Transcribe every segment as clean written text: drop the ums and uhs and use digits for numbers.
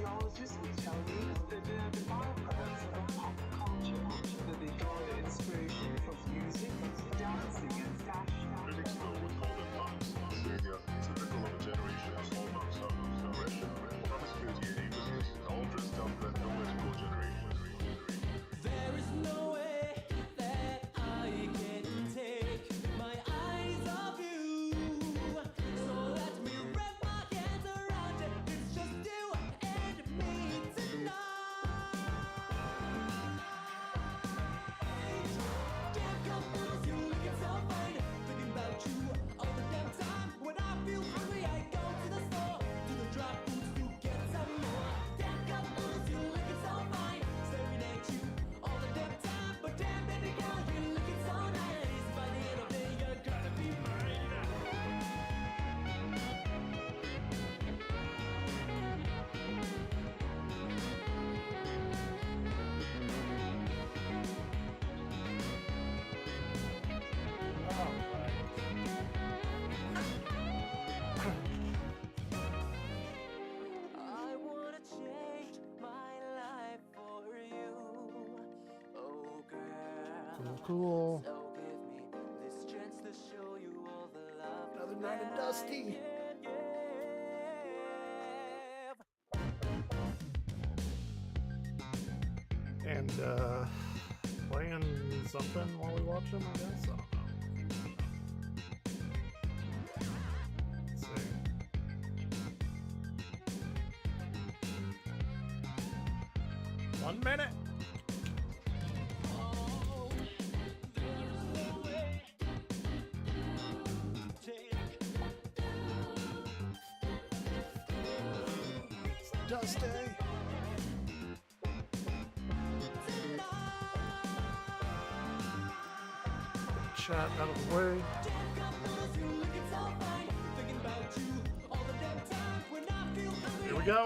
sociologists will tell you that the byproducts of pop culture, that they draw their inspiration from music, dancing, and fashion. Critics though would call them pops, say they are typical of a generation of hallmarks of aggression, promiscuity, and aimlessness, all dressed up like nowhere to go generation. There is no way that I can take my eyes off you. So let me wrap my hands around it. It's just you and me tonight. Damn confused, you looking so fine. Thinking about you all the damn time. When I feel hungry, I go to the store, to the dry foods to get some more. Damn confused, you looking so fine. Staring at you all the damn time. But damn baby girl, you looking so nice. By the end of the day, you're gonna be mine. I wanna change my life for you, oh girl. Cool. So give me this chance to show you all the love Another night that of Dusty. I can give. And playing something while we watch him, I guess. I don't know. Let's see. One minute. Dusty. Chat out of the way. Here we go.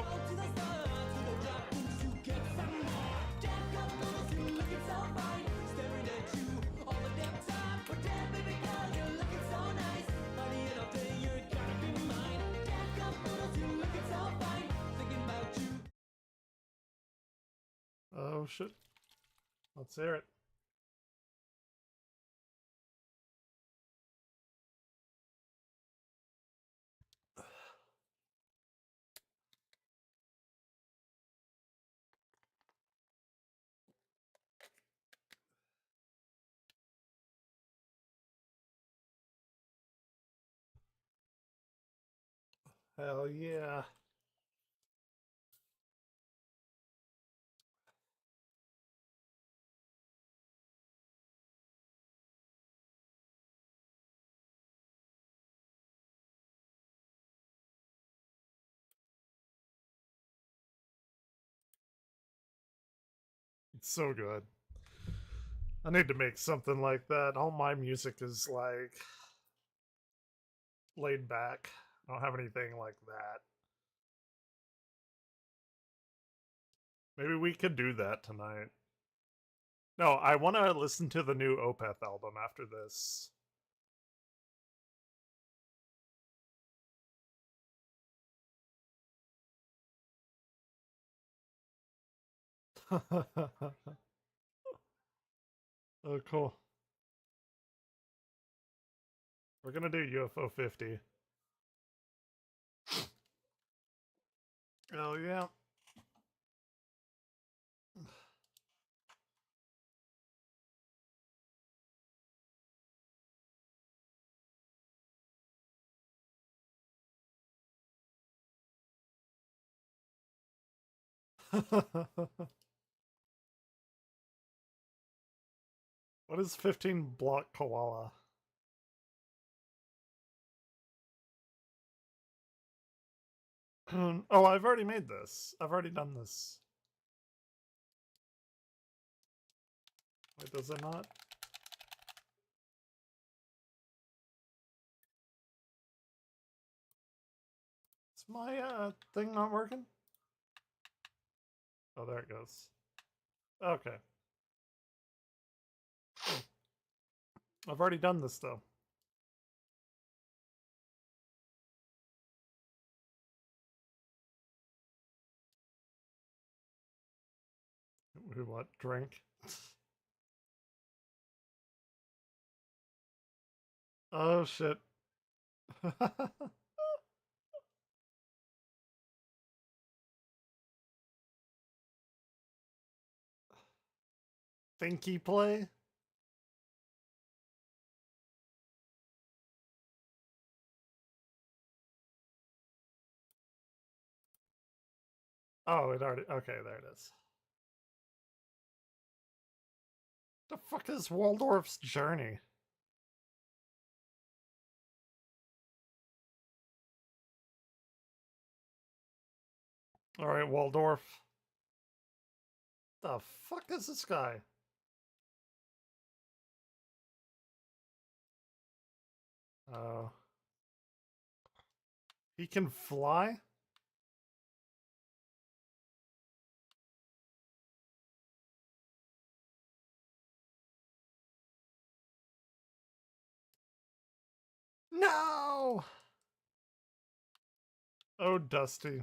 Oh shit. Let's hear it. Hell yeah. It's so good. I need to make something like that. All my music is like laid back. I don't have anything like that. Maybe we could do that tonight. No, I want to listen to the new Opeth album after this. Oh, cool. We're gonna do UFO 50. Oh, yeah. What is 15 block koala? Oh, I've already made this. I've already done this. Wait, does it not? Is my thing not working? Oh, there it goes. Okay. I've already done this though. Who what? Drink? Oh shit. Thinky play? Oh, it already. Okay, there it is. The fuck is Waldorf's Journey? Alright, Waldorf. The fuck is this guy? Oh. He can fly? No! Oh, Dusty.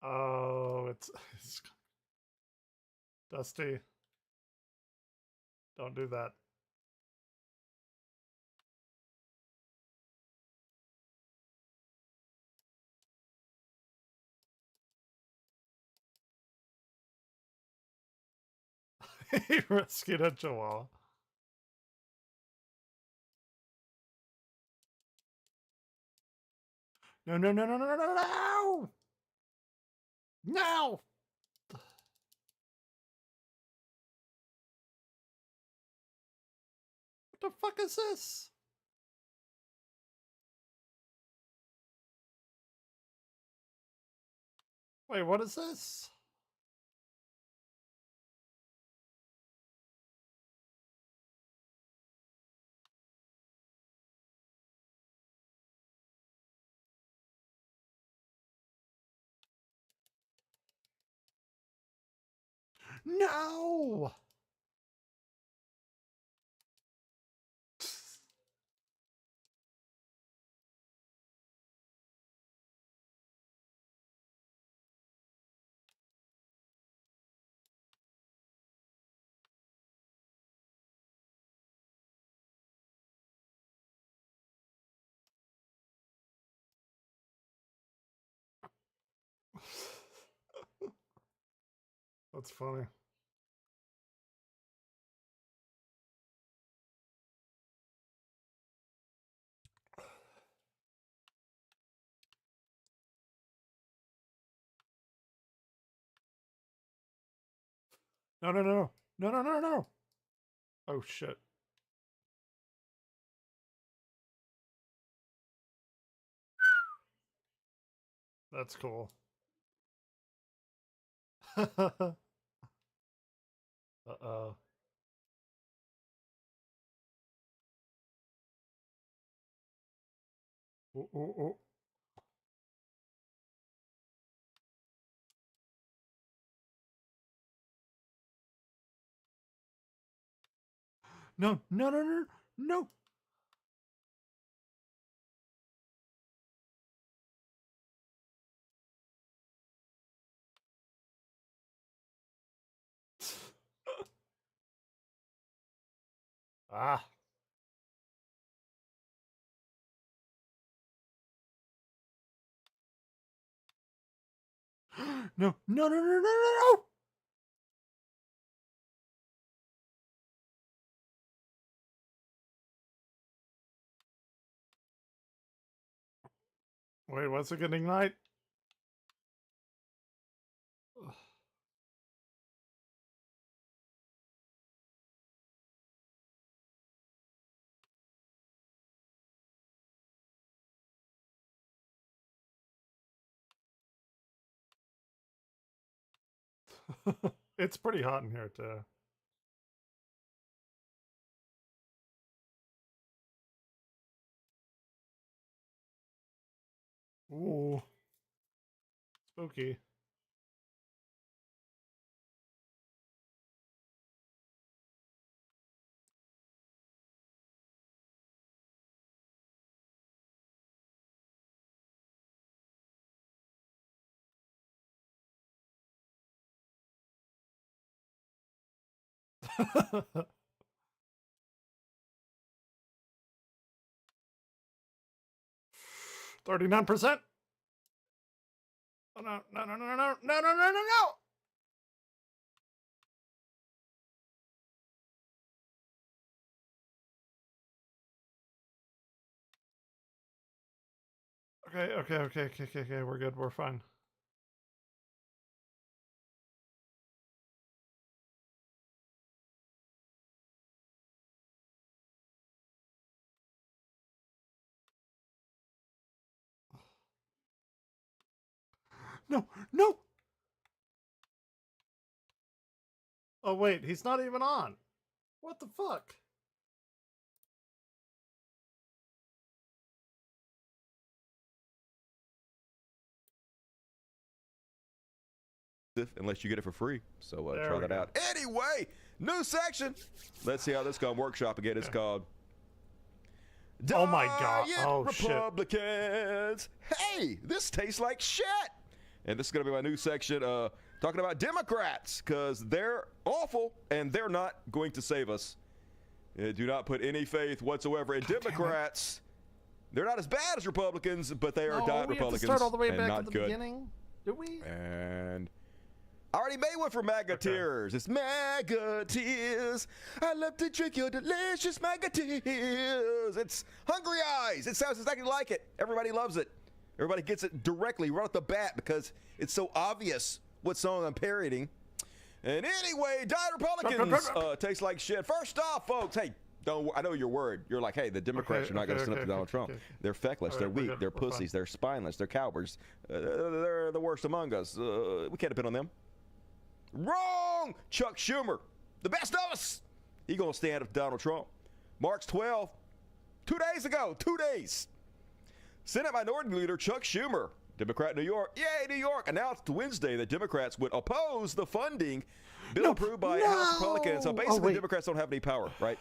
Oh, it's Dusty. Don't do that. He rescued a chihuahua. No, no, no, no, no, no, no, no! No! What the fuck is this? Wait, what is this? No! That's funny. No, no, no, no. No, no, no, no. Oh, shit. That's cool. Uh-oh. Ooh, ooh, ooh. No, no, no, no, no. Ah. No, no, no, no, no, no, no. Wait, what's it getting night? It's pretty hot in here, too. Ooh. Spooky. $39%. Oh, no, no, no, no, no, no, no, no, no, no. Okay. We're good. We're fine. No, no. Oh, wait. He's not even on. What the fuck? Unless you get it for free. So There try we that go. out. Anyway, new section. Let's see how this goes. Workshop again. It's called Oh my God. Diet Oh, shit. Republicans. Hey, this tastes like shit. And this is going to be my new section talking about Democrats because they're awful and they're not going to save us. Do not put any faith whatsoever in Democrats. They're not as bad as Republicans, but they are diet we Republicans. have to start all the way and back not to the good. beginning. Do we? And I already made one for MAGA Tears. It's MAGA Tears. I love to drink your delicious MAGA Tears. It's Hungry Eyes. It sounds exactly like it. Everybody loves it. Everybody gets it directly right off the bat because it's so obvious what song I'm parodying. And anyway, Diet Republicans taste like shit. First off, folks, hey, I know you're worried. You're like, hey, the Democrats are not going to stand up to Donald Trump. They're feckless. All They're right, we're weak. good. They're We're pussies. fine. They're spineless. They're cowards. They're the worst among us. We can't depend on them. Wrong! Chuck Schumer, the best of us. He going to stand up to Donald Trump. March 12th, 2 days ago, 2 days. Senate Minority Leader Chuck Schumer, Democrat in New York, yay, New York, announced Wednesday that Democrats would oppose the funding bill approved by House Republicans. So basically, Democrats don't have any power, right?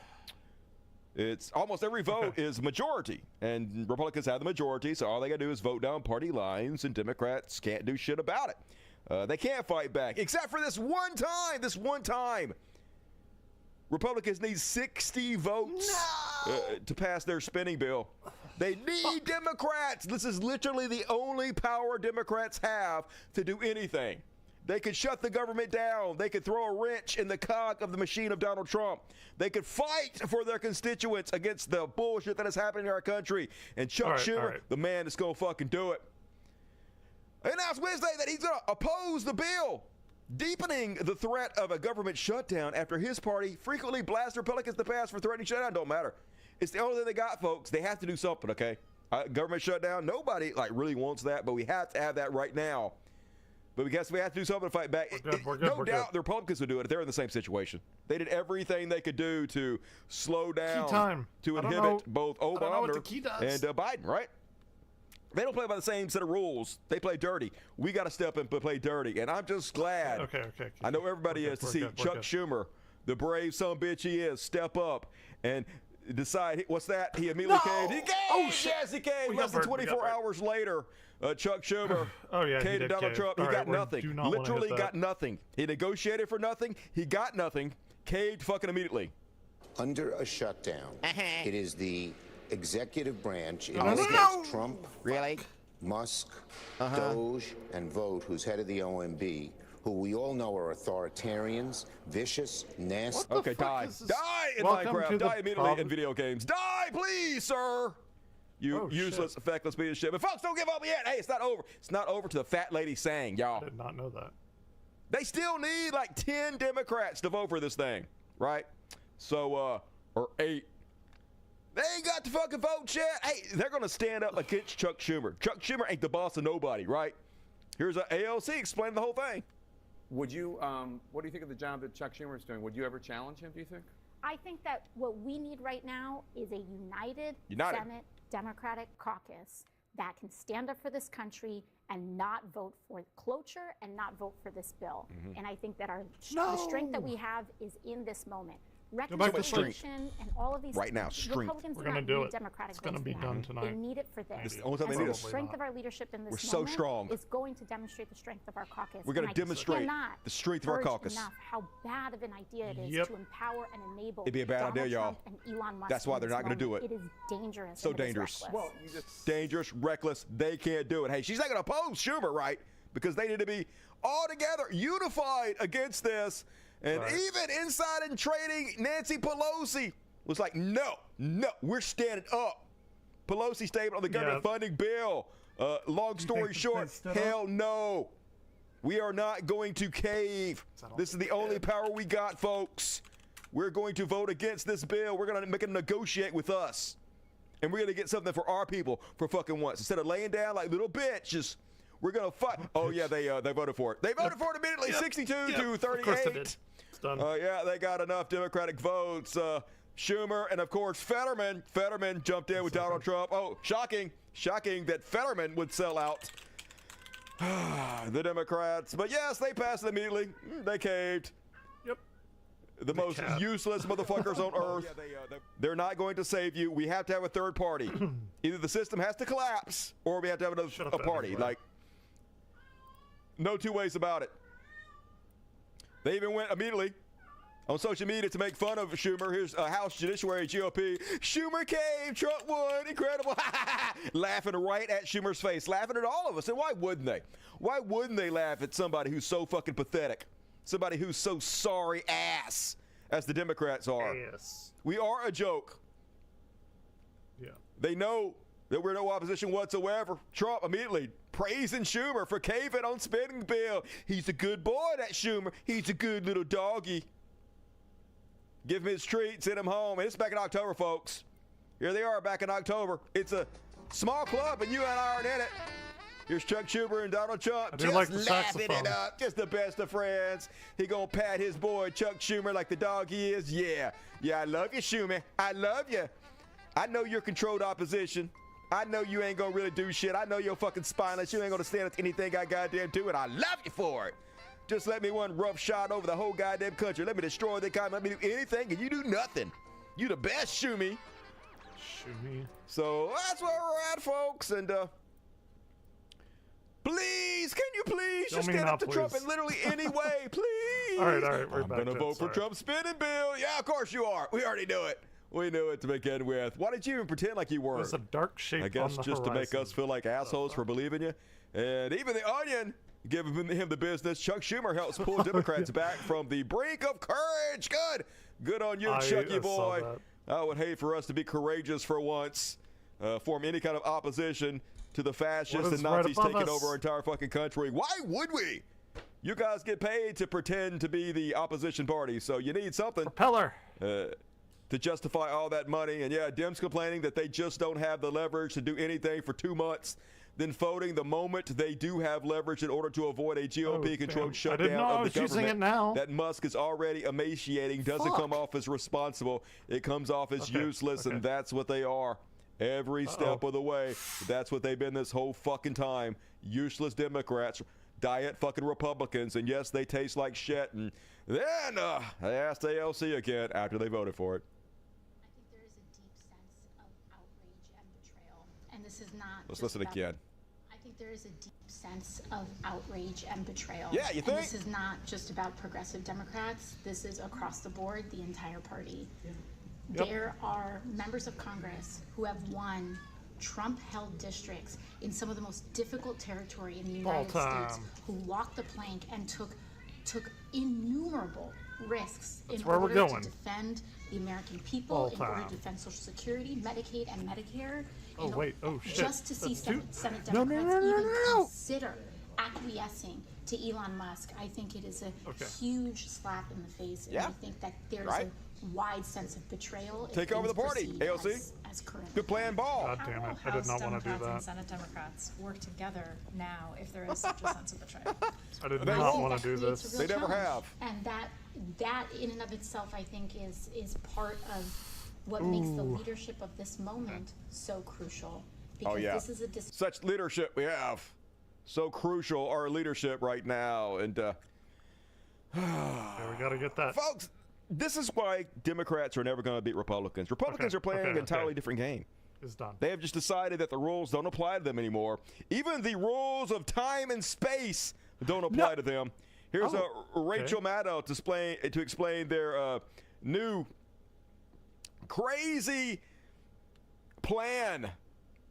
It's almost every vote is majority, and Republicans have the majority, so all they got to do is vote down party lines, and Democrats can't do shit about it. They can't fight back, except for this one time. Republicans need 60 votes to pass their spending bill. They need Democrats. This is literally the only power Democrats have to do anything. They could shut the government down. They could throw a wrench in the cog of the machine of Donald Trump. They could fight for their constituents against the bullshit that is happening in our country. And Chuck Schumer, the man that's going to fucking do it, announced Wednesday that he's going to oppose the bill, deepening the threat of a government shutdown after his party frequently blasts Republicans to pass for threatening shutdown. Don't matter. It's the only thing they got, folks. They have to do something, okay? Government shutdown, nobody really wants that, but we have to have that right now. But because we have to do something to fight back. No doubt the Republicans would do it if they're in the same situation. They did everything they could do to slow down, to inhibit both Obama and Biden, right? They don't play by the same set of rules. They play dirty. We got to step in and play dirty. And I'm just glad. I know everybody is to see Chuck Schumer, the brave son bitch he is, step up and decide what's that? He immediately caved. He caved. Oh shit! Yes, he caved. Less than 24 hours later, Chuck Schumer caved to Donald Trump. He got nothing. Literally got nothing. He negotiated for nothing. He got nothing. Caved fucking immediately. Under a shutdown, it is the executive branch, in this case Trump, Musk, Doge, and Vogt, who's head of the OMB, who we all know are authoritarians, vicious, nasty. Okay, die. Die in Minecraft. Die immediately in video games. Die, please, sir. You useless, feckless piece of shit. But folks, don't give up yet. Hey, it's not over. It's not over to the fat lady saying, y'all. I did not know that. They still need like 10 Democrats to vote for this thing, right? So, or 8. They ain't got to fucking vote yet. Hey, they're going to stand up against Chuck Schumer. Chuck Schumer ain't the boss of nobody, right? Here's a AOC explaining the whole thing. Would you, what do you think of the job that Chuck Schumer is doing? Would you ever challenge him, do you think? I think that what we need right now is a united Senate Democratic caucus that can stand up for this country and not vote for cloture and not vote for this bill. And I think that the strength that we have is in this moment. reconciliation and all of these right now. Strength. Republicans We're do gonna not do need it. democratic It's gonna votes be for done that. tonight. They need it for this. This is the only time they And need so us. the strength of our leadership in this We're so moment strong. is going to demonstrate the strength of our caucus. We're going to And I demonstrate cannot the strength of our urge caucus. enough how bad of an idea it is Yep. to empower and enable It'd be a bad Donald idea, y'all. Trump and Elon Musk. That's why in they're this not gonna do moment. it. It is dangerous. So and it is dangerous. reckless. Well, you just Dangerous, reckless. They can't do it. Hey, she's not going to oppose Schumer, right? Because they need to be all together, unified against this. And Right. even inside and trading, Nancy Pelosi was like, no, we're standing up. Pelosi statement on the government funding bill. Long story short, hell no. We are not going to cave. This is the only power we got, folks. We're going to vote against this bill. We're going to make them negotiate with us. And we're going to get something for our people for fucking once. Instead of laying down like little bitches, we're going to fight. Oh, yeah, they voted for it. They voted for it immediately, 62 to 38. Of course they did. It's done. Yeah, they got enough Democratic votes. Schumer and, of course, Fetterman. Fetterman jumped in with Donald Trump. Oh, shocking that Fetterman would sell out the Democrats. But, yes, they passed it immediately. They caved. Yep. The most useless motherfuckers on earth. They're not going to save you. We have to have a third party. Either the system has to collapse or we have to have a party. anyway. Like, no two ways about it. They even went immediately on social media to make fun of Schumer. Here's House Judiciary GOP. Schumer came, Trump won, incredible. Laughing right at Schumer's face, laughing at all of us. And why wouldn't they? Why wouldn't they laugh at somebody who's so fucking pathetic? Somebody who's so sorry ass as the Democrats are. Yes. We are a joke. Yeah. They know that we're no opposition whatsoever. Trump immediately praising Schumer for caving on spending bill. He's a good boy, that Schumer. He's a good little doggy. Give him his treat, send him home. And it's back in October, folks. Here they are back in October. It's a small club, and you and I aren't in it. Here's Chuck Schumer and Donald Trump I do just like the laughing it saxophone. up. Just the best of friends. He gonna pat his boy Chuck Schumer like the dog he is. Yeah, I love you, Schumer. I love you. I know you're controlled opposition. I know you ain't gonna really do shit. I know you're fucking spineless. You ain't gonna stand up to anything I goddamn do, and I love you for it. Just let me one rough shot over the whole goddamn country. Let me destroy the economy. Let me do anything, and you do nothing. You the best, Schumi. Shoomy. So that's where we're at, folks. And please, can you please Show just me stand now, up to Trump please. in literally any way, please? All right, we're I'm back gonna to it, vote for sorry. Trump's spending bill. Yeah, of course you are. We already knew it. We knew it to begin with. Why did you even pretend like you were? There's a dark shape I guess on the just to make horizon. us feel like assholes for believing you. And even the Onion giving him the business. Chuck Schumer helps pull Democrats back from the brink of courage. Good on you, Chucky I boy. saw that. I would hate for us to be courageous for once, form any kind of opposition to the fascists What and is right Nazis above taking us? over our entire fucking country. Why would we? You guys get paid to pretend to be the opposition party, so you need something Propeller. to justify all that money. And yeah, Dems complaining that they just don't have the leverage to do anything for 2 months. Then voting the moment they do have leverage in order to avoid a GOP-controlled damn. I shutdown didn't know I of the was using government it now. that Musk is already emaciating. Doesn't come off as responsible. It comes off as Okay, useless, okay. and that's what they are. Every step of the way. That's what they've been this whole fucking time. Useless Democrats, diet fucking Republicans, and yes, they taste like shit. And then they asked ALC again after they voted for it. I think there is a deep sense of outrage and betrayal, and this is not. Let's just listen about- again. I think there is a deep sense of outrage and betrayal. Yeah, you And think? this is not just about progressive Democrats. This is across the board, the entire party. Yep. There are members of Congress who have won Trump-held districts in some of the most difficult territory in the United States, who walked the plank and took innumerable risks in where we're order going. to defend the American people, All in order time. to defend Social Security, Medicaid, and Medicare. Oh, wait. Oh, shit. Just to see That's two- Senate No, Democrats no, no, no, even no. consider acquiescing to Elon Musk, I think it is a Okay. huge slap in the face. And Yeah. I think that there's Right. a wide sense of betrayal. if Take over things the party, proceed AOC. as currently Good plan, ball. God damn it. I did not want to do Democrats and that. Senate Democrats work together now if there is such a sense of betrayal. I did They not won't. want to do That creates a this. real They never challenge. have. And that in and of itself, I think, is part of what makes the leadership of this moment so crucial. Because Oh, yeah. this is a Such leadership we have. So crucial, our leadership right now. And Yeah, we got to get that. folks, this is why Democrats are never going to beat Republicans. Republicans are playing an entirely different game. It's done. They have just decided that the rules don't apply to them anymore. Even the rules of time and space don't apply to them. Here's Rachel Maddow to explain their new crazy plan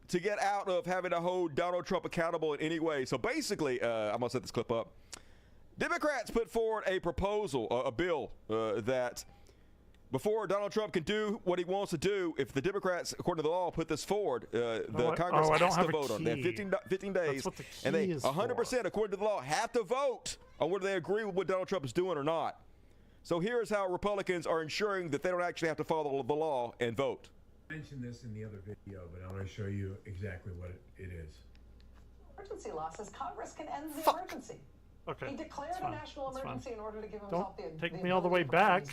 to get out of having to hold Donald Trump accountable in any way. So basically, I'm going to set this clip up. Democrats put forward a proposal, a bill that before Donald Trump can do what he wants to do, if the Democrats, according to the law, put this forward, the Congress has to vote on it. They have 15 days, and they 100%, according to the law, have to vote on whether they agree with what Donald Trump is doing or not. So here's how Republicans are ensuring that they don't actually have to follow the law and vote. I mentioned this in the other video, but I want to show you exactly what it is. Emergency law says Congress can end the emergency. Okay. He declared a national emergency in order to give himself Don't the take me all the way back.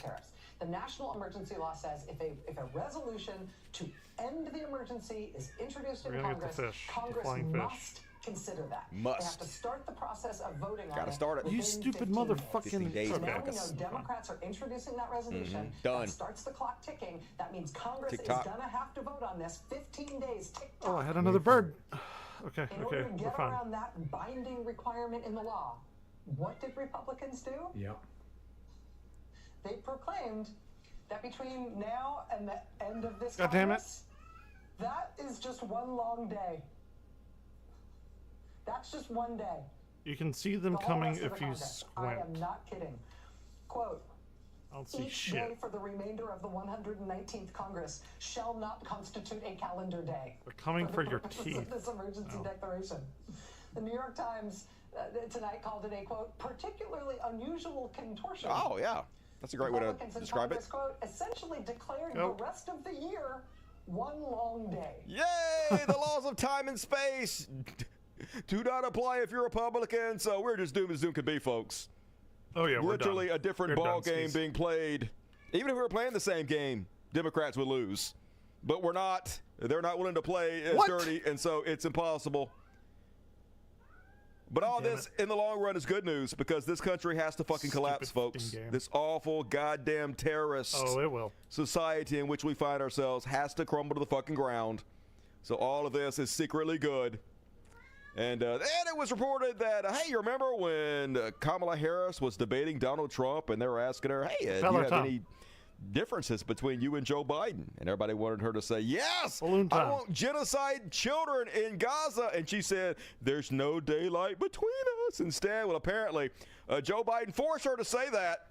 The national emergency law says if a resolution to end the emergency is introduced in Congress, Congress must consider that. They have to start the process of voting on it. Gotta start it. You stupid motherfucking. 15 days. So now we know Democrats are introducing that resolution. Done. That starts the clock ticking. That means Congress is Tick-tock. gonna have to vote on this. 15 days. Tick-tock. Oh, I had another bird. Okay, In order to we're get fine. around that binding requirement in the law, what did Republicans do? Yep. They proclaimed that between now and the end of this God damn it. Congress, that is just one long day. That's just one day. You can see them The whole coming rest of if the you Congress. I squint. am not kidding. Quote, I don't see each shit. day for the remainder of the 119th Congress shall not constitute a calendar day. They're coming for your purposes teeth. of this emergency declaration. The New York Times tonight called it a, quote, particularly unusual contortion. Oh, yeah. That's a great way to Republicans in describe it. Congress, quote, essentially declaring Nope. the rest of the year one long day. Yay! The laws of time and space do not apply if you're Republican, so we're just doomed as doom could be, folks. Oh yeah, we're Literally done. a different We're ball done, game Skis. being played. Even if we were playing the same game, Democrats would lose. But we're not. They're not willing to play as dirty, and so it's impossible. But all this, in the long run, is good news because this country has to fucking collapse, folks. game. This awful goddamn terrorist Oh, it will. society in which we find ourselves has to crumble to the fucking ground. So all of this is secretly good. And it was reported that, hey, you remember when Kamala Harris was debating Donald Trump and they were asking her, hey, do you have any differences between you and Joe Biden? And everybody wanted her to say, yes, I want genocide children in Gaza. And she said, there's no daylight between us. Instead, well, apparently, Joe Biden forced her to say that.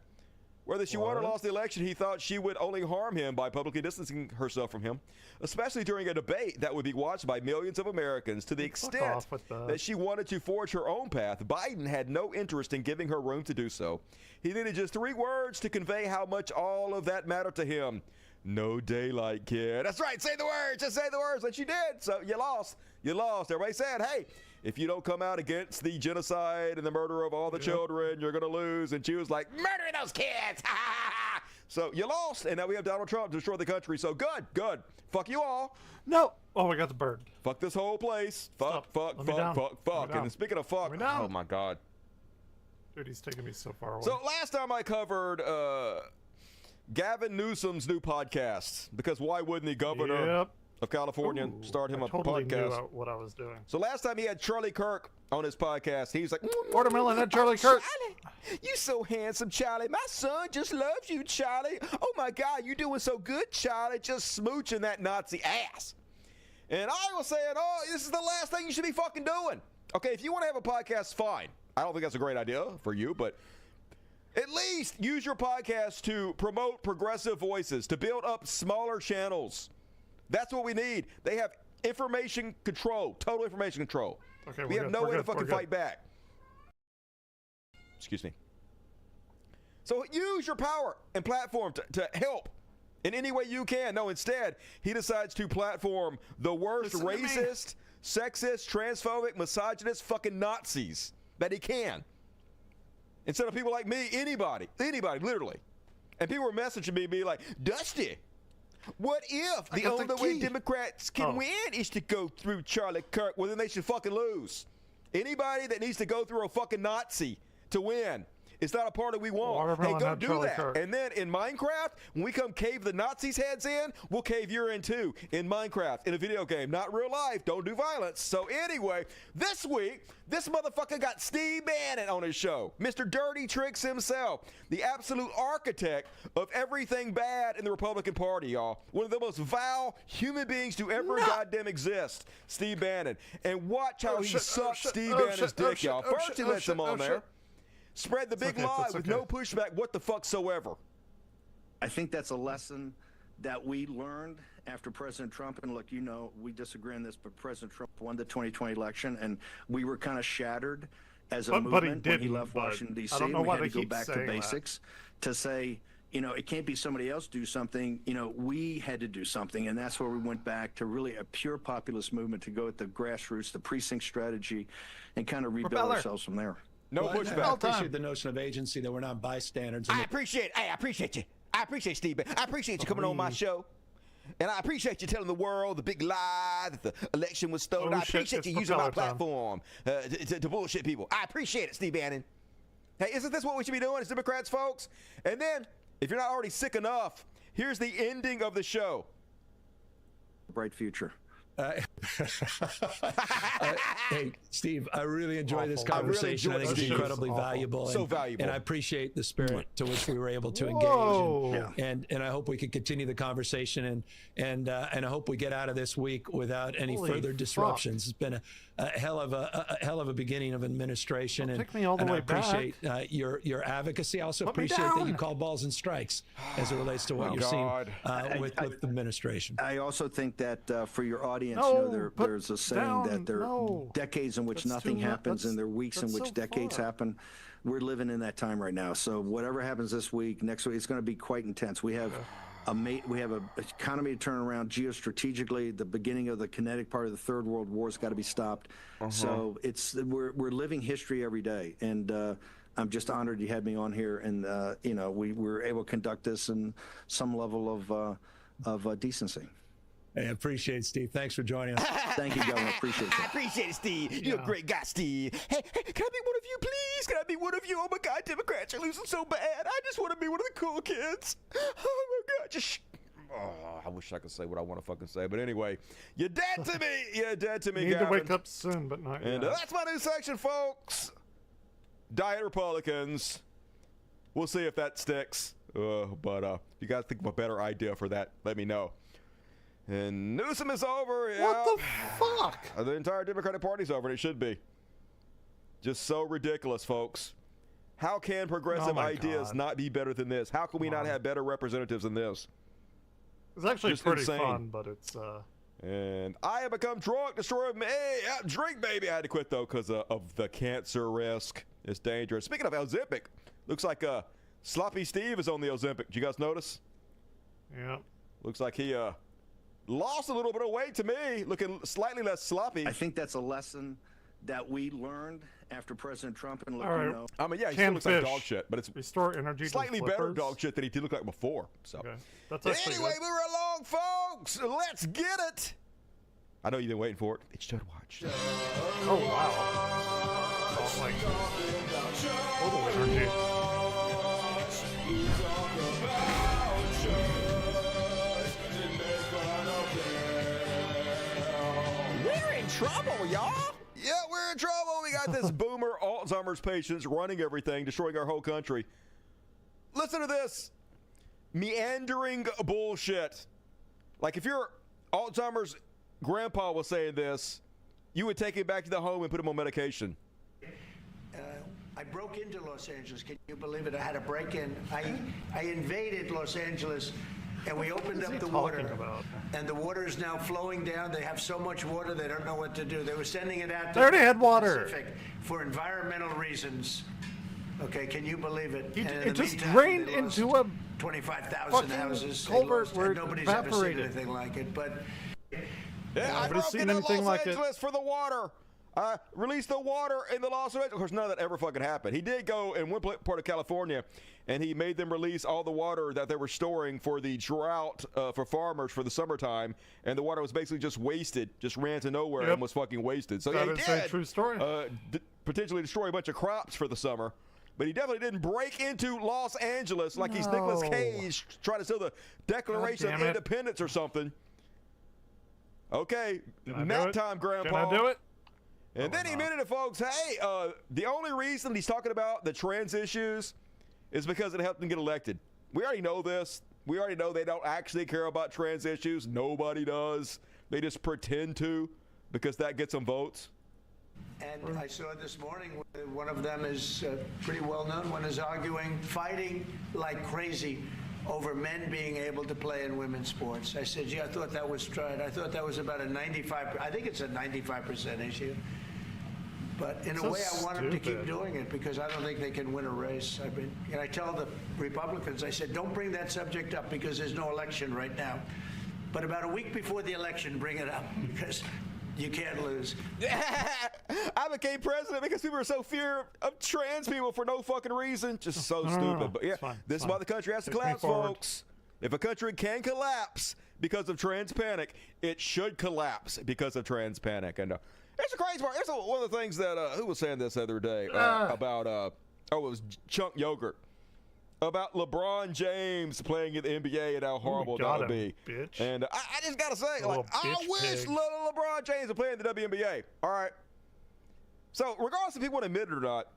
Whether she won or lost the election, he thought she would only harm him by publicly distancing herself from him, especially during a debate that would be watched by millions of Americans. To the extent that she wanted to forge her own path, Biden had no interest in giving her room to do so. He needed just 3 words to convey how much all of that mattered to him. No daylight, kid. That's right. Say the words. Just say the words. And she did. So you lost. You lost. Everybody said, hey, if you don't come out against the genocide and the murder of all the children, you're going to lose. And she was like, murder those kids. So you lost. And now we have Donald Trump to destroy the country. So good, good. Fuck you all. No. Oh, I got the bird. Fuck this whole place. Fuck, fuck, Let me fuck, down. fuck, Let me fuck. down. And speaking of fuck, Let me down. oh my God. Dude, he's taking me so far away. So last time I covered Gavin Newsom's new podcast, because why wouldn't the governor of California start him I a totally podcast? knew what I was doing. So last time he had Charlie Kirk on his podcast. He was like, Watermelon and Charlie Kirk. Charlie, you so handsome, Charlie. My son just loves you, Charlie. Oh my God, you doing so good, Charlie. Just smooching that Nazi ass. And I was saying, oh, this is the last thing you should be fucking doing. Okay, if you want to have a podcast, fine. I don't think that's a great idea for you, but at least use your podcast to promote progressive voices, to build up smaller channels. That's what we need. They have information control, total information control. Okay, we we're have good. no We're way to good. fucking We're good. fight back. Excuse me. So use your power and platform to help in any way you can. No, instead, he decides to platform the worst Listen to me. racist, sexist, transphobic, misogynist fucking Nazis that he can. Instead of people like me, anybody, literally. And people were messaging me, being like, Dusty, what if the got the only way key. Democrats can win is to go through Charlie Kirk? Well, then they should fucking lose. Anybody that needs to go through a fucking Nazi to win It's not a party we want. Hey, go do that. And then in Minecraft, when we come cave the Nazis' heads in, we'll cave your in too. In Minecraft, in a video game, not real life. Don't do violence. So anyway, this week, this motherfucker got Steve Bannon on his show. Mr. Dirty Tricks himself. The absolute architect of everything bad in the Republican Party, y'all. One of the most vile human beings to ever goddamn exist. Steve Bannon. And watch how he sucks Steve Bannon's dick, y'all. First he lets him on there. Spread the big lie with no pushback whatsoever. I think that's a lesson that we learned after President Trump. And look, you know, we disagree on this, but President Trump won the 2020 election, and we were kind of shattered as a movement when he left Washington, D.C. And we had to go back to basics to say, you know, it can't be somebody else do something. You know, we had to do something, and that's where we went back to really a pure populist movement to go at the grassroots, the precinct strategy, and kind of rebuild ourselves from there. No pushback. I appreciate the notion of agency, that we're not bystanders. I appreciate you. I appreciate Steve. I appreciate you coming on my show. And I appreciate you telling the world the big lie that the election was stolen. I appreciate you using my platform to bullshit people. I appreciate it, Steve Bannon. Hey, isn't this what we should be doing as Democrats, folks? And then, if you're not already sick enough, here's the ending of the show. Bright future. Hey, Steve, I really enjoyed this conversation. I think it's incredibly valuable. So valuable. And I appreciate the spirit to which we were able to engage. And I hope we can continue the conversation. And I hope we get out of this week without any further disruptions. It's been a hell of a beginning of administration. Take me all the way I appreciate your advocacy. I also appreciate that you call balls and strikes as it relates to what you're seeing with the administration. I also think that for your audience, there's a saying that there are decades in which nothing happens, and there are weeks in which decades happen. We're living in that time right now. So whatever happens this week, next week, it's going to be quite intense. We have an economy to turn around geostrategically. The beginning of the kinetic part of the Third World War has got to be stopped. So we're living history every day, and I'm just honored you had me on here, and we were able to conduct this in some level of decency. Hey, I appreciate it, Steve. Thanks for joining us. Thank you, Governor. Appreciate it. I appreciate it, Steve. You're a great guy, Steve. Hey, can I be one of you, please? Can I be one of you? Oh, my God, Democrats are losing so bad. I just want to be one of the cool kids. Oh, my God. I wish I could say what I want to fucking say. But anyway, you're dead to me. You're dead to me, Need Gavin. to wake up soon, but not yet. And that's my new section, folks. Diet Republicans. We'll see if that sticks. But if you guys think of a better idea for that, let me know. And Newsom is over. What the fuck? The entire Democratic Party's over, and it should be. Just so ridiculous, folks. How can progressive ideas not be better than this? How can we not have better representatives than this? It's actually Just pretty insane. fun, but it's... And I have become drunk, destroyed me. Drink, baby. I had to quit, though, because of the cancer risk. It's dangerous. Speaking of Ozempic, looks like Sloppy Steve is on the Ozempic. Did you guys notice? Yeah. Looks like he... lost a little bit of weight to me, looking slightly less sloppy. I think that's a lesson that we learned after President Trump. And look, I mean, yeah, he still looks like dog shit, but it's restore energy. Slightly better dog shit than he did look like before. So, that's anyway, moving along, folks. Let's get it. I know you've been waiting for it. It's show to watch. Oh wow! Oh my God. Total energy. Trouble, y'all. Yeah, we're in trouble. We got this boomer Alzheimer's patients running everything, destroying our whole country. Listen to this meandering bullshit. Like if your Alzheimer's grandpa was saying this, you would take him back to the home and put him on medication. I broke into Los Angeles. Can you believe it? I had a break-in. I invaded Los Angeles. And we opened up the water, and the water is now flowing down. They have so much water, they don't know what to do. They were sending it out to they already had water Pacific for environmental reasons. Okay, can you believe it? It just drained into a 25,000 houses. Culvert where nobody's evaporated. ever seen anything like it. But I broke into Los Angeles for the water. Released the water in the Los Angeles. Of course, none of that ever fucking happened. He did go in one part of California, and he made them release all the water that they were storing for the drought for farmers for the summertime, and the water was basically just wasted, just ran to nowhere and was fucking wasted. So that he is did a true story. Potentially destroy a bunch of crops for the summer. But he definitely didn't break into Los Angeles like he's Nicolas Cage trying to steal the Declaration of Independence or something. Okay, nap time, Grandpa. Can I do it? And then he admitted it, folks. Hey, the only reason he's talking about the trans issues is because it helped him get elected. We already know this. We already know they don't actually care about trans issues. Nobody does. They just pretend to because that gets them votes. And I saw this morning one of them is pretty well known. One is arguing, fighting like crazy over men being able to play in women's sports. I said, I thought that was tried. I thought that was about a 95%. I think it's a 95% issue. But in a way, I want them to keep doing it because I don't think they can win a race. And I tell the Republicans, I said, don't bring that subject up because there's no election right now. But about a week before the election, bring it up because you can't lose. I became president because people are so fear of trans people for no fucking reason. Just so stupid. But yeah, this is why the country has to collapse, folks. If a country can collapse because of trans panic, it should collapse because of trans panic. And it's a crazy part. It's one of the things that who was saying this the other day about it was Chunk Yogurt about LeBron James playing in the NBA and how horrible that would be. Bitch. And I just gotta say, like, I wish LeBron James would play in the WNBA. All right. So regardless if people want to admit it or not,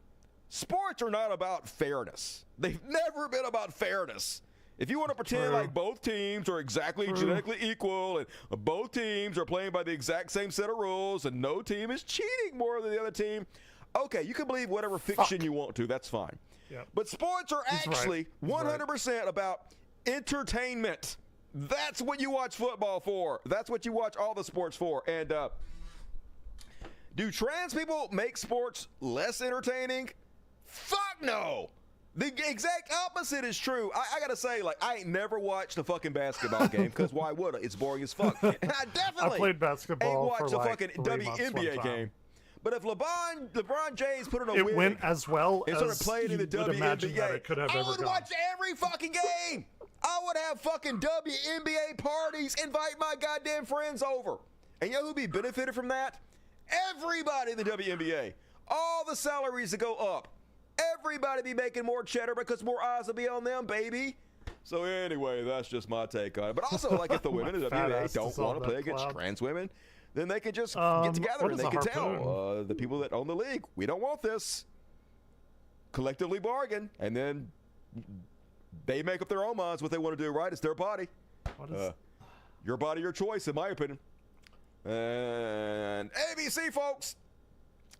sports are not about fairness. They've never been about fairness. If you want to pretend like both teams are exactly genetically equal and both teams are playing by the exact same set of rules and no team is cheating more than the other team, okay, you can believe whatever fiction you want to. That's fine. Yep. But sports are actually 100% about entertainment. That's what you watch football for. That's what you watch all the sports for. And do trans people make sports less entertaining? Fuck no. The exact opposite is true. I gotta say, like, I ain't never watched a fucking basketball game because why would I? It's boring as fuck. And I definitely played basketball ain't watched for a like fucking 3 months WNBA game. But if LeBron James put on a it wig went as well and started playing in the WNBA, I would watch every fucking game. I would have fucking WNBA parties, invite my goddamn friends over. And you know who'd be benefited from that? Everybody in the WNBA. All the salaries that go up. Everybody be making more cheddar because more eyes will be on them, baby. So anyway, that's just my take on it. But also, like, if the women in the WNBA don't want to play against trans women, then they can just get together and they can tell the people that own the league, we don't want this. Collectively bargain, and then they make up their own minds what they want to do, right? It's their body. Your body, your choice, in my opinion. And ABC, folks,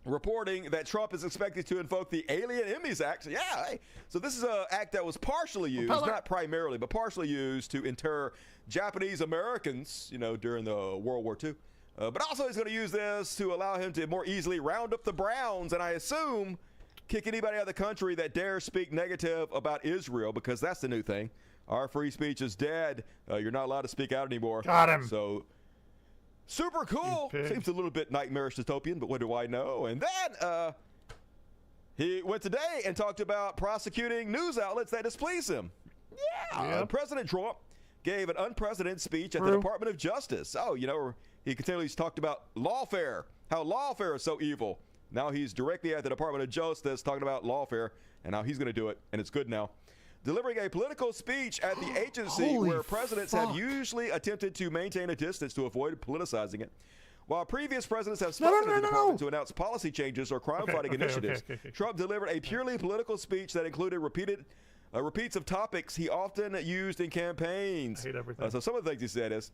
reporting that Trump is expected to invoke the Alien Enemies Act. Yeah, hey. So this is an act that was partially used, not primarily, but partially used to inter Japanese Americans, during the World War II. But also he's going to use this to allow him to more easily round up the Browns, and I assume kick anybody out of the country that dares speak negative about Israel, because that's the new thing. Our free speech is dead. You're not allowed to speak out anymore. Got him. So super cool. Seems a little bit nightmarish dystopian, but what do I know? And then he went today and talked about prosecuting news outlets that displease him. Yeah. President Trump gave an unprecedented speech at the Department of Justice. Oh, he continually talked about lawfare, how lawfare is so evil. Now he's directly at the Department of Justice talking about lawfare, and now he's going to do it, and it's good now. Delivering a political speech at the agency where presidents have usually attempted to maintain a distance to avoid politicizing it. While previous presidents have spoken to the department to announce policy changes or crime-fighting initiatives, Trump delivered a purely political speech that included repeats of topics he often used in campaigns. I hate everything. So some of the things he said is,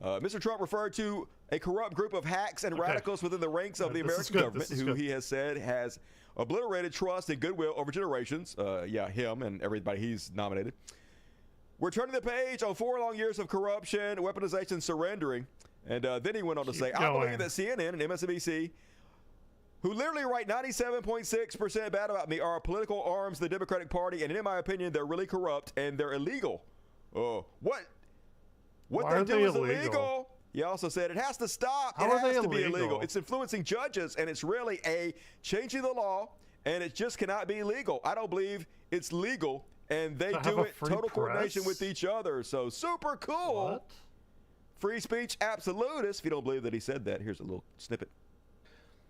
Mr. Trump referred to a corrupt group of hacks and radicals within the ranks of the American government who he has said has obliterated trust and goodwill over generations. Him and everybody he's nominated. We're turning the page on 4 long years of corruption, weaponization, surrendering. And then he went on to say, I believe that CNN and MSNBC, who literally write 97.6% bad about me, are political arms of the Democratic Party, and in my opinion, they're really corrupt and they're illegal. What they do is illegal. He also said it has to stop. It has to be illegal. It's influencing judges, and it's really changing the law, and it just cannot be illegal. I don't believe it's legal, and they do it total coordination with each other. So super cool. What? Free speech absolutist. If you don't believe that he said that, here's a little snippet.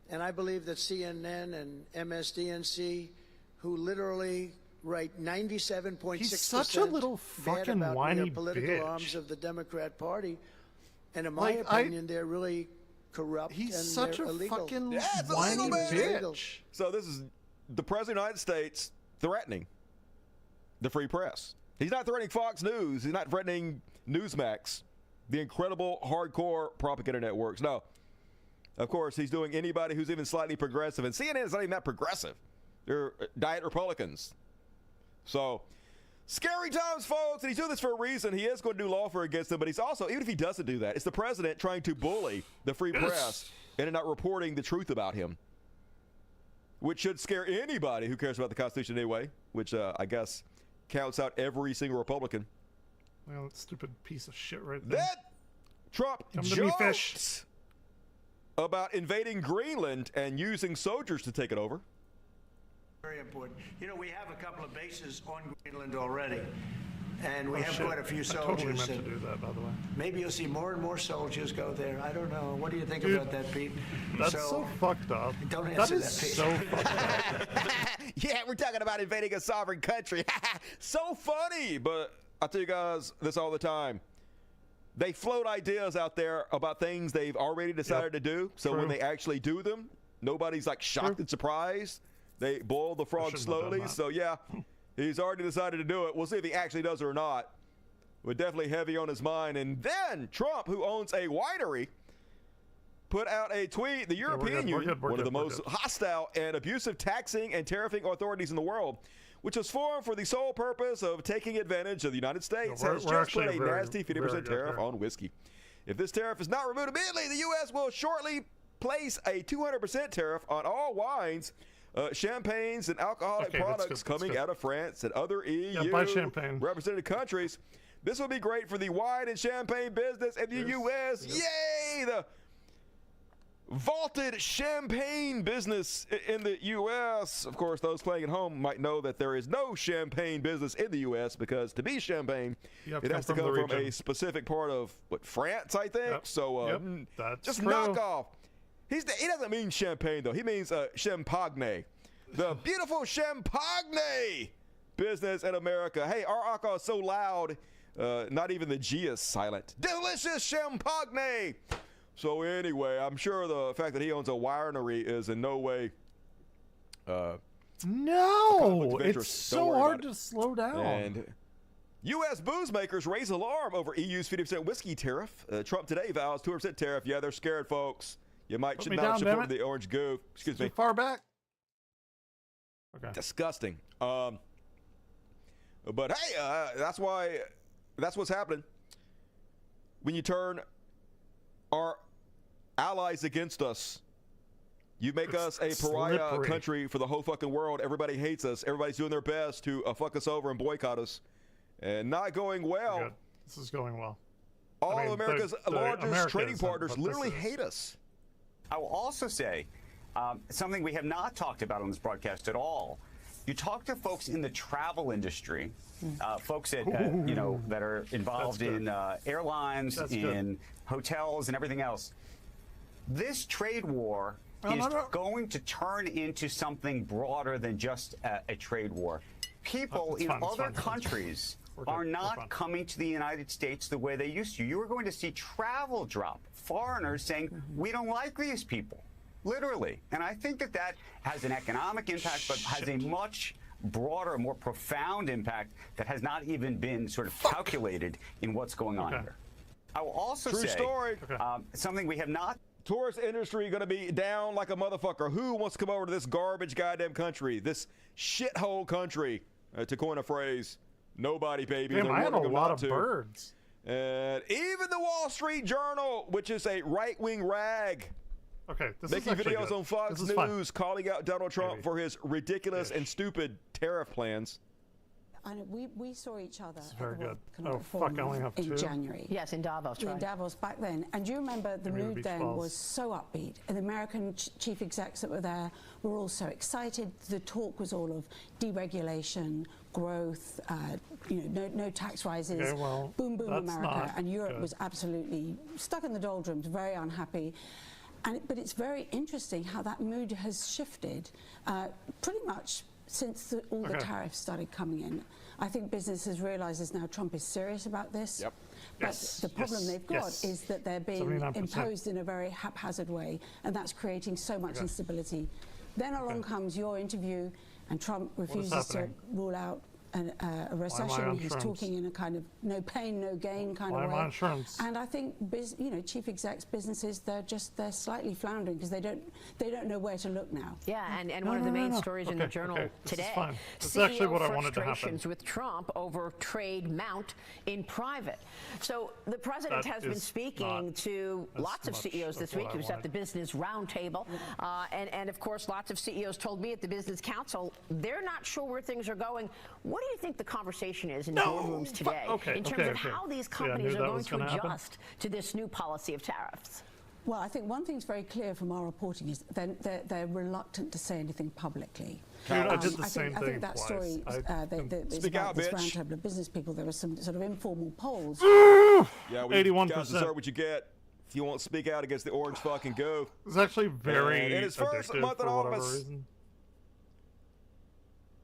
And I believe that CNN and MSDNC, who literally write 97.6% He's such a little bad fucking about whiny the political bitch. arms of the Democrat Party, and in my Like, opinion, they're really corrupt. He's and such they're a illegal. fucking Yeah, it's whiny illegal, man. bitch. So this is the President of the United States threatening the free press. He's not threatening Fox News. He's not threatening Newsmax, the incredible hardcore propaganda networks. No. Of course, he's doing anybody who's even slightly progressive. And CNN is not even that progressive. They're diet Republicans. So, scary times, folks. And he's doing this for a reason. He is going to do lawfare against them. But he's also, even if he doesn't do that, it's the president trying to bully the free press and not reporting the truth about him, which should scare anybody who cares about the Constitution anyway, which I guess counts out every single Republican. Well, that stupid piece of shit right there. That Trump Come to me, fish. joked about invading Greenland and using soldiers to take it over. Very important. You know, we have a couple of bases on Greenland already, and we Oh, have shit. quite a few I soldiers. totally meant to and do that, by the way. maybe you'll see more and more soldiers go there. I don't know. What do you think Dude, about that, Pete? That's so fucked up. Don't That answer is that, Pete. so fucked up. Yeah, we're talking about invading a sovereign country. So funny. But I tell you guys this all the time. They float ideas out there about things they've already decided to do. So when True. they actually do them, nobody's like shocked and surprised. They boil the frog shouldn't have done slowly. that. So yeah, he's already decided to do it. We'll see if he actually does it or not. We're definitely heavy on his mind. And then Trump, who owns a winery, put out a tweet. The European Union, one of the most hostile and abusive taxing and tariffing authorities in the world, which was formed for the sole purpose of taking advantage of the United States, we're has just put a actually nasty 50% very tariff good on whiskey. If this tariff is not removed immediately, the U.S. will shortly place a 200% tariff on all wines, champagnes, and alcoholic Okay, that's products good, that's coming good. out of France and other EU buy champagne. represented countries. This will be great for the wine and champagne business in the U.S. Yay! The vaulted champagne business in the U.S. Of course, those playing at home might know that there is no champagne business in the U.S. because to be champagne, You have it to has to come come from the from a region. specific part of France, I think. Yep. So Yep, that's just true. knock off. He doesn't mean champagne though. He means champagne, the beautiful champagne business in America. Hey, our alcohol is so loud, not even the G is silent. Delicious champagne. So anyway, I'm sure the fact that he owns a winery is in no way No, of it's interest. Don't so worry hard about to slow down. And U.S. booze makers raise alarm over EU's 50% whiskey tariff. Trump today vows 2% tariff. Yeah, they're scared, folks. You might Put should me not down, support damn it. the orange goo. Excuse me. Too far back. Okay. Disgusting. But hey, that's what's happening. When you turn our allies against us, you make us a pariah slippery. country for the whole fucking world. Everybody hates us. Everybody's doing their best to fuck us over and boycott us. And not going well. Good. This is going well. All I mean, of America's the largest America trading isn't, partners but this literally is. hate us. I will also say something we have not talked about on this broadcast at all. You talk to folks in the travel industry, folks that that are involved in airlines, in hotels, and everything else. This trade war is going to turn into something broader than just a trade war. People in other countries are not coming to the United States the way they used to. You are going to see travel drop. Foreigners saying, we don't like these people, literally. And I think that has an economic impact, but has a much broader, more profound impact that has not even been sort of calculated in what's going on here. I will also True say story. something we have not. Tourist industry going to be down like a motherfucker. Who wants to come over to this garbage goddamn country, this shithole country, to coin a phrase? Nobody, baby. Damn, They're I had a warning them lot not of to. birds. And even the Wall Street Journal, which is a right-wing rag, Okay, this making is actually videos good. on Fox This is fun. News calling out Donald Trump for his ridiculous and stupid tariff plans. And we saw each other at very the World good. Economic Oh, fuck, I only have Forum in two. January. Yes, in Davos, In right. Davos back then. And do you remember the Give me the mood beach then balls. was so upbeat. And the American chief execs that were there were all so excited. The talk was all of deregulation, growth, no tax rises, Okay, well, boom, boom, that's America. not And Europe good. was absolutely stuck in the doldrums, very unhappy. But it's very interesting how that mood has shifted pretty much since all the tariffs started coming in. I think businesses realize now Trump is serious about this. Yep. But the problem they've got is that they're being 79%. imposed in a very haphazard way, and that's creating so much instability. Then along comes your interview, and Trump refuses to rule out a recession. He's talking in a kind of no pain, no gain kind of way. And I think chief execs, businesses, they're slightly floundering because they don't know where to look now. Yeah, and one of the main stories in the Journal today. That's actually what I wanted to happen. Frustrations with Trump over trade mount in private. So the president has been speaking to lots of CEOs this week. He was at the Business Roundtable, and of course, lots of CEOs told me at the Business Council they're not sure where things are going. What do you think the conversation is in boardrooms today in terms of how these companies are going to adjust to this new policy of tariffs? Well, I think one thing's very clear from our reporting is they're reluctant to say anything publicly. Dude, I did the same thing I think that story is about this roundtable of business people. There were some sort of informal polls. Yeah, 81%. Deserve what you get. If you won't speak out against the orange fucking go. It's actually very in its first month in office,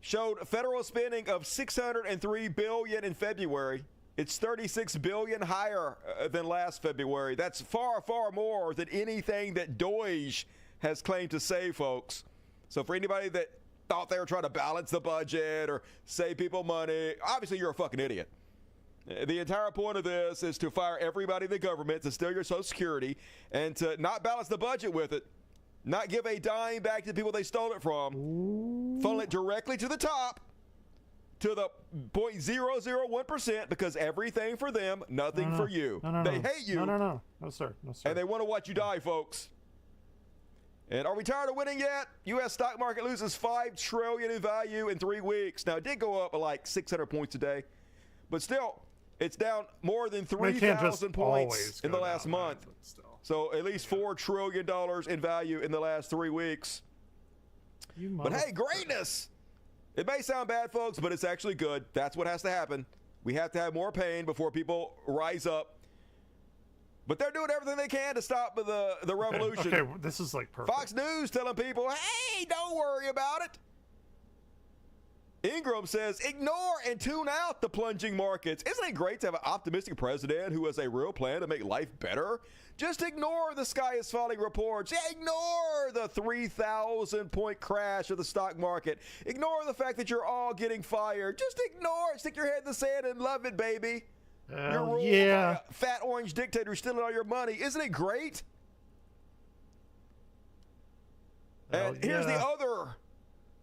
showed federal spending of $603 billion in February. It's $36 billion higher than last February. That's far, far more than anything that DOGE has claimed to save, folks. So for anybody that thought they were trying to balance the budget or save people money, obviously you're a fucking idiot. The entire point of this is to fire everybody in the government, to steal your Social Security, and to not balance the budget with it. Not give a dime back to the people they stole it from. Funnel it directly to the top, to the 0.001%, because everything for them, nothing for you. They hate you. No, sir. No, sir. And they want to watch you die, folks. And are we tired of winning yet? U.S. stock market loses $5 trillion in value in 3 weeks. Now, it did go up like 600 points a day, but still, it's down more than 3,000 points in the last month. So at least $4 trillion in value in the last 3 weeks. But hey, greatness! It may sound bad, folks, but it's actually good. That's what has to happen. We have to have more pain before people rise up. But they're doing everything they can to stop the revolution. Okay, this is like perfect. Fox News telling people, hey, don't worry about it. Ingram says, ignore and tune out the plunging markets. Isn't it great to have an optimistic president who has a real plan to make life better? Just ignore the sky is falling reports. Ignore the 3,000 point crash of the stock market. Ignore the fact that you're all getting fired. Just ignore it. Stick your head in the sand and love it, baby. You're ruled by a fat orange dictator stealing all your money. Isn't it great? And here's the other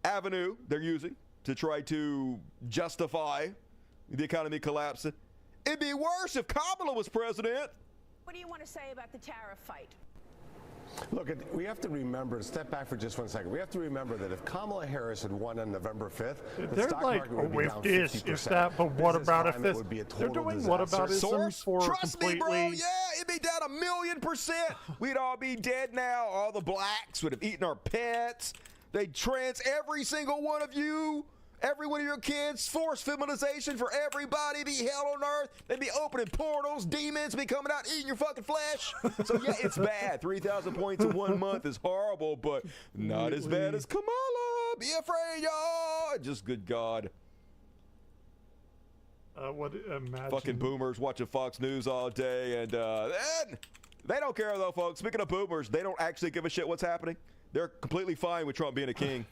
avenue they're using to try to justify the economy collapsing. It'd be worse if Kamala was president. What do you want to say about the tariff fight? Look, we have to remember, step back for just 1 second. We have to remember that if Kamala Harris had won on November 5th, the stock market would be down 50%. But what about if this? They're doing what about Source? Trust me, bro. Yeah, it'd be down 1,000,000%. We'd all be dead now. All the blacks would have eaten our pets. They'd trans every single one of you. Every one of your kids, forced feminization for everybody, be hell on earth. They'd be opening portals, demons be coming out eating your fucking flesh. So yeah, it's bad. 3,000 points in 1 month is horrible, but not as bad as Kamala. Be afraid, y'all. Just good God. Imagine. Fucking boomers watching Fox News all day, and they don't care though, folks. Speaking of boomers, they don't actually give a shit what's happening. They're completely fine with Trump being a king.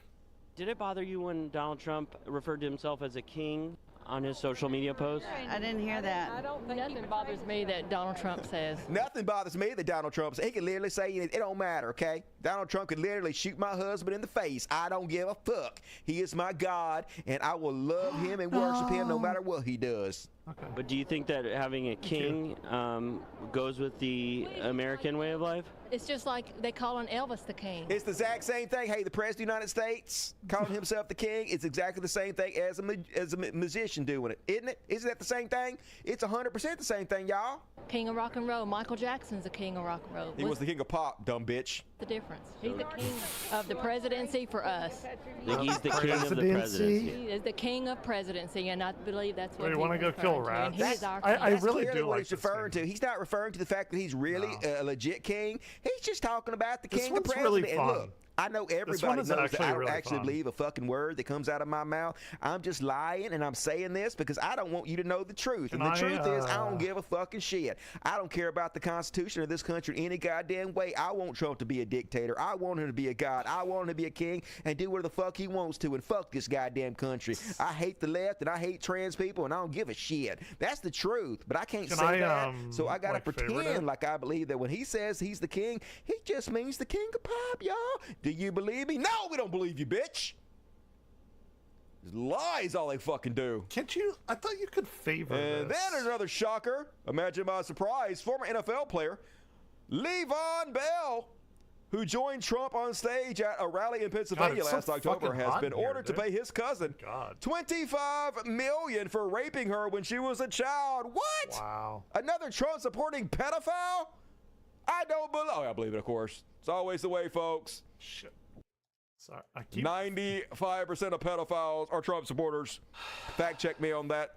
Did it bother you when Donald Trump referred to himself as a king on his social media post? I didn't hear that. I don't think nothing bothers me that Donald Trump says. Nothing bothers me that Donald Trump says. He can literally say it don't matter, okay? Donald Trump could literally shoot my husband in the face. I don't give a fuck. He is my God, and I will love him and worship him no matter what he does. Okay. But do you think that having a king goes with the American way of life? It's just like they calling Elvis the king. It's the exact same thing. Hey, the President of the United States calling himself the king, it's exactly the same thing as a musician doing it, isn't it? Isn't that the same thing? It's 100% the same thing, y'all. King of rock and roll. Michael Jackson's the king of rock and roll. He was the king of pop, dumb bitch. the difference. He's the king of the presidency for us. He's the king of the presidency. He is the king of presidency, and I believe that's what you want to go kill rats? I really That's do what like he's referring to. He's not referring to the fact that he's really a legit king. He's just talking about the This king, the one's president. really And fun. look, I know one everybody is knows that I don't really actually fun. believe a fucking word that comes out of my mouth. I'm just lying, and I'm saying this because I don't want you to know the truth. Can And the I, truth is, I don't give a fucking shit. I don't care about the Constitution of this country any goddamn way. I want Trump to be a dictator. I want him to be a god. I want him to be a king and do whatever the fuck he wants to, and fuck this goddamn country. I hate the left, and I hate trans people, and I don't give a shit. That's the truth, but I can't Can say I, that, so I gotta like, favorite pretend it? like I believe that when he says he's the king, he just means the king of pop, y'all. Do you believe me? No, we don't believe you, bitch. Lies all they fucking do. Can't you? I thought you could favor And this. then another shocker. Imagine my surprise. Former NFL player Le'Veon Bell, who joined Trump on stage at a rally in Pennsylvania it's so last October, fucking has hot been in here, ordered to dude. pay his cousin $25 million for raping her when she was a child. What? Wow. Another Trump-supporting pedophile? I don't believe. Oh, I believe it, of course. It's always the way, folks. Shit. Sorry, I keep 95% of pedophiles are Trump supporters. Fact check me on that.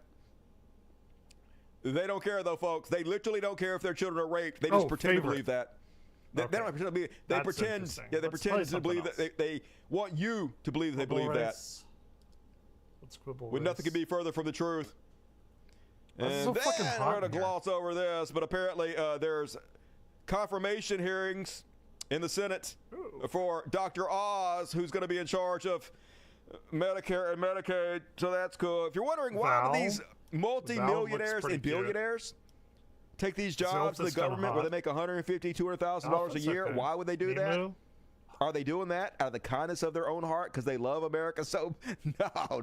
They don't care, though, folks. They literally don't care if their children are raped. They just pretend to believe that. They don't pretend to believe. They That's pretend. interesting. Yeah, they Let's pretend play to believe something that they want you to believe that they believe that. Let's quibble. When nothing could be further from the truth. This is And so then fucking hot we're going in to here. gloss over this, but apparently there's confirmation hearings in the Senate for Dr. Oz, who's going to be in charge of Medicare and Medicaid. So that's cool. If you're wondering why do these multi-millionaires pretty and cute. billionaires take these Is jobs in the Elvis kinda government where they hot? make $150,000, $200,000 a Alpha's year, okay. why would they do that? Nemo? Are they doing that out of the kindness of their own heart because they love America so? No.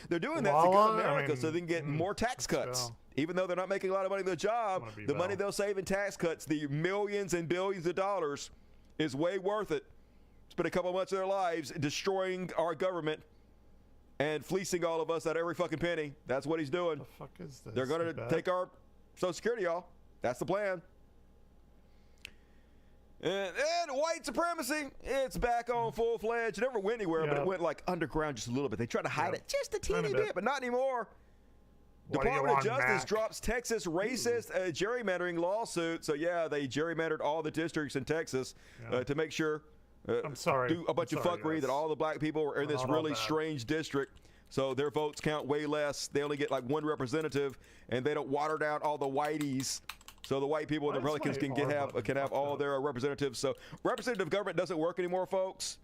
They're doing that to Lala, go to America I so they can get more tax cuts. go. Even though they're not making a lot of money in their job, the money they'll save in tax cuts, the millions and billions of dollars, is way worth it. Spend a couple months of their lives destroying our government and fleecing all of us out every fucking penny. That's what he's doing. The fuck is this? They're going to take our Social Security, y'all. That's the plan. And white supremacy, it's back on full-fledged. It never went anywhere, but it went like underground just a little bit. They tried to hide it just a teeny bit, but not anymore. What do you Department of want, Justice Mac? drops Texas racist gerrymandering lawsuit. So yeah, they gerrymandered all the districts in Texas to make sure I'm sorry. do a bunch of fuckery that all the black people were in this Not all really bad. strange district. So their votes count way less. They only get like one representative, and they don't water down all the whiteys. So the white people and the Why is Republicans my R can have all their representatives. So representative government doesn't work anymore, folks.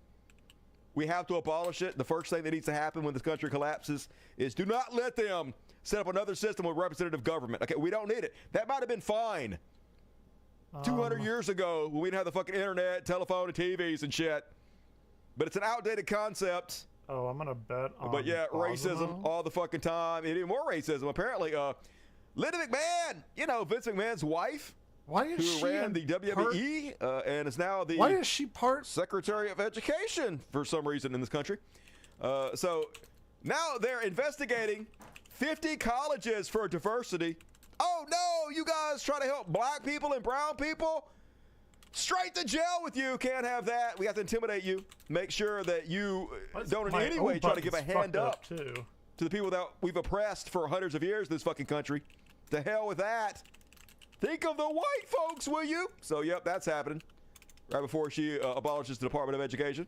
We have to abolish it. The first thing that needs to happen when this country collapses is do not let them set up another system with representative government. Okay, we don't need it. That might have been fine 200 years ago when we didn't have the fucking internet, telephone, and TVs and shit. But it's an outdated concept. Oh, I'm gonna bet on. But yeah, racism Cosmo? all the fucking time. And even more racism. Apparently, Linda McMahon, you know, Vince McMahon's wife, Why is who she ran in the WWE and is now the Why is she part Secretary of Education for some reason in this country. So now they're investigating 50 colleges for diversity. Oh no, you guys try to help black people and brown people? Straight to jail with you. Can't have that. We have to intimidate you. Make sure that you don't in my any own way try to give a button's hand fucked up up, too. to the people that we've oppressed for hundreds of years in this fucking country. To hell with that. Think of the white folks, will you? So, yep, that's happening right before she abolishes the Department of Education.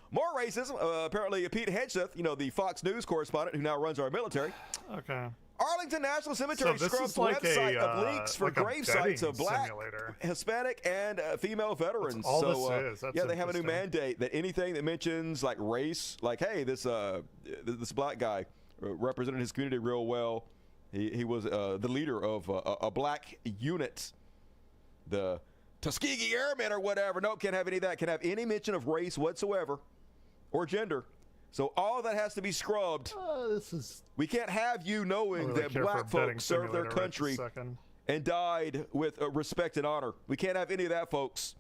More racism. Apparently, Pete Hegseth, you know, the Fox News correspondent who now runs our military. Okay. Arlington National Cemetery So this scrubs is like website a, of links for like a grave sites of betting black, simulator. Hispanic, and female veterans. That's all so, this is. That's yeah, they have a new interesting. mandate that anything that mentions like race, like hey, this black guy represented his community real well. He was the leader of a black unit, the Tuskegee Airmen or whatever. No, can't have any of that. Can't have any mention of race whatsoever or gender. So all that has to be scrubbed. We can't have you knowing really that care for black a betting folks served their simulator right country this second. and died with respect and honor. We can't have any of that, folks.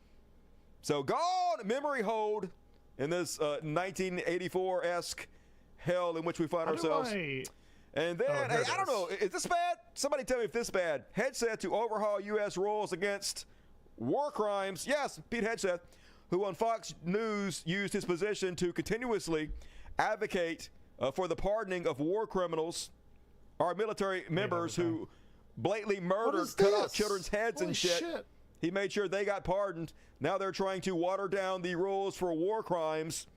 So gone memory hold in this 1984-esque hell in which we find How do ourselves. And then, Oh, hey, here it I don't know, is this bad? Somebody tell me if this is bad. Hegseth to overhaul U.S. rules against war crimes. Yes, Pete Hegseth, who on Fox News used his position to continuously advocate for the pardoning of war criminals, our military members who blatantly murdered, cut off children's heads and shit. He made sure they got pardoned. Now they're trying to water down the rules for war crimes.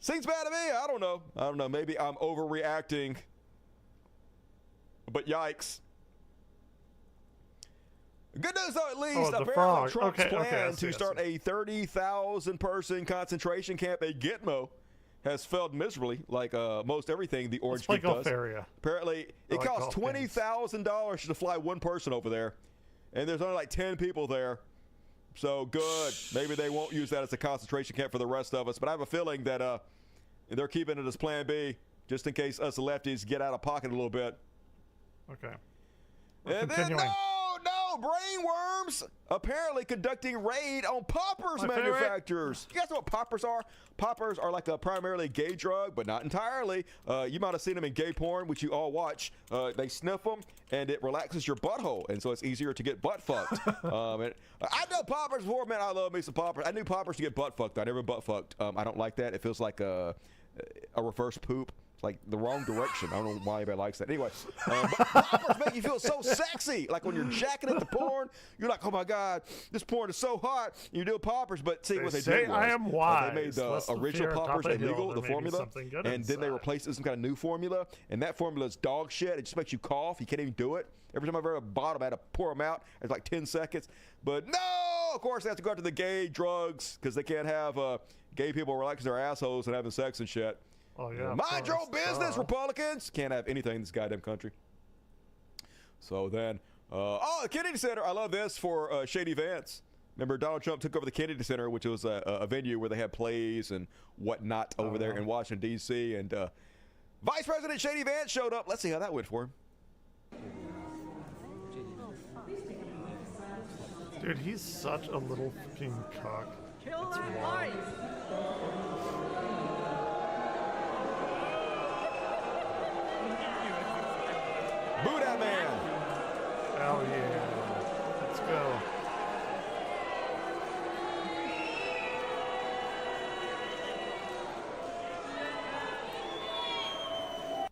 Seems bad to me. I don't know. Maybe I'm overreacting. But yikes. Good news, though, at least. Apparently, Trump's plan to start a 30,000-person concentration camp at Gitmo has failed miserably, like most everything the Orange Geek does. Apparently, it costs $20,000 to fly one person over there, and there's only like 10 people there. So good. Maybe they won't use that as a concentration camp for the rest of us, but I have a feeling that they're keeping it as Plan B, just in case us lefties get out of pocket a little bit. Okay. And then, no, brainworms apparently conducting raid on poppers manufacturers. You guys know what poppers are? Poppers are like a primarily gay drug, but not entirely. You might have seen them in gay porn, which you all watch. They sniff them, and it relaxes your butthole, and so it's easier to get butt fucked. And I know poppers before, man. I love me some poppers. I knew poppers to get butt fucked. I never butt fucked. I don't like that. It feels like a reverse poop. Like the wrong direction. I don't know why anybody likes that. Anyway, but poppers make you feel so sexy. Like when you're jacking at the porn, you're like, oh my God, this porn is so hot. And you do poppers, but see what they did was, I am wise. They made the original poppers illegal, the formula, and then they replaced it with some kind of new formula. And that formula is dog shit. It just makes you cough. You can't even do it. Every time I've ever bought them, I had to pour them out. It's like 10 seconds. But no, of course, they have to go out to the gay drugs because they can't have gay people relaxing their assholes and having sex and shit. Oh, yeah. Mind your own business, Republicans. Can't have anything in this goddamn country. So then, the Kennedy Center. I love this for Shady Vance. Remember, Donald Trump took over the Kennedy Center, which was a venue where they had plays and whatnot over there in Washington, D.C. And Vice President Shady Vance showed up. Let's see how that went for him. Dude, he's such a little fucking cock. Kill that life! Boo that man! Hell yeah. Let's go.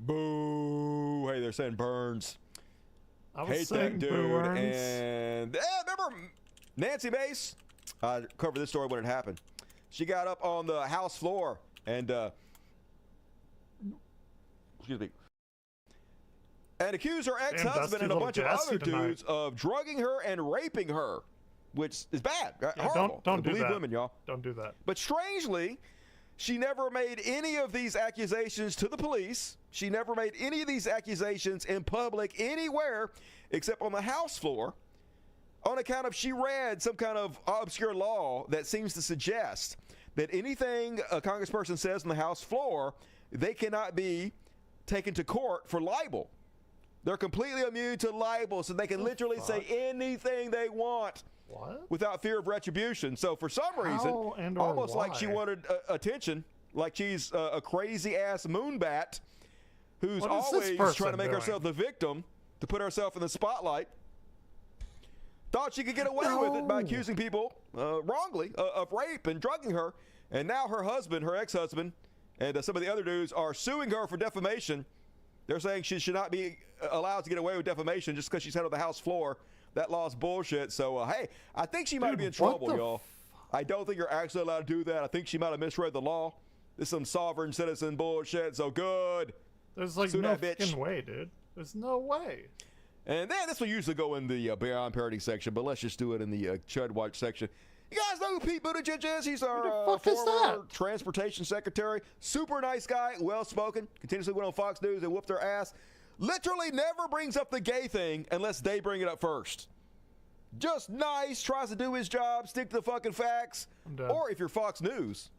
Boo! Hey, they're saying Burns. I was Hate saying that dude. Burns. And remember Nancy Mace? I covered this story when it happened. She got up on the House floor and excuse me. And accused her ex-husband and a bunch of other dudes of drugging her and raping her, which is bad. Yeah, horrible. Don't do believe that. Women, y'all. Don't do that. But strangely, she never made any of these accusations to the police. She never made any of these accusations in public anywhere except on the House floor, on account of she read some kind of obscure law that seems to suggest that anything a congressperson says on the House floor, they cannot be taken to court for libel. They're completely immune to libel, so they can literally say anything they want without fear of retribution. So for some reason, almost like she wanted attention, like she's a crazy-ass moonbat who's always trying to make herself the victim, to put herself in the spotlight, thought she could get away with it by accusing people wrongly of rape and drugging her. And now her husband, her ex-husband, and some of the other dudes are suing her for defamation. They're saying she should not be allowed to get away with defamation just because she's head of the House floor. That law's bullshit. So, hey, I think she might be in trouble, y'all. I don't think you're actually allowed to do that. I think she might have misread the law. This is some sovereign citizen bullshit, so good. There's like no fucking way, dude. There's no way. And then this will usually go in the Beyond Parody section, but let's just do it in the Chud Watch section. You guys know who Pete Buttigieg is? He's our former transportation secretary. Super nice guy, well-spoken, continuously went on Fox News and whooped their ass. Literally never brings up the gay thing unless they bring it up first. Just nice, tries to do his job, stick to the fucking facts. Or if you're Fox News.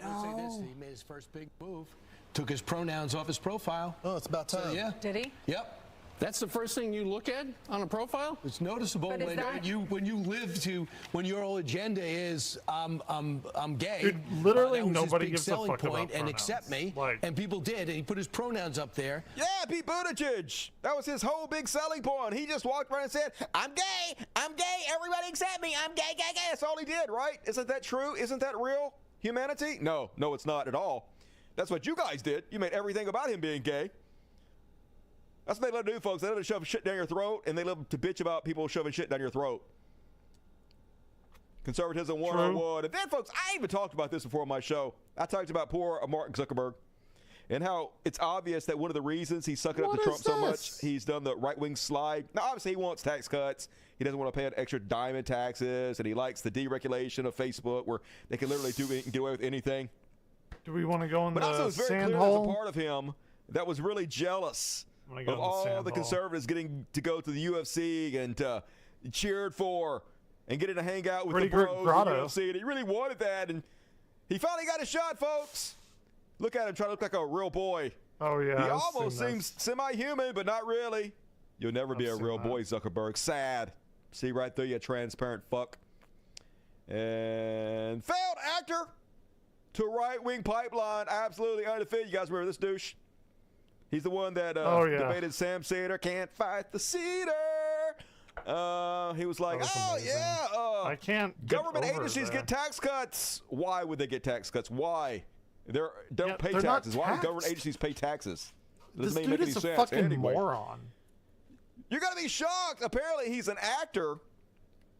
I would say this, he made his first big move. Took his pronouns off his profile. Oh, it's about time. So, yeah. Did he? Yep. That's the first thing you look at on a profile? It's noticeable But is when that- when your whole agenda is I'm gay. Dude, literally that was his nobody big gives a selling fuck about point, and pronouns. accept me. Like- and people did, and he put his pronouns up there. Yeah, Pete Buttigieg. That was his whole big selling point. He just walked around and said, I'm gay, everybody accept me, I'm gay, gay, gay. That's all he did, right? Isn't that true? Isn't that real humanity? No, it's not at all. That's what you guys did. You made everything about him being gay. That's what they love to do, folks. They love to shove shit down your throat, and they love to bitch about people shoving shit down your throat. Conservatism 101. And then, folks, I even talked about this before on my show. I talked about poor Mark Zuckerberg and how it's obvious that one of the reasons he's sucking up to Trump so much, he's done the right-wing slide. Now, obviously, he wants tax cuts. He doesn't want to pay an extra dime in taxes, and he likes the deregulation of Facebook where they can literally do get away with anything. Do we want to go in But also, the it's very sand clear there's a hole? part of him that was really jealous I'm gonna go of in the all sand the hole. conservatives getting to go to the UFC and cheered for and getting to hang out with Pretty the bros good in grotto. the UFC. And he really wanted that, and he finally got a shot, folks. Look at him trying to look like a real boy. Oh, yeah. He I've almost seen seems semi-human, but not really. You'll never be a real boy, Zuckerberg. Sad. See right through you, transparent fuck. And failed actor to right-wing pipeline. Absolutely undefeated. You guys remember this douche? He's the one that debated Sam Cedar. Can't fight the cedar. He was like, I can't get government over agencies there. get tax cuts. Why would they get tax cuts? Why? They don't pay they're not taxes. Why would government taxed. agencies pay taxes? This Doesn't dude make any is a sense. fucking Anyway. moron. You're going to be shocked. Apparently, he's an actor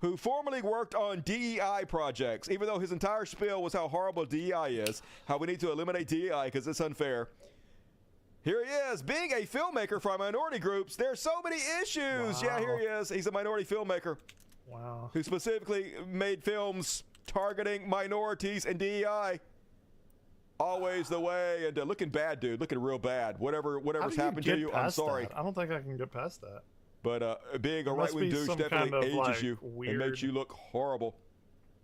who formerly worked on DEI projects, even though his entire spiel was how horrible DEI is, how we need to eliminate DEI because it's unfair. Here he is, being a filmmaker for minority groups. There's so many issues. Yeah, here he is. He's a minority filmmaker. Wow. Who specifically made films targeting minorities and DEI. Always the way. And looking bad, dude. Looking real bad. Whatever's How do you happened to get you, I'm past sorry. that? I don't think I can get past that. But being a There must right-wing be douche some definitely kind of, ages like, you and makes you look horrible.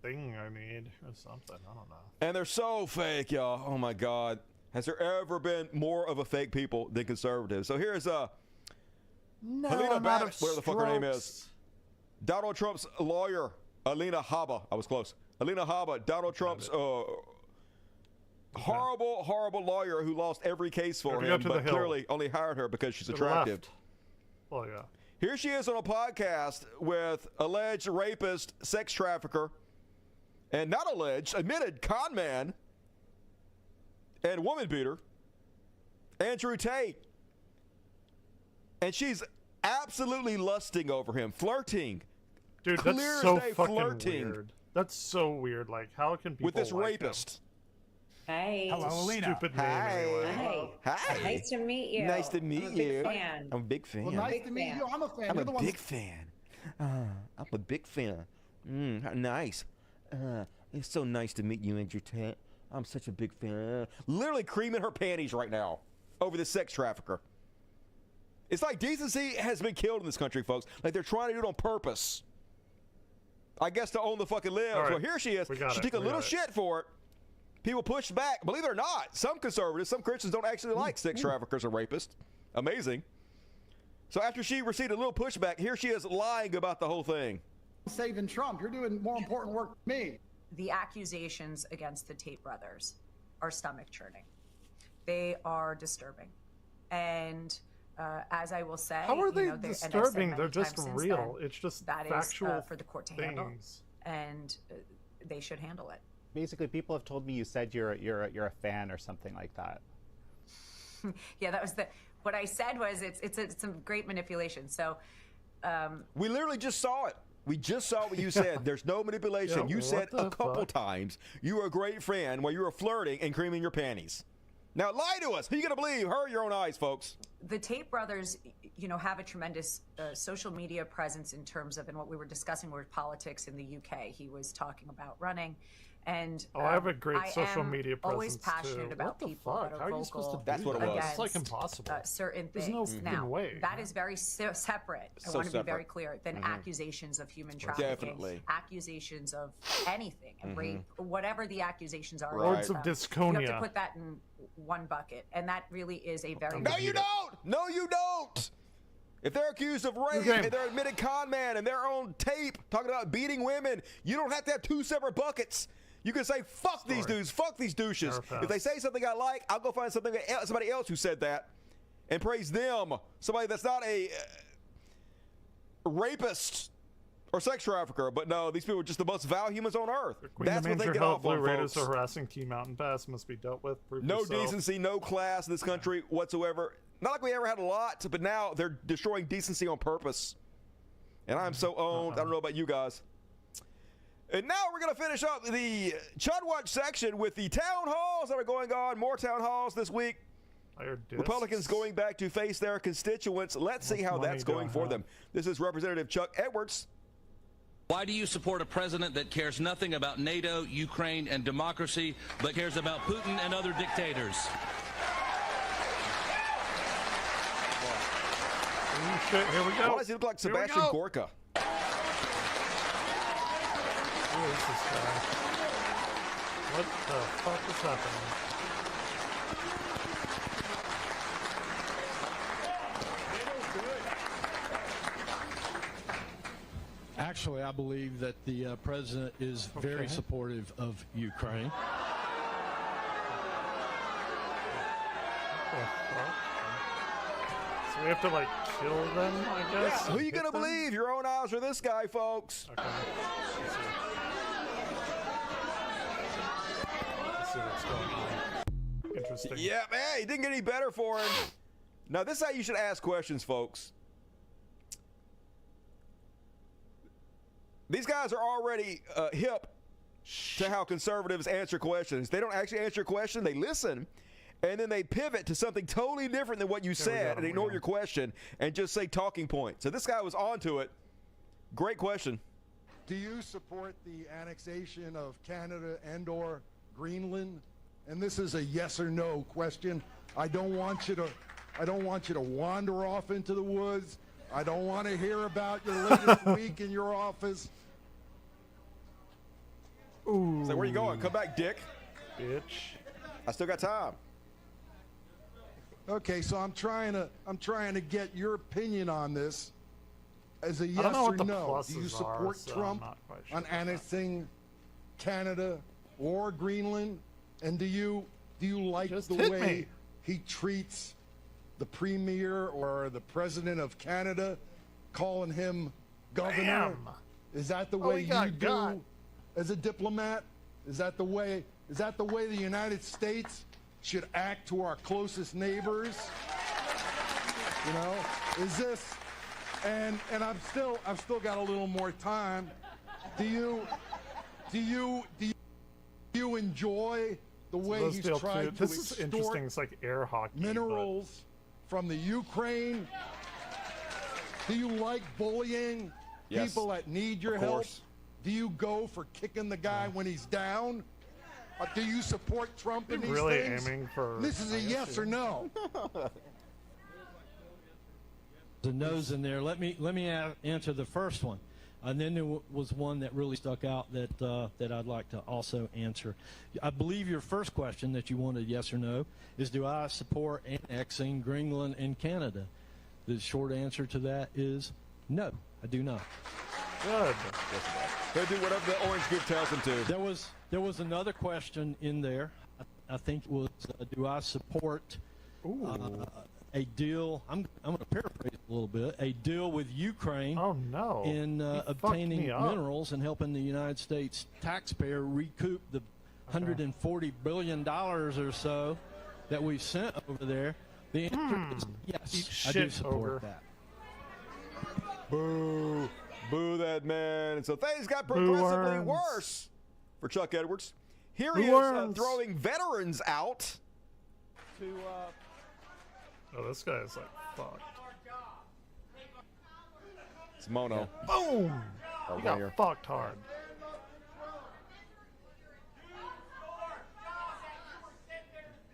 Thing I need or something. I don't know. And they're so fake, y'all. Oh, my God. Has there ever been more of a fake people than conservatives? So here's No, Helena I'm out of Babbitt, whatever the fuck her name strokes. is. Donald Trump's lawyer, Alina Habba. I was close. Alina Habba, Donald Trump's horrible lawyer who lost every case for Gotta go him, to the but hill. clearly only hired her because she's To the attractive. left. Well, yeah. Here she is on a podcast with alleged rapist, sex trafficker, and not alleged, admitted con man, and woman beater, Andrew Tate. And she's absolutely lusting over him, flirting. Dude, Clear that's as so day, fucking flirting weird. That's so weird. Like, how can people with this like him? rapist. Hey. Hello, Alina. Stupid name, anyway. Hi. Nice to meet you. Nice to meet I'm a you. big fan. I'm a big fan. Well, nice to meet you. I'm a fan. I'm You're a the one big fan. I'm a big fan. How nice. It's so nice to meet you, Andrew Tate. I'm such a big fan. Literally creaming her panties right now over the sex trafficker. It's like decency has been killed in this country, folks. Like they're trying to do it on purpose. I guess to own the fucking libs. All right. Well, here she is. We got She it. took a We little got it. shit for it. People pushed back. Believe it or not, some conservatives, some Christians don't actually like sex traffickers or rapists. Amazing. So after she received a little pushback, here she is lying about the whole thing. Saving Trump. You're doing more important work than me. The accusations against the Tate brothers are stomach churning. They are disturbing. And as I will say, How are they and I've said disturbing? many They're just times since real. then, It's just that is factual for the court to handle, things. and they should handle it. Basically, people have told me you said you're a fan or something like that. Yeah, that was what I said was it's a great manipulation. So We literally just saw it. We just saw what you said. There's no manipulation. Yeah, You said what a the couple fuck? times you were a great friend while you were flirting and creaming your panties. Now lie to us. Who you gonna believe? Her or your own eyes, folks? the Tate brothers, have a tremendous social media presence in terms of, and what we were discussing with politics in the UK. He was talking about running. And I have a great I social am media always presence, passionate too. about What the people fuck? that How are are you supposed to vocal do That's what it that? was. against It's like impossible. certain There's things. no fucking Now, way. that is very separate. I So want to be very separate. clear than Mhm. accusations of human trafficking, Definitely. accusations of anything, Mhm. rape, whatever the accusations are. Lords of You have Disconia. to put that in one bucket, and that really is a very No, you don't. No, you don't. If they're accused of rape and they're admitted con man and they're on tape talking about beating women, you don't have to have two separate buckets. You can say, fuck these dudes, fuck these douches. If they say something I like, I'll go find somebody else who said that and praise them. Somebody that's not a rapist or sex trafficker. But no, these people are just the most vile humans on earth. That's what they get off on, Blue Raiders folks. are harassing Key Mountain Pass must be dealt with. No decency, no class in this country whatsoever. Not like we ever had a lot, but now they're destroying decency on purpose. And I'm so owned. I don't know about you guys. And now we're going to finish up the Chud Watch section with the town halls that are going on. More town halls this week. Republicans going back to face their constituents. Let's see how that's going for them. This is Representative Chuck Edwards. Why do you support a president that cares nothing about NATO, Ukraine, and democracy, but cares about Putin and other dictators? Here we go. Why does he look like Sebastian Gorka? Who is this guy? What the fuck is happening? Actually, I believe that the president is very supportive of Ukraine. So we have to, like, kill them, I guess? Yeah, who are you going to believe? Your own eyes or this guy, folks? Okay. Let's see what's going on. Interesting. Yeah, man, he didn't get any better for him. Now, this is how you should ask questions, folks. These guys are already hip to how conservatives answer questions. They don't actually answer a question. They listen, and then they pivot to something totally different than what you said and ignore your question and just say talking points. So this guy was onto it. Great question. Do you support the annexation of Canada and/or Greenland? And this is a yes or no question. I don't want you to wander off into the woods. I don't want to hear about your latest week in your office. Ooh. So where you going? Come back, dick. Bitch. I still got time. Okay, so I'm trying to get your opinion on this as a I yes don't know or what the no. pluses Do you support are, so Trump I'm not quite sure on annexing Canada or Greenland? And do you like the way he treats the premier or the president of Canada, calling him governor? Bam. Is that the way you do as a diplomat? Is that the way the United States should act to our closest neighbors? You know, is this? And I've still got a little more time. Do you enjoy the way he's tried to This is interesting. It's like air hockey. Minerals from the Ukraine? Do you like bullying people that need your help? Do you go for kicking the guy when he's down? Do you support Trump in these really things? Aiming for this is a yes or no. The no's in there. Let me answer the first one, and then there was one that really stuck out that I'd like to also answer. I believe your first question that you wanted yes or no is, do I support annexing Greenland and Canada? The short answer to that is no, I do not. Good. They do whatever the orange group tells them to. There was another question in there. I think it was, do I support a deal? I'm going to paraphrase a little bit. A deal with Ukraine. Oh no! In obtaining minerals and helping the United States taxpayer recoup the $140 billion or so that we've sent over there. The answer is yes. I do support that. Boo. Boo that man. And so things got progressively worse for Chuck Edwards. Here he is throwing veterans out to... Oh, this guy is like fucked. It's Mono. Yeah. Boom! He got fucked hard.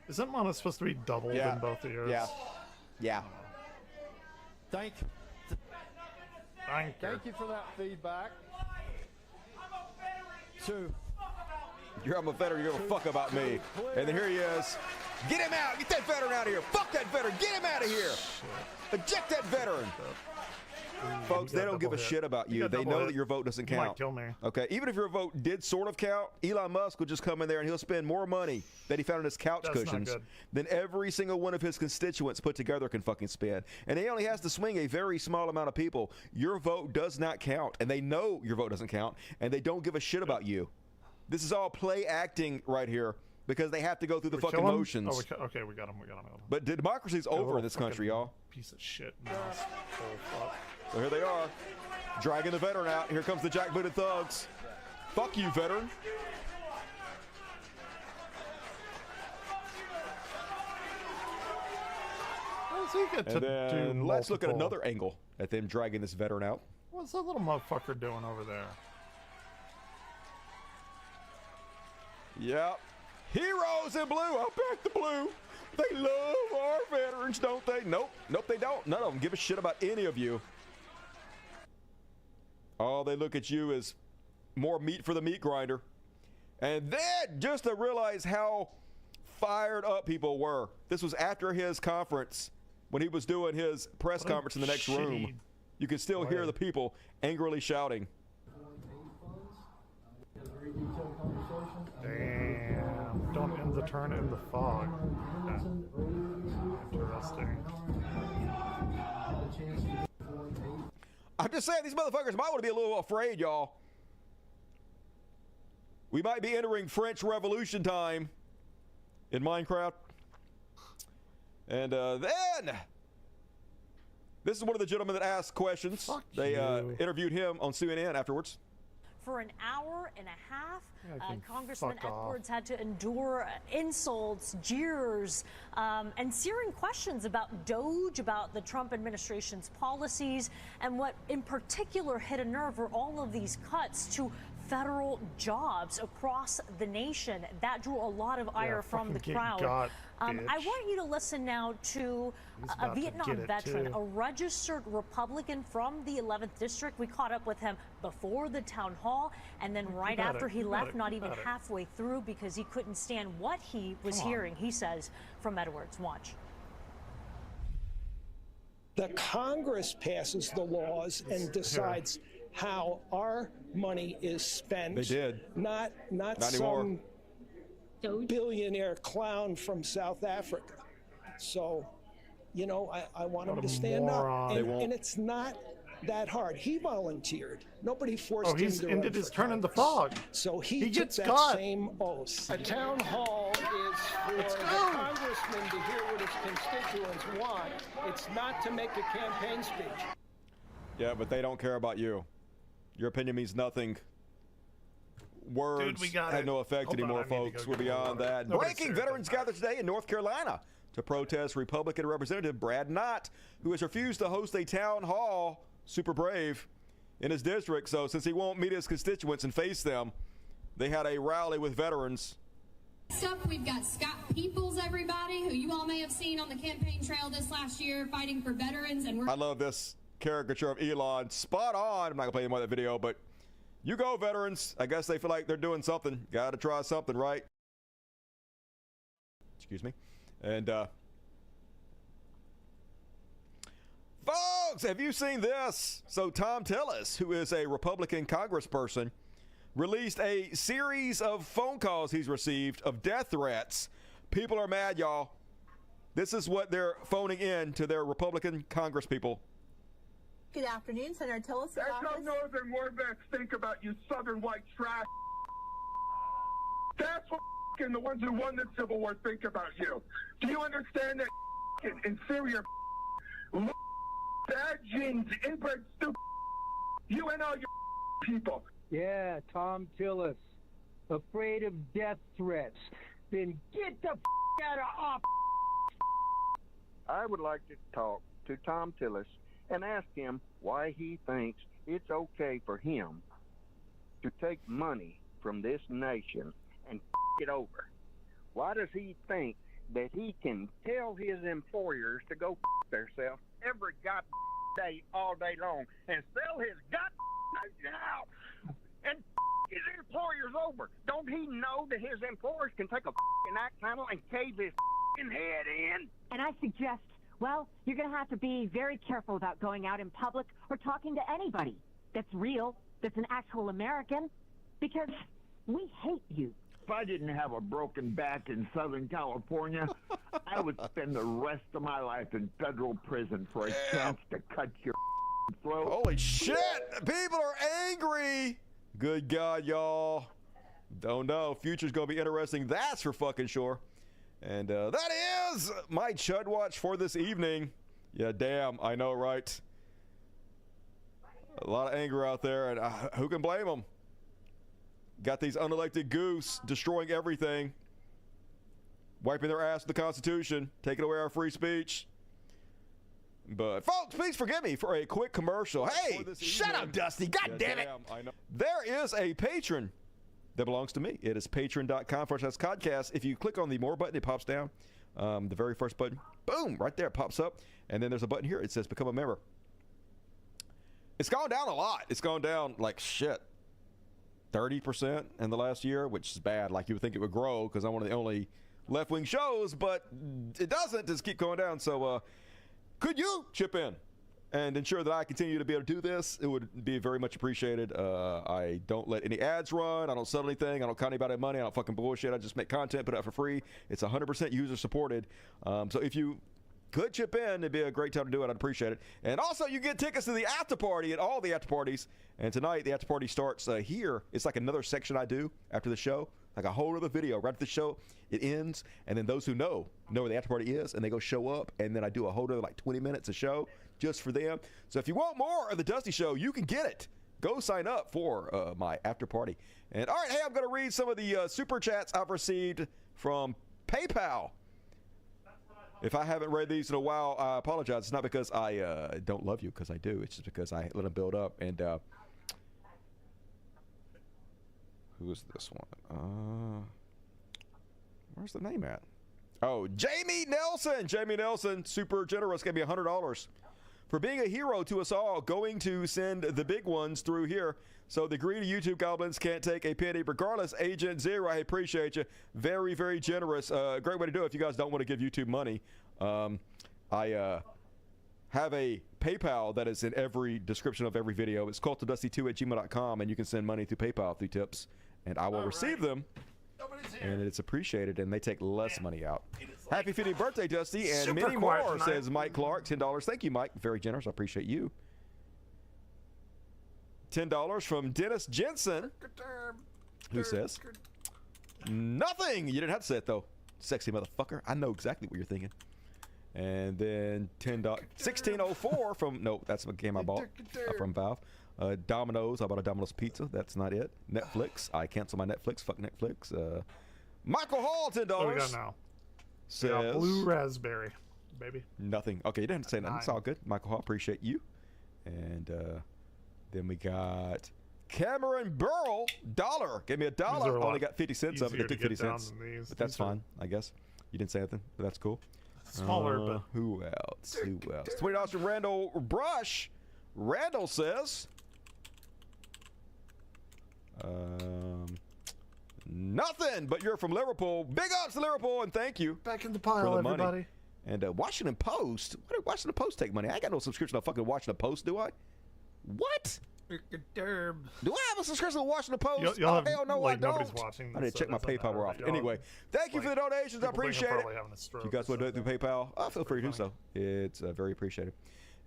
Isn't Mono supposed to be doubled in both ears? Yeah. Thank you for that feedback. I'm a veteran, you give a fuck about me. And then here he is Get him out. Get that veteran out of here. Fuck that veteran. Get him out of here. Eject that veteran. Folks, they don't give a shit about you. They know that your vote doesn't count. You might kill me. Okay, even if your vote did sort of count, Elon Musk will just come in there and he'll spend more money that he found in his couch cushions than every single one of his constituents put together can fucking spend. And he only has to swing a very small amount of people. Your vote does not count, and they know your vote doesn't count, and they don't give a shit about you. This is all play acting right here because they have to go through the fucking motions. Oh, okay, we got him. But democracy's over in this country, y'all. Piece of shit. So here they are, dragging the veteran out. Here comes the jackbooted thugs. Fuck you, veteran. And then let's look at another angle at them dragging this veteran out. What's that little motherfucker doing over there? Yep. Heroes in blue. I'll back the blue. They love our veterans, don't they? Nope. Nope, they don't. None of them give a shit about any of you. Oh, they look at you as more meat for the meat grinder. And then, just to realize how fired up people were, this was after his conference when he was doing his press conference in the next room. You can still hear the people angrily shouting. Damn. Don't end the turn in the fog. Interesting. I'm just saying, these motherfuckers might want to be a little afraid, y'all. We might be entering French Revolution time in Minecraft. And then, this is one of the gentlemen that asked questions. They interviewed him on CNN afterwards. For an hour and a half, Congressman Edwards had to endure insults, jeers, and searing questions about DOGE, about the Trump administration's policies, and what in particular hit a nerve were all of these cuts to federal jobs across the nation. That drew a lot of ire from the crowd. I want you to listen now to a Vietnam veteran, a registered Republican from the 11th District. We caught up with him before the town hall, and then right after he left, not even halfway through, because he couldn't stand what he was hearing, he says, from Edwards. Watch. The Congress passes the laws and decides how our money is spent. They did. Not some billionaire clown from South Africa. So, you know, I want him to stand up. And it's not that hard. He volunteered. Nobody forced him to. He's ended his turn in the fog. So he took that same oath. A town hall is for the congressman to hear what his constituents want. It's not to make a campaign speech. Yeah, but they don't care about you. Your opinion means nothing. Words had no effect anymore, folks. We're beyond that. Breaking: veterans gathered today in North Carolina to protest Republican Representative Brad Knott, who has refused to host a town hall, super brave, in his district. So since he won't meet his constituents and face them, they had a rally with veterans. Next up, we've got Scott Peoples, everybody, who you all may have seen on the campaign trail this last year, fighting for veterans. And I love this caricature of Elon. Spot on. I'm not gonna play more of that video, but you go, veterans. I guess they feel like they're doing something. Gotta try something, right? Excuse me. And folks, have you seen this? So Tom Tillis, who is a Republican congressperson, released a series of phone calls he's received of death threats. People are mad, y'all. This is what they're phoning in to their Republican congresspeople. Good afternoon, Senator Tillis. That's how northern warbacks think about you southern white trash. That's what the ones who won the Civil War think about you. Do you understand that inferior bad genes, inbred stupid you and all your people? Yeah, Tom Tillis, afraid of death threats. Then get the out of office. I would like to talk to Tom Tillis and ask him why he thinks it's okay for him to take money from this nation and it over. Why does he think that he can tell his employers to go themselves every day, all day long, and sell his nation out and his employers over? Don't he know that his employers can take a axe handle and cave his head in? And I suggest, well, you're going to have to be very careful about going out in public or talking to anybody that's real, that's an actual American, because we hate you. If I didn't have a broken back in Southern California, I would spend the rest of my life in federal prison for a chance to cut your throat. Holy shit! People are angry! Good God, y'all. Don't know. Future's gonna be interesting. That's for fucking sure. And that is my Chud Watch for this evening. Yeah, damn. I know, right? A lot of anger out there, and who can blame them? Got these unelected goose destroying everything, wiping their ass with the Constitution, taking away our free speech. But folks, please forgive me for a quick commercial. Hey, shut up, Dusty. God damn it. I know. There is a patron that belongs to me. It is patreon.com/podcast. If you click on the more button, it pops down. The very first button, boom, right there, it pops up. And then there's a button here. It says become a member. It's gone down a lot. It's gone down like shit. 30% in the last year, which is bad. Like you would think it would grow because I'm one of the only left-wing shows, but it doesn't. Just keep going down. So could you chip in and ensure that I continue to be able to do this? It would be very much appreciated. I don't let any ads run. I don't sell anything. I don't count anybody money. I don't fucking bullshit. I just make content, put it out for free. It's 100% user supported. So if you could chip in, it'd be a great time to do it. I'd appreciate it. And also, you get tickets to the after party at all the after parties. And tonight, the after party starts here. It's like another section I do after the show, like a whole other video. Right after the show, it ends. And then those who know where the after party is, and they go show up. And then I do a whole other like 20 minutes of show just for them. So if you want more of the Dusty Show, you can get it. Go sign up for my after party. And all right, hey, I'm going to read some of the super chats I've received from PayPal. If I haven't read these in a while, I apologize. It's not because I don't love you, because I do. It's just because I let them build up. And who is this one? Where's the name at? Oh, Jamie Nelson. Jamie Nelson, super generous, gave me $100 for being a hero to us all, going to send the big ones through here so the greedy YouTube goblins can't take a penny. Regardless, Agent Zero, I appreciate you. Very, very generous. Great way to do it if you guys don't want to give YouTube money. I have a PayPal that is in every description of every video. It's cultofdusty2@gmail.com, and you can send money through PayPal through tips, and I will receive them. And it's appreciated, and they take less money out. Happy 50th birthday, Dusty, and many more, says Mike Clark. $10. Thank you, Mike. Very generous. I appreciate you. $10 from Dennis Jensen, who says, nothing. You didn't have to say it, though. Sexy motherfucker. I know exactly what you're thinking. And then $16.04 from, no, that's a game I bought from Valve. Domino's, I bought a Domino's pizza. That's not it. Netflix, I cancel my Netflix. Fuck Netflix. Michael Hall, $10. What do we got now? Says blue raspberry, baby. Nothing. Okay, you didn't have to say nothing. It's all good. Michael Hall, appreciate you. And then we got Cameron Burrell, $1. Gave me $1. Only got 50 cents of it. They took 50 cents. But that's fine, I guess. You didn't say anything, but that's cool. Smaller, but who else? Who else? $20 from Randall Brush. Randall says, nothing, but you're from Liverpool. Big ups to Liverpool, and thank you. Back in the pile, for the everybody. Money. And Washington Post. Why did Washington Post take money? I ain't got no subscription to fucking Washington Post, do I? What? Do I have a subscription to Washington Post? You'll have, hell no, like, I don't. nobody's watching. I need to check my PayPal more often. Anyway, thank you for the donations. I appreciate it. If you guys want to do it through PayPal, feel free to do so. It's very appreciated.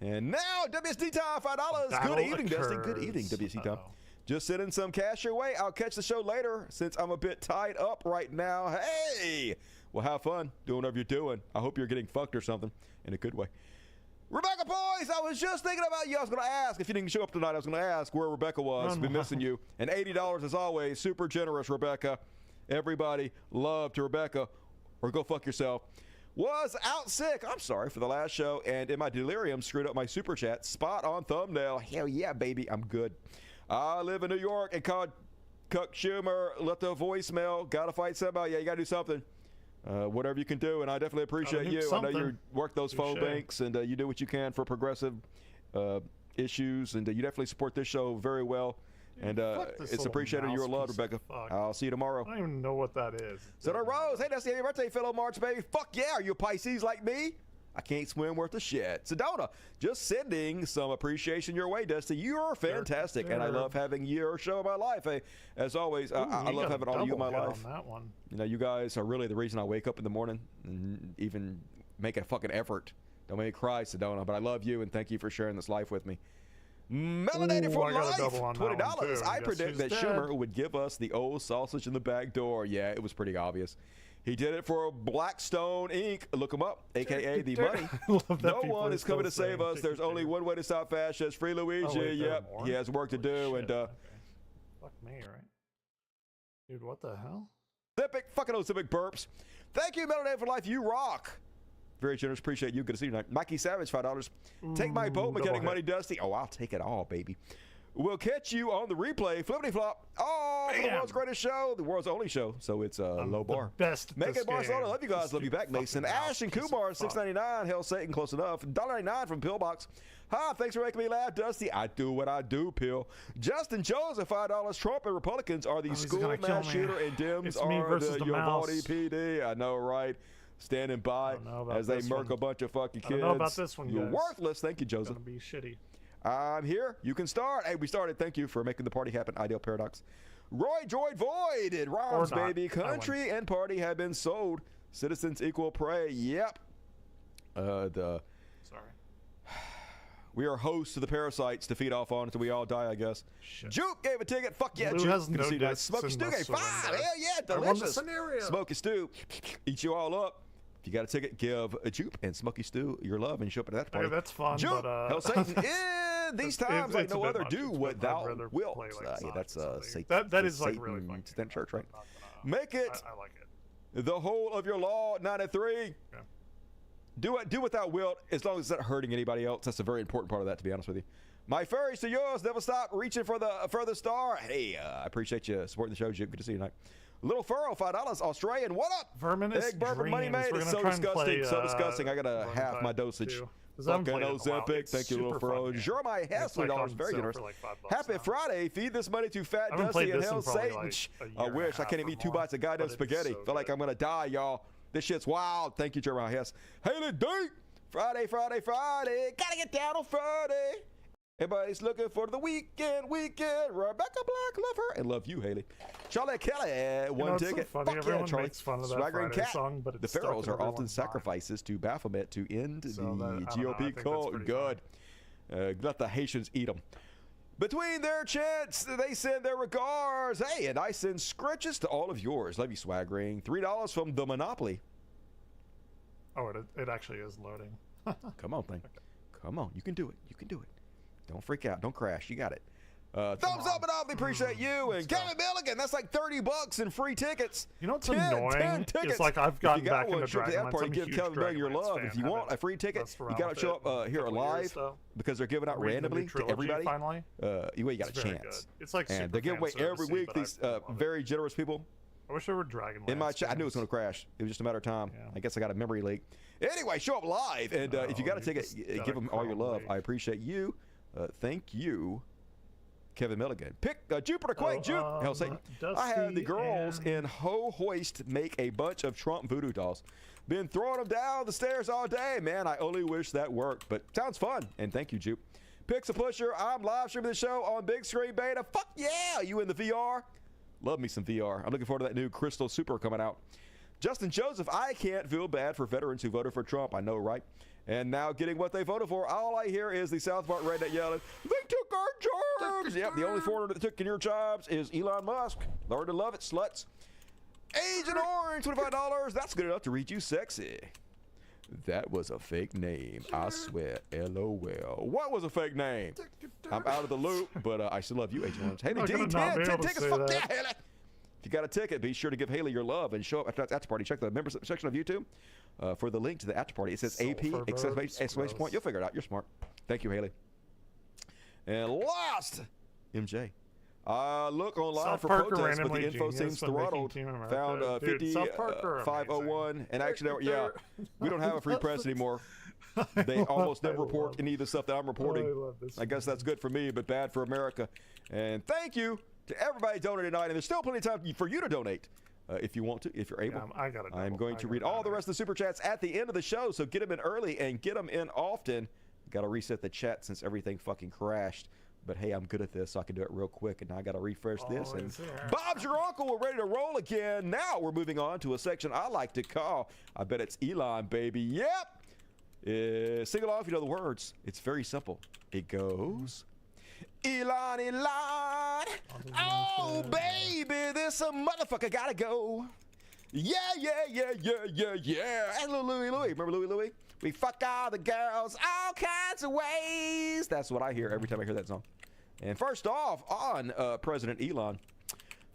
And now, WSD time, $5. Good evening, Dusty. Good evening, WSD time. Just sending some cash your way. I'll catch the show later since I'm a bit tied up right now. Hey, well, have fun doing whatever you're doing. I hope you're getting fucked or something in a good way. Rebecca Boys, I was just thinking about you. I was going to ask, if you didn't show up tonight, I was going to ask where Rebecca was. Been missing you. And $80 as always. Super generous, Rebecca. Everybody, love to Rebecca. Or go fuck yourself. Was out sick, I'm sorry, for the last show, and in my delirium screwed up my super chat. Spot on thumbnail. Hell yeah, baby, I'm good. I live in New York and called Cuck Schumer, left a voicemail. Gotta fight somebody. Yeah, you gotta do something. Whatever you can do, and I definitely appreciate you. Something. I know you work those phone banks, and you do what you can for progressive issues, and you definitely support this show very well. And it's appreciated you're loved, Rebecca. I'll see you tomorrow. I don't even know what that is. Senator Rose, hey, that's the happy birthday, fellow March baby. Fuck yeah, are you a Pisces like me? I can't swim worth a shit. Sedona, just sending some appreciation your way, Dusty. You're fantastic, and I love having your show in my life. Hey, as always, I love having all of you in my life. On that one. You know, you guys are really the reason I wake up in the morning and even make a fucking effort. Don't make me cry, Sedona, but I love you, and thank you for sharing this life with me. Melanated for life, $20. I predict that Schumer would give us the old sausage in the back door. Yeah, it was pretty obvious. He did it for Blackstone Inc. Look him up, a.k.a. the money. No one is coming to save us. There's only one way to stop fascists. Free Luigi. Yep, he has work to do. And Fuck me, right? Dude, what the hell? Fucking Ozempic burps. Thank you, Melanated for life. You rock. Very generous. Appreciate you. Good to see you tonight. Mikey Savage, $5. Take my boat mechanic money, Dusty. Oh, I'll take it all, baby. We'll catch you on the replay. Flippity flop. Oh, for the world's greatest show, the world's only show. So it's a low bar. Best. Make it Barcelona. Love you guys. Love you back, Mason. Ash and Kumar, $6.99. Hell Satan, close enough. $1.99 from Pillbox. Hi, thanks for making me laugh, Dusty. I do what I do, Pill. Justin Joseph, $5. Trump and Republicans are the school mass shooter, and Dems are the Uvalde PD. I know, right? Standing by as they murk a bunch of fucking kids. I don't know about this one, guys. You're worthless. Thank you, Joseph. It's gonna be shitty. I'm here. You can start. Hey, we started. Thank you for making the party happen. Ideal Paradox. Roy Droid Void. It rhymes, baby. Country and party have been sold. Citizens equal prey. Yep. Sorry. We are hosts of the parasites to feed off on until we all die, I guess. Shit. Juke gave a ticket. Fuck yeah, Blue Juke. has Good to no see that. dicks Smoky in Stew the gave 5. surrender. Hell yeah, I won the delicious. scenario. Smoky Stew. Eat you all up. If you got a ticket, give a Jupe and Smoky Stew your love and show up at that party. Hey, that's fun. Jupe, but, Hell Satan. In these times like no other, do what thou wilt. Yeah, that's Satan. That is like really fun. It's that church, right? Make it. I like it. The whole of your law, 93. Yeah. Do what thou wilt, as long as it's not hurting anybody else. That's a very important part of that, to be honest with you. My furries to yours. Never stop reaching for the further star. Hey, I appreciate you supporting the show, Juke. Good to see you tonight. Little Furrow, $5. Australian. What up? Verminous Egg bourbon Dreams. money made. It's so disgusting. So disgusting. I gotta half my dosage. Fucking Ozempic. Thank you, Little Furrow. Jeremiah Hess, $3. Very generous. Happy Friday. Feed this money to Fat Dusty and Hell Satan. I wish. I can't even eat 2 bites of goddamn spaghetti. Feel like I'm gonna die, y'all. This shit's wild. Thank you, Jeremiah Hess. Haley D. Friday. Gotta get down on Friday. Everybody's looking for the weekend. Rebecca Black, love her. And love you, Haley. Charlie Kelly, one ticket. So funny. Fuck Everyone yeah, Charlie. makes fun of that Swaggering Friday Cat. song, but the pharaohs are often sacrifices to Baphomet to end the GOP cult. Good. Let the Haitians eat them. Between their chants, they send their regards. Hey, and I send scritches to all of yours. Love you, Swaggering. $3 from The Monopoly. Oh, it actually is loading. Come on, thing. Come on. You can do it. You can do it. Don't freak out. Don't crash. You got it. Thumbs up and I appreciate you. And Kevin Milligan, that's like $30 in free tickets. You know what's annoying? 10 tickets. It's like I've gotten back into Dragonlance. Party, give Kevin Milligan your love. If you want a free ticket, you got to show up here live because they're giving out randomly to everybody. Finally. You got a chance. It's like and they give away every week. These very generous people. I wish there were Dragonlance. In my chat, I knew it was going to crash. It was just a matter of time. Yeah. I guess I got a memory leak. Anyway, show up live. And if you got a ticket, give them all your love. I appreciate you. Thank you, Kevin Milligan. Pick Jupiter Quake, Hell Satan. I had the girls in Ho Hoist make a bunch of Trump voodoo dolls. Been throwing them down the stairs all day. Man, I only wish that worked, but sounds fun. And thank you, Jupe. Picks a Pusher. I'm live streaming the show on big screen beta. Fuck yeah, you in the VR? Love me some VR. I'm looking forward to that new Crystal Super coming out. Justin Joseph, I can't feel bad for veterans who voted for Trump. I know, right? And now getting what they voted for. All I hear is the South Park redneck yelling, they took our jobs. Yep, the only foreigner that took your jobs is Elon Musk. Learn to love it, sluts. Agent Orange, $25. That's good enough to read you sexy. That was a fake name. I swear. LOL. What was a fake name? I'm out of the loop, but I still love you, Agent Orange. Haley D, 10 tickets. Fuck yeah, Haley. If you got a ticket, be sure to give Haley your love and show up at the after party. Check the members section of YouTube for the link to the after party. It says AP exclamation point. You'll figure it out. You're smart. Thank you, Haley. And last, MJ. Look online for protests, but the info seems throttled. Found 501. And actually, yeah, we don't have a free press anymore. They almost never report any of the stuff that I'm reporting. I love this. I guess that's good for me, but bad for America. And thank you to everybody donating tonight. And there's still plenty of time for you to donate if you want to, if you're able. Yeah, I'm going to read all the rest of the super chats at the end of the show, so get them in early and get them in often. Got to reset the chat since everything fucking crashed. But hey, I'm good at this, so I can do it real quick. And now I got to refresh this. And Bob's your uncle. We're ready to roll again. Now we're moving on to a section I like to call, I bet it's Elon, baby. Yep. Sing along if you know the words. It's very simple. It goes, Elon, Elon. Oh, baby, this a motherfucker gotta go. Yeah. And Louie. Remember Louie? We fuck all the girls all kinds of ways. That's what I hear every time I hear that song. And first off, on President Elon,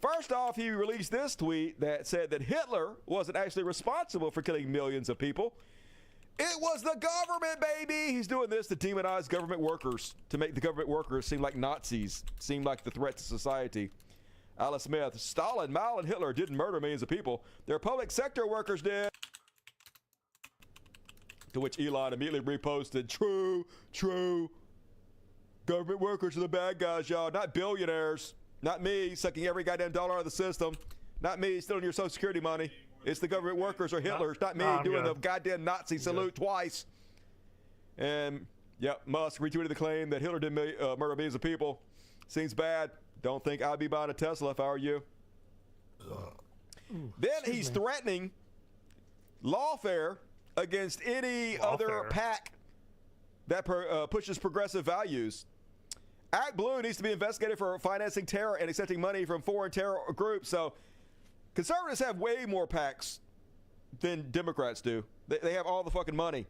first off, he released this tweet that said that Hitler wasn't actually responsible for killing millions of people. It was the government, baby. He's doing this to demonize government workers, to make the government workers seem like Nazis, seem like the threat to society. Alice Smith, Stalin, Mao, and Hitler didn't murder millions of people. Their public sector workers did. To which Elon immediately reposted, true. Government workers are the bad guys, y'all, not billionaires. Not me sucking every goddamn dollar out of the system. Not me stealing your Social Security money. It's the government workers or Hitlers, not me doing the goddamn Nazi salute twice. And, yep, Musk retweeted the claim that Hitler didn't murder millions of people. Seems bad. Don't think I'd be buying a Tesla if I were you. Then he's threatening lawfare against any other PAC that pushes progressive values. Act Blue needs to be investigated for financing terror and accepting money from foreign terror groups. So conservatives have way more PACs than Democrats do. They have all the fucking money.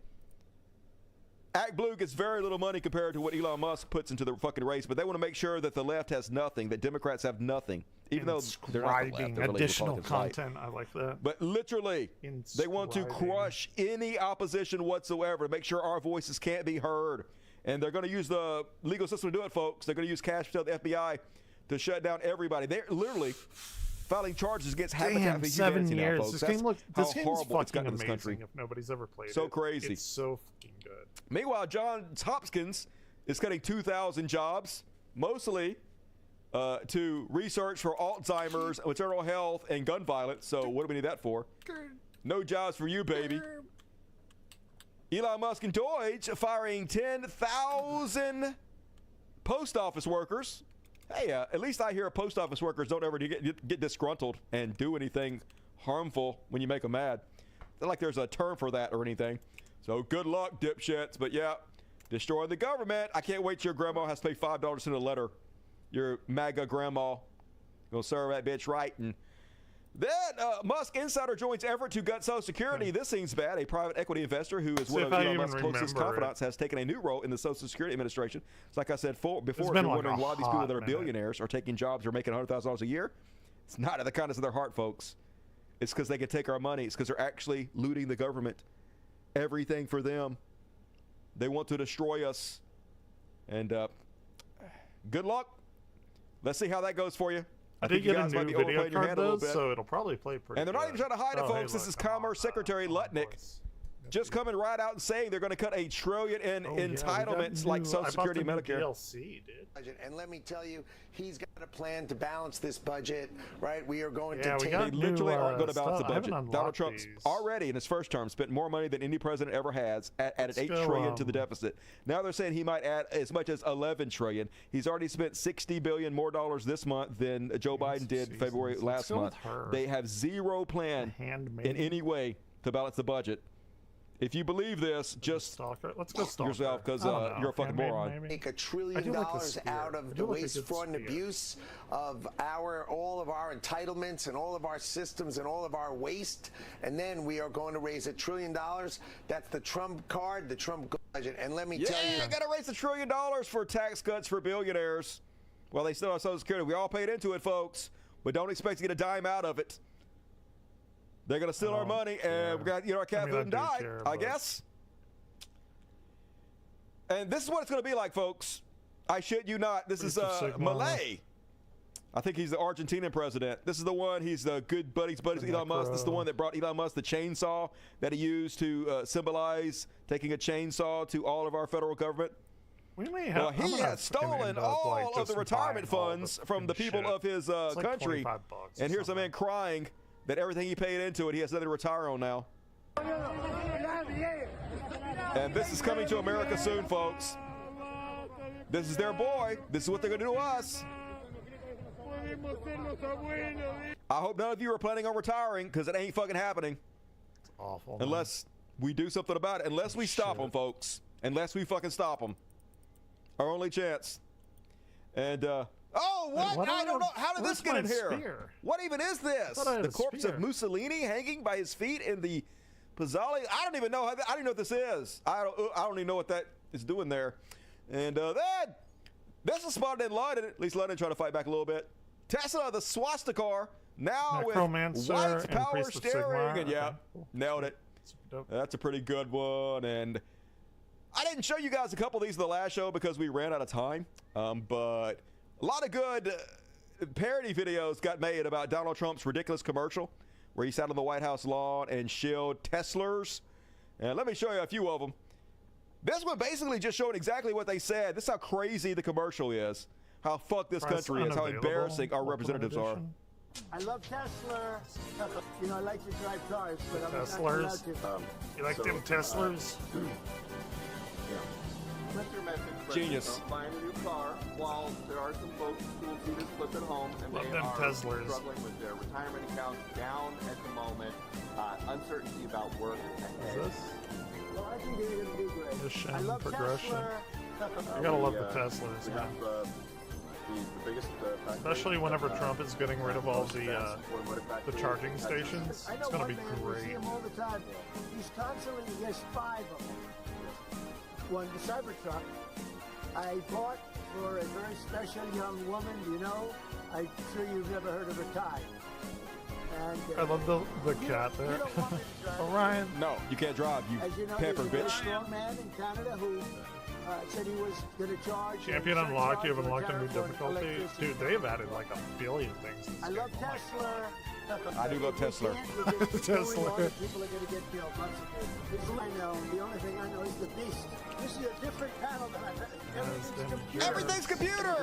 Act Blue gets very little money compared to what Elon Musk puts into the fucking race, but they want to make sure that the left has nothing, that Democrats have nothing. Even though they're not the left, they're really additional content. I like that. But literally, they want to crush any opposition whatsoever to make sure our voices can't be heard. And they're going to use the legal system to do it, folks. They're going to use cash to the FBI to shut down everybody. They're literally filing charges against Habitat for Humanity now, folks. This game's fucking amazing if nobody's ever played it. So crazy. It's so fucking good. Meanwhile, Johns Hopkins is cutting 2,000 jobs, mostly to research for Alzheimer's, maternal health, and gun violence. So what do we need that for? No jobs for you, baby. Elon Musk and Deutsche firing 10,000 post office workers. Hey, at least I hear post office workers don't ever get disgruntled and do anything harmful when you make them mad. Not like there's a term for that or anything. So good luck, dipshits. But yeah, destroying the government. I can't wait till your grandma has to pay $5 in a letter. Your MAGA grandma. Gonna serve that bitch right. And then Musk insider joins effort to gut Social Security. This seems bad. A private equity investor who is one of Elon Musk's closest confidants has taken a new role in the Social Security Administration. It's like I said before, if you're wondering why these people that are billionaires are taking jobs or making $100,000 a year, it's not out of the kindness of their heart, folks. It's because they can take our money. It's because they're actually looting the government. Everything for them. They want to destroy us. And good luck. Let's see how that goes for you. I think you guys might be overplaying your hand a little bit. So it'll probably play pretty good. And they're not even trying to hide it, folks. This is Commerce Secretary Lutnick just coming right out and saying they're going to cut $1 trillion in entitlements like Social Security and Medicare. DLC, dude. And let me tell you, he's got a plan to balance this budget, right? We are going to take... They literally aren't going to balance the budget. Donald Trump's already in his first term spent more money than any president ever has, added $8 trillion to the deficit. Now they're saying he might add as much as $11 trillion. He's already spent $60 billion more this month than Joe Biden did February last month. They have zero plan in any way to balance the budget. If you believe this, just let's go stalk yourself because you're a fucking moron. Make $1 trillion out of the waste, fraud, and abuse of all of our entitlements and all of our systems and all of our waste, and then we are going to raise $1 trillion. That's the Trump card, the Trump budget. And let me tell you, got to raise $1 trillion for tax cuts for billionaires. Well, they still have Social Security. We all paid into it, folks, but don't expect to get a dime out of it. They're going to steal our money, and we got, our cat food and die, I guess. And this is what it's going to be like, folks. I shit you not. This is Malay. I think he's the Argentinian president. This is the one, he's the good buddies Elon Musk. This is the one that brought Elon Musk the chainsaw that he used to symbolize taking a chainsaw to all of our federal government. We may have, he has stolen all of the retirement funds from the people of his country. And here's a man crying that everything he paid into it, he has nothing to retire on now. And this is coming to America soon, folks. This is their boy. This is what they're going to do to us. I hope none of you are planning on retiring, because it ain't fucking happening. It's awful. Unless we do something about it. Unless we stop them, folks. Unless we fucking stop them. Our only chance. And, oh, what? I don't know. How did this get in here? Spear? What even is this? The corpse of Mussolini hanging by his feet in the Pizzali? I don't even know. I don't even know what this is. I don't even know what that is doing there. And then, this is spotted in London. At least London trying to fight back a little bit. Tesla, the swastika, now with white power steering. And yeah, nailed it. That's a pretty good one. And I didn't show you guys a couple of these in the last show because we ran out of time. But a lot of good parody videos got made about Donald Trump's ridiculous commercial where he sat on the White House lawn and shilled Teslers. And let me show you a few of them. This one basically just showed exactly what they said. This is how crazy the commercial is. How fucked this country is. How embarrassing our representatives are. I love Tesla. You know, I like to drive cars, but I'm not allowed to. You like them Teslers? What's your message? Genius. Buying a new car while there are some folks who will see this clip at home and love they them are Teslers. Struggling with their retirement accounts down at the moment. Uncertainty about work ahead. Well, I think you're going to do great. Mission, I love progression. Tesla. You gotta love the Teslas, man. The biggest especially whenever Trump is getting rid of all the charging stations. It's gonna be great. I see him all the time. He's constantly, he has 5 of them. One, the Cybertruck, I bought for a very special young woman, you know. I'm sure you've never heard of her, Ty. And, I love the cat there. Orion. No, you can't drive, you pampered bitch. There's a strong man in Canada who said he was going to charge. Champion unlocked. You have unlocked a new difficulty. Dude, they've added like a billion things. I love Tesla. I do love Tesla. Tesla. People are going to get killed. Lots of people. This is I know. The only thing I know is the beast. This is a different panel than I've had. Everything's computer.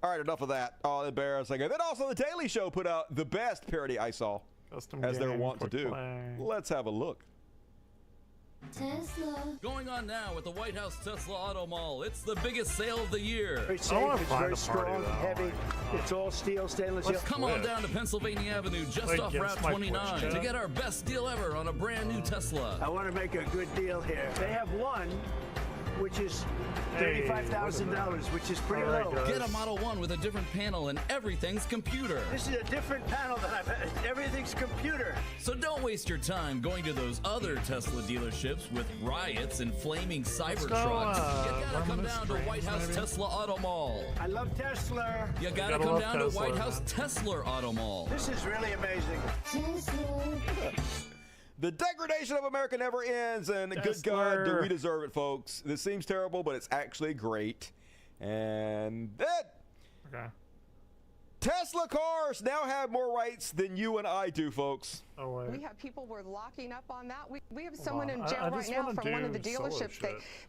All right, enough of that. Oh, embarrassing. And then also the Daily Show put out the best parody I saw, as they're wont to do. Let's have a look. Tesla. Going on now at the White House Tesla Auto Mall. It's the biggest sale of the year. Very safe, it's very strong, heavy. It's all steel, stainless steel. Let's come on down to Pennsylvania Avenue, just off Route 29, to get our best deal ever on a brand new Tesla. I want to make a good deal here. They have one, which is $35,000, which is pretty low. Get a Model 1 with a different panel and everything's computer. This is a different panel than I've had. Everything's computer. So don't waste your time going to those other Tesla dealerships with riots and flaming Cybertrucks. You gotta come down to White House Tesla Auto Mall. I love Tesla. You gotta come down to White House Tesla Auto Mall. This is really amazing. The degradation of America never ends, and good God, do we deserve it, folks. This seems terrible, but it's actually great. And that Tesla cars now have more rights than you and I do, folks. Oh, wait. We have people we're locking up on that. We have someone in jail right now from one of the dealerships.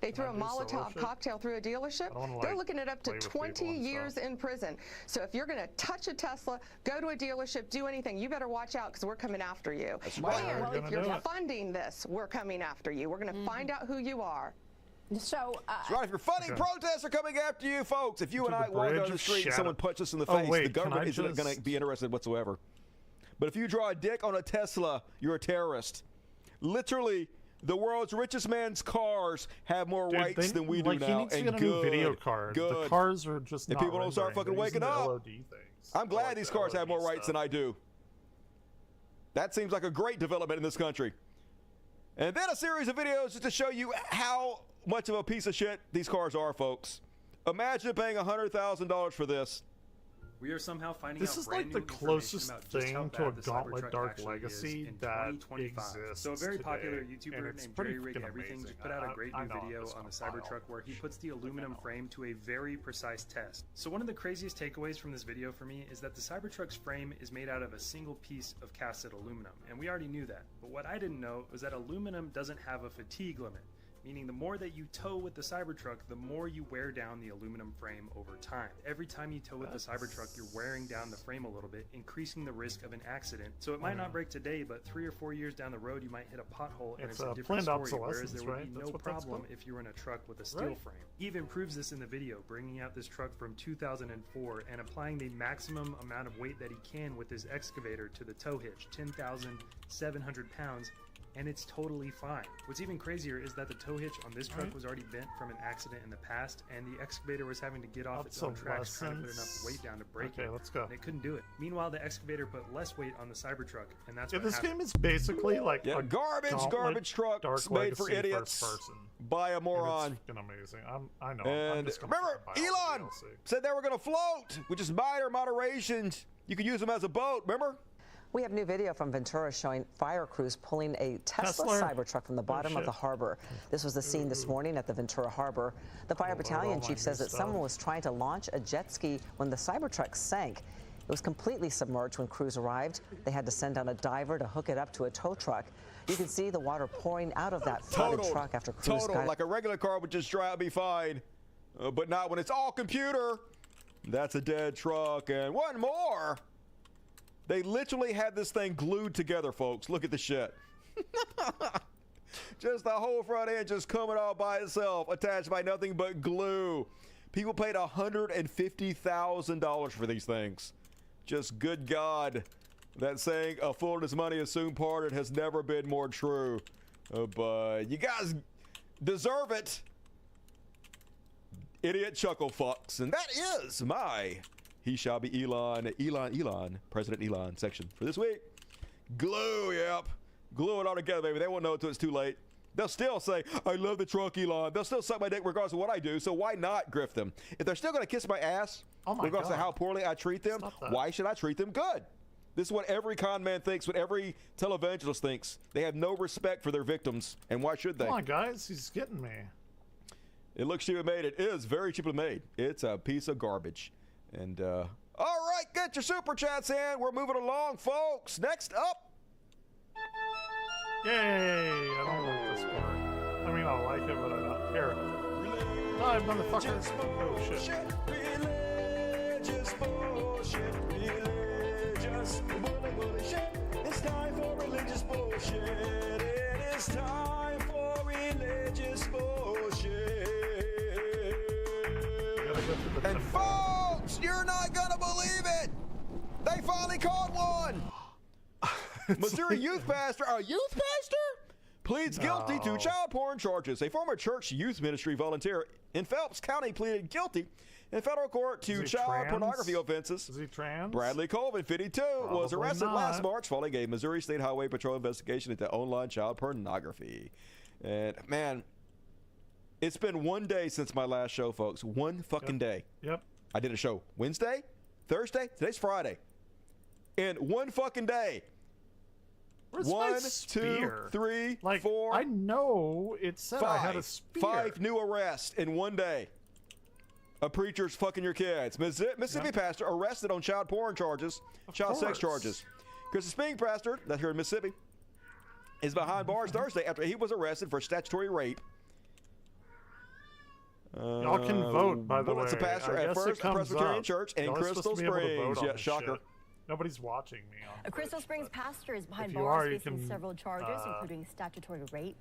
They threw a Molotov cocktail through a dealership. They're looking at up to 20 years in prison. So if you're going to touch a Tesla, go to a dealership, do anything, you better watch out because we're coming after you. And if you're funding this, we're coming after you. We're going to find out who you are. So, that's right. If you're funding protests are coming after you, folks. If you and I walk down the street and someone punches us in the face, the government isn't going to be interested whatsoever. But if you draw a dick on a Tesla, you're a terrorist. Literally, the world's richest man's cars have more rights than we do now. He needs to get a new video card. The cars are just and not people don't start fucking waking up. LOD things. I'm glad these cars have more rights than I do. That seems like a great development in this country. And then a series of videos just to show you how much of a piece of shit these cars are, folks. Imagine paying $100,000 for this. We are somehow finding this out is like the closest thing to a Gauntlet Dark Legacy that exists. So a very today, popular YouTuber named Jerry Rig Everything amazing. just put out a great new video on the Cybertruck where he puts the aluminum frame to a very precise test. So one of the craziest takeaways from this video for me is that the Cybertruck's frame is made out of a single piece of casted aluminum, and we already knew that. But what I didn't know was that aluminum doesn't have a fatigue limit, meaning the more that you tow with the Cybertruck, the more you wear down the aluminum frame over time. Every time you tow with the Cybertruck, you're wearing down the frame a little bit, increasing the risk of an accident. So it might not break today, but 3 or 4 years down the road, you might hit a pothole, and it's a different story, whereas there would be no problem if you were in a truck with a steel frame. He even proves this in the video, bringing out this truck from 2004 and applying the maximum amount of weight that he can with his excavator to the tow hitch, 10,700 pounds, and it's totally fine. What's even crazier is that the tow hitch on this truck was already bent from an accident in the past, and the excavator was having to get off its own tracks trying to put enough weight down to break it. Let's go. And it couldn't do it. Meanwhile, the excavator put less weight on the Cybertruck, and that's what this happened. game is basically like a garbage trucks made for idiots by a moron. It's amazing. I know. And remember, Elon said they were going to float, which is minor moderations. You could use them as a boat. Remember? We have new video from Ventura showing fire crews pulling a Tesla Cybertruck from the bottom of the harbor. This was the scene this morning at the Ventura Harbor. The fire battalion chief says that someone was trying to launch a jet ski when the Cybertruck sank. It was completely submerged when crews arrived. They had to send down a diver to hook it up to a tow truck. You can see the water pouring out of that flooded truck after crews got it. Like a regular car would just dry out, be fine. But not when it's all computer. That's a dead truck. And one more. They literally had this thing glued together, folks. Look at the shit. Just the whole front end just coming out by itself, attached by nothing but glue. People paid $150,000 for these things. Just good God. That saying, a fool and his money is soon parted, has never been more true. But you guys deserve it. Idiot chuckle fucks. And that is my He Shall Be Elon, President Elon section for this week. Glue, yep. Glue it all together, baby. They won't know until it's too late. They'll still say, I love the truck, Elon. They'll still suck my dick regardless of what I do, so why not grift them? If they're still going to kiss my ass, regardless of how poorly I treat them, why should I treat them good? This is what every con man thinks, what every televangelist thinks. They have no respect for their victims, and why should they? Come on, guys. He's getting me. It looks cheaply made. It is very cheaply made. It's a piece of garbage. And, all right, get your super chats in. We're moving along, folks. Next up. Yay! I don't like this part. I mean, I like it, but I don't care. Die, motherfucker! Oh, shit. Religious bullshit. Religious bullshit. It's time for religious bullshit. It is time for religious bullshit. And folks, you're not gonna believe it. They finally caught one. Missouri youth pastor, a youth pastor, pleads guilty to child porn charges. A former church youth ministry volunteer in Phelps County pleaded guilty in federal court to child pornography offenses. Is he trans? Bradley Colvin, 52, was arrested last March following a Missouri State Highway Patrol investigation into online child pornography. And man, it's been one day since my last show, folks. One fucking day. Yep. I did a show Wednesday, Thursday, today's Friday. In one fucking day. Where's 1, my 2, spear? 3, like, 4. I know it said I had a spear. 5 new arrests in one day. A preacher's fucking your kids. Mississippi pastor arrested on child porn charges, child sex charges. Chris Spink pastor, that's here in Mississippi, is behind bars Thursday after he was arrested for statutory rape. Y'all can vote, by the way. It's a pastor at First Presbyterian Church in Crystal Springs. Yeah, shocker. Nobody's watching me. A Crystal Springs pastor is behind bars facing several charges, including statutory rape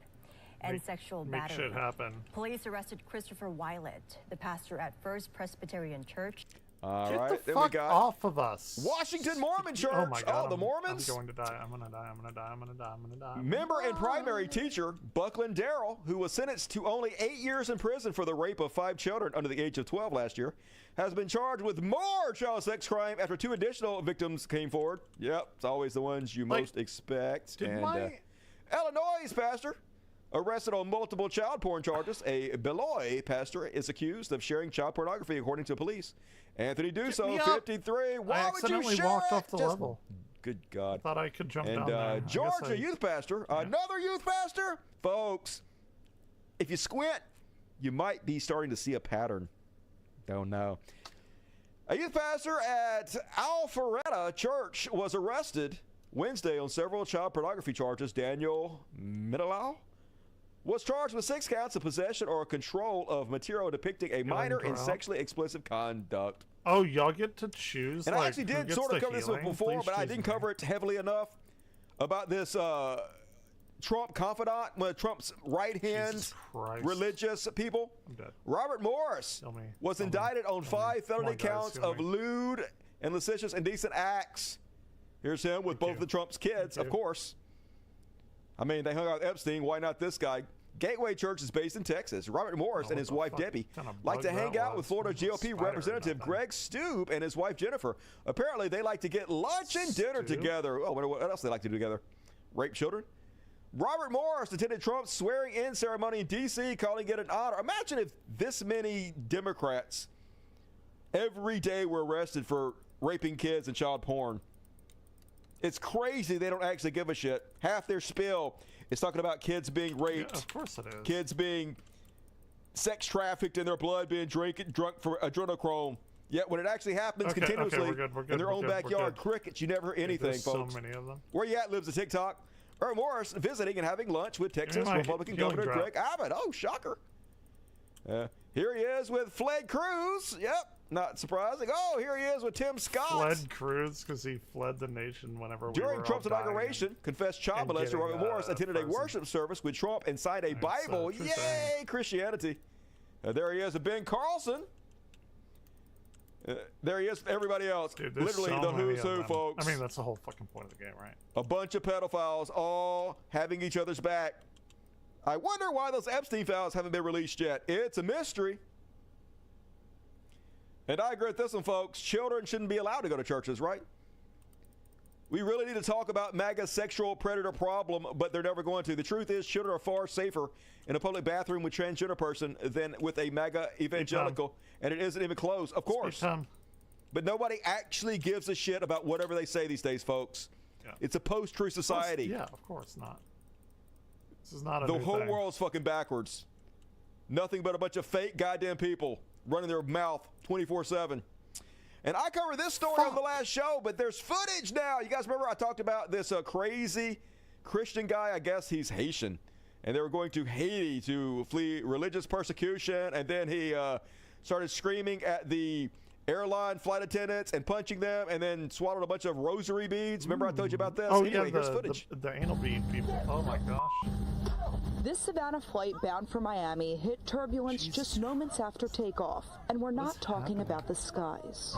and sexual battery. Make shit happen. Police arrested Christopher Weilet, the pastor at First Presbyterian Church. All Get right, the then we fuck got off of us. Washington Mormon Church. Oh my God! The Mormons. I'm going to die. I'm going to die. I'm going to die. I'm going to die. I'm going to die. Member and primary teacher Buckland Darrell, who was sentenced to only 8 years in prison for the rape of 5 children under the age of 12 last year, has been charged with more child sex crime after 2 additional victims came forward. Yep, it's always the ones you most expect. Did and my Illinois pastor Arrested on multiple child porn charges, a Beloit pastor is accused of sharing child pornography, according to police. Anthony Dusso, 53. Why would you share walked it? off the level. Good God. I thought I could jump and, down there. Georgia youth pastor, another youth pastor? Folks, if you squint, you might be starting to see a pattern. Don't know. A youth pastor at Alpharetta Church was arrested Wednesday on several child pornography charges. Daniel Minelau was charged with 6 counts of possession or control of material depicting a minor in sexually explicit conduct. Oh, y'all get to choose? And I actually did sort of cover this before, but I didn't cover it heavily enough about this Trump confidant, one of Trump's right-hand religious people. Robert Morris was indicted on 5 felony counts of lewd and lascivious indecent acts. Here's him with both of Trump's kids, of course. I mean, they hung out with Epstein. Why not this guy? Gateway Church is based in Texas. Robert Morris and his wife, Debbie, like to hang out with Florida GOP Representative Greg Stube and his wife, Jennifer. Apparently, they like to get lunch and dinner together. Oh, what else do they like to do together? Rape children? Robert Morris attended Trump's swearing-in ceremony in D.C., calling it an honor. Imagine if this many Democrats every day were arrested for raping kids and child porn. It's crazy they don't actually give a shit. Half their spiel is talking about kids being raped. Yeah, of course it is. Kids being sex trafficked and their blood being drunk for adrenochrome. Yet when it actually happens continuously in their own backyard, crickets, you never hear anything, folks. So many of them. Where you at lives a TikTok. Earl Morris visiting and having lunch with Texas Republican Governor Greg Abbott. Oh, shocker. Here he is with Fled Cruz. Yep. Not surprising. Oh, here he is with Tim Scott. Fled Cruz because he fled the nation whenever During Trump's inauguration, confessed child molester Robert Morris attended a worship service with Trump and signed a Bible. Yay, Christianity. There he is with Ben Carlson. There he is with everybody else. Dude, literally the who's who, folks. I mean, that's the whole fucking point of the game, right? A bunch of pedophiles all having each other's back. I wonder why those Epstein files haven't been released yet. It's a mystery. And I agree with this one, folks. Children shouldn't be allowed to go to churches, right? We really need to talk about MAGA's sexual predator problem, but they're never going to. The truth is, children are far safer in a public bathroom with a transgender person than with a MAGA evangelical, and it isn't even close, of course. But nobody actually gives a shit about whatever they say these days, folks. Yeah. It's a post-truth society. Yeah, of course not. This is not a The whole world's fucking backwards. Nothing but a bunch of fake goddamn people running their mouth 24/7. And I covered this story on the last show, but there's footage now. You guys remember I talked about this crazy Christian guy? I guess he's Haitian. And they were going to Haiti to flee religious persecution. And then he started screaming at the airline flight attendants and punching them, and then swallowed a bunch of rosary beads. Remember I told you about this? Oh, anyway, yeah, here's footage. The anal bead people. Oh, my gosh. This Savannah flight bound for Miami hit turbulence just moments after takeoff, and we're not talking about the skies.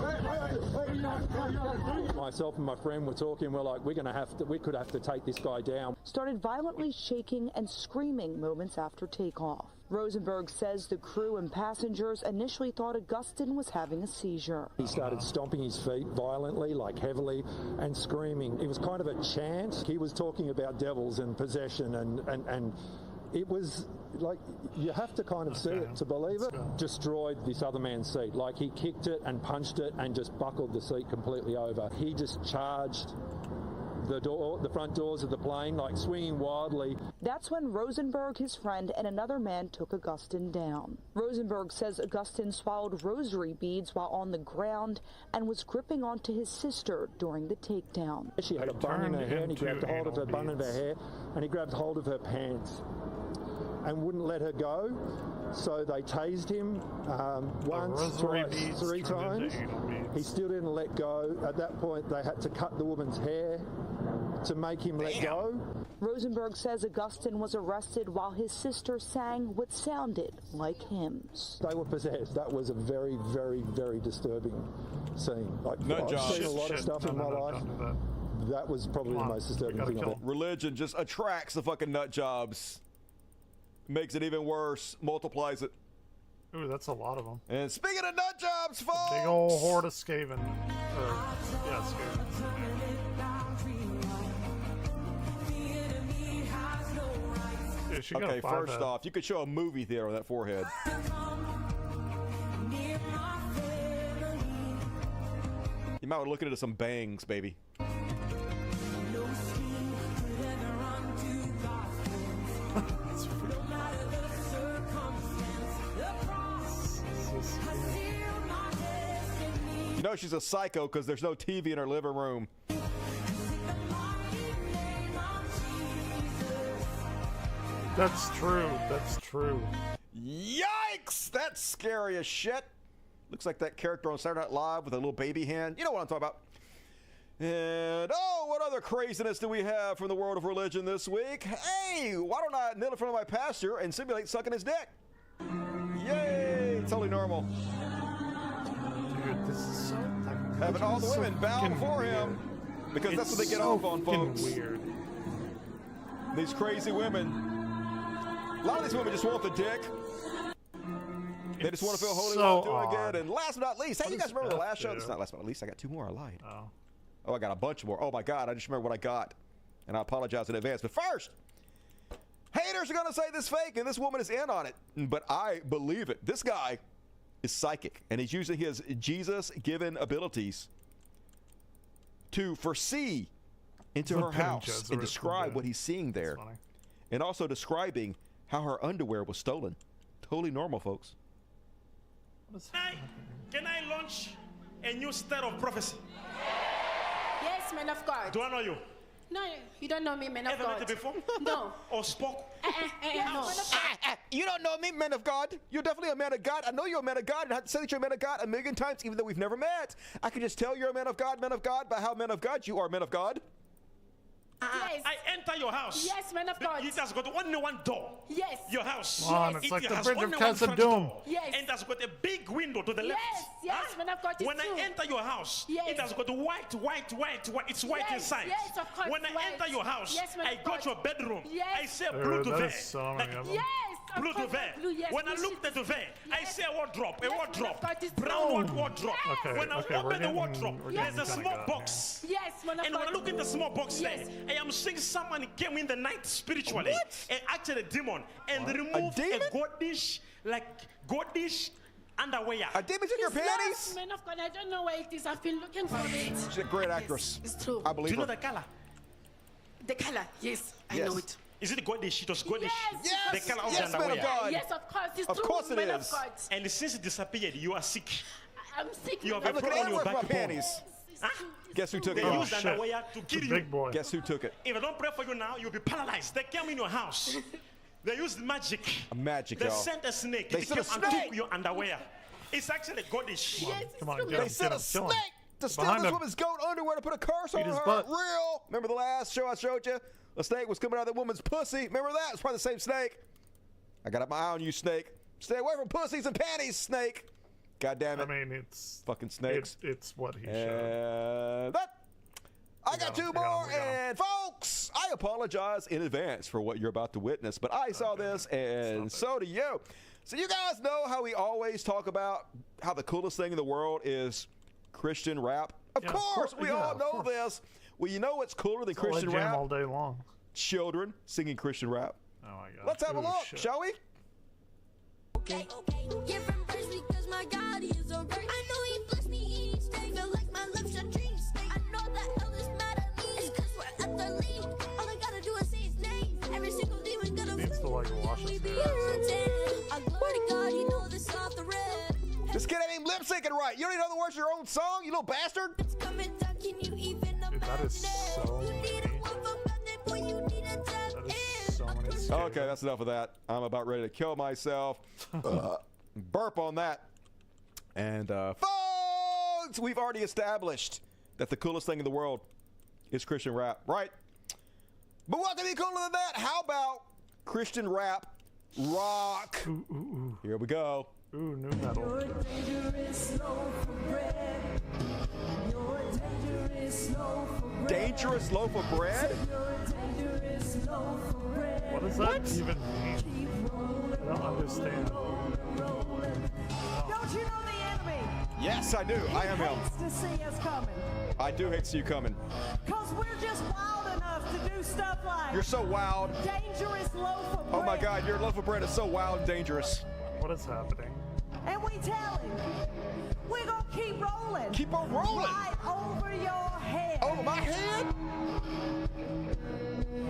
Myself and my friend were talking. We're like, we could have to take this guy down. Started violently shaking and screaming moments after takeoff. Rosenberg says the crew and passengers initially thought Augustin was having a seizure. He started stomping his feet violently, like heavily, and screaming. It was kind of a chant. He was talking about devils and possession, and it was like, you have to kind of see it to believe it. Destroyed this other man's seat. Like, he kicked it and punched it and just buckled the seat completely over. He just charged the front doors of the plane, like swinging wildly. That's when Rosenberg, his friend, and another man took Augustin down. Rosenberg says Augustin swallowed rosary beads while on the ground and was gripping onto his sister during the takedown. She had a bun in her hair, and he grabbed hold of her bun of her hair, and he grabbed hold of her pants and wouldn't let her go. So they tased him once, twice, 3 times. He still didn't let go. At that point, they had to cut the woman's hair to make him let go. Rosenberg says Augustin was arrested while his sister sang what sounded like hymns. They were possessed. That was a very, very, very disturbing scene. Like, I've seen a lot of stuff in my life. That was probably the most disturbing thing I've ever. Religion just attracts the fucking nut jobs. Makes it even worse, multiplies it. Ooh, that's a lot of them. And speaking of nut jobs, folks! Big old horde of Skaven. Skaven. Okay, first off, you could show a movie theater on that forehead. You might want to look into some bangs, baby. You know she's a psycho because there's no TV in her living room. That's true. That's true. Yikes! That's scary as shit. Looks like that character on Saturday Night Live with a little baby hand. You know what I'm talking about. And, oh, what other craziness do we have from the world of religion this week? Hey, why don't I kneel in front of my pastor and simulate sucking his dick? Yay! Totally normal. Dude, this is so... Having all the women bow before him. Because that's what they get off on, folks. Weird. These crazy women. A lot of these women just want the dick. They just want to feel holy while doing good. And last but not least, hey, you guys remember the last show? It's not last but not least. I got 2 more. I lied. Oh, I got a bunch more. Oh, my God. I just remember what I got. And I apologize in advance. But first, haters are going to say this fake, and this woman is in on it. But I believe it. This guy is psychic, and he's using his Jesus-given abilities to foresee into her house and describe what he's seeing there. And also describing how her underwear was stolen. Totally normal, folks. Can I launch a new style of prophecy? Yes, man of God. Do I know you? No, you don't know me, man of God. Ever met before? No. Or spoke? No. You don't know me, man of God. You're definitely a man of God. I know you're a man of God, and I have to say that you're a man of God a million times, even though we've never met. I can just tell you're a man of God, by how man of God you are, man of God. Yes. I enter your house. Yes, man of God. It has got only one door. Yes. Your house. Come on, it's like the bridge of Casadum. Yes. And it has got a big window to the left. Yes, man of God. When I enter your house, it has got white. It's white inside. Yes, of course. When I enter your house, I go to your bedroom. Yes. I say blue duvet. Yes. Blue duvet. When I look at the duvet, I say a wardrobe. Brown wardrobe. When I open the wardrobe, there's a small box. Yes, man of God. And when I look in the small box there, I am seeing someone came in the night spiritually and acted a demon and removed a godish underwear. A demon in your panties? Man of God, I don't know where it is. I've been looking for it. She's a great actress. It's true. I believe Do you know her. the color? The color, yes, I know it. Is it godish? It was godish. Yes. The color of Yes, the man underwear. of God. Yes, of course, it's Of true. course it man is. Of God. And since it disappeared, you are sick. I'm sick. You have man a of problem on your my backbone. panties. Guess who took it? They used underwear to kill you. Big boy. Guess who took it? If I don't pray for you now, you'll be paralyzed. They came in your house. They used magic. Magic, They y'all. sent a snake. They It sent a came and snake. took your underwear. It's actually godish. Come on, They sent a snake to steal this woman's goat underwear to put a curse on his her. butt. Real. Remember the last show I showed you? A snake was coming out of that woman's pussy. Remember that? It's probably the same snake. I got my eye on you, snake. Stay away from pussies and panties, snake. God damn it. I mean, it's fucking snakes. It's what he showed. I got 2 more, and folks, I apologize in advance for what you're about to witness, but I saw this, and so do you. So you guys know how we always talk about how the coolest thing in the world is Christian rap? Of course, we all know this. Well, you know what's cooler than Christian rap? all day long. Children singing Christian rap. Oh my God. Let's have a look, shall we? Okay. Give him praise because my God is a great. I know he blessed me each day. Feel like my lips are dreams. I know that hell is mad at me. It's cause we're at the lead. All I gotta do is say his name. Every single demon gonna needs to like wash his I glory to God, you know this off the red. This kid ain't even lip syncing right. You don't even know the words of your own song, you little bastard. It's coming down, can you even Dude, that is so many. Okay, that's enough of that. I'm about ready to kill myself. Burp on that. And folks, we've already established that the coolest thing in the world is Christian rap, right? But what can be cooler than that? How about Christian rap rock? Here we go. Ooh, new metal. You're a dangerous loaf of bread. You're a dangerous loaf of bread. Dangerous loaf of bread? You're a dangerous loaf of bread. What does that even mean? I don't understand. Don't you know the enemy? Yes, I do. I am him. He hates to see us coming. I do hate to see you coming. Because we're just wild enough to do stuff like You're so wild. dangerous loaf of bread. Oh my God, your loaf of bread is so wild and dangerous. What is happening? And we tell him, we're going to keep rolling. Keep on rolling. Right over your head. Over my head?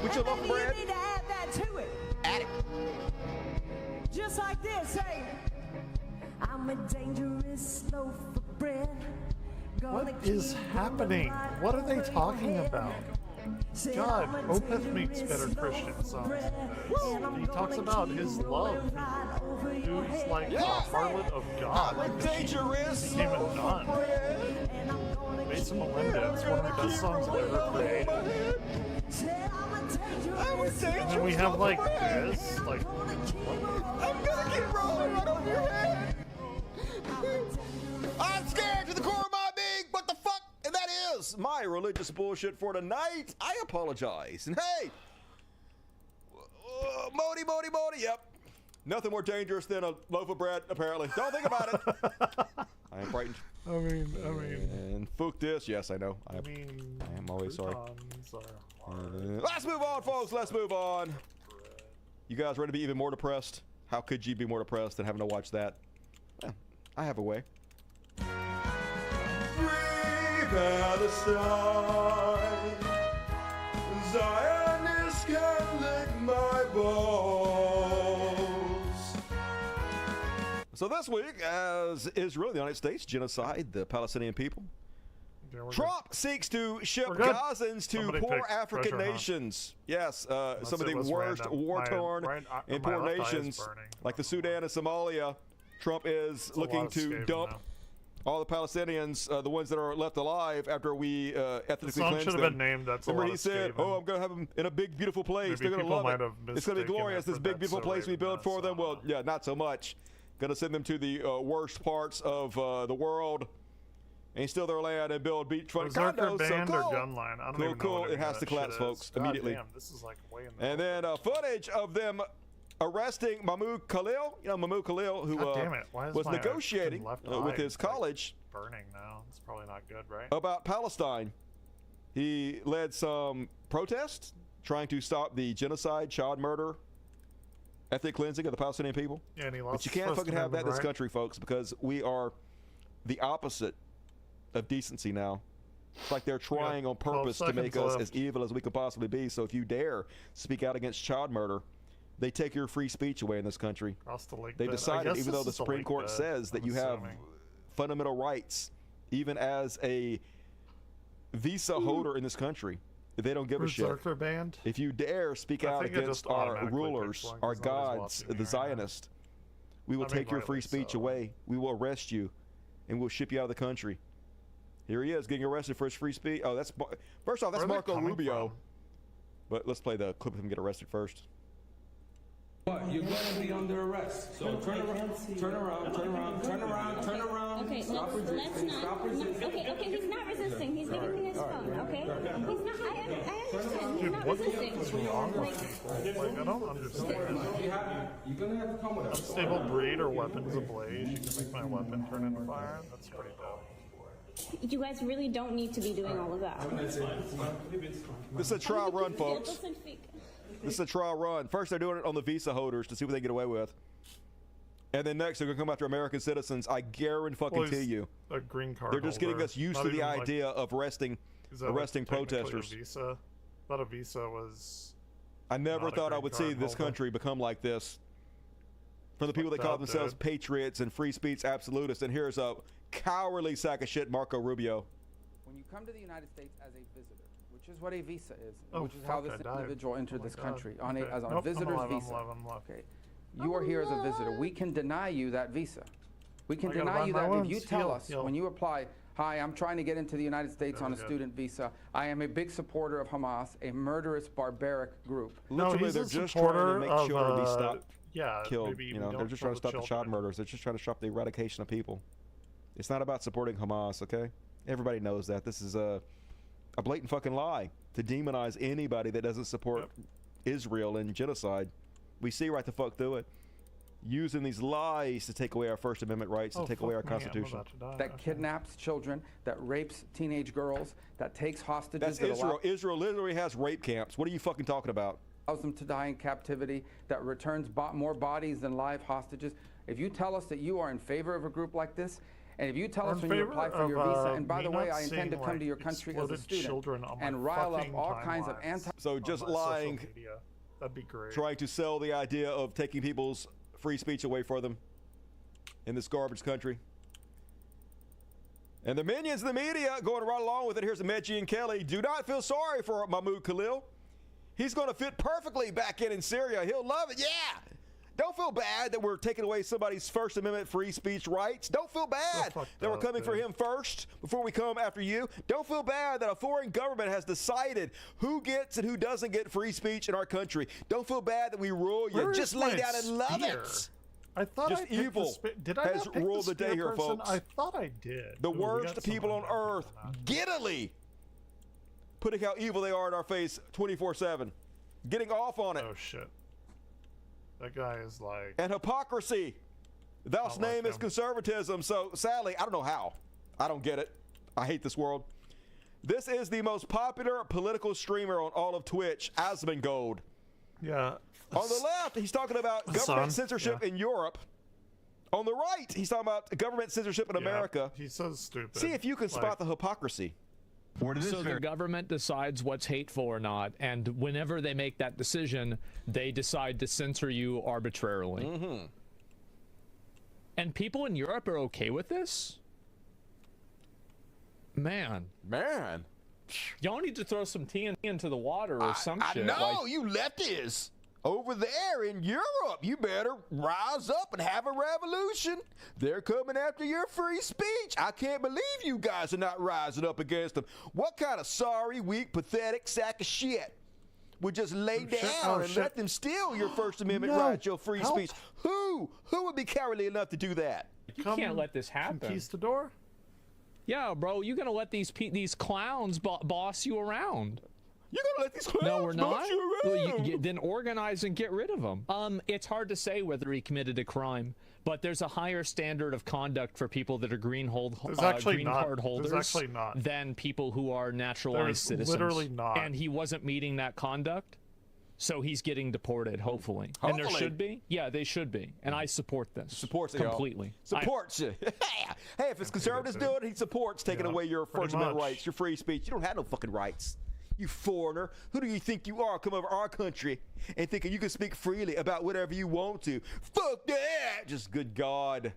With your loaf of bread? You need to add that to it. Add it. Just like this, say, I'm a dangerous loaf of bread. What is happening? What are they talking about? God, Opeth makes better Christian songs. He talks about his love. Dude's like a harlot of God. I'm a dangerous became a nun. Mason Melendez, one of the best songs I've ever created. And then we have like this, like. I'm gonna keep rolling right over your head. I'm scared to the core of my being. What the fuck? And that is my religious bullshit for tonight. I apologize. And hey, Modi, yep. Nothing more dangerous than a loaf of bread, apparently. Don't think about it. I am frightened. I mean. And fuck this. Yes, I know. I am always sorry. Let's move on, folks. Let's move on. You guys ready to be even more depressed? How could you be more depressed than having to watch that? I have a way. Free Palestine, Zionists can lick my balls. So this week, as Israel and the United States genocide the Palestinian people, Trump seeks to ship Gazans to poor African nations. Yes, some of the worst war-torn and poor nations, like the Sudan and Somalia. Trump is looking to dump all the Palestinians, the ones that are left alive, after we ethnically cleanse them. Should have been named. That's Remember, he said, "Oh, I'm going to have them in a big, beautiful place. They're going to love it. It's going to be glorious. This big, beautiful place we built for them." Well, yeah, not so much. Going to send them to the worst parts of the world and steal their land and build beachfront condos. Band so cool. Or gun line? I don't even know cool. What It has to collapse, folks, God immediately. Damn, this is like way in the and then footage of them arresting Mahmoud Khalil. You know, Mahmoud Khalil, who was negotiating with his college. Burning now. It's probably not good, right? About Palestine. He led some protests trying to stop the genocide, child murder, ethnic cleansing of the Palestinian people. Yeah, and he lost. But you can't fucking have that in this country, folks, because we are the opposite of decency now. It's like they're trying on purpose to make us as evil as we could possibly be. So if you dare speak out against child murder, they take your free speech away in this country. They decided, even though the Supreme Court says that you have fundamental rights, even as a visa holder in this country, they don't give a shit. If you dare speak out against our rulers, our gods, the Zionists, we will take your free speech away. We will arrest you, and we'll ship you out of the country. Here he is getting arrested for his free speech. Oh, that's first off, that's Marco Rubio. But let's play the clip of him get arrested first. What? You're going to be under arrest. So turn around. Okay, let's not. Okay, he's not resisting. He's giving me his phone, okay? He's not, I understand. He's not resisting. What's wrong with people? Like, I don't understand. You're going to have to come with us. Unstable breed or weapons ablaze. You can make my weapon turn into fire. That's pretty dope. You guys really don't need to be doing all of that. This is a trial run, folks. This is a trial run. First, they're doing it on the visa holders to see what they get away with. And then next, they're going to come after American citizens. I guarantee you. A green card They're just getting us used to the idea of arresting protesters. A visa? I thought a visa was. I never thought I would see this country become like this. From the people that call themselves patriots and free speech absolutists. And here's a cowardly sack of shit, Marco Rubio. When you come to the United States as a visitor, which is what a visa is, which is how this individual entered this country on a visitor's visa. Okay, you are here as a visitor. We can deny you that visa. We can deny you that if you tell us when you apply, "Hi, I'm trying to get into the United States on a student visa. I am a big supporter of Hamas, a murderous, barbaric group." Literally, they're just trying to make children be stopped, yeah, killed. You know, they're just trying to stop the child murders. They're just trying to stop the eradication of people. It's not about supporting Hamas, okay? Everybody knows that. This is a blatant fucking lie to demonize anybody that doesn't support Israel and genocide. We see right the fuck through it. using these lies to take away our First Amendment rights, to take away our Constitution. That kidnaps children, that rapes teenage girls, that takes hostages. That's Israel. Israel literally has rape camps. What are you fucking talking about? Allows them to die in captivity, that returns more bodies than live hostages. If you tell us that you are in favor of a group like this, and if you tell us when you apply for your visa, and by the way, I intend to come to your country as a student and rile up all kinds of So just lying, that'd be great. Trying to sell the idea of taking people's free speech away from them in this garbage country. And the minions of the media going right along with it. Here's Medji and Kelly. Do not feel sorry for Mahmoud Khalil. He's going to fit perfectly back in Syria. He'll love it. Yeah. Don't feel bad that we're taking away somebody's First Amendment free speech rights. Don't feel bad that we're coming for him first before we come after you. Don't feel bad that a foreign government has decided who gets and who doesn't get free speech in our country. Don't feel bad that we rule you. Just lay down and love it. I thought just evil has ruled the day here, folks. I thought I did. The worst people on earth, giddily putting how evil they are in our face 24/7, getting off on it. Oh shit. That guy is like... And hypocrisy. Thou's name is conservatism. So, sadly, I don't know how. I don't get it. I hate this world. This is the most popular political streamer on all of Twitch, Asmongold. Yeah. On the left, he's talking about government censorship in Europe. On the right, he's talking about government censorship in America. He's so stupid. See if you can spot the hypocrisy. So the government decides what's hateful or not, and whenever they make that decision, they decide to censor you arbitrarily. Mm-hmm. And people in Europe are okay with this? Man. Y'all need to throw some TNT into the water or some shit. No, you lefties. Over there in Europe, you better rise up and have a revolution. They're coming after your free speech. I can't believe you guys are not rising up against them. What kind of sorry, weak, pathetic sack of shit would just lay down and let them steal your First Amendment rights, your free speech? Who would be cowardly enough to do that? You can't let this happen. Conquistador? Yeah, bro, you're gonna let these clowns boss you around. You're gonna let these clowns No, we're not. boss you around. Well, then organize and get rid of them. It's hard to say whether he committed a crime, but there's a higher standard of conduct for people that are green card holders than people who are naturalized citizens. Literally not. And he wasn't meeting that conduct, so he's getting deported. Hopefully. And there should be. Yeah, they should be. And I support this. Supports it completely. Supports you. Hey, if it's conservatives do it, he supports taking away your First Amendment rights, your free speech. You don't have no fucking rights. You foreigner, who do you think you are? Come over our country and thinking you can speak freely about whatever you want to. Fuck that! Just good God.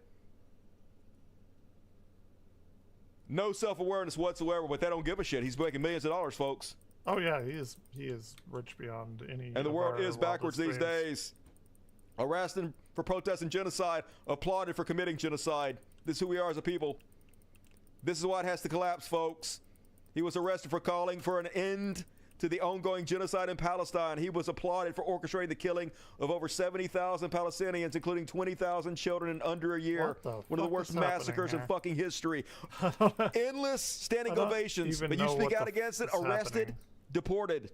No self-awareness whatsoever, but they don't give a shit. He's making millions of dollars, folks. Oh yeah, he is rich beyond any. And the world is backwards these days. Arrested for protesting genocide, applauded for committing genocide. This is who we are as a people. This is why it has to collapse, folks. He was arrested for calling for an end to the ongoing genocide in Palestine. He was applauded for orchestrating the killing of over 70,000 Palestinians, including 20,000 children in under a year. One of the worst massacres in fucking history. Endless standing ovations. But you speak out against it, arrested, deported.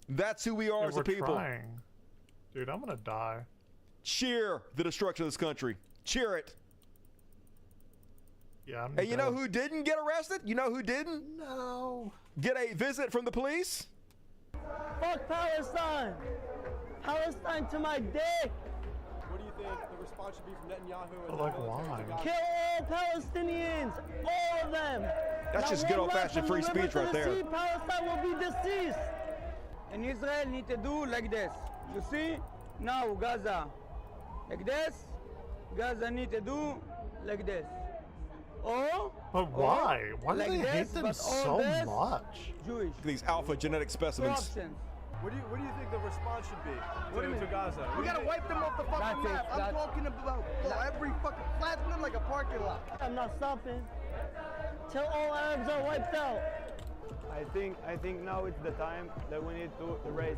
That's who we are as a people. Trying. Dude, I'm gonna die. Cheer the destruction of this country. Cheer it. Yeah, and you know who didn't get arrested? You know who didn't? No. Get a visit from the police? Fuck Palestine! Palestine to my dick! What do you think the response should be from Netanyahu and like why? Kill all Palestinians! All of them! That's just good old-fashioned free speech right there. Palestine will be deceased! And Israel need to do like this. You see? Now Gaza. Like this. Gaza need to do like this. But why? Why do they hate them so much? Jewish. These alpha genetic specimens. What do you think the response should be to Gaza? We gotta wipe them off the fucking map. I'm talking about every fucking flatten them like a parking lot. I'm not stopping till all Arabs are wiped out. I think now it's the time that we need to erase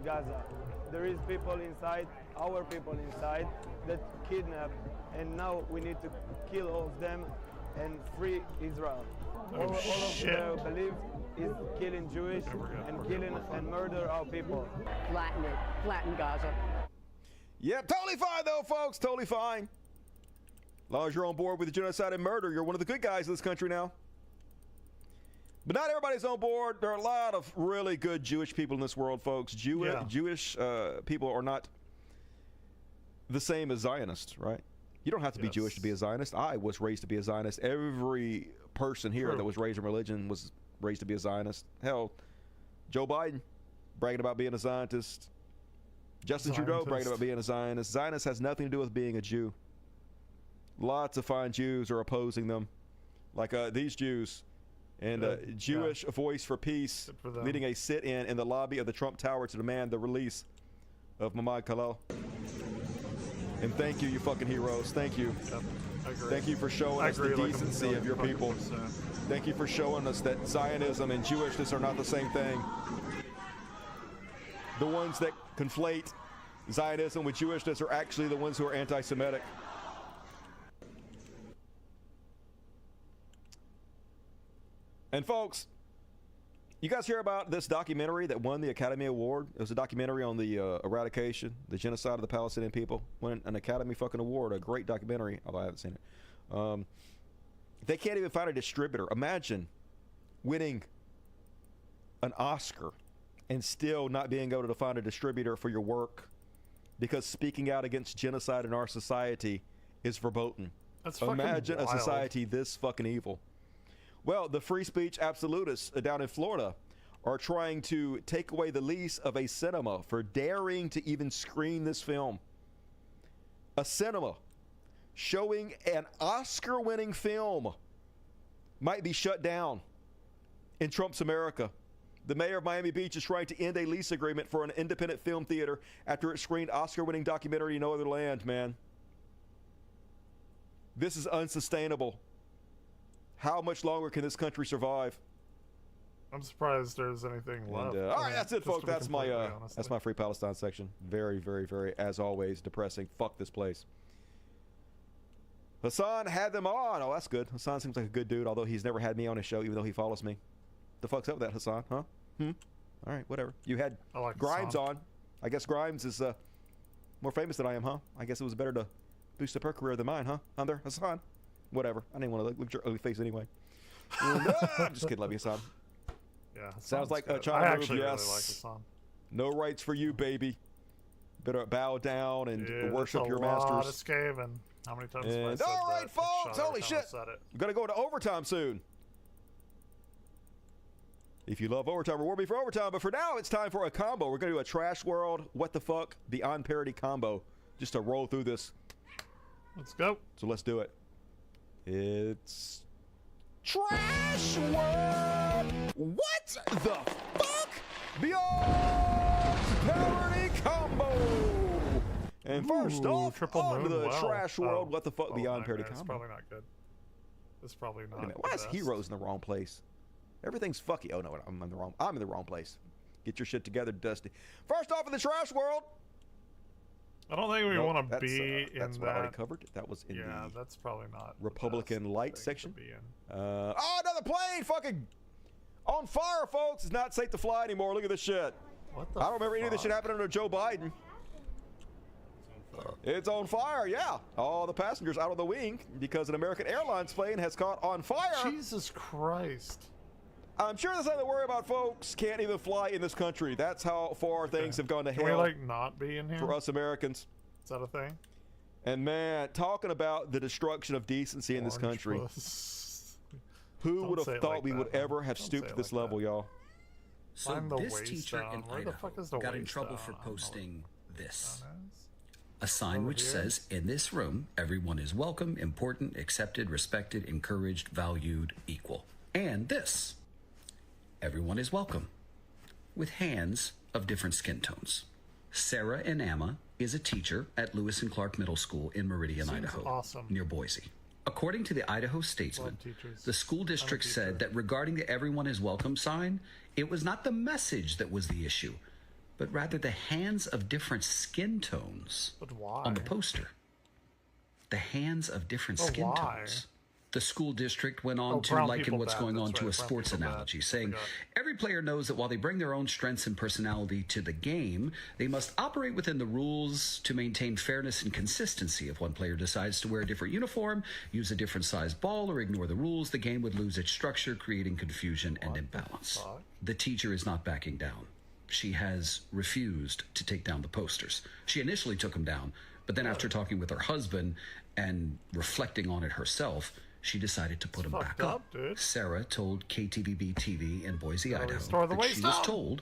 Gaza. There is people inside, our people inside, that kidnap, and now we need to kill all of them and free Israel. All of their belief is killing Jewish and killing and murder our people. Flatten it. Flatten Gaza. Yeah, totally fine, though, folks. Totally fine. As long as you're on board with genocide and murder, you're one of the good guys in this country now. But not everybody's on board. There are a lot of really good Jewish people in this world, folks. Jewish people are not the same as Zionists, right? You don't have to be Jewish to be a Zionist. I was raised to be a Zionist. Every person here that was raised in religion was raised to be a Zionist. Hell, Joe Biden bragging about being a Zionist. Justin Trudeau bragging about being a Zionist. Zionist has nothing to do with being a Jew. Lots of fine Jews are opposing them, like these Jews. And Jewish Voice for Peace leading a sit-in in the lobby of the Trump Tower to demand the release of Mamad Khalil. And thank you, you fucking heroes. Thank you. Thank you for showing us the decency of your people. Thank you for showing us that Zionism and Jewishness are not the same thing. The ones that conflate Zionism with Jewishness are actually the ones who are anti-Semitic. And folks, you guys hear about this documentary that won the Academy Award? It was a documentary on the eradication, the genocide of the Palestinian people. Won an Academy fucking Award, a great documentary, although I haven't seen it. They can't even find a distributor. Imagine winning an Oscar and still not being able to find a distributor for your work because speaking out against genocide in our society is verboten. That's Imagine fucking a society this fucking evil. Well, the free speech absolutists down in Florida are trying to take away the lease of a cinema for daring to even screen this film. A cinema showing an Oscar-winning film might be shut down in Trump's America. The mayor of Miami Beach is trying to end a lease agreement for an independent film theater after it screened Oscar-winning documentary No Other Land, man. This is unsustainable. How much longer can this country survive? I'm surprised there's anything left. And, all right, that's it, folks. That's my Free Palestine section. Very, very, very, as always, depressing. Fuck this place. Hassan had them on. Oh, that's good. Hassan seems like a good dude, although he's never had me on his show, even though he follows me. The fuck's up with that, Hassan? Huh? All right, whatever. You had Grimes on. I guess Grimes is more famous than I am, huh? I guess it was better to boost up her career than mine, huh? I'm there, Hassan. Whatever. I didn't want to look at your ugly face anyway. I'm just kidding, love you, Hassan. Yeah. Sounds like a I child. actually Yes. really like Hassan. No rights for you, baby. Better bow down and worship your masters. masters. Of scathing. How many times have I And said all right, that? folks. Holy shit. Said it. We're gonna go into overtime soon. If you love overtime, reward me for overtime. But for now, it's time for a combo. We're gonna do a Trash World, What the Fuck, Beyond Parody combo, just to roll through this. Let's go. So let's do it. It's Trash World. What the fuck? Beyond Parody combo. And first off, on the Trash World, What the Fuck, Beyond Parody combo. It's probably not good. It's probably not. Why is Heroes in the wrong place? Everything's fucky. Oh no, I'm in the wrong place. Get your shit together, Dusty. First off in the Trash World. I don't think we want to be in that's that. what I already covered. That was in the that's probably not Republican light section. Oh, another plane fucking on fire, folks. It's not safe to fly anymore. Look at this shit. What the I don't remember any of this shit happening under Joe Biden. It's on fire, yeah. All the passengers out of the wing because an American Airlines plane has caught on fire. Jesus Christ. I'm sure there's nothing to worry about, folks. Can't even fly in this country. That's how far things have gone to hell. Can we, like, not be in here? For us Americans. Is that a thing? And, man, talking about the destruction of decency in this country. Who would have thought we would ever have stooped to this level, y'all? So this teacher in Idaho got in trouble for posting this. A sign which says, in this room, everyone is welcome, important, accepted, respected, encouraged, valued, equal. And this. Everyone is welcome, with hands of different skin tones. Sarah Inama is a teacher at Lewis and Clark Middle School in Meridian, Idaho, near Boise. According to the Idaho Statesman, the school district said that regarding the Everyone is Welcome sign, it was not the message that was the issue, but rather the hands of different skin tones on the poster. The hands of different skin tones. The school district went on to liken what's going on to a sports analogy, saying every player knows that while they bring their own strengths and personality to the game, they must operate within the rules to maintain fairness and consistency. If one player decides to wear a different uniform, use a different size ball, or ignore the rules, the game would lose its structure, creating confusion and imbalance. The teacher is not backing down. She has refused to take down the posters. She initially took them down, but then after talking with her husband and reflecting on it herself, she decided to put them back up. Sarah told KTVB TV in Boise, Idaho, that she was told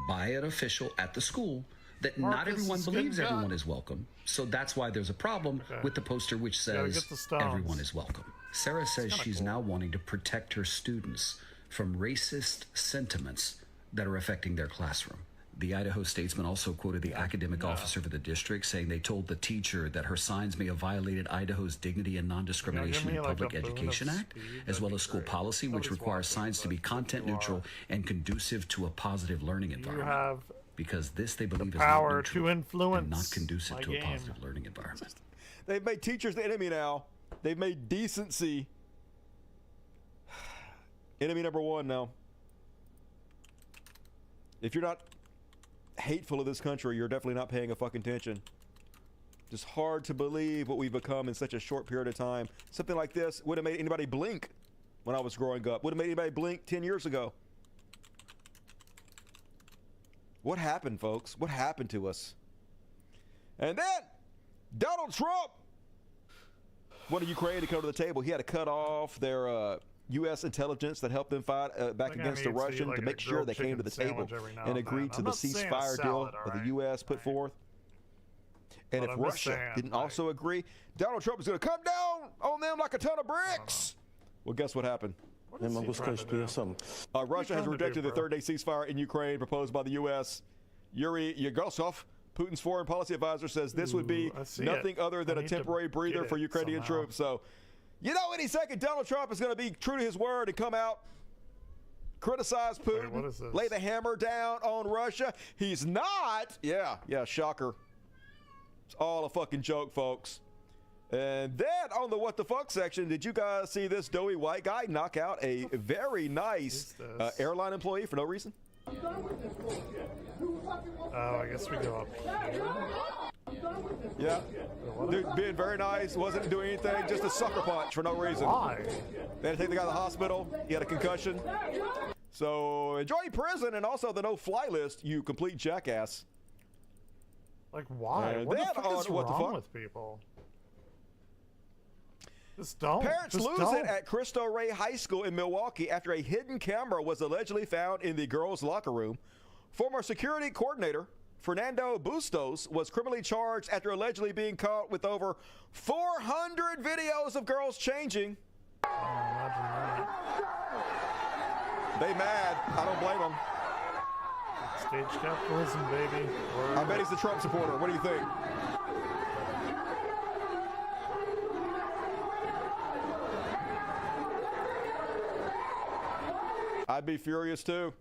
by an official at the school that not everyone believes everyone is welcome. So that's why there's a problem with the poster which says everyone is welcome. Sarah says she's now wanting to protect her students from racist sentiments that are affecting their classroom. The Idaho Statesman also quoted the academic officer for the district, saying they told the teacher that her signs may have violated Idaho's Dignity and Non-Discrimination in Public Education Act, as well as school policy, which requires signs to be content neutral and conducive to a positive learning environment. Because this, they believe, is not neutral and not conducive to a positive learning environment. They've made teachers the enemy now. They've made decency enemy number one now. If you're not hateful of this country, you're definitely not paying a fucking attention. Just hard to believe what we've become in such a short period of time. Something like this would have made anybody blink when I was growing up. Would have made anybody blink 10 years ago. What happened, folks? What happened to us? And then Donald Trump wanted Ukraine to come to the table. He had to cut off their U.S. intelligence that helped them fight back against the Russian to make sure they came to the table and agreed to the ceasefire deal that the U.S. put forth. And if Russia didn't also agree, Donald Trump is going to come down on them like a ton of bricks. Well, guess what happened? Russia has rejected the third-day ceasefire in Ukraine proposed by the U.S. Yuri Yegosov, Putin's foreign policy advisor, says this would be nothing other than a temporary breather for Ukrainian troops. So, you know, any second, Donald Trump is going to be true to his word and come out, criticize Putin, lay the hammer down on Russia. He's not. Yeah, shocker. It's all a fucking joke, folks. And then on the what the fuck section, did you guys see this doughy white guy knock out a very nice airline employee for no reason? Oh, I guess we go up here. Yeah. Dude being very nice, wasn't doing anything, just a sucker punch for no reason. Why? They had to take the guy to the hospital. He had a concussion. So enjoy prison and also the no-fly list, you complete jackass. Like, why? And what the fuck is wrong with people? Just don't. Parents lose it at Cristo Rey High School in Milwaukee after a hidden camera was allegedly found in the girls' locker room. Former security coordinator Fernando Bustos was criminally charged after allegedly being caught with over 400 videos of girls changing. Oh, imagine that. They mad. I don't blame them. Stage capitalism, baby. I bet he's a Trump supporter. What do you think? I'd be furious too.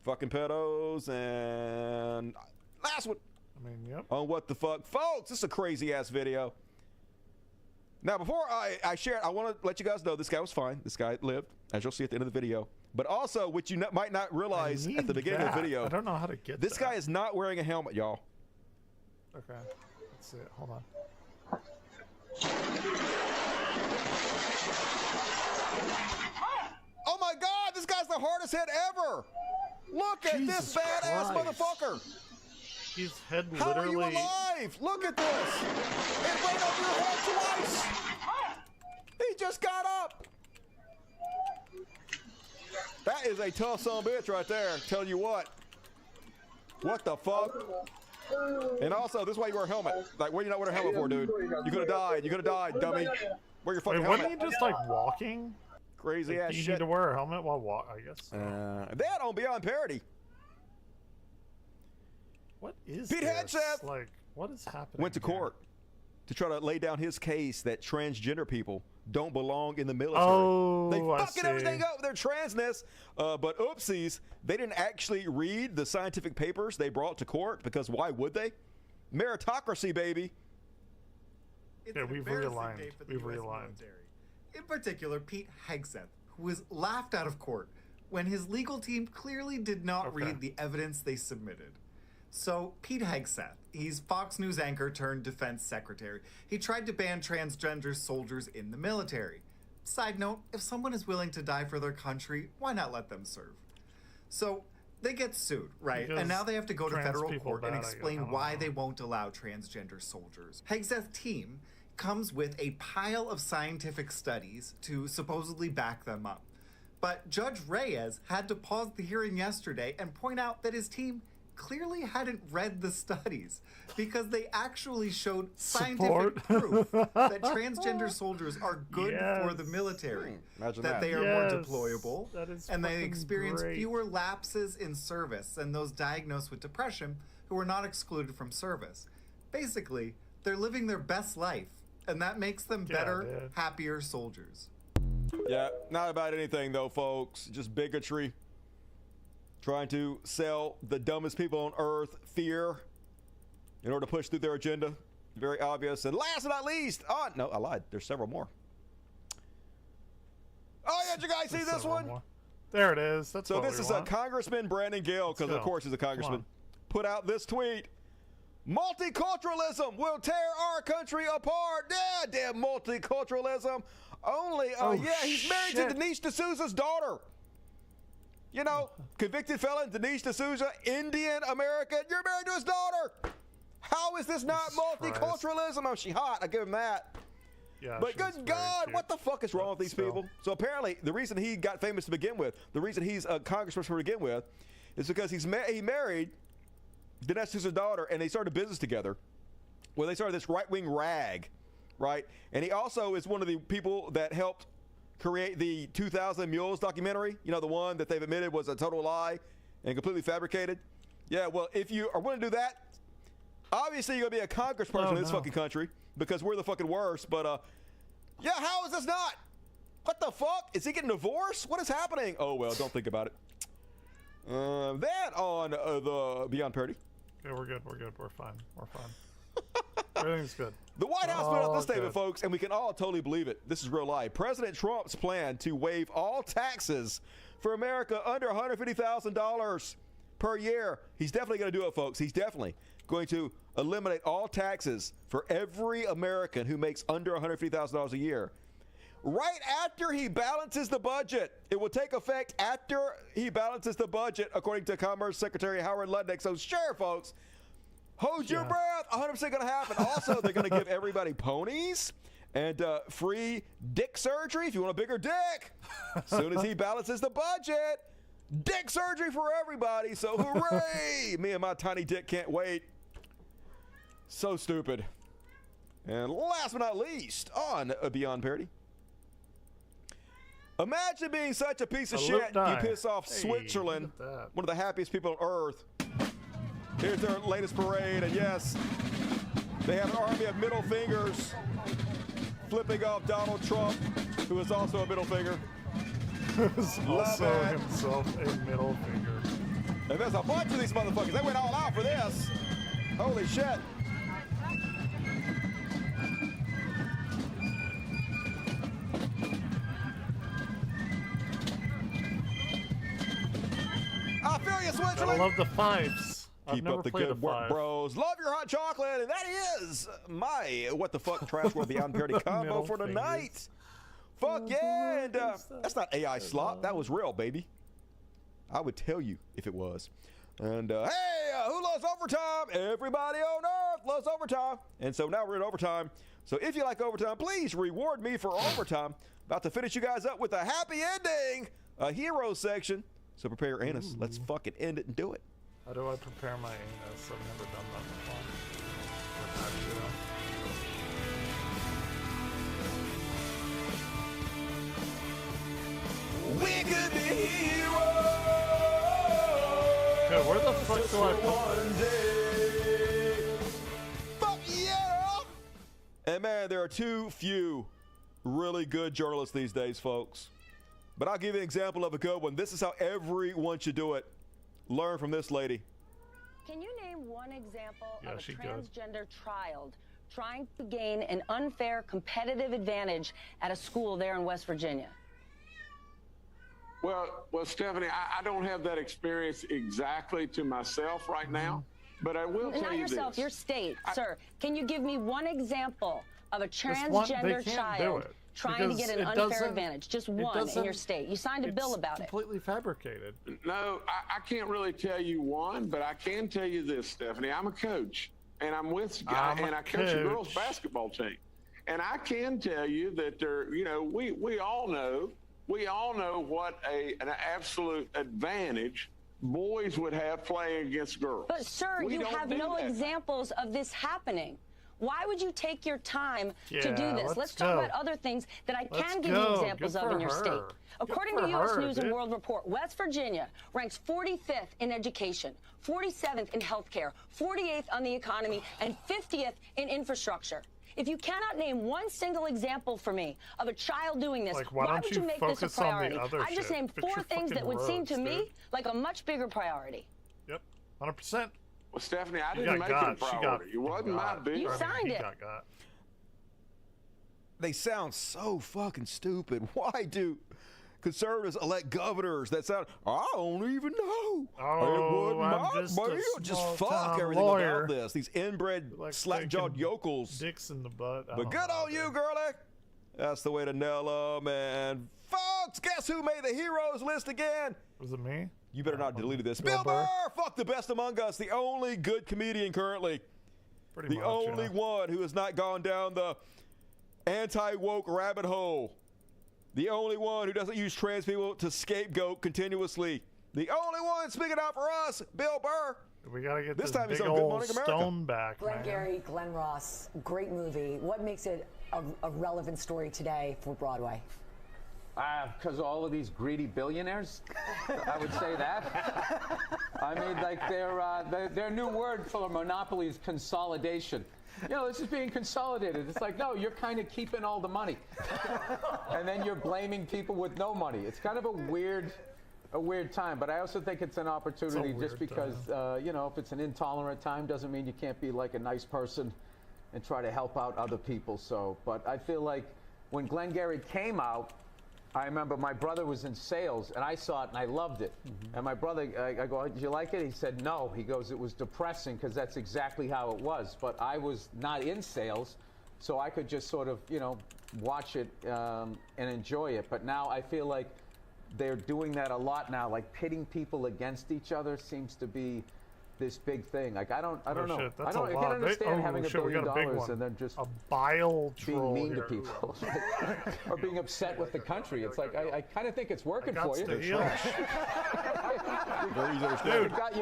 Fucking pedos. And last one. I mean, yep. On what the fuck. Folks, this is a crazy ass video. Now, before I share it, I want to let you guys know this guy was fine. This guy lived, as you'll see at the end of the video. But also, which you might not realize at the beginning of the video. I don't know how to get this guy is not wearing a helmet, y'all. Okay. Let's see it. Hold on. Oh my God, this guy's the hardest hit ever. Look at this badass motherfucker. His head How literally... are you alive? Look at this. It went over your head twice. He just got up. That is a tough son of a bitch right there. Tell you what. What the fuck? And also, this is why you wear a helmet. Like, what are you not wearing a helmet for, dude? You could have died. You could have died, dummy. Wear your fucking helmet. Wasn't he just like walking? Crazy ass you shit. Need to wear a helmet while walking, I guess. That on Beyond Parody. What is Pete this? Hegseth Like, what is happening? went to court to try to lay down his case that transgender people don't belong in the military. Oh, they fucking everything up with their transness. But oopsies, they didn't actually read the scientific papers they brought to court because why would they? Meritocracy, baby. Yeah, we've realigned. We've realigned. In particular, Pete Hegseth, who was laughed out of court when his legal team clearly did not read the evidence they submitted. So, Pete Hegseth, he's Fox News anchor turned defense secretary. He tried to ban transgender soldiers in the military. Side note, if someone is willing to die for their country, why not let them serve? So, they get sued, right? Because and now they have to go to federal court and bad, explain why they won't allow transgender soldiers. Hegseth's team comes with a pile of scientific studies to supposedly back them up. But Judge Reyes had to pause the hearing yesterday and point out that his team clearly hadn't read the studies because they actually showed scientific proof that transgender soldiers are good for the military, that they are more deployable, and they experience fewer lapses in service than those diagnosed with depression who are not excluded from service. Basically, they're living their best life, and that makes them better, happier soldiers. Yeah, not about anything though, folks. Just bigotry. Trying to sell the dumbest people on earth fear in order to push through their agenda. Very obvious. And last but not least, no, I lied. There's several more. Oh, yeah, did you guys see this one? More. There it is. That's so this is a Congressman Brandon Gale, because of course he's a congressman, put out this tweet. Multiculturalism will tear our country apart. Yeah, damn multiculturalism. Only, he's married to Denise D'Souza's daughter. You know, convicted felon Denise D'Souza, Indian American. You're married to his daughter. How is this not multiculturalism? Oh, she hot. I give him that. Yeah, but good God, what the fuck is wrong with these people? So apparently, the reason he got famous to begin with, the reason he's a congressperson to begin with, is because he married Denise D'Souza's daughter, and they started a business together where they started this right-wing rag, right? And he also is one of the people that helped create the 2000 Mules documentary, you know, the one that they've admitted was a total lie and completely fabricated. Yeah, well, if you are willing to do that, obviously you're going to be a congressperson in this fucking country because we're the fucking worst. But, yeah, how is this not? What the fuck? Is he getting divorced? What is happening? Oh, well, don't think about it. That on the Beyond Parody. Okay, we're good. We're fine. Everything's good. The White House put out this statement, folks, and we can all totally believe it. This is real life. President Trump's plan to waive all taxes for America under $150,000 per year. He's definitely going to do it, folks. He's definitely going to eliminate all taxes for every American who makes under $150,000 a year. Right after he balances the budget. It will take effect after he balances the budget, according to Commerce Secretary Howard Lutnick. So sure, folks, hold your breath. 100% going to happen. Also, they're going to give everybody ponies and free dick surgery if you want a bigger dick. As soon as he balances the budget, dick surgery for everybody. So hooray! Me and my tiny dick can't wait. So stupid. And last but not least, on Beyond Parody. Imagine being such a piece of shit you piss off Switzerland, one of the happiest people on earth. Here's their latest parade, and yes, they have an army of middle fingers flipping off Donald Trump, who is also a middle finger. Who's also himself a middle finger. And there's a bunch of these motherfuckers. They went all out for this. Holy shit. I feel you, Switzerland. I love the fives. Keep up the good work, bros. Love your hot chocolate. And that is my What the Fuck Trash World Beyond Parody combo for tonight. Fuck yeah. And that's not AI slop. That was real, baby. I would tell you if it was. And hey, who loves overtime? Everybody on earth loves overtime. And so now we're in overtime. So if you like overtime, please reward me for overtime. About to finish you guys up with a happy ending, a hero section. So prepare your anus. Let's fucking end it and do it. How do I prepare my anus? I've never done that before. We could be heroes. Okay, where the fuck do I put Fuck yeah! And man, there are too few really good journalists these days, folks. But I'll give you an example of a good one. This is how everyone should do it. Learn from this lady. Can you name one example of a transgender child trying to gain an unfair competitive advantage at a school there in West Virginia? Well, Stephanie, I don't have that experience exactly to myself right now, but I will tell you this. Not yourself, your state, sir. Can you give me one example of a transgender child trying to get an unfair advantage? Just one in your state. You signed a bill about it. Completely fabricated. No, I can't really tell you one, but I can tell you this, Stephanie. I'm a coach, and I coach a girls basketball team. And I can tell you that we all know what an absolute advantage boys would have playing against girls. But sir, you have no examples of this happening. Why would you take your time to do this? Let's talk about other things that I can give you examples of in your state. According to U.S. News and World Report, West Virginia ranks 45th in education, 47th in healthcare, 48th on the economy, and 50th in infrastructure. If you cannot name one single example for me of a child doing this, why would you make this a priority? I just named 4 things that would seem to me like a much bigger priority. Yep, 100%. Well, Stephanie, I didn't make it a priority. It wasn't my bill. You signed it. They sound so fucking stupid. Why do conservatives elect governors that sound, I don't even know. Just fuck everything about this. These inbred, slack-jawed yokels. Dicks in the butt. But good on you, girlie. That's the way to nail them. And folks, guess who made the heroes list again? Was it me? You better not delete this. Bill Burr, fuck the best among us. The only good comedian currently. The only one who has not gone down the anti-woke rabbit hole. The only one who doesn't use trans people to scapegoat continuously. The only one speaking out for us, Bill Burr. We gotta get this time. He's big on Good old Morning America. Stone back, Glenn Gary, Glenn Ross, great movie. What makes it a relevant story today for Broadway? Because all of these greedy billionaires, I would say that. I mean, like their new word for monopoly is consolidation. You know, this is being consolidated. It's like, no, you're kind of keeping all the money. And then you're blaming people with no money. It's kind of a weird time, but I also think it's an opportunity just because, if it's an intolerant time, doesn't mean you can't be like a nice person and try to help out other people. So, but I feel like when Glenn Gary came out, I remember my brother was in sales, and I saw it, and I loved it. And my brother, I go, did you like it? He said, no. He goes, it was depressing, because that's exactly how it was. But I was not in sales, so I could just sort of, watch it and enjoy it. But now I feel like they're doing that a lot now. Like pitting people against each other seems to be this big thing. Like I don't know. Shit, I can't understand having $1 billion and then just being mean to people or being upset with the country. It's like I kind of think it's working for you. Dude, you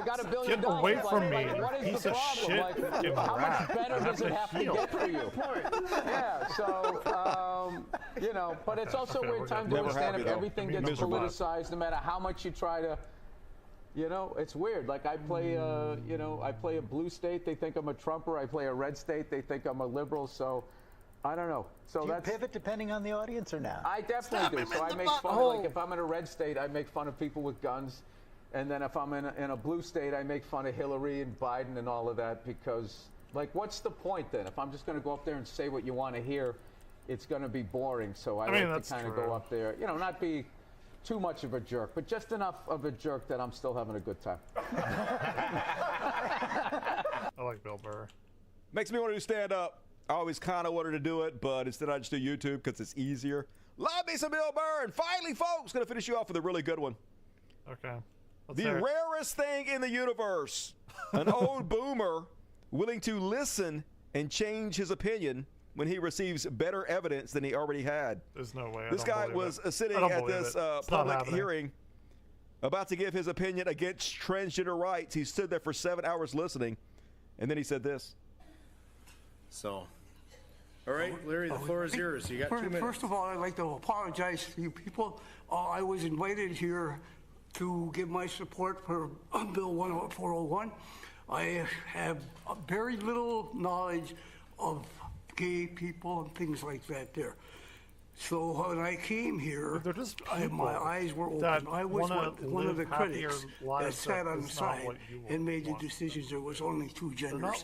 got $1 billion. Get away from me, what is piece the of problem? shit. Like, how much better does it have to get for you? Yeah. So but it's also a weird time to understand if everything gets politicized, no matter how much you try to. It's weird. Like I play I play a blue state, they think I'm a Trumper. I play a red state, they think I'm a liberal. So I don't know. So do you pivot depending on the audience or not? I definitely do. So I make fun. Like if I'm in a red state, I make fun of people with guns, and then if I'm in a blue state, I make fun of Hillary and Biden and all of that because, like, what's the point then? If I'm just going to go up there and say what you want to hear, it's going to be boring. So I like to kind of go up there, not be too much of a jerk, but just enough of a jerk that I'm still having a good time. I like Bill Burr. Makes me want to do stand up. I always kind of wanted to do it, but instead I just do YouTube because it's easier. Love me some Bill Burr. And finally, folks, going to finish you off with a really good one. Okay. The rarest thing in the universe. An old boomer willing to listen and change his opinion when he receives better evidence than he already had. There's no way. This guy was sitting at this public hearing about to give his opinion against transgender rights. He stood there for 7 hours listening, and then he said this. So, all right, Larry, the floor is yours. You got 2 minutes. First of all, I'd like to apologize to you people. I was invited here to give my support for Bill 401. I have very little knowledge of gay people and things like that there. So when I came here, my eyes were open. I was one of the critics that sat on the side and made the decisions. There was only two genders.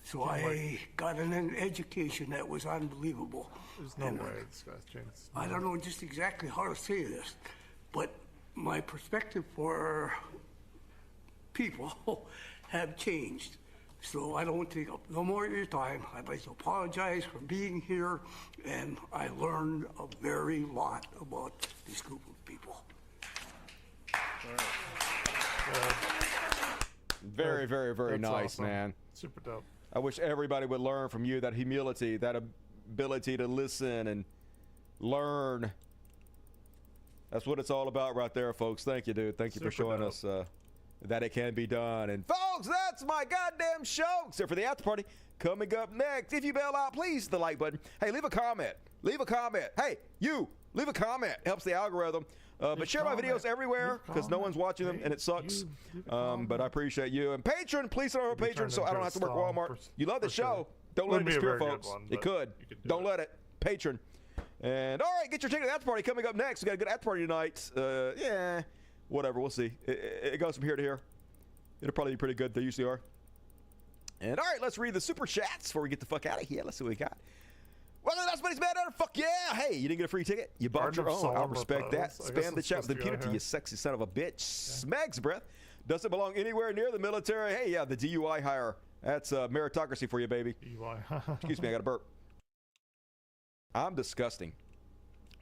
So I got an education that was unbelievable. There's no way this guy's changed. I don't know just exactly how to say this, but my perspective for people have changed. So I don't want to take up no more of your time. I'd like to apologize for being here, and I learned a very lot about this group of people. Very, very, very nice, awesome. Man. Super dope. I wish everybody would learn from you, that humility, that ability to listen and learn. That's what it's all about right there, folks. Thank you, dude. Thank you for showing us that it can be done. And folks, that's my goddamn show, except for the after party coming up next. If you bail out, please hit the like button. Hey, leave a comment. Leave a comment. Hey, you, leave a comment. It helps the algorithm. But share my videos everywhere, because no one's watching them, and it sucks. But I appreciate you. And patron, please sign up for patron so I don't have to work Walmart. You love the show. Don't let it disappear, folks. It could. Don't let it. Patron. And all right, get your ticket to the after party coming up next. We got a good after party tonight. Yeah, whatever. We'll see. It goes from here to here. It'll probably be pretty good. They usually are. And all right, let's read the super chats before we get the fuck out of here. Let's see what we got. Welcome to the Last Buddy's Bad Editor. Fuck yeah. Hey, you didn't get a free ticket? You bought your own. I'll respect that. Spam the chat with impunity, you sexy son of a bitch. Smeg's breath. Doesn't belong anywhere near the military. Hey, yeah, the DUI hire. That's meritocracy for you, baby. DUI. Excuse me, I got a burp. I'm disgusting.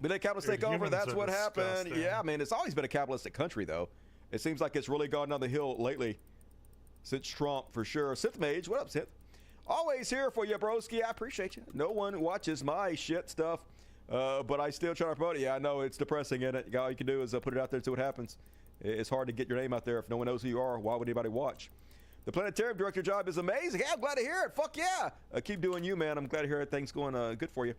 We let capitalists take over. That's what happened. Yeah, man, it's always been a capitalistic country, though. It seems like it's really gone down the hill lately since Trump, for sure. Sith Mage, what up, Sith? Always here for you, broski. I appreciate you. No one watches my shit stuff, but I still try to promote it. Yeah, I know it's depressing, isn't it? All you can do is put it out there and see what happens. It's hard to get your name out there if no one knows who you are. Why would anybody watch? The planetarium director job is amazing. Hey, I'm glad to hear it. Fuck yeah. Keep doing you, man. I'm glad to hear things going good for you.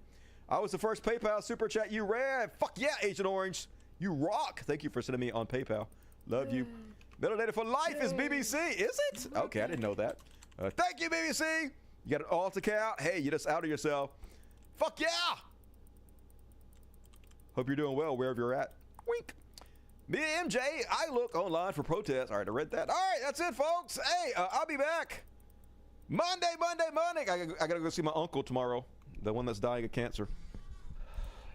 I was the first PayPal super chat you read. Fuck yeah, Agent Orange. You rock. Thank you for sending me on PayPal. Love you. Middle data for life is BBC. Is it? Okay, I didn't know that. Thank you, BBC. You got an alt account. Hey, you just outed yourself. Fuck yeah. Hope you're doing well wherever you're at. Wink. Me and MJ, I look online for protests. All right, I read that. All right, that's it, folks. Hey, I'll be back Monday. I gotta go see my uncle tomorrow, the one that's dying of cancer.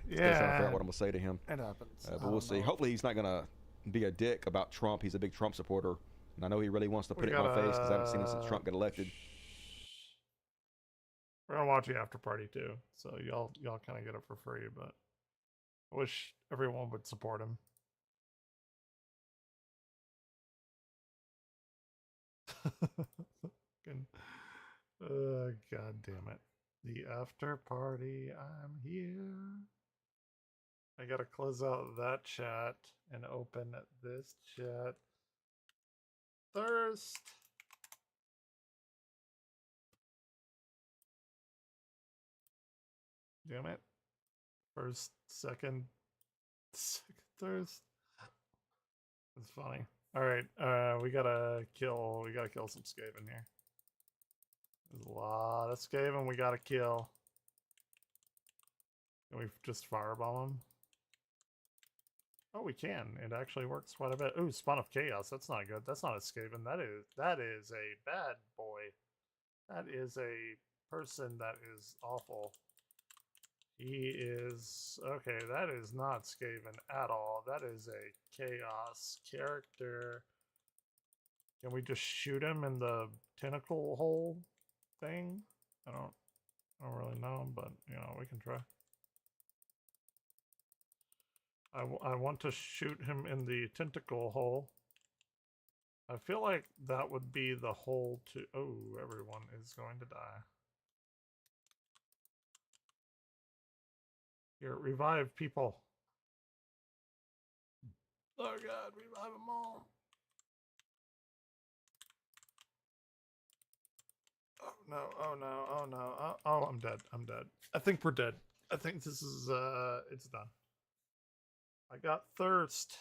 Yeah. Still trying to figure out what I'm gonna say to him. It happens. But we'll see. Hopefully, he's not gonna be a dick about Trump. He's a big Trump supporter, and I know he really wants to put it in my face because I haven't seen him since Trump got elected. We're gonna watch the after party too, so y'all kind of get it for free. But I wish everyone would support him. God damn it. The after party, I'm here. I gotta close out that chat and open this chat. Thirst. Damn it. First, second thirst. That's funny. Alright, we gotta kill some Skaven here. There's a lot of Skaven we gotta kill. Can we just fireball them? Oh, we can. It actually works quite a bit. Ooh, Spawn of Chaos. That's not good. That's not a Skaven. That is a bad boy. That is a person that is awful. He is... Okay, that is not Skaven at all. That is a Chaos character. Can we just shoot him in the tentacle hole thing? I don't really know, but, you know, we can try. I want to shoot him in the tentacle hole. I feel like that would be the hole to... Oh, everyone is going to die. Here, revive people. Oh god, revive them all. Oh no, oh no, oh no. Oh, I'm dead. I'm dead. I think we're dead. I think this is, it's done. I got thirst.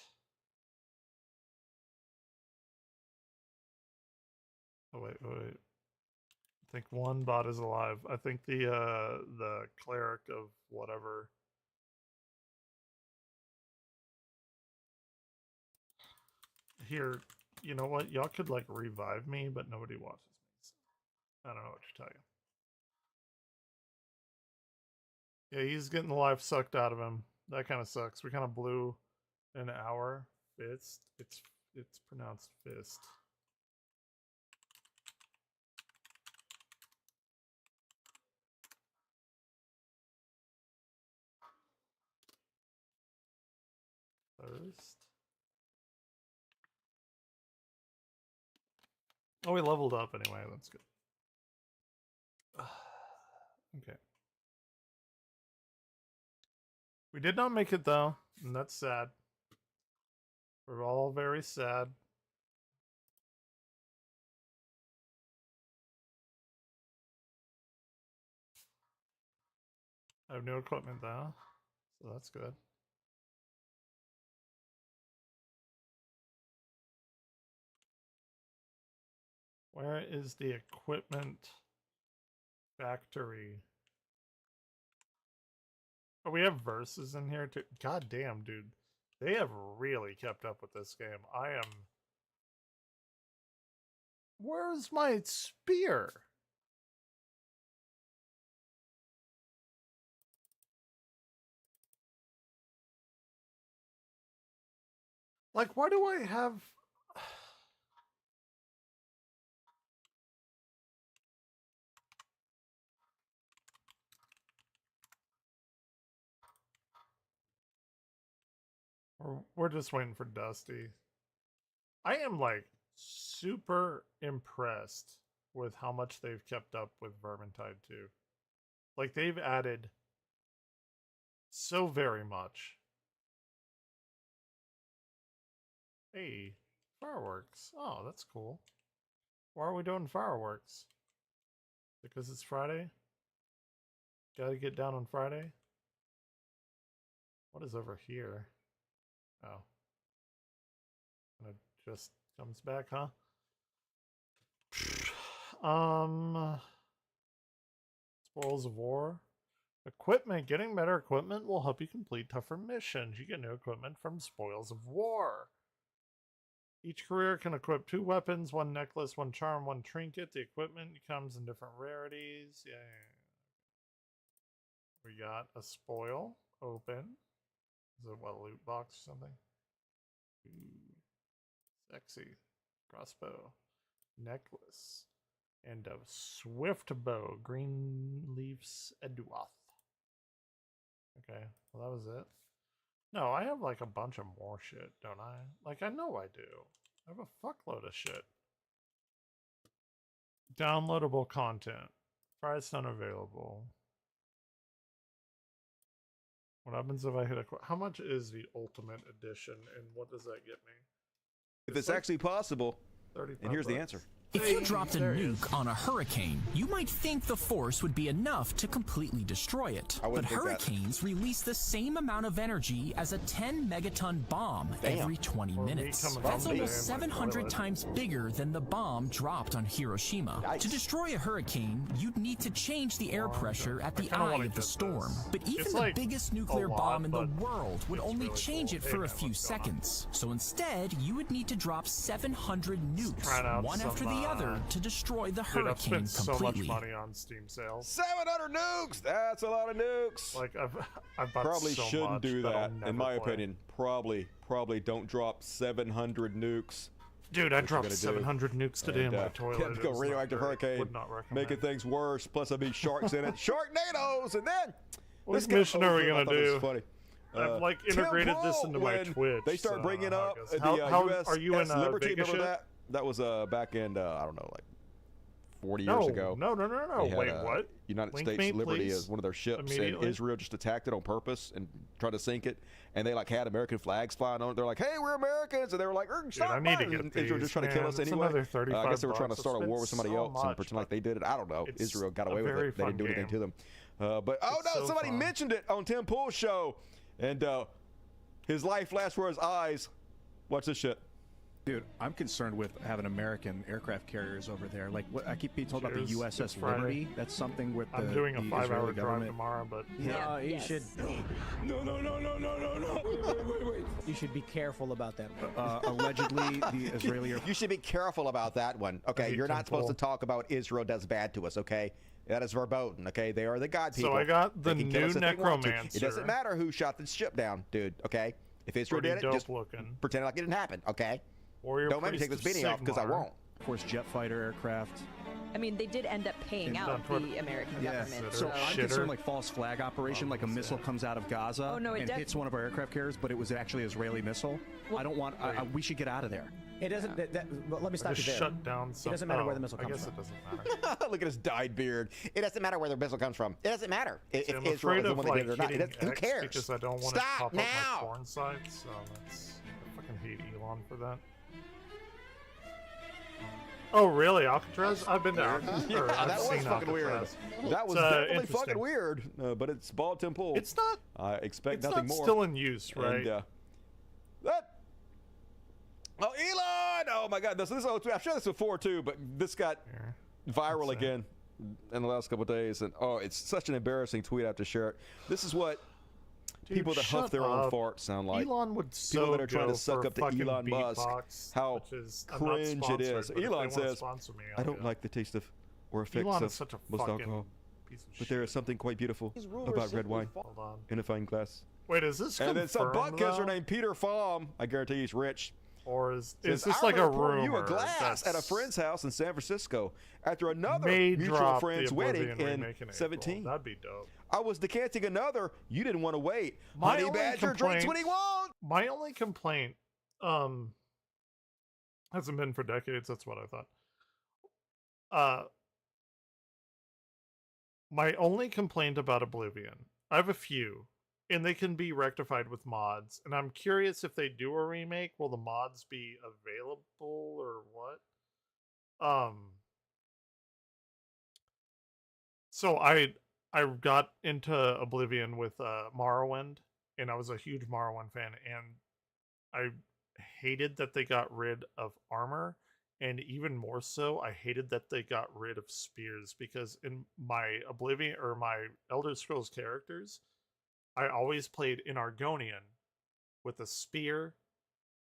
Oh wait. I think one bot is alive. I think the cleric of whatever here, you know what? Y'all could like revive me, but nobody watches me. So I don't know what to tell you. Yeah, he's getting the life sucked out of him. That kind of sucks. We kind of blew an hour. Fist. It's pronounced fist. First. Oh, we leveled up anyway. That's good. Okay. We did not make it though, and that's sad. We're all very sad. I have new equipment though, so that's good. Where is the equipment factory? Oh, we have verses in here too. God damn, dude. They have really kept up with this game. Where's my spear? Like, why do I have... We're just waiting for Dusty. I am like super impressed with how much they've kept up with Vermintide 2. Like they've added so very much. Hey, fireworks. Oh, that's cool. Why are we doing fireworks? Because it's Friday? Gotta get down on Friday? What is over here? Oh. And it just comes back, huh? Spoils of War. Equipment. Getting better equipment will help you complete tougher missions. You get new equipment from Spoils of War. Each career can equip 2 weapons, 1 necklace, 1 charm, 1 trinket. The equipment comes in different rarities. Yeah. We got a spoil. Open. Is it what, a loot box or something? Ooh, sexy. Crossbow. Necklace. And a swift bow. Green leaves Eduoth. Okay, well that was it. No, I have like a bunch of more shit, don't I? Like, I know I do. I have a fuckload of shit. Downloadable content. Price unavailable. What happens if I hit a... How much is the Ultimate Edition, and what does that get me? If it's like actually possible, and here's the answer. If you dropped a nuke on a hurricane, you might think the force would be enough to completely destroy it. But hurricanes release the same amount of energy as a 10 megaton bomb every 20 minutes. That's almost 700 times bigger than the bomb dropped on Hiroshima. To destroy a hurricane, you'd need to change the air pressure at the eye of the storm. But even the biggest nuclear bomb in the world would only change it for a few seconds. So instead, you would need to drop 700 nukes, one after the other, to destroy the hurricane completely. So much money on Steam sales. 700 nukes! That's a lot of nukes. Like I've bought probably so shouldn't much do that. In my play. opinion, probably don't drop 700 nukes. Dude, I dropped 700 nukes today in my toilet. Go radioactive hurricane, making things worse. Plus, there'll be sharks in it, Sharknadoes, and then what mission are we gonna do? Funny. I've like integrated this into my Twitch. They start bringing up the US. Are you in Liberty? Vegas Remember yet? that was back in I don't know, like 40 years ago. No. Wait, what? United States Liberty is one of their ships, and Israel just attacked it on purpose and tried to sink it. And they like had American flags flying on it. They're like, "Hey, we're Americans," and they were like, "Stop!" I need to get Israel just trying to kill us anyway. I guess they were trying to start a war with somebody else and pretend like they did it. I don't know. Israel got away with it. They didn't do anything to them. But somebody mentioned it on Tim Pool's show, and his life flashed before his eyes. Watch this shit. Dude, I'm concerned with having American aircraft carriers over there. Like, what I keep being told about the USS Liberty. That's something with the I'm doing a 5-hour drive tomorrow, but no, you should. No. Wait. You should be careful about that. Allegedly, the Israeli. You should be careful about that one. Okay, you're not supposed to talk about Israel does bad to us. Okay. That is verboten, okay? They are the God people. So I got the new Necromancer. It doesn't matter who shot the ship down, dude, okay? If Israel did it, just pretend like it didn't happen, okay? Don't make me take this beating off, because I won't. Of course, jet fighter aircraft. I mean, they did end up paying out the American government. So I'm concerned like false flag operation, like a missile comes out of Gaza and hits one of our aircraft carriers, but it was actually an Israeli missile. Well, I don't want. we should get out of there. It doesn't. Well, let me stop you there. Shut down. It doesn't matter where the missile comes from. I guess it doesn't matter. Look at his dyed beard. It doesn't matter where the missile comes from. It doesn't matter if Israel is the one that did it or not. Who X cares? Because I don't want Stop to pop now. up my porn sites. So I fucking hate Elon for that. Oh really, Alcatraz? I've been to Alcatraz. Yeah, that was fucking Alcatraz. weird. That was definitely fucking weird. But it's ball temple. It's not. I expect nothing more. It's still in use, right? And, oh, Elon! Oh my God! I've shared this before too, but this got viral again in the last couple of days, and it's such an embarrassing tweet. I have to share it. This is what people that huff their own farts sound like. Elon would people that are trying to suck up to Elon Musk. How cringe it is. Elon says, "I don't like the taste of or effects of most alcohol, but there is something quite beautiful about red wine in a fine glass." Wait, is this and then some butt kisser named Peter Pham, I guarantee he's rich. Or is this like a rumor? You a glass at a friend's house in San Francisco after another mutual friend's wedding in 17. That'd be dope. I was decanting another. You didn't want to wait. Honey Badger drinks when he won't. My only complaint hasn't been for decades. That's what I thought. My only complaint about Oblivion, I have a few. And they can be rectified with mods. And I'm curious if they do a remake, will the mods be available or what? So I got into Oblivion with Morrowind, and I was a huge Morrowind fan, and I hated that they got rid of armor, and even more so, I hated that they got rid of spears, because in my Oblivion or my Elder Scrolls characters, I always played in Argonian with a spear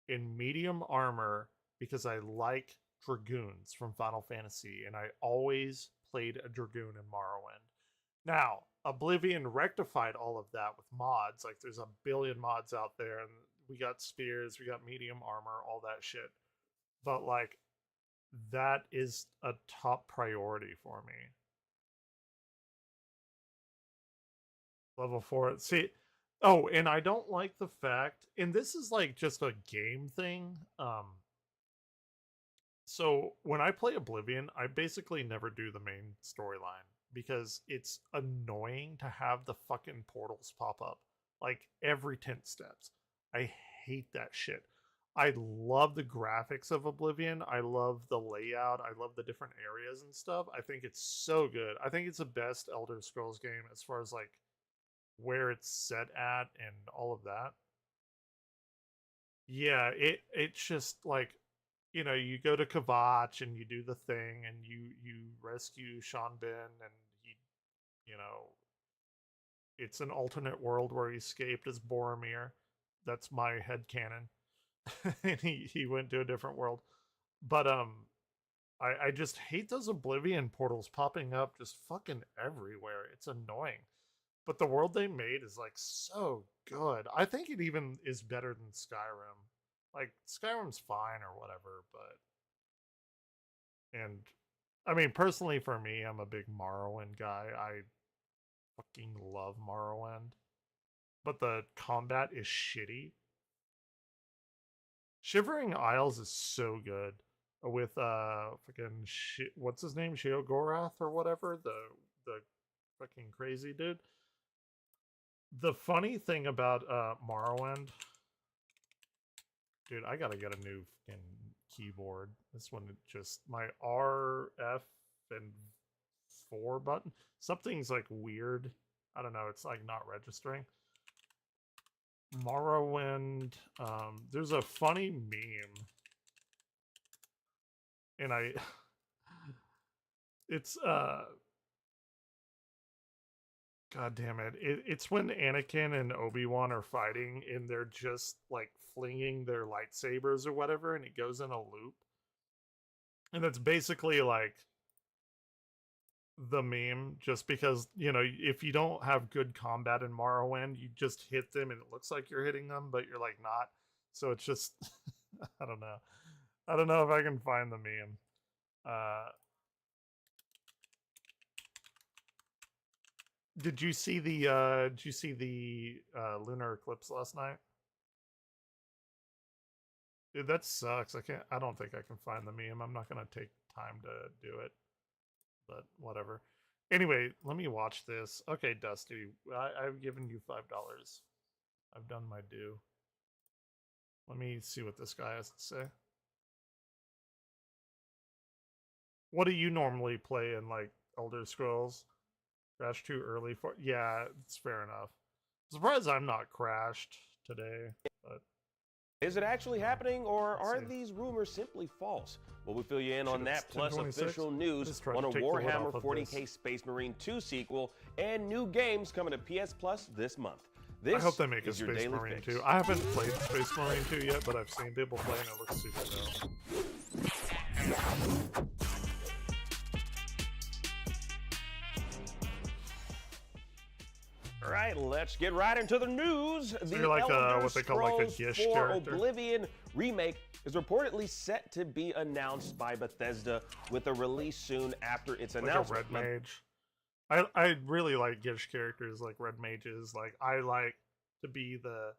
in medium armor because I like dragoons from Final Fantasy, and I always played a dragoon in Morrowind. Now, Oblivion rectified all of that with mods. Like, there's a billion mods out there, and we got spears, we got medium armor, all that shit. But, like, that is a top priority for me. Level 4. See, and I don't like the fact, and this is like just a game thing. So when I play Oblivion, I basically never do the main storyline because it's annoying to have the fucking portals pop up like every 10 steps. I hate that shit. I love the graphics of Oblivion. I love the layout. I love the different areas and stuff. I think it's so good. I think it's the best Elder Scrolls game as far as like where it's set at and all of that. Yeah, it's just like, you know, you go to Kvatch and you do the thing and you rescue Sean Ben and he, you know, it's an alternate world where he escaped as Boromir. That's my headcanon. And he went to a different world. But I just hate those Oblivion portals popping up just fucking everywhere. It's annoying. But the world they made is like so good. I think it even is better than Skyrim. Like Skyrim's fine or whatever, but and I mean personally for me, I'm a big Morrowind guy. I fucking love Morrowind. But the combat is shitty. Shivering Isles is so good with fucking what's his name, Sheogorath or whatever, the fucking crazy dude. The funny thing about Morrowind, dude, I gotta get a new fucking keyboard. This one just my R, F, and 4 button. Something's like weird. I don't know. It's like not registering. Morrowind. There's a funny meme And it's God damn it. It's when Anakin and Obi-Wan are fighting and they're just like flinging their lightsabers or whatever, and it goes in a loop. And that's basically like the meme, just because, you know, if you don't have good combat in Morrowind, you just hit them and it looks like you're hitting them, but you're like not. So it's just I don't know. I don't know if I can find the meme. Did you see the lunar eclipse last night? Dude, that sucks. I don't think I can find the meme. I'm not gonna take time to do it. But whatever. Anyway, let me watch this. Okay, Dusty, I've given you $5. I've done my due. Let me see what this guy has to say. What do you normally play in, like, Elder Scrolls? Crash too early for... Yeah, it's fair enough. I'm surprised I'm not crashed today, but... Is it actually happening, or are these rumors simply false? Well, we'll fill you in on that, plus official news on a Warhammer 40k Space Marine 2 sequel and new games coming to PS Plus this month. I hope they make a Space Marine 2. I haven't played Space Marine 2 yet, but I've seen people play and it looks super dope. All right, let's get right into the news. So you're like what they call like a Gish character. Oblivion remake is reportedly set to be announced by Bethesda with a release soon after its announcement. Like a red mage. I really like Gish characters, like red mages. Like I like to be the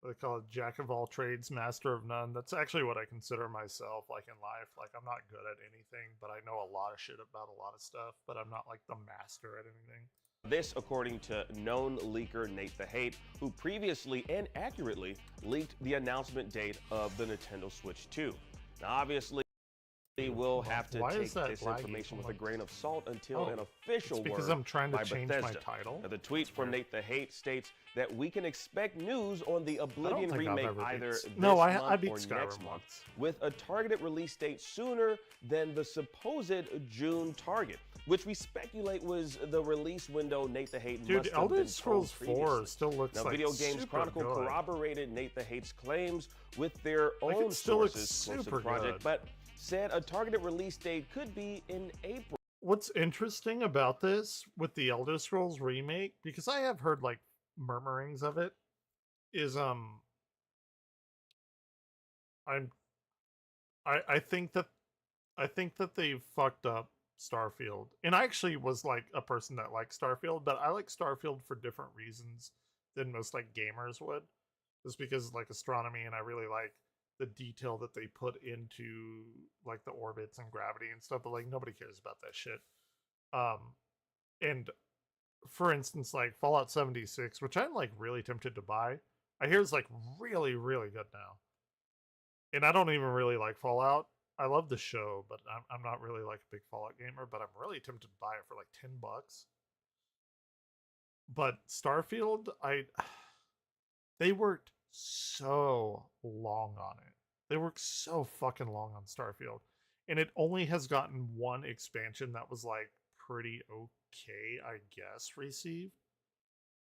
what they call it, jack of all trades, master of none. That's actually what I consider myself, like in life. Like I'm not good at anything, but I know a lot of shit about a lot of stuff. But I'm not like the master at anything. This, according to known leaker Nate the Hate, who previously and accurately leaked the announcement date of the Nintendo Switch 2. Now, obviously, we'll have to take this information with a grain of salt until an official word I'm trying to by change Bethesda. my title. Now, the tweet from Nate the Hate states that we can expect news on the Oblivion remake either this month I beat or Skyrim next month, once. with a targeted release date sooner than the supposed June target, which we speculate was the release window Nate the Hate must have Elder been Scrolls told 4 still looks now, like Video Games super Chronicle good. corroborated Nate the Hate's claims with their Like, own it still looks sources close to super the project, good. but said a targeted release date could be in April. What's interesting about this with the Elder Scrolls remake, because I have heard like murmurings of it, is I think that they fucked up Starfield. And I actually was like a person that liked Starfield, but I like Starfield for different reasons than most like gamers would. Just because like astronomy, and I really like the detail that they put into like the orbits and gravity and stuff, but like nobody cares about that shit. And for instance, like Fallout 76, which I'm like really tempted to buy, I hear is like really, really good now. And I don't even really like Fallout. I love the show, but I'm not really like a big Fallout gamer, but I'm really tempted to buy it for like $10. But Starfield, they worked so long on it. They worked so fucking long on Starfield. And it only has gotten one expansion that was like pretty okay, I guess, received.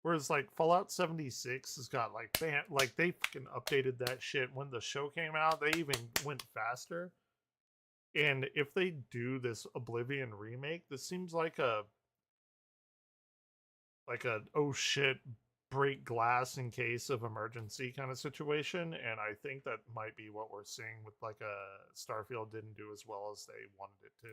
Whereas like Fallout 76 has got like they fucking updated that shit when the show came out. They even went faster. And if they do this Oblivion remake, this seems like a oh shit, break glass in case of emergency kind of situation. And I think that might be what we're seeing with like a Starfield didn't do as well as they wanted it to.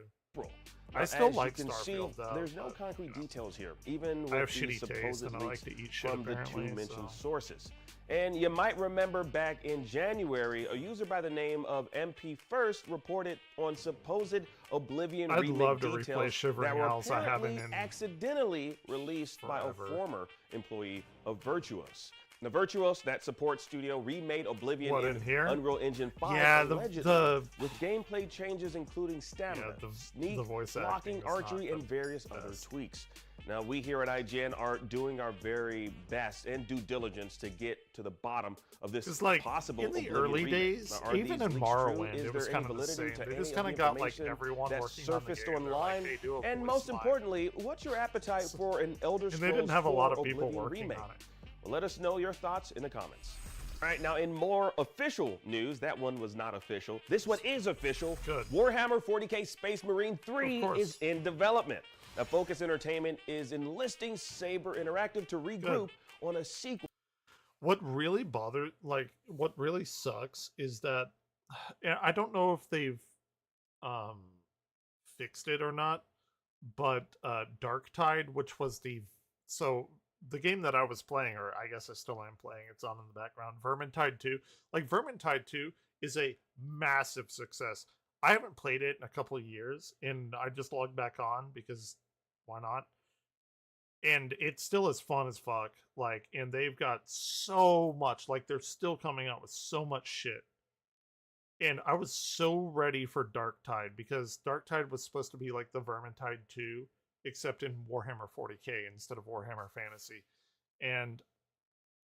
I still like Starfield though. There's no concrete details here, even with I have the shitty supposed taste and I like leaks to eat shit from the apparently, two mentioned sources. And you might remember back in January, a user by the name of MP First reported on supposed Oblivion remake details that were apparently accidentally released by a former employee of Virtuos. Now, Virtuos, that support studio, remade Oblivion in Unreal Engine 5 allegedly, with gameplay changes including stamina, sneak, blocking, archery, and various other tweaks. Now, we here at IGN are doing our very best and due diligence to get to the bottom of this possible in the early days, even in Morrowind, it was kind of the same. They just kind of got like everyone working surfaced on the game. online. Like, hey, and most importantly, what's your appetite for an Elder Scrolls and they didn't have a lot of people Oblivion working remake? on it. Well, let us know your thoughts in the comments. All right, now in more official news, that one was not official. This one is official. Good. Warhammer 40k Space Marine 3 is in development. Now, Focus Entertainment is enlisting Saber Interactive to regroup on a sequel. What really what really sucks is that I don't know if they've fixed it or not, but Darktide, which was the game that I was playing, or I guess I still am playing, it's on in the background, Vermintide 2. Like, Vermintide 2 is a massive success. I haven't played it in a couple of years, and I just logged back on because why not? And it's still as fun as fuck. Like, and they've got so much, like, they're still coming out with so much shit. And I was so ready for Darktide, because Darktide was supposed to be like the Vermintide 2, except in Warhammer 40k instead of Warhammer Fantasy. And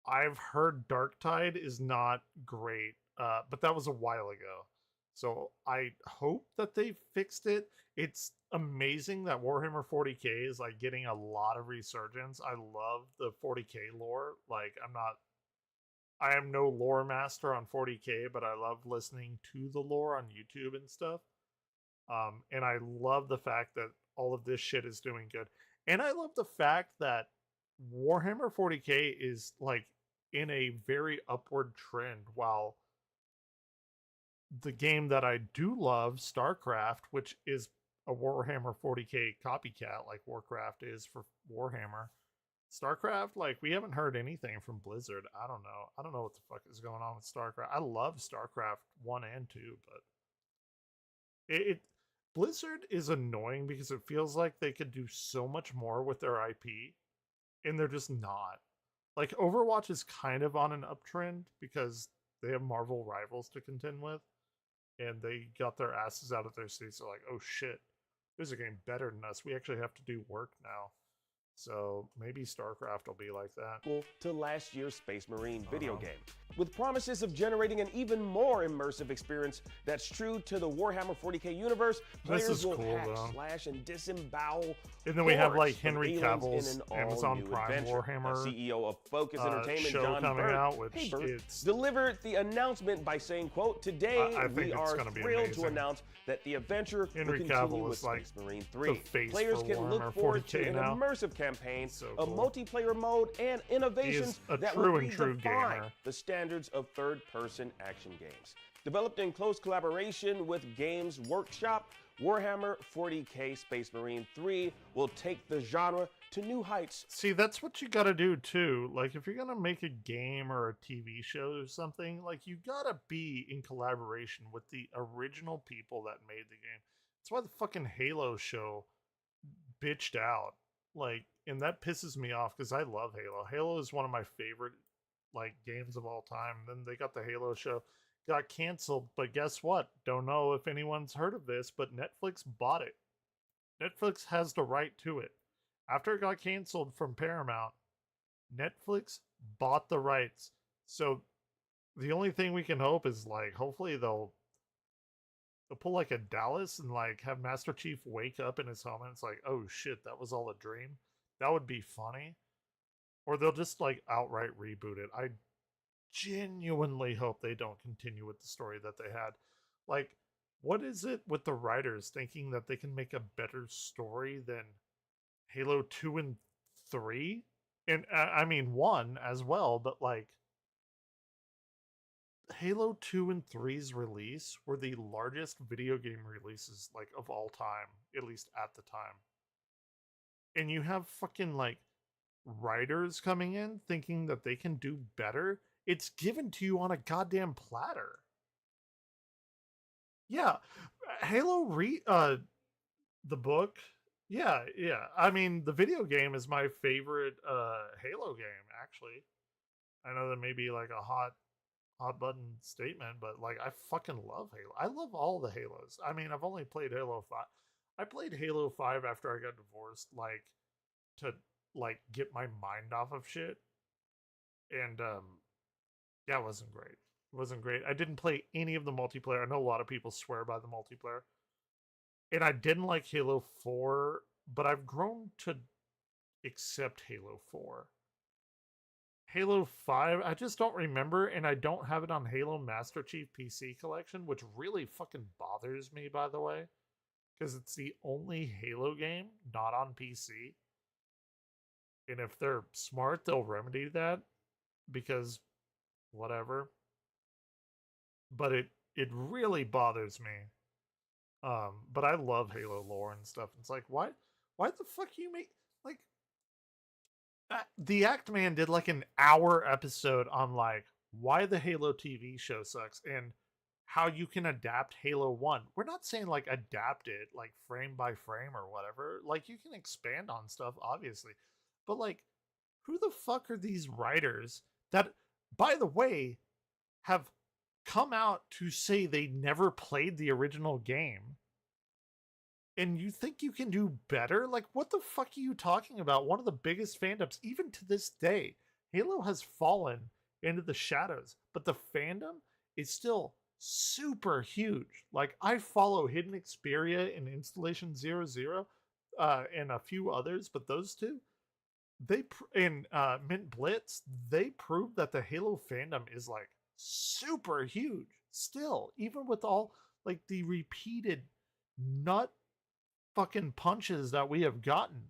I've heard Darktide is not great, but that was a while ago. So I hope that they fixed it. It's amazing that Warhammer 40k is like getting a lot of resurgence. I love the 40k lore. Like, I am no lore master on 40k, but I love listening to the lore on YouTube and stuff. And I love the fact that all of this shit is doing good. And I love the fact that Warhammer 40k is like in a very upward trend, while the game that I do love, StarCraft, which is a Warhammer 40k copycat like Warcraft is for Warhammer. StarCraft, like, we haven't heard anything from Blizzard. I don't know what the fuck is going on with StarCraft. I love StarCraft 1 and 2, but Blizzard is annoying because it feels like they could do so much more with their IP, and they're just not. Like, Overwatch is kind of on an uptrend because they have Marvel Rivals to contend with, and they got their asses out of their seats. They're like, oh shit, there's a game better than us. We actually have to do work now. So maybe StarCraft will be like that. To last year's Space Marine video game, with promises of generating an even more immersive experience that's true to the Warhammer 40k universe. Players will hack, slash, and disembowel. And then we have like Henry Cavill's Amazon Prime adventure. Warhammer CEO of Focus Entertainment, show John coming Burt, out, which delivered the announcement by saying, "quote Today we are thrilled to announce that the adventure Henry will Cavill continue with is like Space Marine 3. Players Players can look forward to an immersive campaign, a multiplayer mode, and innovations that will redefine the standards of third-person action games. Developed in close collaboration with Games Workshop, Warhammer 40k Space Marine 3 will take the genre to new heights. See, that's what you gotta do too. Like, if you're gonna make a game or a TV show or something, like, you gotta be in collaboration with the original people that made the game. That's why the fucking Halo show bitched out. Like, and that pisses me off because I love Halo. Halo is one of my favorite, like, games of all time. Then they got the Halo show, got canceled, but guess what? Don't know if anyone's heard of this, but Netflix bought it. Netflix has the right to it. After it got canceled from Paramount, Netflix bought the rights. So the only thing we can hope is, like, hopefully they'll pull like a Dallas and like have Master Chief wake up in his helmet. It's like, oh shit, that was all a dream. That would be funny. Or they'll just like outright reboot it. I genuinely hope they don't continue with the story that they had. Like, what is it with the writers thinking that they can make a better story than Halo 2 and 3? And I mean 1 as well, but like, Halo 2 and 3's release were the largest video game releases, like, of all time, at least at the time. And you have fucking, like, writers coming in thinking that they can do better. It's given to you on a goddamn platter. Yeah, Halo the book. Yeah. I mean, the video game is my favorite Halo game, actually. I know that may be like a hot button statement, but like, I fucking love Halo. I love all the Halos. I mean, I've only played Halo 5. I played Halo 5 after I got divorced like to like get my mind off of shit. And yeah, it wasn't great. It wasn't great. I didn't play any of the multiplayer. I know a lot of people swear by the multiplayer. And I didn't like Halo 4, but I've grown to accept Halo 4. Halo 5, I just don't remember, and I don't have it on Halo Master Chief PC Collection, which really fucking bothers me, by the way, because it's the only Halo game not on PC. And if they're smart, they'll remedy that, because whatever. But it really bothers me. But I love Halo lore and stuff. It's like, why the fuck you make, like, the Act Man did like an hour episode on like why the Halo TV show sucks and how you can adapt Halo 1. We're not saying like adapt it like frame by frame or whatever. Like you can expand on stuff, obviously. But like, who the fuck are these writers that, by the way, have come out to say they never played the original game? And you think you can do better? Like, what the fuck are you talking about? One of the biggest fandoms, even to this day, Halo has fallen into the shadows, but the fandom is still super huge. Like, I follow Hidden Xperia and Installation 00, and a few others, but those two, and Mint Blitz, they prove that the Halo fandom is like super huge still, even with all like the repeated nut fucking punches that we have gotten.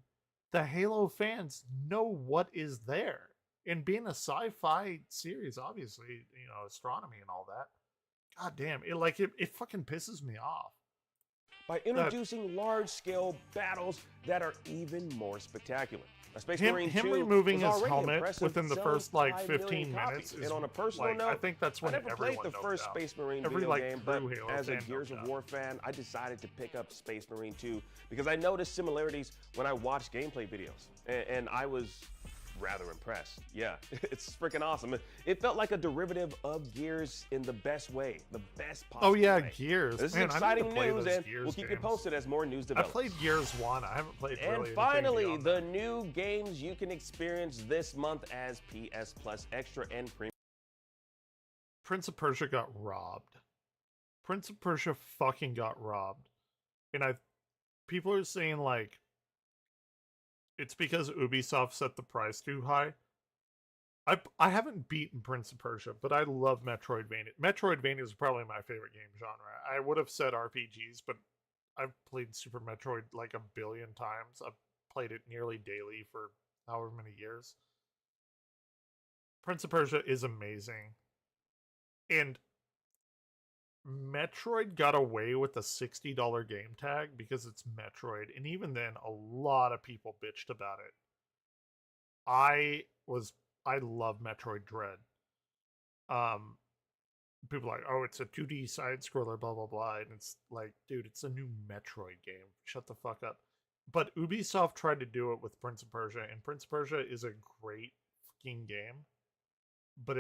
The Halo fans know what is there, and being a sci-fi series, obviously, you know, astronomy and all that, god damn it fucking pisses me off. By introducing large-scale battles that are even more spectacular. A Space Marine 2 removing was his helmet impressive, within the first like 15 minutes is, and on a personal like, note, I think that's when I never played the first Space Marine video game, but as a Gears of War fan, I decided to pick up Space Marine 2 because I noticed similarities when I watched gameplay videos, and I was rather impressed. Yeah, it's freaking awesome. It felt like a derivative of Gears in the best way, the best possible way. Gears. This is Man, exciting news, and Gears we'll keep you games. posted as more news I develops. played Gears 1. I haven't played really And anything finally, beyond the that. new games you can experience this month as PS Plus Extra and Premium. Prince of Persia got robbed. Prince of Persia fucking got robbed. And people are saying like it's because Ubisoft set the price too high. I haven't beaten Prince of Persia, but I love Metroidvania. Metroidvania is probably my favorite game genre. I would have said RPGs, but I've played Super Metroid like a billion times. I've played it nearly daily for however many years. Prince of Persia is amazing. And Metroid got away with a $60 game tag because it's Metroid. And even then, a lot of people bitched about it. I love Metroid Dread. People are like, oh, it's a 2D side scroller, blah blah blah, and it's like, dude, it's a new Metroid game. Shut the fuck up. But Ubisoft tried to do it with Prince of Persia, and Prince of Persia is a great fucking game. But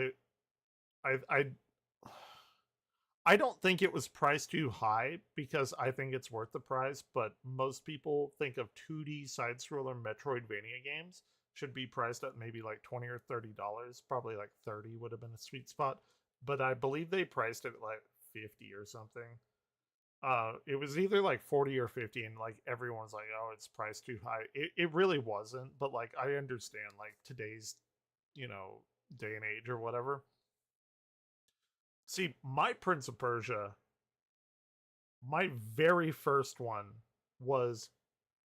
I don't think it was priced too high because I think it's worth the price. But most people think of 2D side scroller Metroidvania games should be priced at maybe like $20 or $30. Probably like 30 would have been a sweet spot. But I believe they priced it at like 50 or something. It was either like 40 or 50, and like everyone's like, oh, it's priced too high. It really wasn't, but like I understand like today's, you know, day and age or whatever. See, my Prince of Persia, my very first one was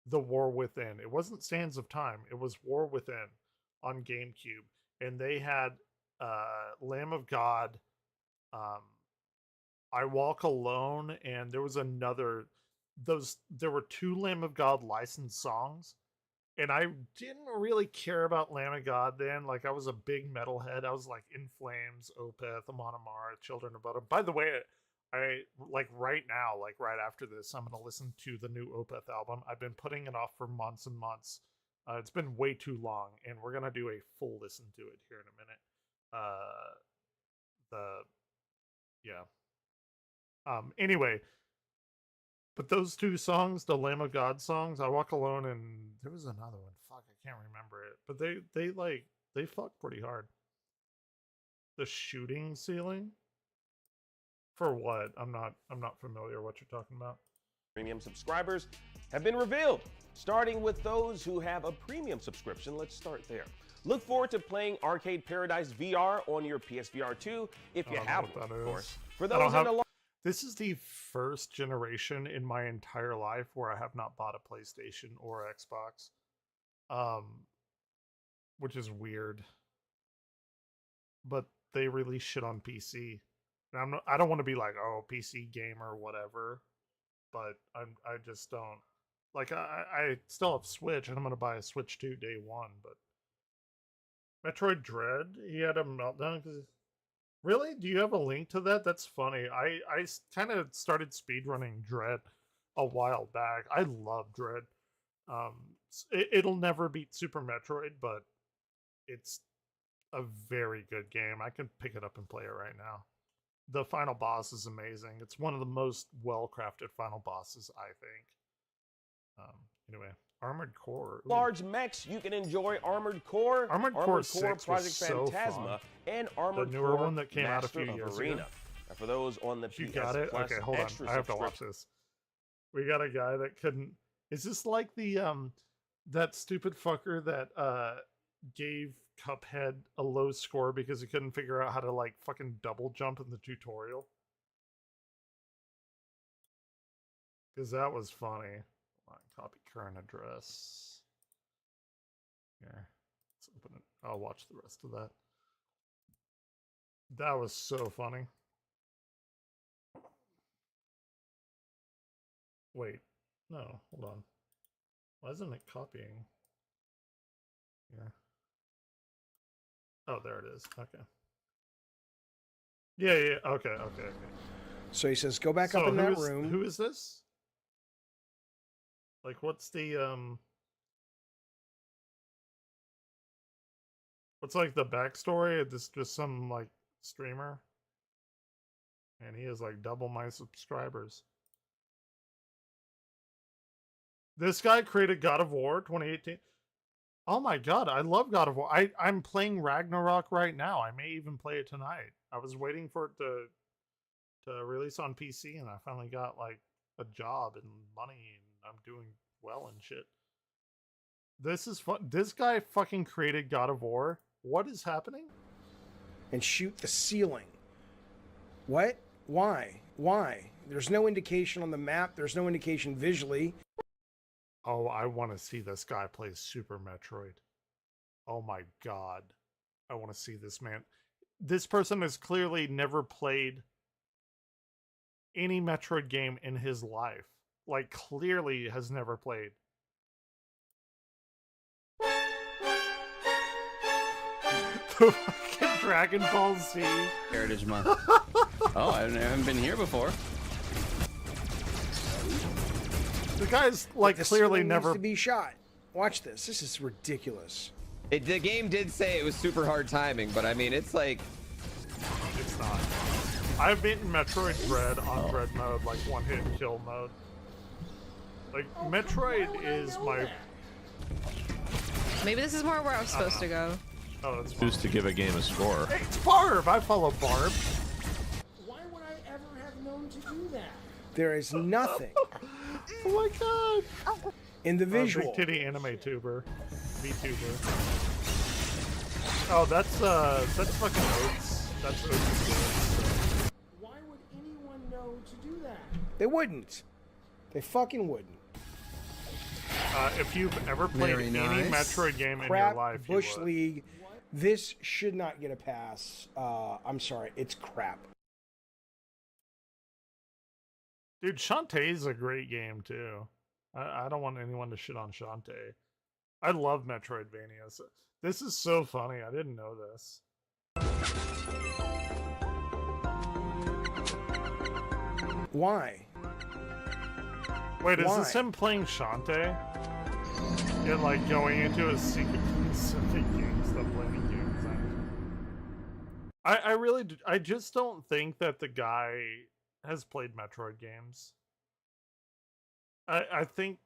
The War Within. It wasn't Sands of Time. It was War Within on GameCube. And they had Lamb of God, I Walk Alone, and there was another. There were 2 Lamb of God licensed songs. And I didn't really care about Lamb of God then. Like, I was a big metalhead. I was like In Flames, Opeth, Amon Amarth, Children of Bodom. By the way, I like right now, like right after this, I'm going to listen to the new Opeth album. I've been putting it off for months and months. It's been way too long, and we're going to do a full listen to it here in a minute. Anyway, But those two songs, the Lamb of God songs, I Walk Alone, and there was another one. Fuck, I can't remember it. But they fuck pretty hard. The Shooting Ceiling? For what? I'm not familiar what you're talking about. Premium subscribers have been revealed, starting with those who have a premium subscription. Let's start there. Look forward to playing Arcade Paradise VR on your PSVR 2 if you have one, of course. For those in the This is the first generation in my entire life where I have not bought a PlayStation or Xbox, which is weird. But they release shit on PC. And I don't want to be like, oh, PC gamer or whatever, but I just don't. Like, I still have Switch, and I'm going to buy a Switch 2 day one, but Metroid Dread, he had a meltdown because... Really? Do you have a link to that? That's funny. I kind of started speedrunning Dread a while back. I love Dread. It'll never beat Super Metroid, but it's a very good game. I can pick it up and play it right now. The final boss is amazing. It's one of the most well-crafted final bosses, I think. Anyway, Armored Core. Ooh. Large mechs, you can enjoy Armored Core, Armored Core 6 Project was so Phantasma, fun. and Armored the newer Core one that came out a Master few of years Arena. ago. Now, for those on the You PS got it? Plus Okay, hold on. extra I have to watch this. We got a guy that couldn't... Is this like the that stupid fucker that gave Cuphead a low score because he couldn't figure out how to like fucking double jump in the tutorial? Because that was funny. Copy current address. Here, let's open it. I'll watch the rest of that. That was so funny. Wait, no, hold on. Why isn't it copying? Here. Oh, there it is. Okay. Yeah, okay. So he says, go back up in that room. Who is this? Like, what's the, what's, like, the backstory? This just some, like, streamer? And he has, like, double my subscribers. This guy created God of War 2018. Oh my god, I love God of War. I'm playing Ragnarok right now. I may even play it tonight. I was waiting for it to release on PC, and I finally got, like, a job and money, and I'm doing well and shit. This is fun. This guy fucking created God of War. What is happening? And shoot the ceiling. What? Why? There's no indication on the map. There's no indication visually. Oh, I want to see this guy play Super Metroid. Oh my god. I want to see this man. This person has clearly never played any Metroid game in his life. Like, clearly has never played. The fucking Dragon Ball Z. Heritage Month. Oh, I haven't been here before. The guy's, like, clearly never... needs to be shot. Watch this. This is ridiculous. The game did say it was super hard timing, but I mean, it's like... It's not. I've beaten Metroid Dread on Dread mode, like one-hit kill mode. Like, Metroid is my... Maybe this is more where I was supposed to go. Oh, that's Who's to give a game a score? Hey, it's Barb! I follow Barb. Why would I ever have known to do that? There is nothing. Oh my god! In the visual. Big titty anime tuber. VTuber. Oh, that's fucking Oats. That's Oats. Why would anyone know to do that? They wouldn't. They fucking wouldn't. If you've ever played any Metroid game in your life, Bush League, this should not get a pass. I'm sorry, it's crap. Dude, Shantae is a great game too. I don't want anyone to shit on Shantae. I love Metroidvania. So this is so funny. I didn't know this. Why? Wait, is this him playing Shantae? And like going into a secret Pacific GameStop playing games. I really do, I just don't think that the guy has played Metroid games. I think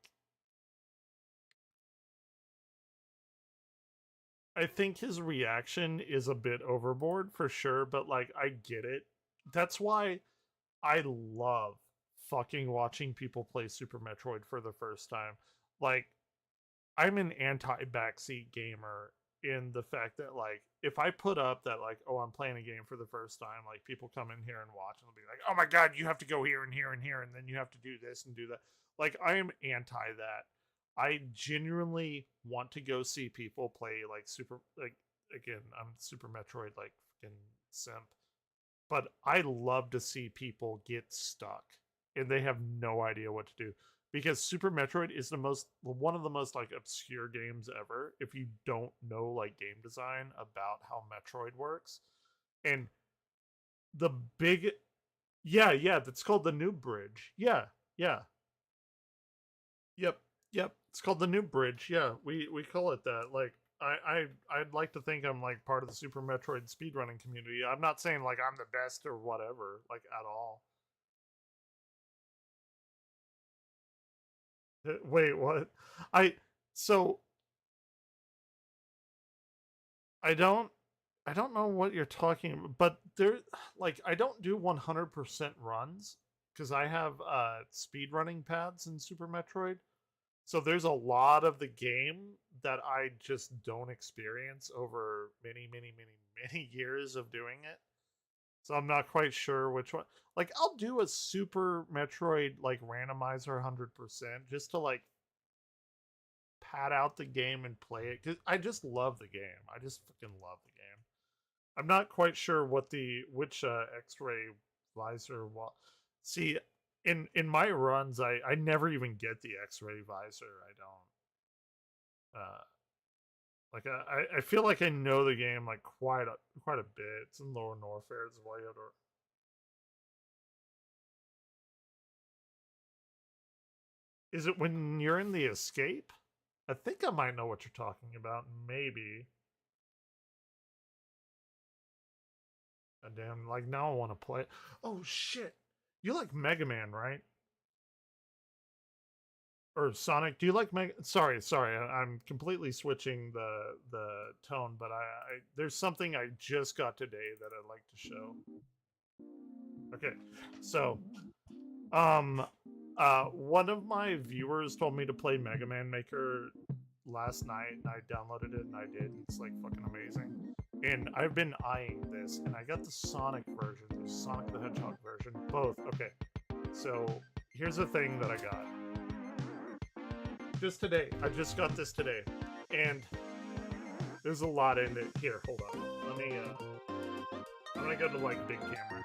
his reaction is a bit overboard for sure, but like I get it. That's why I love fucking watching people play Super Metroid for the first time. Like, I'm an anti-backseat gamer in the fact that, like, if I put up that, like, oh, I'm playing a game for the first time, like, people come in here and watch and they'll be like, oh my god, you have to go here and here and here, and then you have to do this and do that. Like, I am anti that. I genuinely want to go see people play, like, again, I'm Super Metroid, like, fucking simp. But I love to see people get stuck and they have no idea what to do. Because Super Metroid is one of the most like obscure games ever if you don't know like game design about how Metroid works. And the big that's called the Noob Bridge. Yep. It's called the Noob Bridge. Yeah, we call it that. Like I'd like to think I'm like part of the Super Metroid speedrunning community. I'm not saying like I'm the best or whatever, like at all. Wait, what? I don't know what you're talking about, but there, like, I don't do 100% runs because I have speed running pads in Super Metroid. So there's a lot of the game that I just don't experience over many years of doing it. So I'm not quite sure which one. Like, I'll do a Super Metroid, like, randomizer 100% just to, like, pad out the game and play it. Because I just love the game. I just fucking love the game. I'm not quite sure which X-ray visor... See, in my runs, I never even get the X-ray visor. I don't... Like, I feel like I know the game, like, quite a bit. It's in Lower Norfair as well. Is it when you're in the escape? I think I might know what you're talking about. Maybe. God damn, like, now I want to play. Oh, shit. You like Mega Man, right? Or Sonic, do you like Mega... Sorry, I'm completely switching the tone, but I there's something I just got today that I'd like to show. Okay, so, one of my viewers told me to play Mega Man Maker last night, and I downloaded it, and I did. It's, like, fucking amazing. And I've been eyeing this, and I got the Sonic version, the Sonic the Hedgehog version, both. Okay, so here's the thing that I got. Just today. I just got this today. And there's a lot in it. Here, hold on. Let me, I'm gonna go to, like, big camera.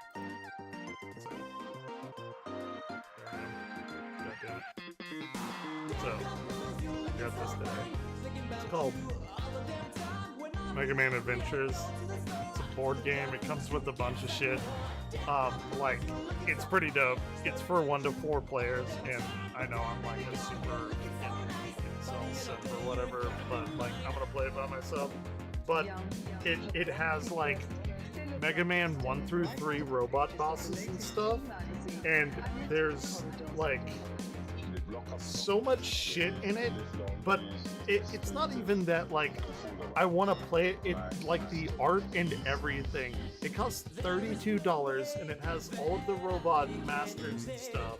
So, I got this today. It's called Mega Man Adventures. It's a board game. It comes with a bunch of shit. Like, it's pretty dope. It's for 1 to 4 players, and I know I'm like a super incel or whatever, but like I'm gonna play it by myself. But it has like Mega Man 1 through 3 robot bosses and stuff, and there's like so much shit in it, but it's not even that like I want to play it. It like the art and everything. It costs $32 and it has all of the robot masters and stuff.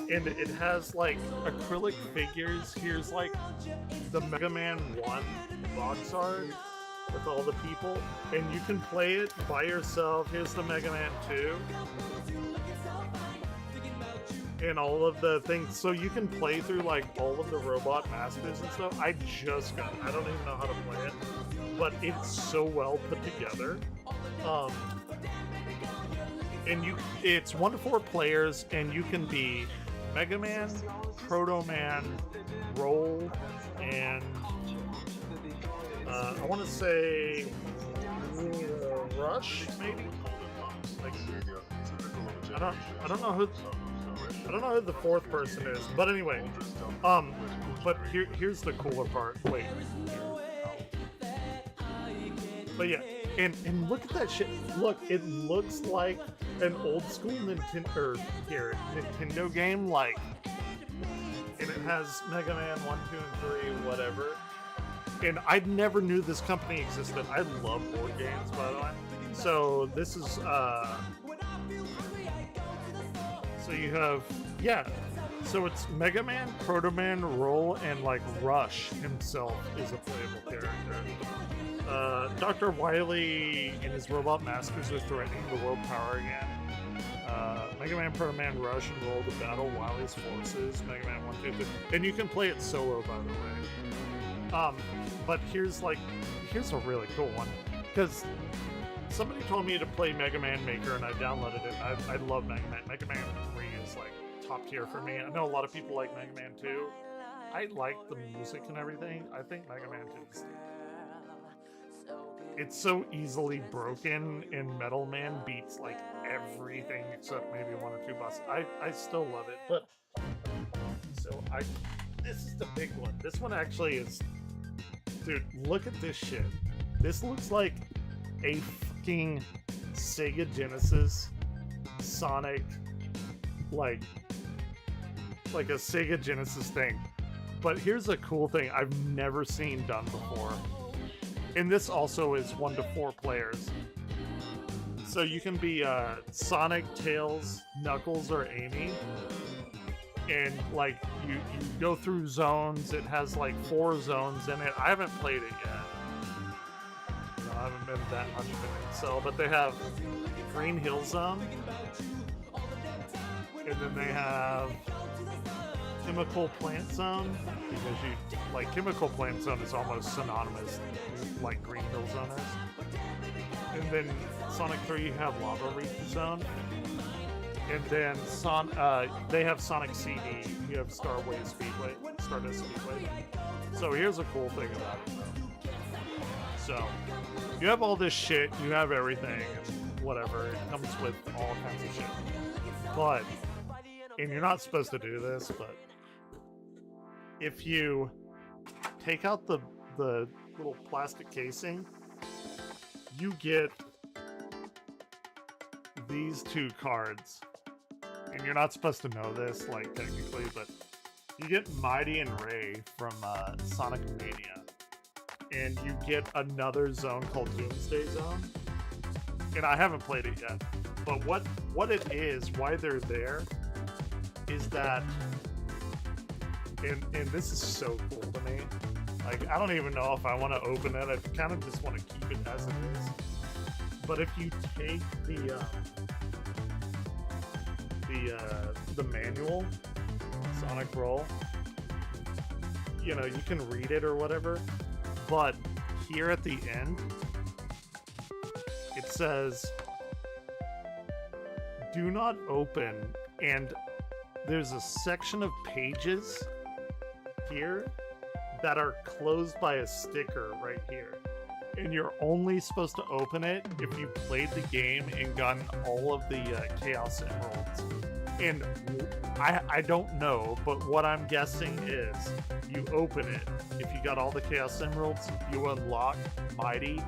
And it has like acrylic figures. Here's like the Mega Man 1 box art with all the people, and you can play it by yourself. Here's the Mega Man 2. And all of the things, so you can play through like all of the robot masters and stuff. I just got it. I don't even know how to play it, but it's so well put together. And it's 1 to 4 players, and you can be Mega Man, Proto Man, Roll, and I want to say Rush, maybe. Like, I don't know who the 4th person is, but anyway, but here's the cooler part. Wait, but yeah, And look at that shit. Look, it looks like an old school Nintendo game, like, and it has Mega Man 1, 2, and 3, whatever. And I never knew this company existed. I love board games, by the way. So this is, so you have, yeah. So it's Mega Man, Proto Man, Roll, and like Rush himself is a playable character. Dr. Wily and his robot masters are threatening the world power again. Mega Man, Proto Man, Rush, and Roll to battle Wily's forces. Mega Man 1, 2, 3. And you can play it solo, by the way. But here's a really cool one. Because somebody told me to play Mega Man Maker, and I downloaded it. I love Mega Man. Mega Man 3 is like top tier for me. I know a lot of people like Mega Man 2. I like the music and everything. I think Mega Man 2 is... It's so easily broken, and Metal Man beats like everything except maybe one or two bosses. I still love it, but this is the big one. This one actually is, dude. Look at this shit. This looks like a fucking Sega Genesis Sonic, like a Sega Genesis thing. But here's a cool thing I've never seen done before. And this also is 1 to 4 players. So you can be Sonic, Tails, Knuckles, or Amy. And like you go through zones. It has like 4 zones in it. I haven't played it yet. No, I haven't been that much of it. So, but they have Green Hill Zone. And then they have Chemical Plant Zone, because you like Chemical Plant Zone is almost synonymous with like Green Hill Zone is. And then Sonic 3 you have Lava Reef Zone. And then they have Sonic CD, you have Stardust Speedway. So here's a cool thing about it though. So you have all this shit, you have everything, and whatever, it comes with all kinds of shit. But, and you're not supposed to do this, but if you take out the little plastic casing, you get these 2 cards. And you're not supposed to know this, like, technically, but you get Mighty and Ray from Sonic Mania. And you get another zone called Doomsday Zone. And I haven't played it yet. But what it is, why they're there, is that... And this is so cool to me. Like, I don't even know if I want to open it. I kind of just want to keep it as it is. But if you take the manual, Sonic Roll, you know, you can read it or whatever. But here at the end, it says, "Do not open," and there's a section of pages here that are closed by a sticker right here, and you're only supposed to open it if you played the game and gotten all of the Chaos Emeralds. And I don't know, but what I'm guessing is you open it. If you got all the Chaos Emeralds, you unlock Mighty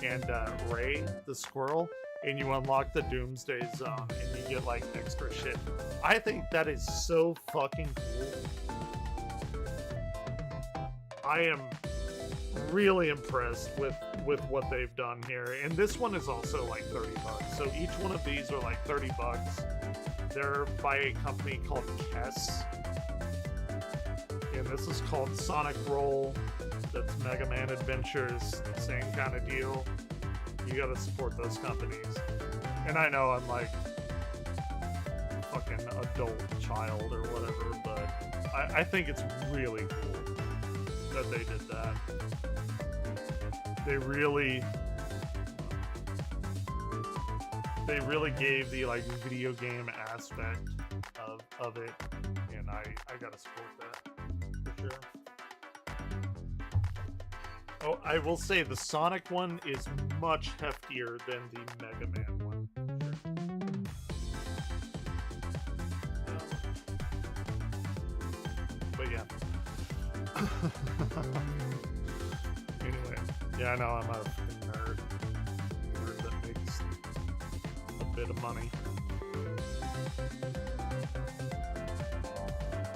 and Ray the squirrel, and you unlock the Doomsday Zone, and you get like extra shit. I think that is so fucking cool. I am really impressed with what they've done here. And this one is also like $30. So each one of these are like $30. They're by a company called Kess. And this is called Sonic Roll. That's Mega Man Adventures, same kind of deal. You gotta support those companies. And I know I'm like fucking adult child or whatever, but I think it's really cool that they did that. They really gave the like video game aspect of it, and I gotta support that for sure. Oh, I will say the Sonic one is much heftier than the Mega Man one. But yeah. Anyway, yeah, I know I'm a fucking nerd. bit of money.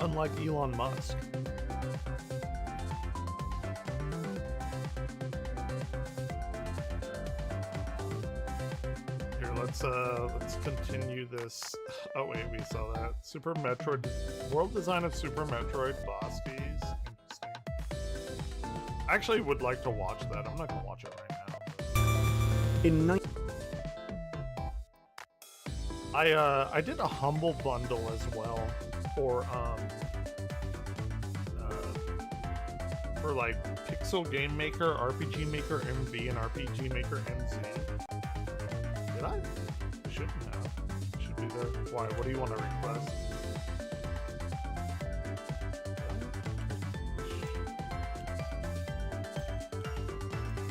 Unlike Elon Musk. Here, let's continue this. Oh wait, we saw that. Super Metroid, world design of Super Metroid boss keys. Interesting. I actually would like to watch that. I'm not gonna watch it right now. I did a Humble Bundle as well for like Pixel Game Maker, RPG Maker MV, and RPG Maker MZ. Did I? I shouldn't have. It should be there. Why? What do you want to request?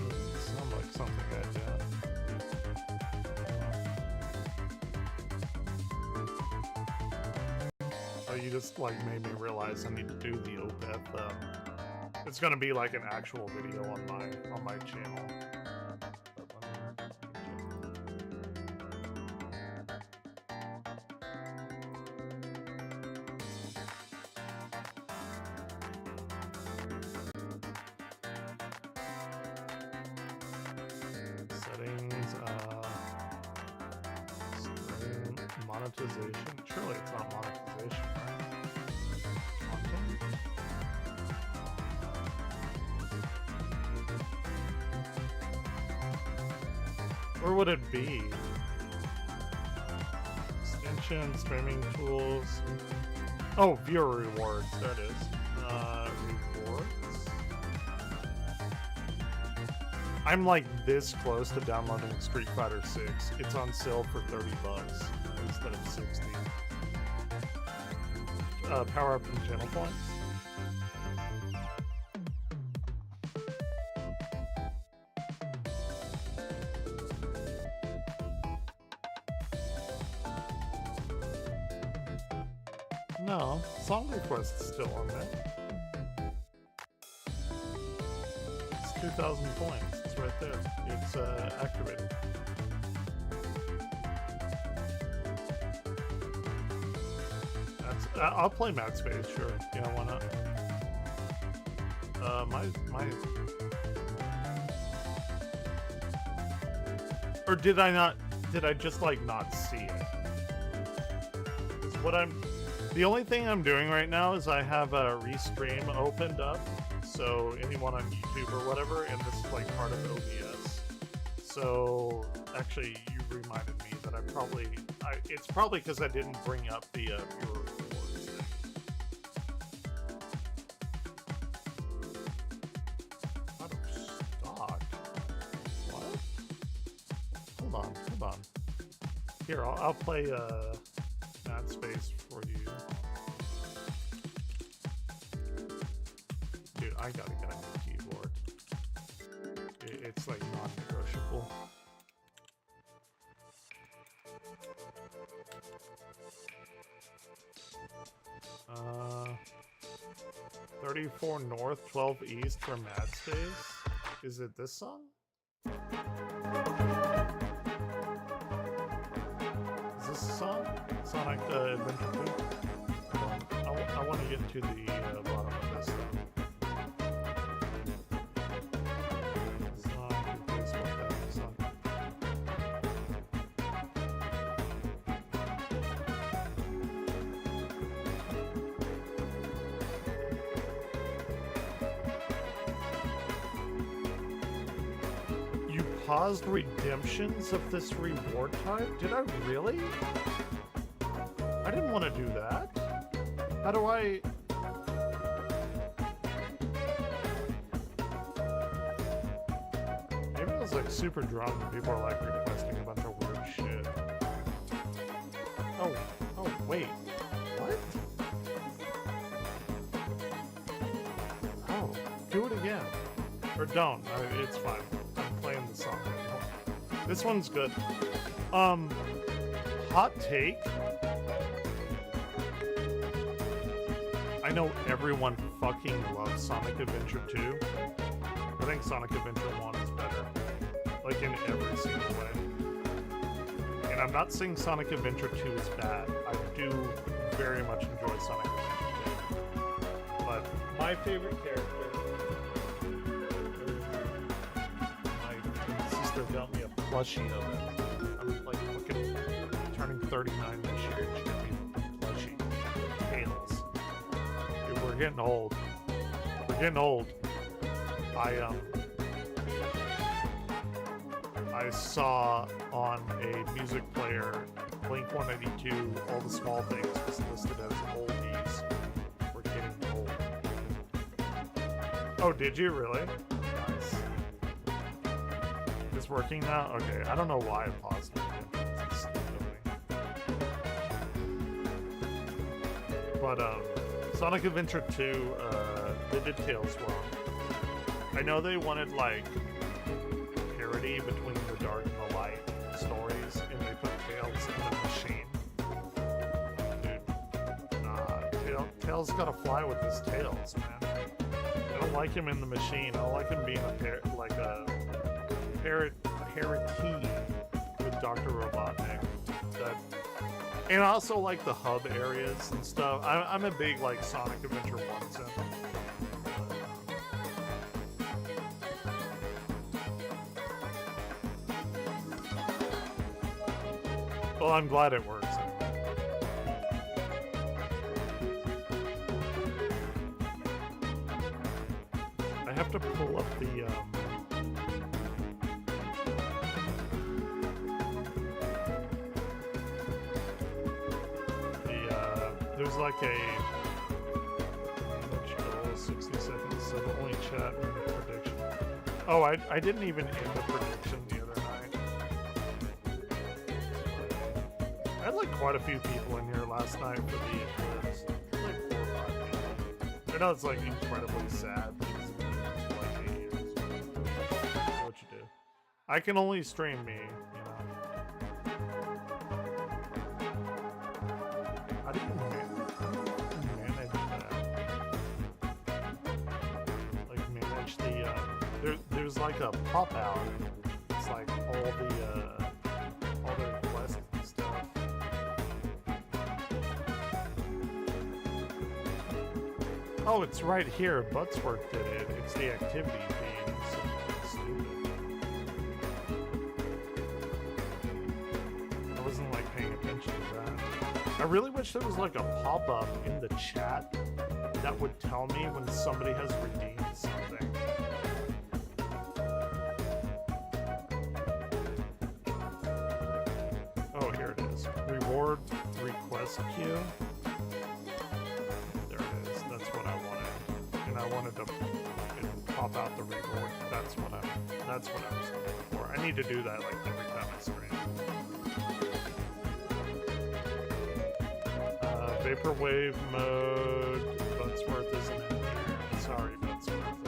Doesn't sound like something I did. Oh, you just like made me realize I need to do the Opeth. It's gonna be like an actual video on my channel. Settings, stream monetization. Surely it's not monetization, right? Content? Where would it be? Extension, streaming tools. Oh, viewer rewards. There it is. Rewards. I'm like this close to downloading Street Fighter 6. It's on sale for $30 instead of 60. Power up and channel points. No, song request is still on there. It's 2,000 points. It's right there. It's activated. I'll play Mad Space, sure. Yeah, why not? Or did I not? Did I just like not see it? Is what the only thing I'm doing right now is I have a Restream opened up, so anyone on YouTube or whatever, and this is like part of OBS. So actually, you reminded me that it's probably because I didn't bring up the viewer rewards thing. Out of stock. What? Hold on. Here, I'll play Mad Space for you. Dude, I gotta get a new keyboard. It's like non-negotiable. 34 North, 12 East for Mad Space. Is it this song? Is this a song? Sonic Adventure 2? I want to get to the bottom of this stuff. Paused redemptions of this reward type? Did I really? I didn't want to do that. How do I... Maybe I was like super drunk and people are like requesting a bunch of weird shit. Oh, wait. What? Oh, do it again. Or don't. It's fine. Playing the song. This one's good. Hot take. I know everyone fucking loves Sonic Adventure 2. I think Sonic Adventure 1 is better. Like in every single way. And And I'm not saying Sonic Adventure 2 is bad. I do very much enjoy Sonic Adventure 2. But my favorite character, my sister got me a plushie of it. I'm like fucking turning 39 this year. She got me a plushie. Tails. Dude, we're getting old. We're getting old. I saw on a music player, Blink 182, all the small things was listed as oldies. We're getting old. Oh, did you really? Nice. It's working now? Okay, I don't know why I paused it. It's but Sonic Adventure 2, they did Tails wrong. I know they wanted like parity between the dark and the light stories, and they put Tails in the machine. Dude, nah, Tails gotta fly with his tails, man. I don't like him in the machine. I don't like him being a parity with Dr. Robotnik. And I also like the hub areas and stuff. I'm a big like Sonic Adventure 1 fan. Well, I'm glad it works. I have to pull up the there's like a 60 seconds, so the only chat and the prediction. Oh, I didn't even end the prediction the other night. I had like quite a few people in here last night for the eclipse. Like 4 or 5 people. I know it's like incredibly sad because it's been like 8 years. What you do? I can only stream me, you know. How do you manage that? Like manage the there's like a pop out. It's like all the requests and stuff. Oh, it's right here. Buttsworth did it. It's the activity feed. It's stupid. I wasn't like paying attention to that. I really wish there was like a pop-up in the chat that would tell me when somebody has redeemed something. Oh, here it is. Reward request queue. There it is. That's what I wanted. And I wanted to pop out the reward. That's what I was looking for. I need to do that like every time I stream. Vaporwave mode. Buttsworth isn't in here. Sorry, Buttsworth.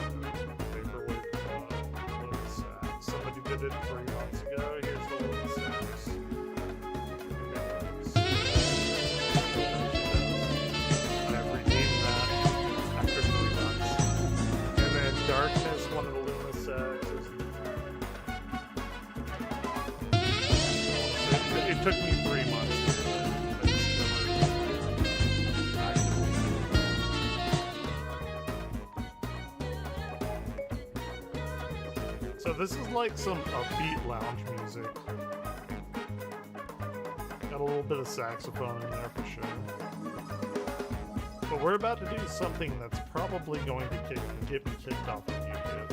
Vaporwave mode. Load sacks. Somebody did it 3 months ago. Here's the load sacks. I've redeemed that after 3 months. And then Darkness, one of the Luma sacks. It took me 3 months. So this is like some upbeat lounge music. Got a little bit of saxophone in there for sure. But we're about to do something that's probably going to get me kicked off of YouTube.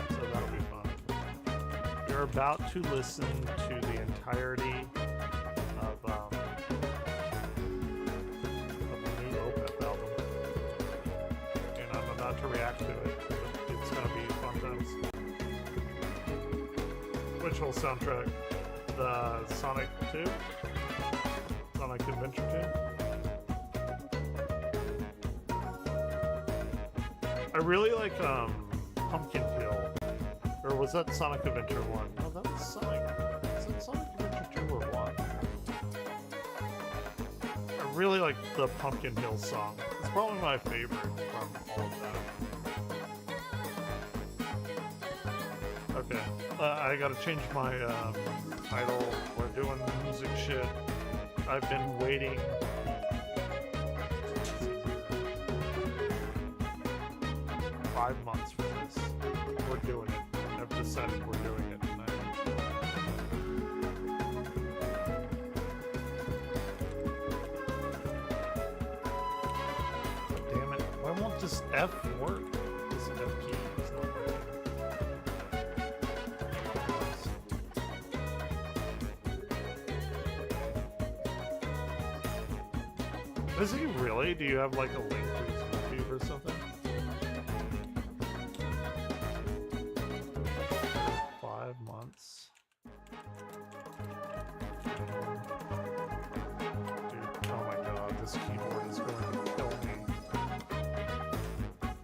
So that'll be fun. You're about to listen to the entirety of the new Opeth album. And I'm about to react to it. It's going to be fun times. Which whole soundtrack? The Sonic 2? Sonic Adventure 2? I really like Pumpkin Hill. Or was that Sonic Adventure 1? No, that was Sonic. Was that Sonic Adventure 2 or 1? I really like the Pumpkin Hill song. It's probably my favorite from all of that. Okay. I gotta change my title. We're doing music shit. I've been waiting. 5 months for this. We're doing it. I've decided we're doing it tonight. Damn it. Why won't this F work? This F key is not working. Is he really? Do you have like a link to his YouTube or something? 5 months. Dude, oh my god, this keyboard is going to kill me.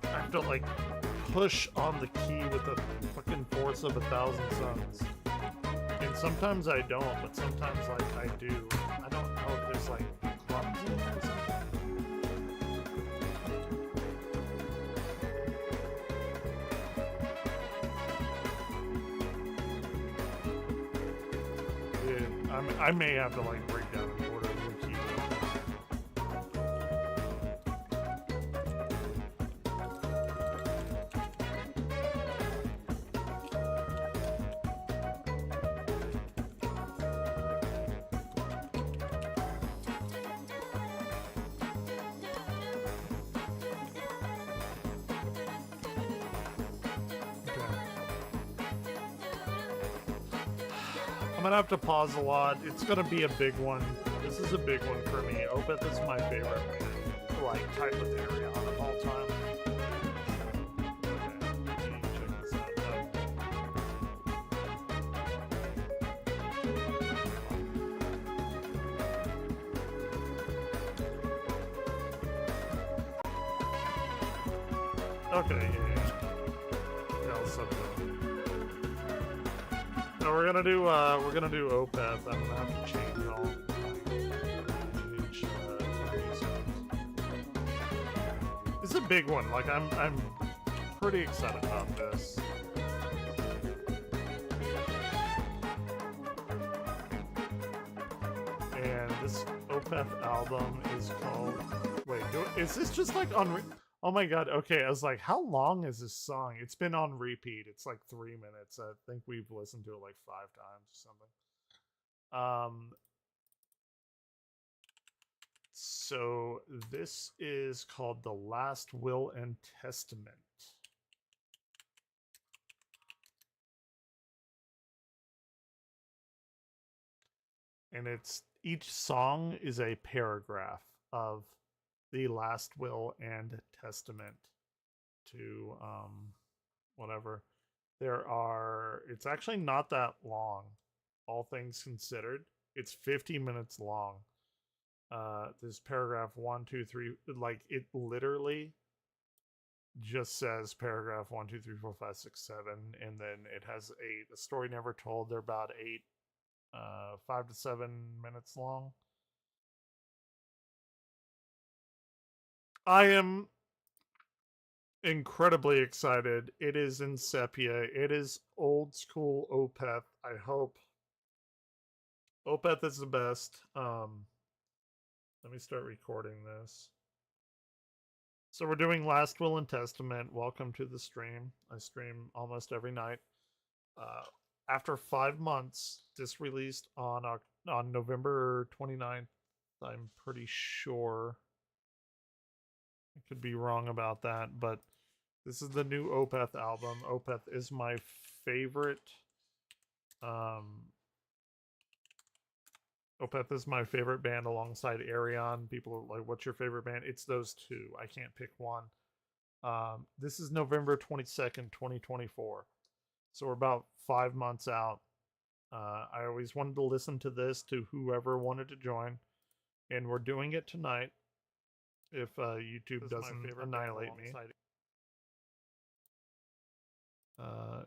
I have to like push on the key with the fucking force of 1,000 suns. And sometimes I don't, but sometimes like I do. I don't know if there's like clumsy or something. I may have to like break down the order of the keyboard. I'm gonna have to pause a lot. It's gonna be a big one. This is a big one for me. Opeth is my favorite, like, type of area of all time. Okay, check this out. Okay, yeah. I'll sub that. No, we're gonna do Opeth. I'm gonna have to change all. It's a big one. Like I'm pretty excited about this. And this Opeth album is called. Wait, is this just like on? Oh my god, okay, I was like, how long is this song? It's been on repeat. It's like 3 minutes. I think we've listened to it like 5 times or something. So this is called The Last Will and Testament. And it's each song is a paragraph of the last will and testament to whatever. It's actually not that long, all things considered. It's 50 minutes long. This paragraph 1, 2, 3, like it literally just says paragraph 1, 2, 3, 4, 5, 6, 7, and then it has a story never told. They're about 5 to 7 minutes long. I am incredibly excited. It is in sepia. It is old school Opeth. I hope. Opeth is the best. Let me start recording this. So we're doing Last Will and Testament. Welcome to the stream. I stream almost every night. After 5 months, this released on November 29th. I'm pretty sure. I could be wrong about that, but this is the new Opeth album. Opeth is my favorite. Opeth is my favorite band alongside Arion. People are like, what's your favorite band? It's those two. I can't pick one. This is November 22nd, 2024. So we're about 5 months out. I always wanted to listen to this to whoever wanted to join. And we're doing it tonight. If YouTube doesn't annihilate me.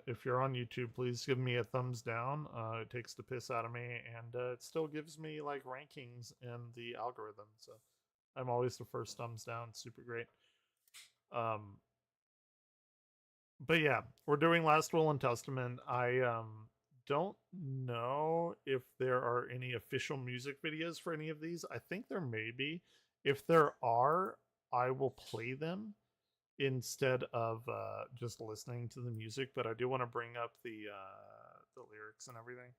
If you're on YouTube, please give me a thumbs down. It takes the piss out of me, and it still gives me like rankings in the algorithm. So I'm always the first thumbs down. Super great. But yeah, we're doing Last Will and Testament. I don't know if there are any official music videos for any of these. I think there may be. If there are, I will play them instead of just listening to the music. But I do want to bring up the lyrics and everything.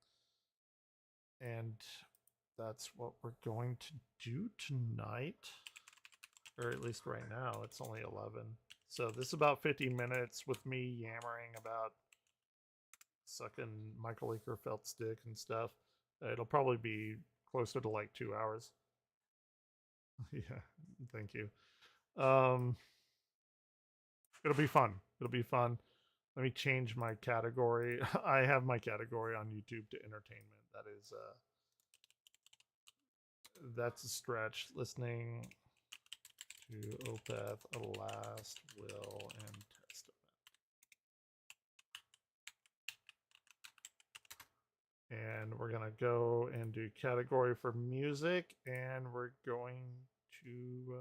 And that's what we're going to do tonight. Or at least right now. It's only 11. So this is about 50 minutes with me yammering about sucking Michael Ekerfeld's dick and stuff. It'll probably be closer to like 2 hours. Yeah, thank you. It'll be fun. It'll be fun. Let me change my category. I have my category on YouTube to entertainment. That is that's a stretch. Listening to Opeth, A Last Will and Testament. And we're gonna go and do category for music, and we're going to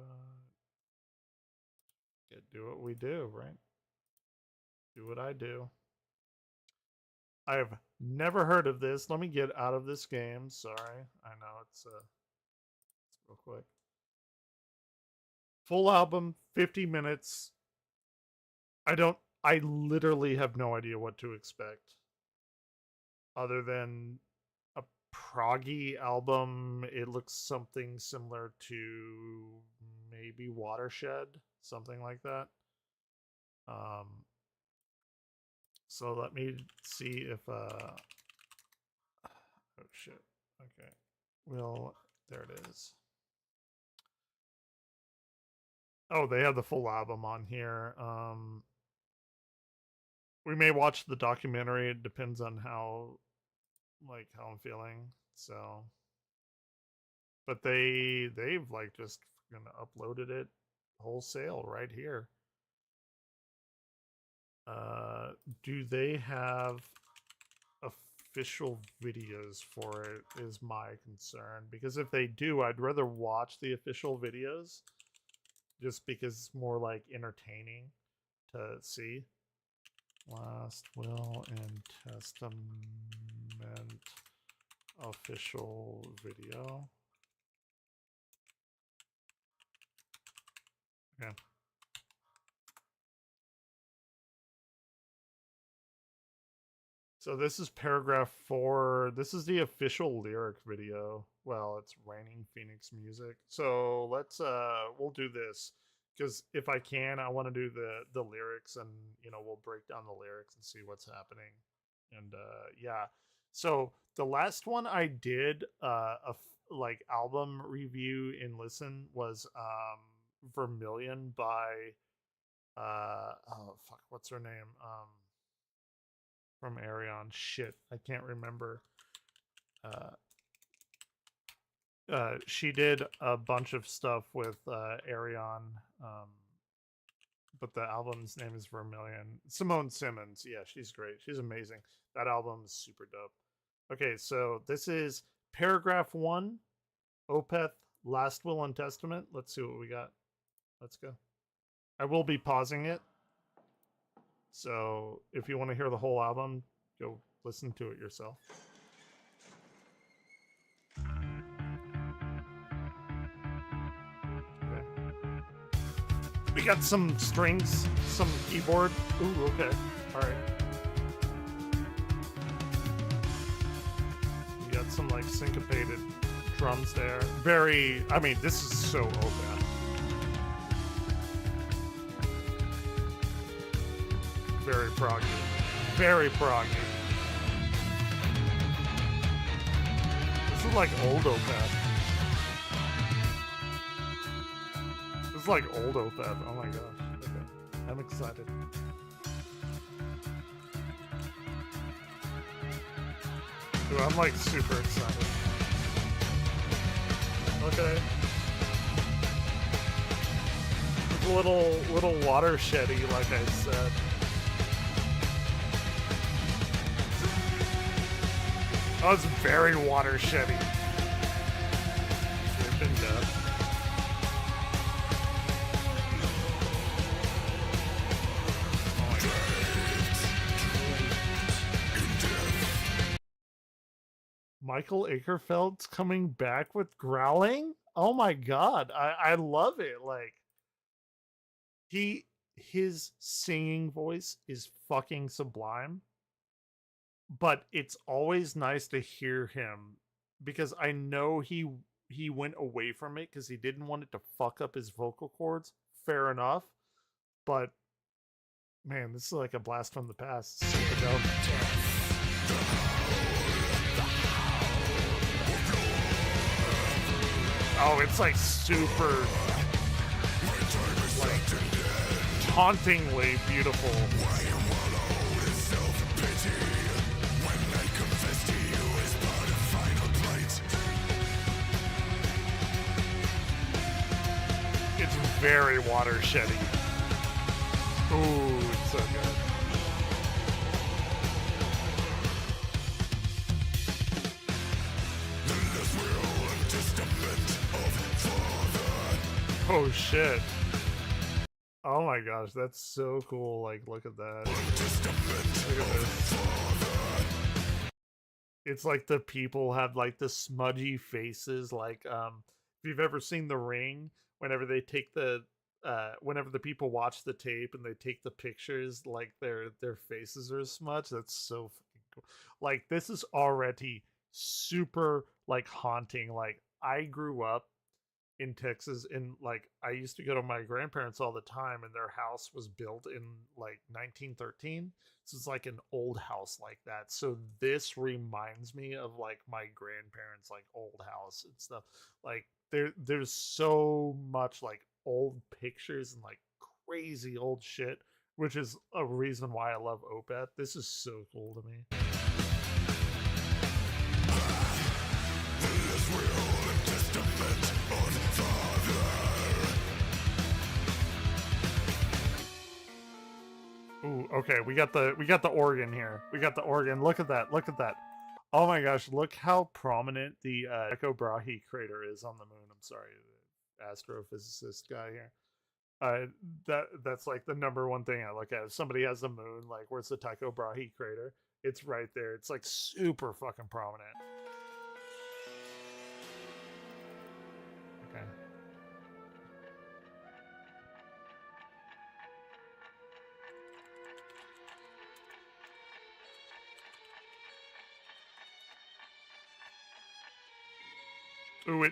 do what we do, right? Do what I do. I have never heard of this. Let me get out of this game. Sorry, I know it's real quick. Full album, 50 minutes. I literally have no idea what to expect. Other than a proggy album, it looks something similar to maybe Watershed, something like that. So let me see if oh shit. Okay. Well, there it is. Oh, they have the full album on here. We may watch the documentary. It depends on how I'm feeling. So, but they've like just uploaded it wholesale right here. Do they have official videos for it is my concern, because if they do, I'd rather watch the official videos just because it's more like entertaining to see. Last Will and Testament official video. Okay. So this is paragraph 4. This is the official lyric video. Well, it's Raining Phoenix music. So let's we'll do this, because if I can, I want to do the lyrics, and we'll break down the lyrics and see what's happening. And yeah. So the last one I did like album review and listen was Vermilion by oh fuck, what's her name? From Arion. Shit, I can't remember. She did a bunch of stuff with Arion, but the album's name is Vermilion. Simone Simmons. Yeah, she's great. She's amazing. That album is super dope. Okay, so this is paragraph 1, Opeth, Last Will and Testament. Let's see what we got. Let's go. I will be pausing it. So if you want to hear the whole album, go listen to it yourself. Okay. We got some strings, some keyboard. Ooh, okay. All right. We got some like syncopated drums there. Very, I mean, this is so Opeth. Very proggy. Very proggy. This is like old Opeth. This is like old Opeth. Oh my gosh. Okay. I'm excited. Dude, I'm like super excited. Okay. It's a little watershedy, like I said. Oh, it's very watershedy. Oh my God. Michael Akerfeld's coming back with growling? Oh my god, I love it. Like, his singing voice is fucking sublime, but it's always nice to hear him because I know he went away from it because he didn't want it to fuck up his vocal cords. Fair enough, but man, this is like a blast from the past. Super dope. Oh, it's like super, like, hauntingly beautiful. It's very watershedy. Ooh, it's so good. Oh shit. Oh my gosh, that's so cool. Like, look at that. Look at this. It's like the people have like the smudgy faces. Like, if you've ever seen The Ring, whenever they take the whenever the people watch the tape and they take the pictures, like their faces are smudged. That's so fucking cool. Like, this is already super like haunting. Like, I grew up in Texas, and like I used to go to my grandparents all the time, and their house was built in like 1913. So it's like an old house like that. So this reminds me of like my grandparents' like old house and stuff. Like, there's so much like old pictures and like crazy old shit, which is a reason why I love Opeth. This is so cool to me. Ooh, okay, we got the organ here. We got the organ. Look at that. Look at that. Oh my gosh, look how prominent the Tycho Brahe crater is on the moon. I'm sorry, the astrophysicist guy here. That's like the number one thing I look at. If somebody has the moon, like, where's the Tycho Brahe crater? It's right there. It's like super fucking prominent. Okay. Ooh,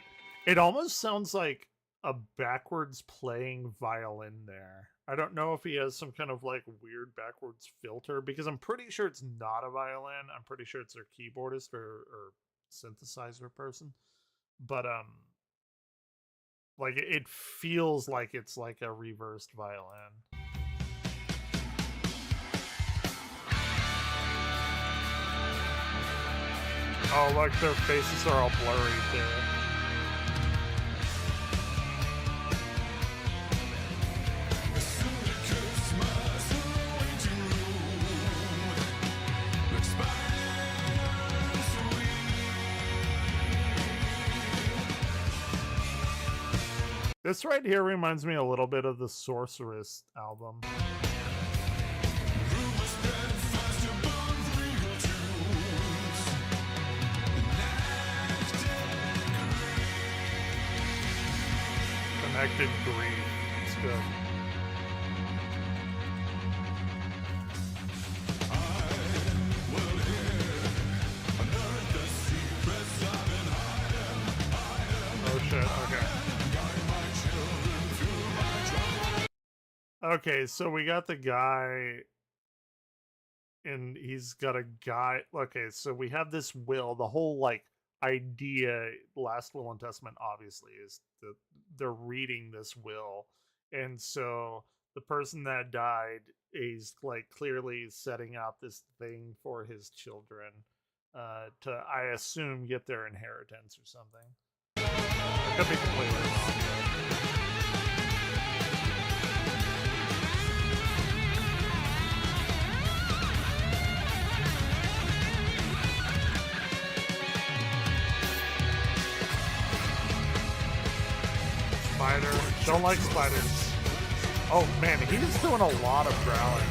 it almost sounds like a backwards playing violin there. I don't know if he has some kind of like weird backwards filter, because I'm pretty sure it's not a violin. I'm pretty sure it's their keyboardist or synthesizer person. But like, it feels like it's like a reversed violin. Oh, look, their faces are all blurry too. This right here reminds me a little bit of the Sorceress album. Connected Grief. It's good. Oh shit, okay. Okay, so we got the guy, and he's got a guy. Okay, so we have this will. The whole like idea, Last Will and Testament, obviously, is that they're reading this will, and so the person that died is like clearly setting out this thing for his children to, I assume, get their inheritance or something. I could be completely wrong. Spider. Don't like spiders. Oh man, he's doing a lot of growling.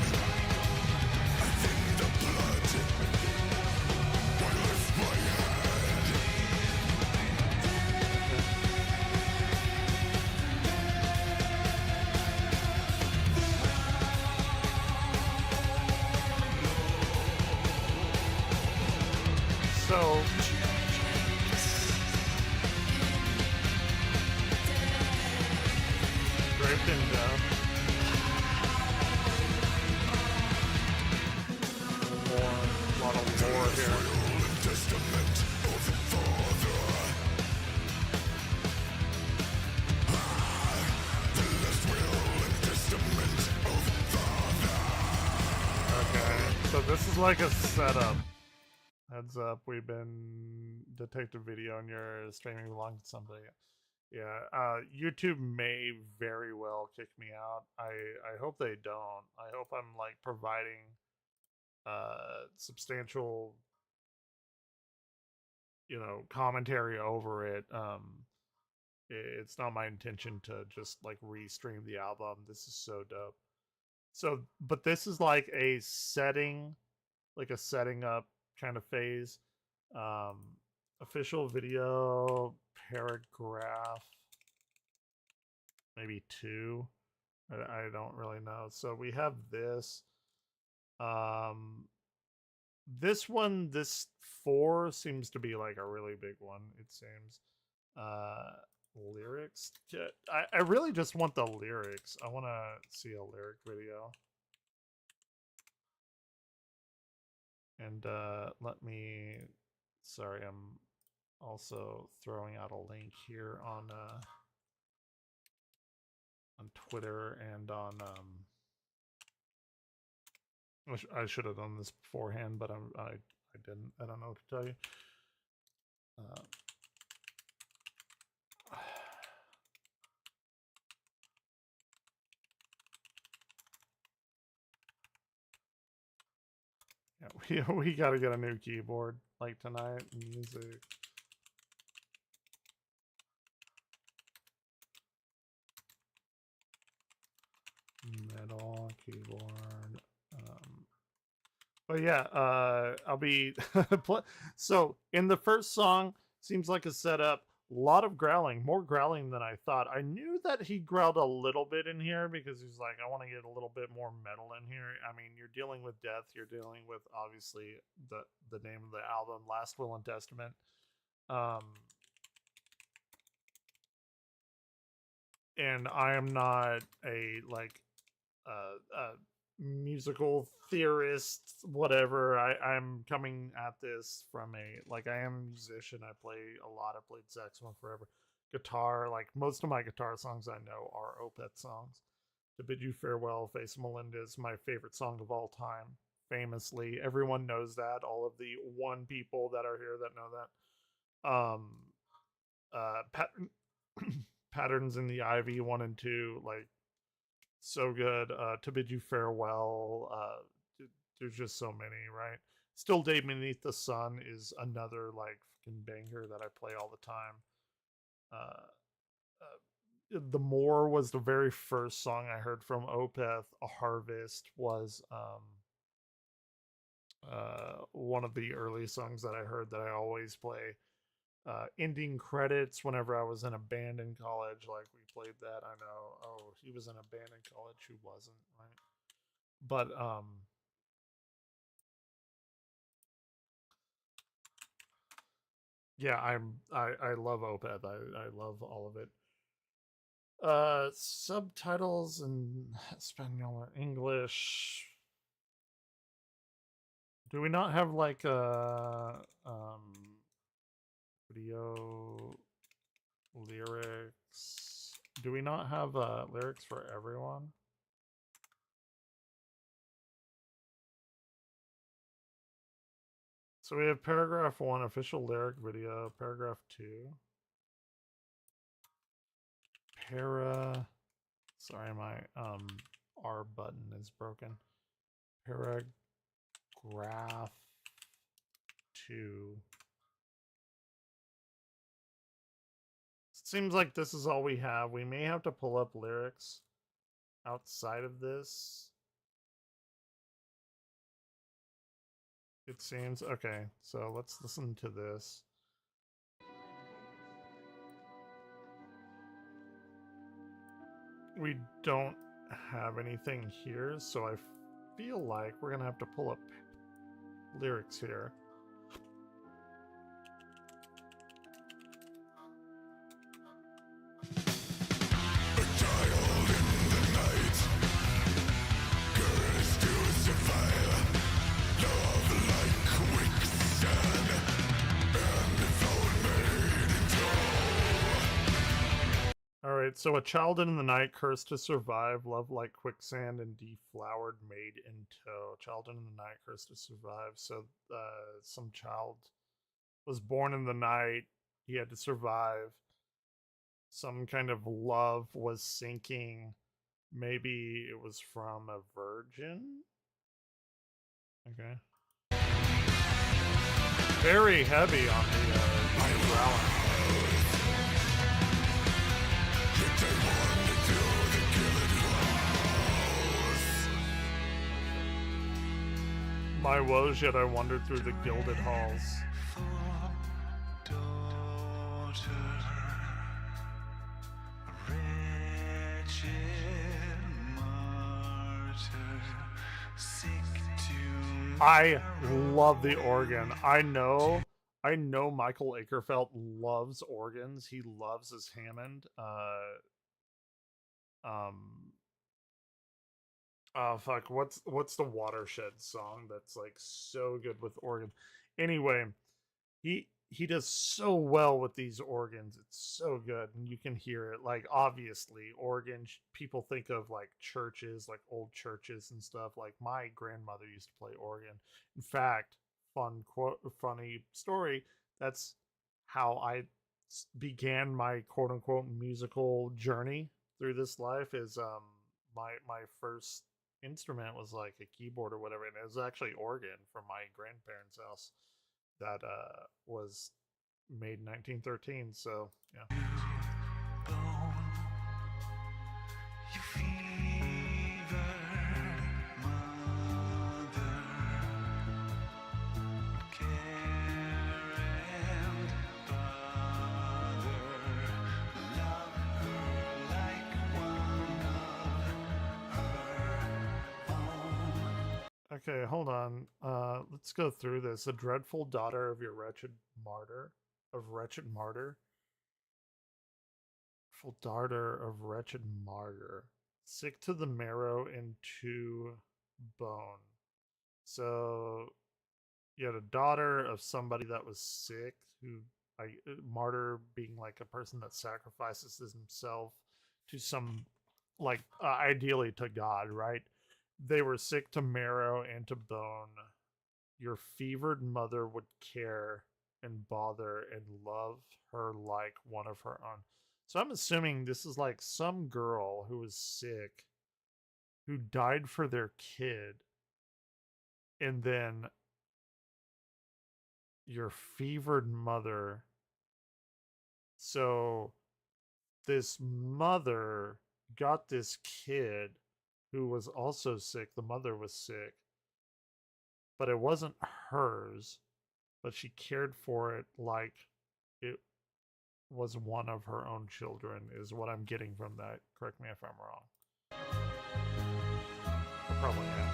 So draped in dough. A lot of lore here. So this is like a setup. Heads up, we've been detected video and you're streaming belongs to somebody. Yeah, YouTube may very well kick me out. I hope they don't. I hope I'm like providing substantial, commentary over it. It's not my intention to just like re-stream the album. This is so dope. So, but this is like a setting up kind of phase. Official video paragraph, maybe 2. I don't really know. So we have this. This 4 seems to be like a really big one, it seems. Lyrics. I really just want the lyrics. I want to see a lyric video. And sorry, I'm also throwing out a link here on Twitter and on I should have done this beforehand, but I didn't. I don't know what to tell you. Yeah, we got to get a new keyboard like tonight. Music. Metal keyboard. But yeah, I'll be so in the first song, seems like a setup. A lot of growling, more growling than I thought. I knew that he growled a little bit in here because he's like, I want to get a little bit more metal in here. I mean, you're dealing with death. You're dealing with obviously the name of the album, Last Will and Testament. And I am not a musical theorist, whatever. I'm coming at this from I am a musician. I play a lot. I played saxophone forever. Guitar, like most of my guitar songs I know are Opeth songs. To Bid You Farewell, Face Melinda is my favorite song of all time. Famously, everyone knows that. All of the one people that are here that know that. Patterns in the Ivy 1 and 2, like, so good. To Bid You Farewell. There's just so many, right? Still Day Beneath the Sun is another like fucking banger that I play all the time. The More was the very first song I heard from Opeth. A Harvest was one of the early songs that I heard that I always play. Ending Credits, whenever I was in a band in college, like we played that. I know, oh, he was in a band in college who wasn't, right? But yeah, I love Opeth. I love all of it. Subtitles in Espanol or English. Do we not have like a video lyrics? Do we not have lyrics for everyone? So we have paragraph 1, official lyric video, paragraph 2. Sorry, my R button is broken. Paragraph 2. Seems like this is all we have. We may have to pull up lyrics outside of this. It seems. Okay, so let's listen to this. We don't have anything here, so I feel like we're gonna have to pull up lyrics here. right, so a child in the night, cursed to survive, love like quicksand and deflowered, made in tow. Child in the night, cursed to survive. So some child was born in the night. He had to survive. Some kind of love was sinking. Maybe it was from a virgin? Okay. Very heavy on the growling. My woes, yet I wandered through the gilded halls. I love the organ. I know Michael Akerfeld loves organs. He loves his Hammond. Oh fuck, what's the Watershed song that's like so good with organ? Anyway, he does so well with these organs. It's so good, and you can hear it. Like, obviously, organ, people think of like churches, like old churches and stuff. Like, my grandmother used to play organ. In fact, funny story, that's how I began my quote unquote musical journey through this life. Is my first instrument was like a keyboard or whatever, and it was actually organ from my grandparents' house that was made in 1913. So yeah. Okay, hold on. Let's go through this. A dreadful daughter of your wretched martyr. Dreadful daughter of wretched martyr. Sick to the marrow and to bone. So, you had a daughter of somebody that was sick, who, martyr being like a person that sacrifices himself to some, like, ideally to God, right? They were sick to marrow and to bone. Your fevered mother would care and bother and love her like one of her own. So I'm assuming this is like some girl who was sick, who died for their kid, and then your fevered mother. So this mother got this kid who was also sick. The mother was sick, but it wasn't hers, but she cared for it like it was one of her own children, is what I'm getting from that. Correct me if I'm wrong. I probably am.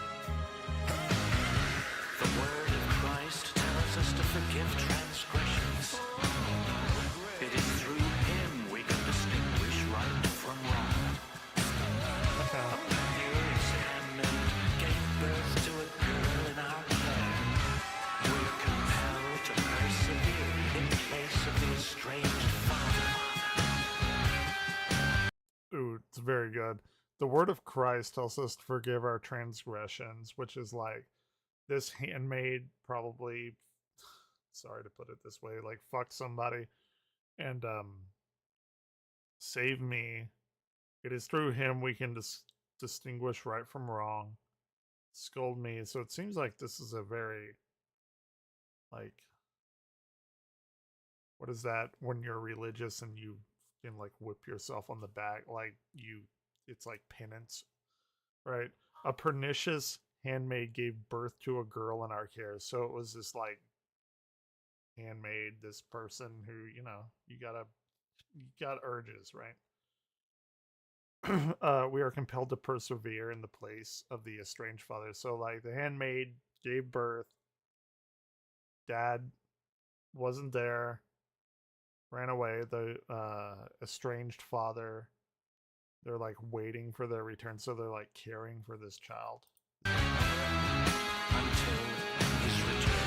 The word of Christ tells us to forgive transgressions. It is through him we can distinguish right from wrong. Okay. Ooh, it's very good. The word of Christ tells us to forgive our transgressions, which is like this handmaid probably, sorry to put it this way, like fuck somebody and save me. It is through him we can distinguish right from wrong. Scold me. So it seems like this is a very, like, what is that when you're religious and you can like whip yourself on the back, like it's like penance, right? A pernicious handmaid gave birth to a girl in our care. So it was this like handmaid, this person who, you know, you got urges, right? We are compelled to persevere in the place of the estranged father. So like the handmaid gave birth, dad wasn't there, ran away. The estranged father, they're like waiting for their return, so they're like caring for this child until his return.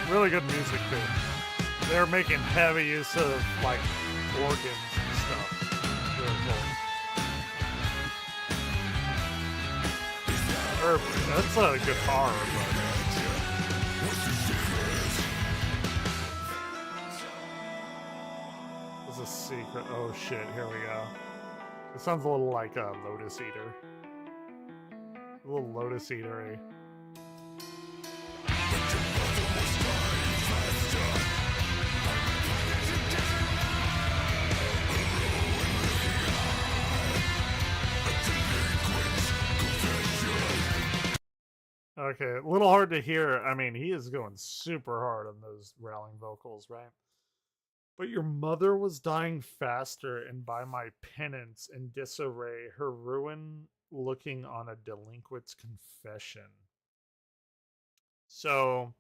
Really good music too. They're making heavy use of like organs and stuff. Really cool. That's a guitar. It's a secret. Oh shit! Here we go. It sounds a little like a Lotus Eater. A little Lotus Eater-y. Okay, a little hard to hear. I mean, he is going super hard on those rallying vocals, right? But your mother was dying faster, and by my penance and disarray, her ruin looking on a delinquent's confession. So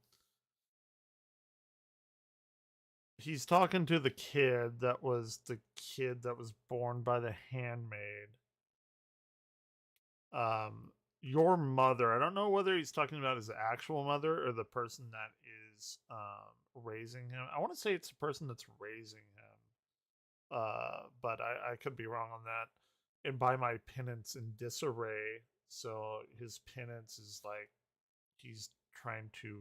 he's talking to the kid that was born by the handmaid. Your mother, I don't know whether he's talking about his actual mother or the person that is raising him. I want to say it's the person that's raising him, but I could be wrong on that. And by my penance in disarray, so his penance is like he's trying to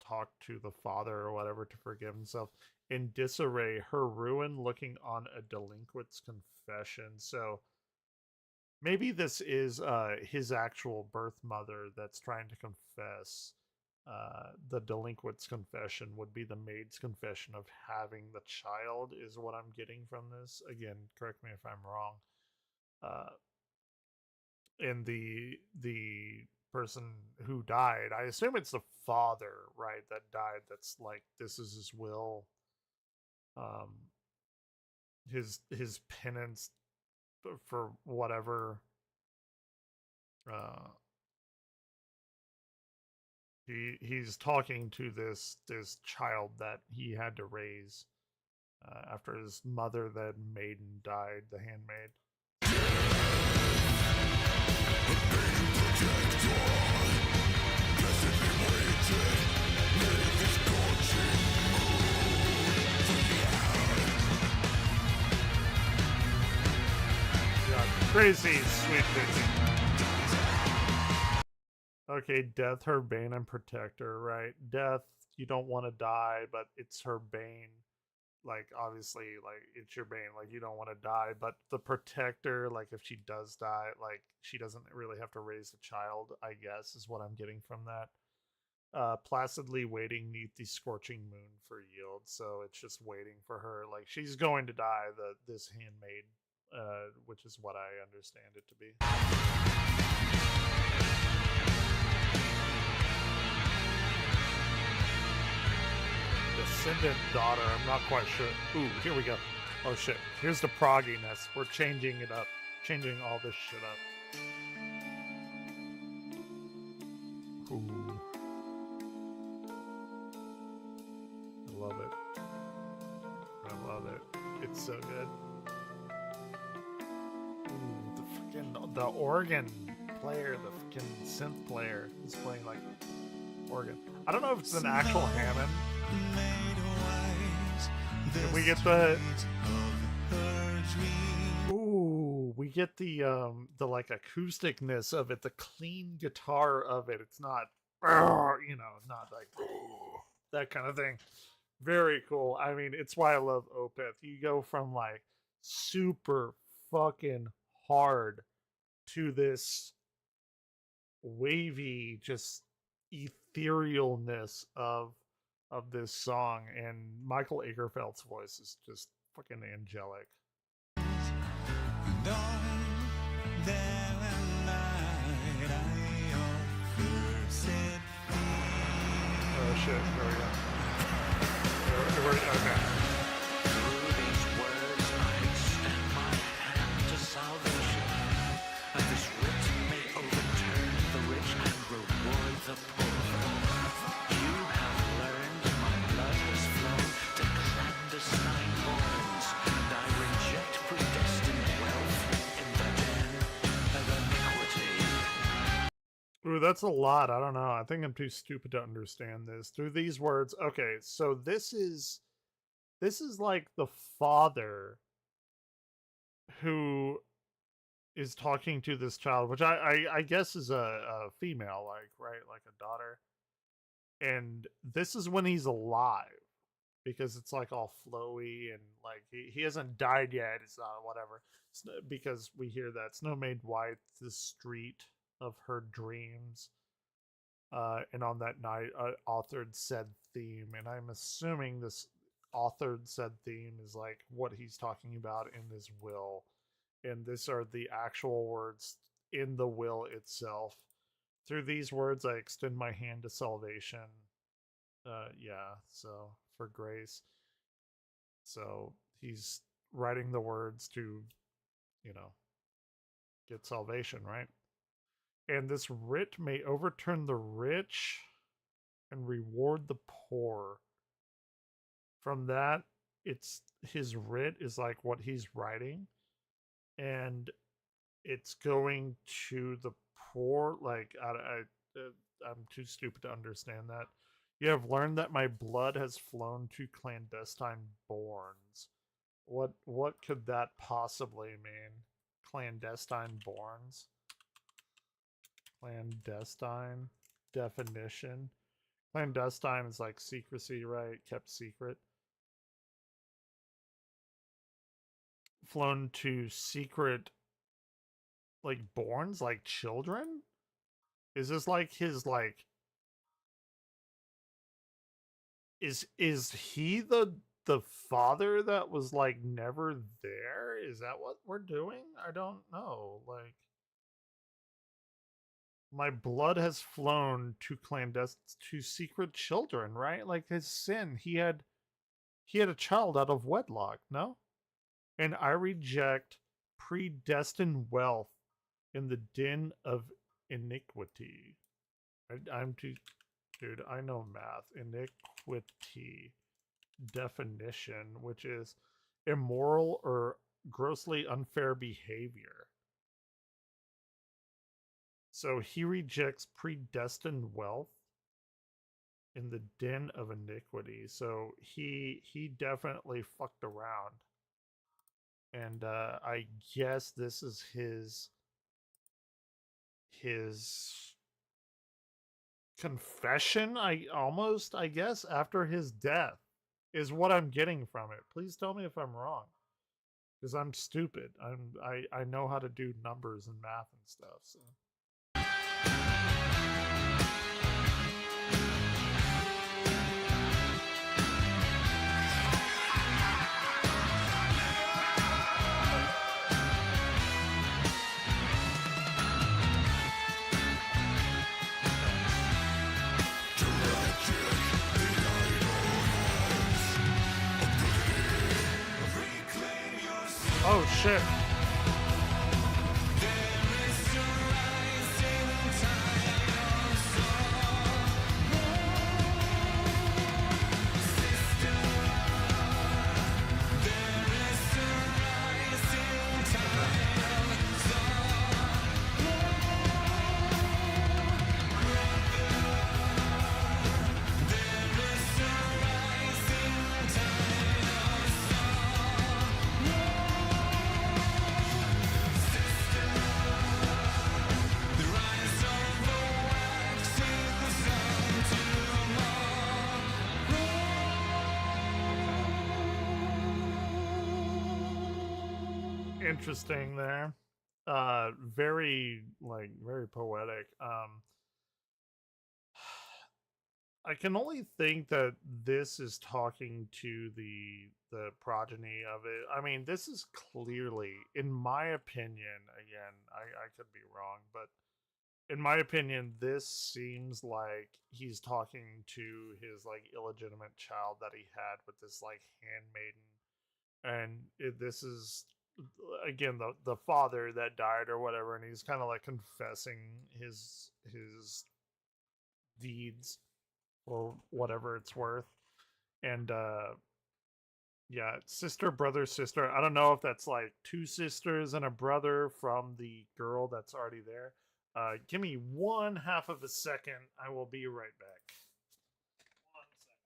talk to the father or whatever to forgive himself. In disarray, her ruin looking on a delinquent's confession. So maybe this is his actual birth mother that's trying to confess. The delinquent's confession would be the maid's confession of having the child, is what I'm getting from this. Again, correct me if I'm wrong. And the person who died, I assume it's the father, right, that died. That's like, this is his will. His penance for whatever he's talking to this child that he had to raise after his mother, that maiden, died, the handmaid. Crazy sweet bitch. Okay, death, her bane and protector, right? Death, you don't want to die, but it's her bane. Like, obviously, like, it's your bane. Like, you don't want to die, but the protector, like, if she does die, like, she doesn't really have to raise a child, I guess, is what I'm getting from that. Placidly waiting neath the scorching moon for yield. So it's just waiting for her. Like, she's going to die, this handmaid. Which is what I understand it to be. Descendant daughter, I'm not quite sure. Ooh, here we go. Oh shit, here's the progginess. We're changing it up. Changing all this shit up. Ooh. I love it. I love it. It's so good. The organ player, the fucking synth player is playing like organ. I don't know if it's an actual Hammond. Can we get the? Ooh, we get the like acousticness of it, the clean guitar of it. It's not, you know, not like that kind of thing. Very cool. I mean, it's why I love Opeth. You go from like super fucking hard to this wavy, just etherealness of this song, and Michael Agerfeld's voice is just fucking angelic. Oh shit, there we go. Okay. Ooh, that's a lot. I don't know. I think I'm too stupid to understand this. Through these words, okay, so this is like the father who is talking to this child, which I guess is a female, like, right? Like a daughter. And this is when he's alive, because it's like all flowy and like he hasn't died yet. It's not whatever. Because we hear that snow made white the street of her dreams. And on that night, authored said theme. And I'm assuming this authored said theme is like what he's talking about in this will. And these are the actual words in the will itself. Through these words, I extend my hand to salvation. Yeah, so for grace. So he's writing the words to, get salvation, right? And this writ may overturn the rich and reward the poor. From that, it's his writ is like what he's writing. And it's going to the poor. Like, I'm too stupid to understand that. You have learned that my blood has flown to clandestine borns. What could that possibly mean? Clandestine borns? Clandestine definition. Clandestine is like secrecy, right? Kept secret. Flown to secret, like, borns, like children? Is this like his, like, is he the father that was like never there? Is that what we're doing? I don't know. Like, my blood has flown to secret children, right? Like his sin. He had a child out of wedlock, no? And I reject predestined wealth in the den of iniquity. I'm too... Dude, I know math. Iniquity definition, which is immoral or grossly unfair behavior. So he rejects predestined wealth in the den of iniquity. So he definitely fucked around. And I guess this is his confession, I guess, after his death, is what I'm getting from it. Please tell me if I'm wrong, because I'm stupid. I know how to do numbers and math and stuff. So. Oh shit. Interesting there. Very poetic. I can only think that this is talking to the progeny of it. I mean, this is clearly, in my opinion, again, I could be wrong, but in my opinion, this seems like he's talking to his like illegitimate child that he had with this like handmaiden, and this is again the father that died or whatever, and he's kind of like confessing his deeds or whatever it's worth. And yeah, sister, brother, sister. I don't know if that's like two sisters and a brother from the girl that's already there. Give me 1/2 of a second. I will be right back. 1 second.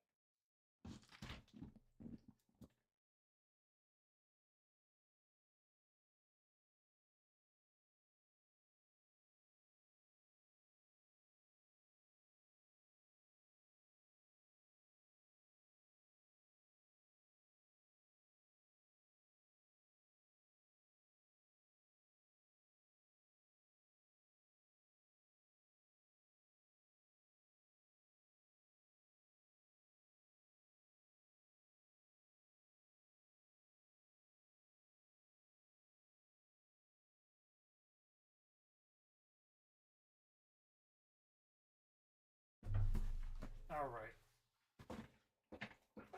All right.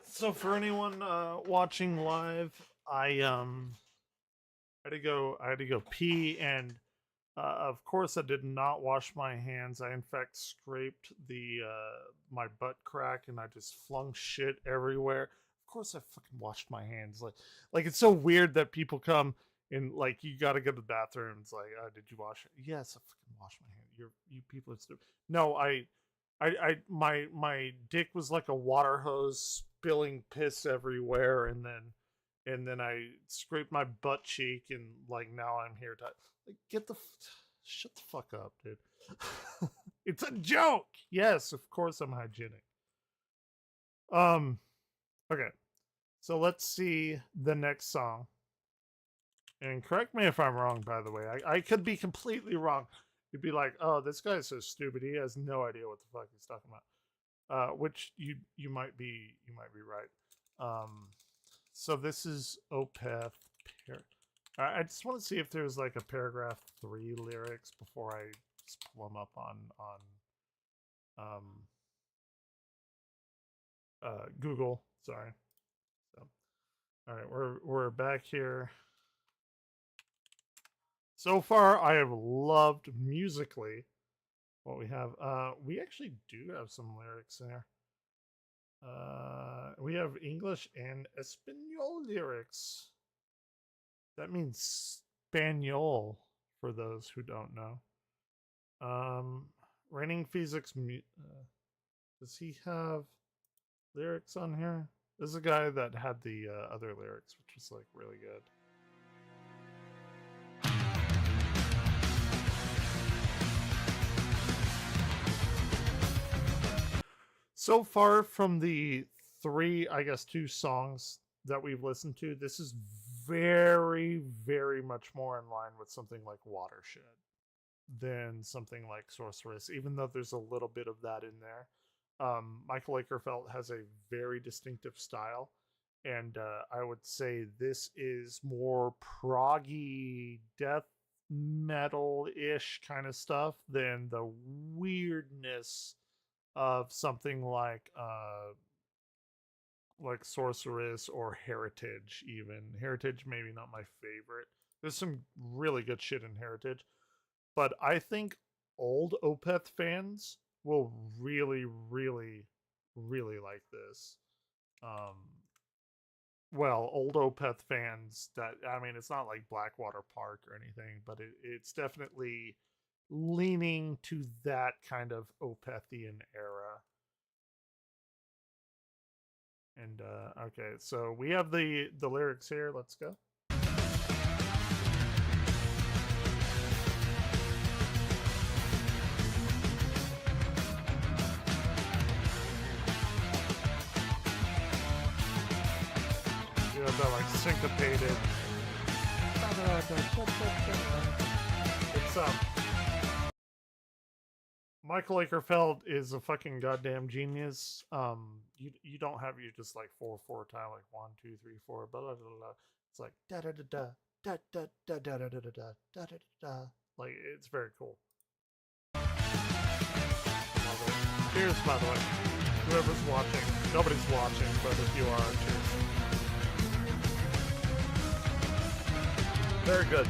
So for anyone watching live, I had to go pee, and of course I did not wash my hands. I in fact scraped the my butt crack, and I just flung shit everywhere. Of course I fucking washed my hands. Like it's so weird that people come and like you got to go to the bathroom. It's like, did you wash it? Yes, I fucking washed my hands. You people are stupid. No, my dick was like a water hose spilling piss everywhere, and then I scraped my butt cheek, and like now I'm here to like shut the fuck up, dude. It's a joke. Yes, of course I'm hygienic. Okay. So let's see the next song. And correct me if I'm wrong, by the way. I could be completely wrong. You'd be like, oh, this guy's so stupid. He has no idea what the fuck he's talking about. Which you might be right. So this is Opeth. I just want to see if there's like a paragraph 3 lyrics before I just pull them up on Google. Sorry. So, all right, we're back here. So far, I have loved musically what we have. We actually do have some lyrics there. We have English and Espanol lyrics. That means Spaniel for those who don't know. Raining Physics. Does he have lyrics on here? This is a guy that had the other lyrics, which was like really good. So far from the 3, I guess 2 songs that we've listened to, this is very, very much more in line with something like Watershed than something like Sorceress, even though there's a little bit of that in there. Michael Lakerfeld has a very distinctive style, and I would say this is more proggy death metal-ish kind of stuff than the weirdness of something like Sorceress or Heritage. Even Heritage, maybe not my favorite. There's some really good shit in Heritage, but I think old Opeth fans will really, really, really like this. Well, old Opeth fans that, I mean, it's not like Blackwater Park or anything, but it's definitely leaning to that kind of Opethian era. And okay, so we have the lyrics here. Let's go. You have that like syncopated. It's Michael Lakerfeld is a fucking goddamn genius. You don't have you just like 4/4 time, like 1, 2, 3, 4, blah blah blah blah. It's like da da da da da da da da da da da da da da. Like it's very cool. Cheers, by the way. Whoever's watching, nobody's watching, but if you are, cheers. Very good.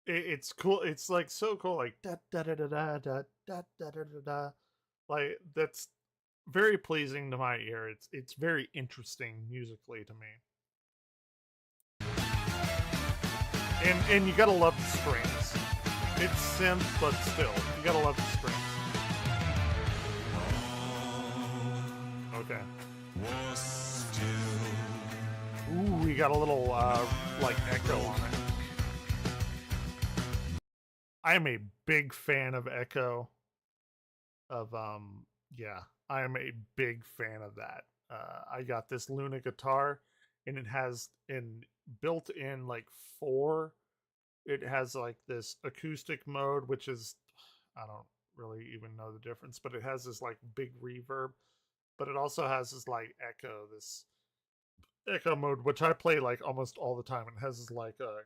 It's cool. It's like so cool. Like da da da da da da da da da da. Like, that's very pleasing to my ear. It's very interesting musically to me. And you gotta love the strings. It's synth, but still, you gotta love the strings. Okay. Ooh, we got a little like echo on it. I am a big fan of echo. Yeah, I am a big fan of that. I got this Luna guitar, and it has built in like 4. It has like this acoustic mode, which is, I don't really even know the difference, but it has this like big reverb. But it also has this like this echo mode, which I play like almost all the time. It has this like a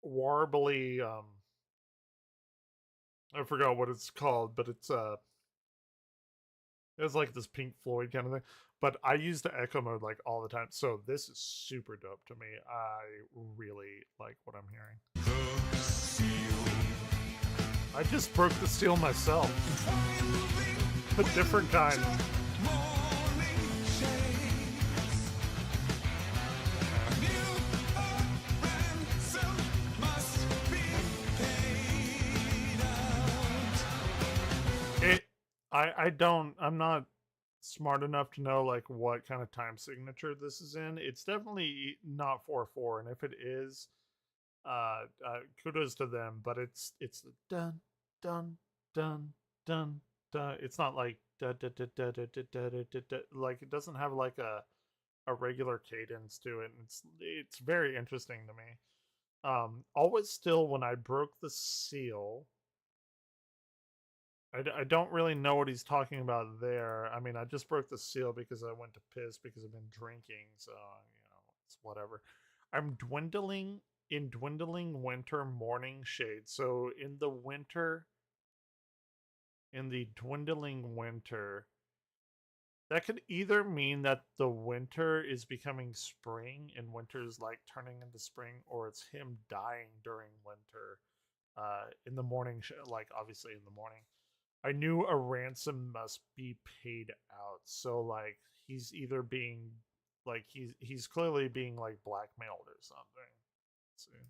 warbly, I forgot what it's called, but it's like this Pink Floyd kind of thing. But I use the echo mode like all the time, so this is super dope to me. I really like what I'm hearing. I just broke the seal myself. A different kind. I'm not smart enough to know like what kind of time signature this is in. It's definitely not 4/4, and if it is, kudos to them. But it's the dun dun dun dun dun. It's not like da da da da da da da da da. Like, it doesn't have like a regular cadence to it. And it's very interesting to me. Always Still, when I broke the seal. I don't really know what he's talking about there. I mean, I just broke the seal because I went to piss because I've been drinking, so, it's whatever. I'm dwindling winter morning shade. So in the dwindling winter, that could either mean that the winter is becoming spring and winter is like turning into spring, or it's him dying during winter, in the morning, like obviously in the morning. I knew a ransom must be paid out. So like he's either being like he's clearly being like blackmailed or something. Let's see.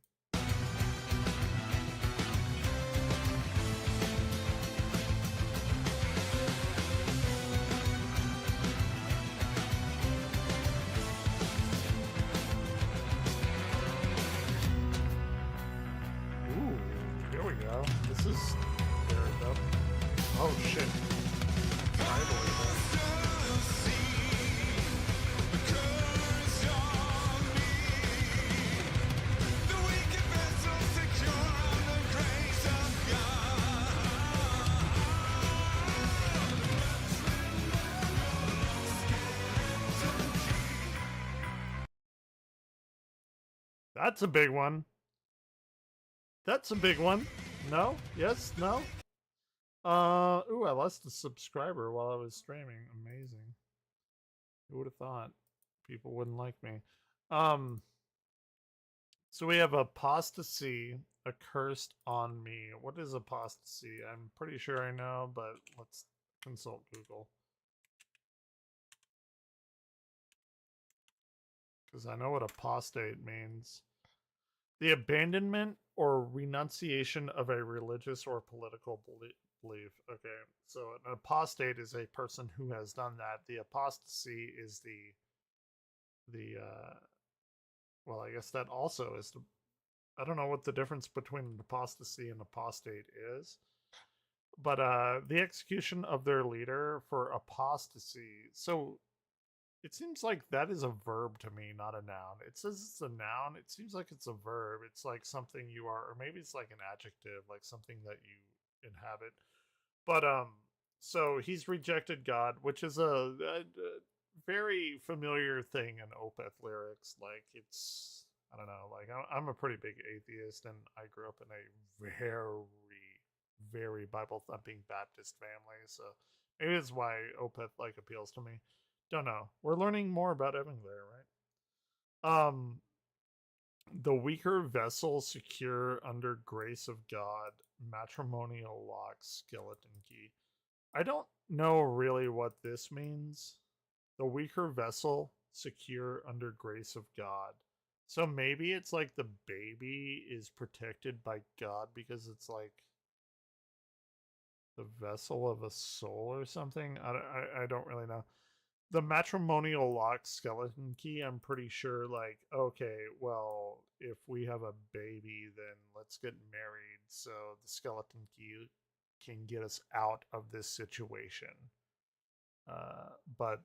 Ooh, here we go. This is very dope. Oh shit. That's a big one. That's a big one. No? Yes? No? Ooh, I lost a subscriber while I was streaming. Amazing. Who would have thought people wouldn't like me? So we have apostasy, accursed on me. What is apostasy? I'm pretty sure I know, but let's consult Google. Because I know what apostate means. The abandonment or renunciation of a religious or political belief. Okay, so an apostate is a person who has done that. The apostasy is well, I guess that also is I don't know what the difference between an apostasy and apostate is. But the execution of their leader for apostasy. So it seems like that is a verb to me, not a noun. It says it's a noun. It seems like it's a verb. It's like something you are, or maybe it's like an adjective, like something that you inhabit. But so he's rejected God, which is a very familiar thing in Opeth lyrics. Like, it's, I don't know, like I'm a pretty big atheist, and I grew up in a very Bible thumping Baptist family, so maybe that's why Opeth like appeals to me. Don't know. We're learning more about Evan there, right? The weaker vessel secure under grace of God, matrimonial lock, skeleton key. I don't know really what this means. The weaker vessel, secure under grace of God. So maybe it's like the baby is protected by God because it's like the vessel of a soul or something. I don't really know. The matrimonial lock skeleton key, I'm pretty sure, like, okay, well, if we have a baby, then let's get married so the skeleton key can get us out of this situation. But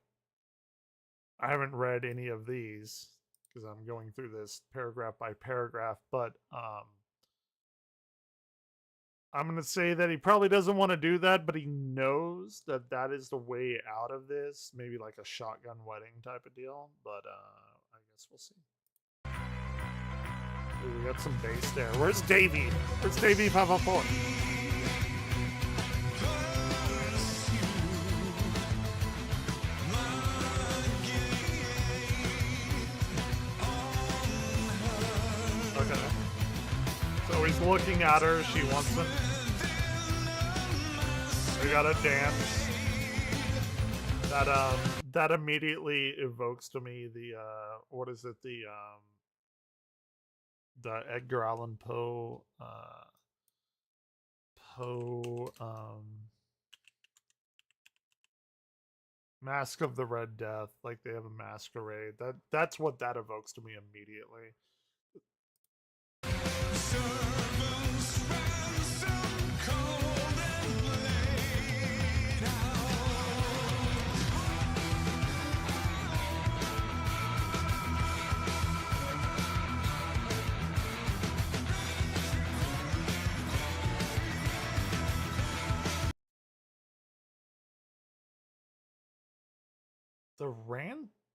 I haven't read any of these because I'm going through this paragraph by paragraph, but I'm going to say that he probably doesn't want to do that, but he knows that that is the way out of this. Maybe like a shotgun wedding type of deal, but I guess we'll see. Ooh, we got some bass there. Where's Davey? Where's Davey 504? Okay. So he's looking at her. She wants him. We gotta dance. That immediately evokes to me the what is it? The Edgar Allan Poe Mask of the Red Death. Like they have a masquerade. That's what that evokes to me immediately.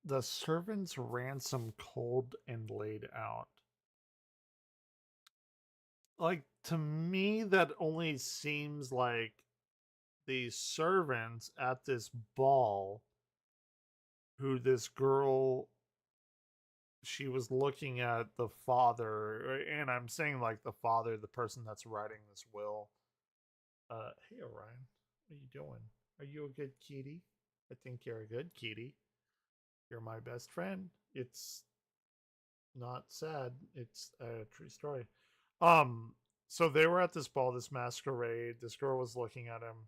The servant's ransom cold and laid out. Like, to me, that only seems like the servants at this ball who this girl, she was looking at the father, and I'm saying like the father, the person that's writing this will. Hey, Orion, what are you doing? Are you a good kitty? I think you're a good kitty. You're my best friend. It's not sad. It's a true story. So they were at this ball, this masquerade. This girl was looking at him.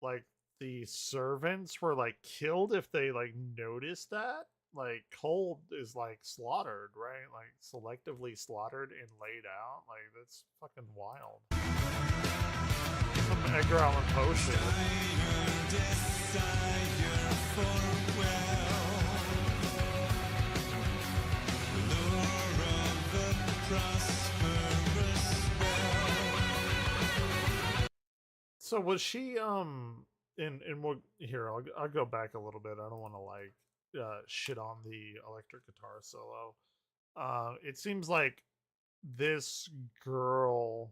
Like, the servants were, like, killed if they, like, noticed that. Like, Cold is, like, slaughtered, right? Like, selectively slaughtered and laid out. Like, that's fucking wild. Some Edgar Allan Poe shit. So was she and we'll here I'll go back a little bit. I don't want to like shit on the electric guitar solo. It seems like this girl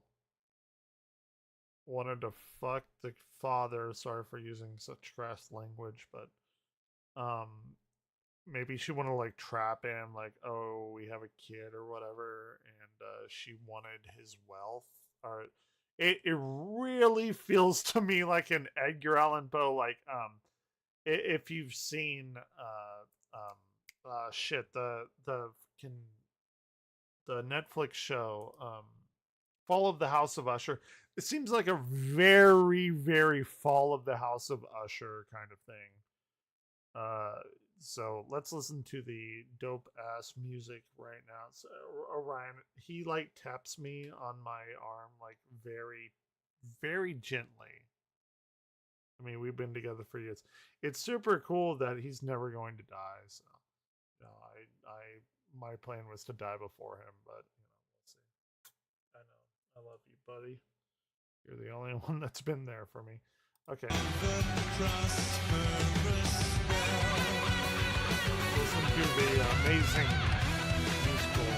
wanted to fuck the father. Sorry for using such crass language, but maybe she wanted to like trap him, like, oh, we have a kid or whatever, and she wanted his wealth. Or it really feels to me like an Edgar Allan Poe, like if you've seen the Netflix show Fall of the House of Usher. It seems like a very, very Fall of the House of Usher kind of thing. So let's listen to the dope ass music right now. So Orion, he like taps me on my arm like very, very gently. I mean, we've been together for years. It's super cool that he's never going to die. So, you know, my plan was to die before him, but you know, we'll see. I know, I love you, buddy. You're the only one that's been there for me. Okay. Listen to the amazing musical.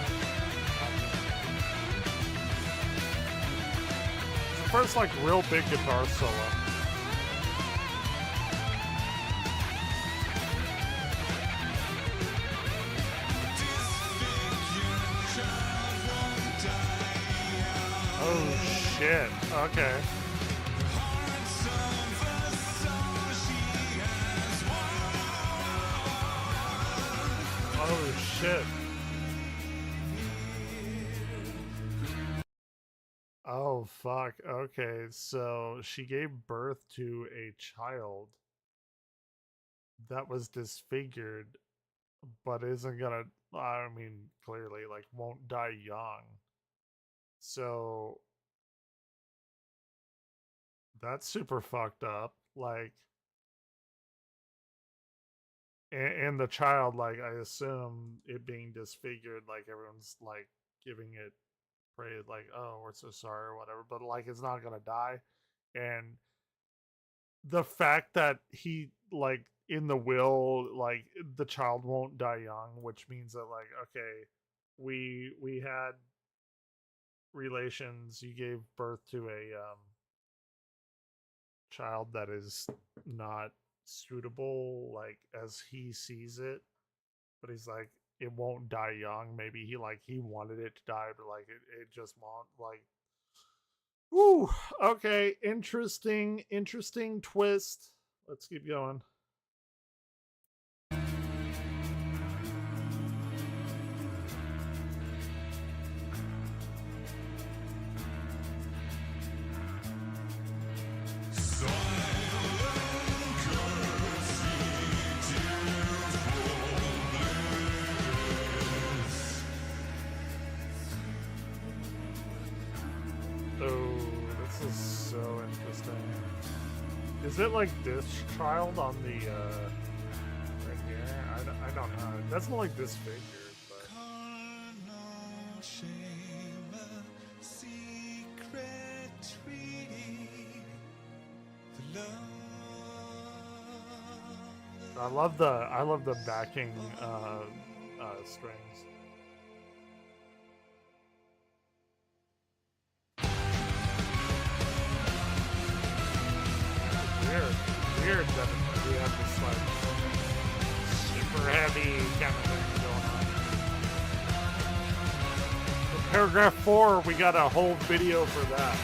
It's the first like real big guitar solo. Oh shit. Okay. Oh shit. Oh fuck. Okay, so she gave birth to a child that was disfigured, but isn't gonna, I mean, clearly, like, won't die young. So that's super fucked up. Like, and the child, like, I assume it being disfigured, like, everyone's like giving it praise, like, oh, we're so sorry or whatever, but like, it's not gonna die. And the fact that he, like, in the will, like, the child won't die young, which means that, like, okay, we had relations, you gave birth to a child that is not suitable, like, as he sees it, but he's like, it won't die young. Maybe he wanted it to die, but like it just won't. Like, woo, okay, interesting twist. Let's keep going. So interesting. Is it like this child on the right here? I don't know. It doesn't look like disfigured, but I love the backing strings. Weird that we have this like super heavy kind of thing going on. For paragraph 4, we got a whole video for that.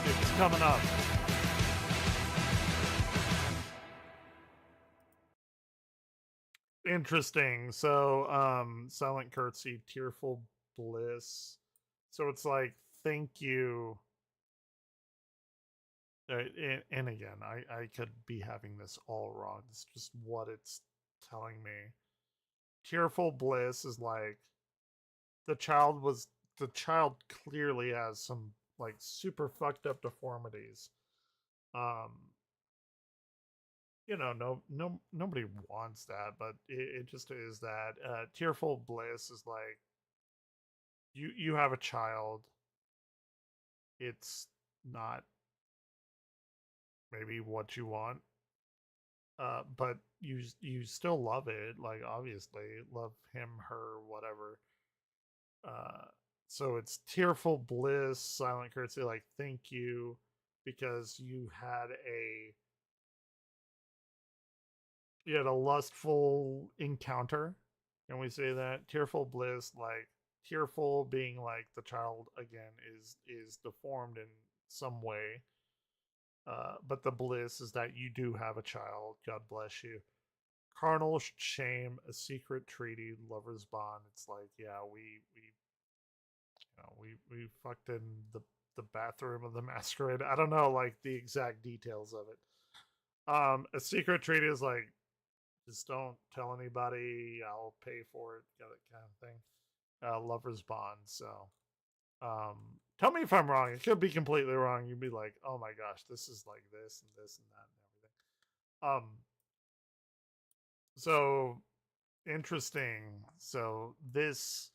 It's coming up. Interesting. So, silent curtsy, tearful bliss. So it's like, thank you. And again, I could be having this all wrong. It's just what it's telling me. Tearful bliss is like the child clearly has some like super fucked up deformities. Nobody wants that, but it just is that. Tearful bliss is like you have a child. It's not maybe what you want, but you still love it, like, obviously love him, her, whatever. So it's tearful bliss, silent curtsy, like, thank you, because you had a lustful encounter. Can we say that? Tearful bliss, like, tearful being like the child again is deformed in some way. But the bliss is that you do have a child. God bless you. Carnal shame, a secret treaty, lover's bond. It's like, yeah, we fucked in the bathroom of the masquerade. I don't know, like, the exact details of it. A secret treaty is like, just don't tell anybody. I'll pay for it, kind of thing. Lover's bond. So, tell me if I'm wrong. It could be completely wrong. You'd be like, oh my gosh, this is like this and this and that and everything. So interesting. So this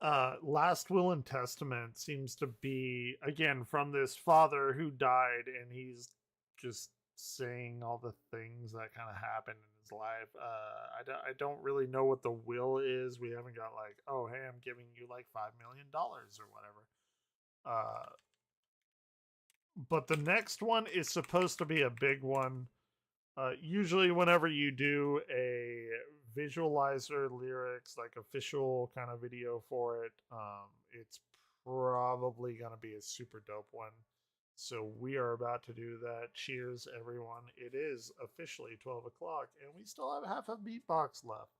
last will and testament seems to be, again, from this father who died, and he's just saying all the things that kind of happened in his life. I don't really know what the will is. We haven't got like, oh, hey, I'm giving you like $5 million or whatever. But the next one is supposed to be a big one. Usually whenever you do a visualizer lyrics, like official kind of video for it, it's probably going to be a super dope one. So we are about to do that. Cheers, everyone. It is officially 12 o'clock, and we still have half a beatbox left.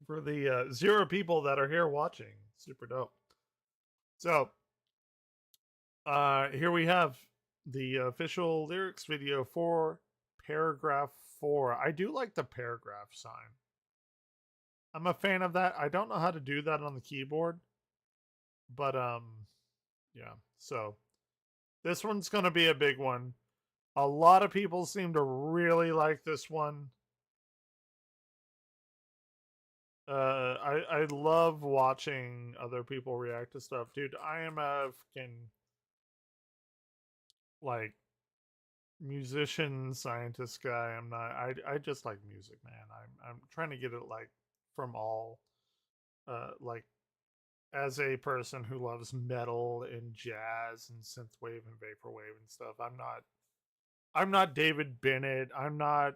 For the 0 people that are here watching. Super dope. So, here we have the official lyrics video for paragraph 4. I do like the paragraph sign. I'm a fan of that. I don't know how to do that on the keyboard. But, yeah. So, this one's going to be a big one. A lot of people seem to really like this one. I love watching other people react to stuff. Dude, I am a fucking, like, musician, scientist guy. I'm not, I just like music, man. I'm trying to get it, like, from all, like, as a person who loves metal and jazz and synthwave and vaporwave and stuff, I'm not David Bennett. I'm not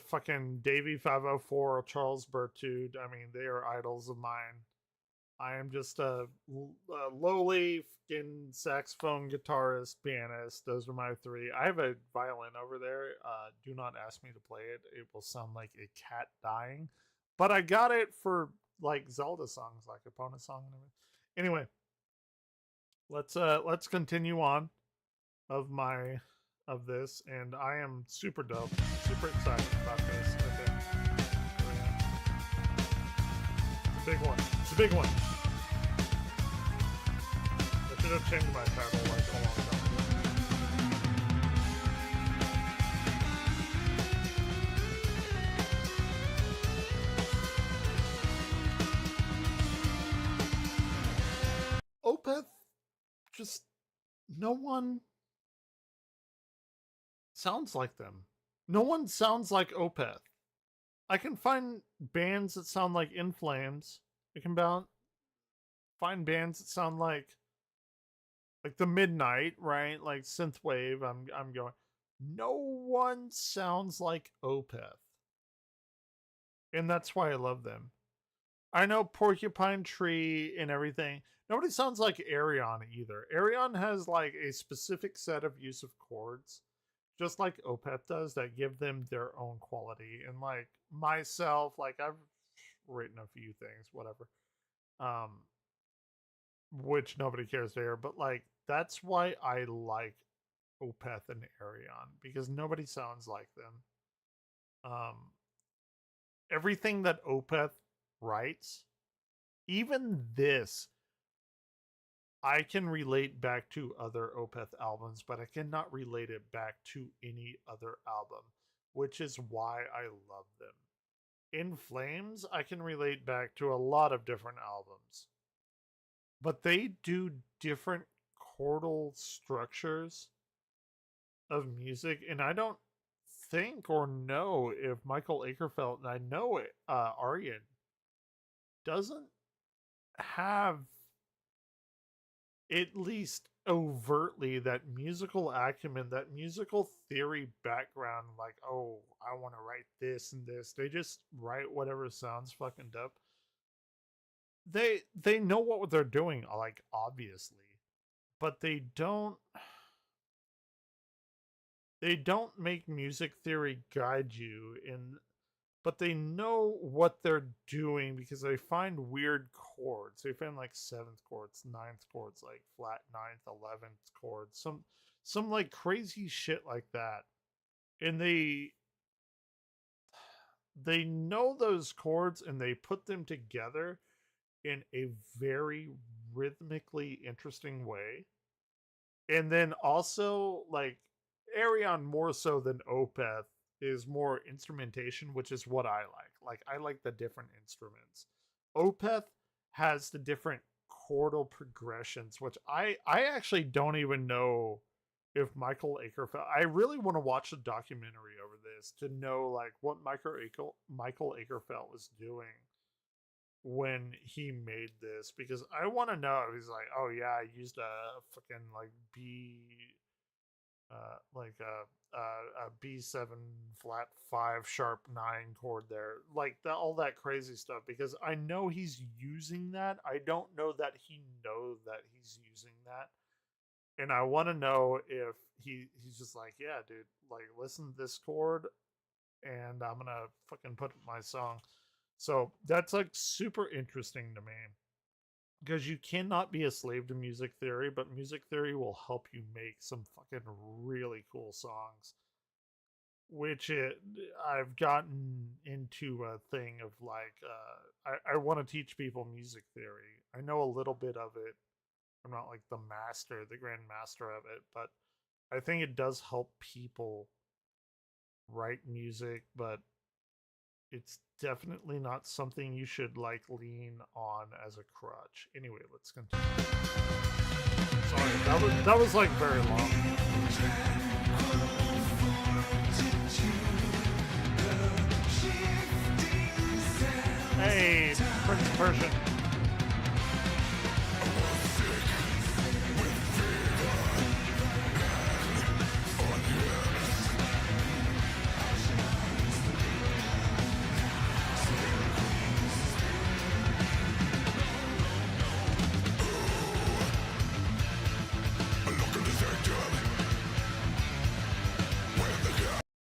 fucking Davey 504 or Charles Bertude. I mean, they are idols of mine. I am just a lowly fucking saxophone guitarist, pianist. Those are my 3. I have a violin over there. Do not ask me to play it. It will sound like a cat dying. But I got it for like Zelda songs, like Epona song and everything. Anyway, let's continue on of this, and I am super dope, super excited about this. Okay. It's a big one. It's a big one. I should have changed my title like a long time ago. Opeth, just no one sounds like them. No one sounds like Opeth. I can find bands that sound like In Flames. I can find bands that sound like the Midnight, right? Like synthwave. I'm going. No one sounds like Opeth, and that's why I love them. I know Porcupine Tree and everything. Nobody sounds like Arion either. Arion has like a specific set of use of chords, just like Opeth does, that give them their own quality. And like myself, like I've written a few things, whatever, which nobody cares to hear, but like that's why I like Opeth and Arion, because nobody sounds like them. Everything that Opeth writes, even this, I can relate back to other Opeth albums, but I cannot relate it back to any other album, which is why I love them. In Flames, I can relate back to a lot of different albums, but they do different chordal structures of music, and I don't think or know if Michael Akerfeld, and I know it, Arjen, doesn't have at least overtly that musical acumen, that musical theory background, like, oh, I want to write this and this. They just write whatever sounds fucking dope. They know what they're doing, like, obviously, but they don't make music theory guide you in, but they know what they're doing because they find weird chords. They find like 7th chords, 9th chords, like flat 9th, 11th chords, some like crazy shit like that. And they know those chords and they put them together in a very rhythmically interesting way. And then also, like, Arion more so than Opeth is more instrumentation, which is what I like. Like, I like the different instruments. Opeth has the different chordal progressions, which I actually don't even know if Michael Akerfeld... I really want to watch a documentary over this to know, like, what Michael Akerfeld was doing when he made this, because I want to know if he's like, oh yeah, I used a fucking like B like a B7 flat 5 sharp 9 chord there, like all that crazy stuff, because I know he's using that. I don't know that he knows that he's using that, and I want to know if he's just like, yeah, dude, like listen to this chord, and I'm gonna fucking put it in my song. So that's like super interesting to me. Because you cannot be a slave to music theory, but music theory will help you make some fucking really cool songs. Which I've gotten into a thing of like, I want to teach people music theory. I know a little bit of it. I'm not like the grand master of it, but I think it does help people write music, but it's definitely not something you should like lean on as a crutch. Anyway, let's continue. Sorry, that was like very long. Hey, Prince Persian.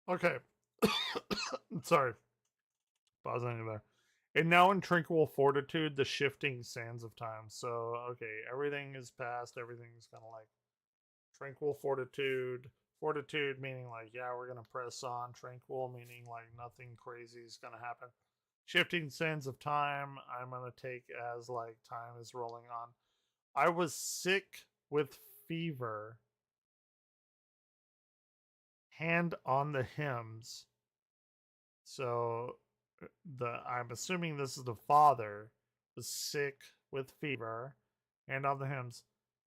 Okay. Sorry. Pausing there. And now in tranquil fortitude, the shifting sands of time. So, okay, everything is past. Everything's kind of like tranquil fortitude. Fortitude meaning like, yeah, we're going to press on. Tranquil meaning like nothing crazy is going to happen. Shifting sands of time, I'm going to take as like time is rolling on. I was sick with fever. Hand on the hymns. So I'm assuming this is the father was sick with fever. Hand on the hymns.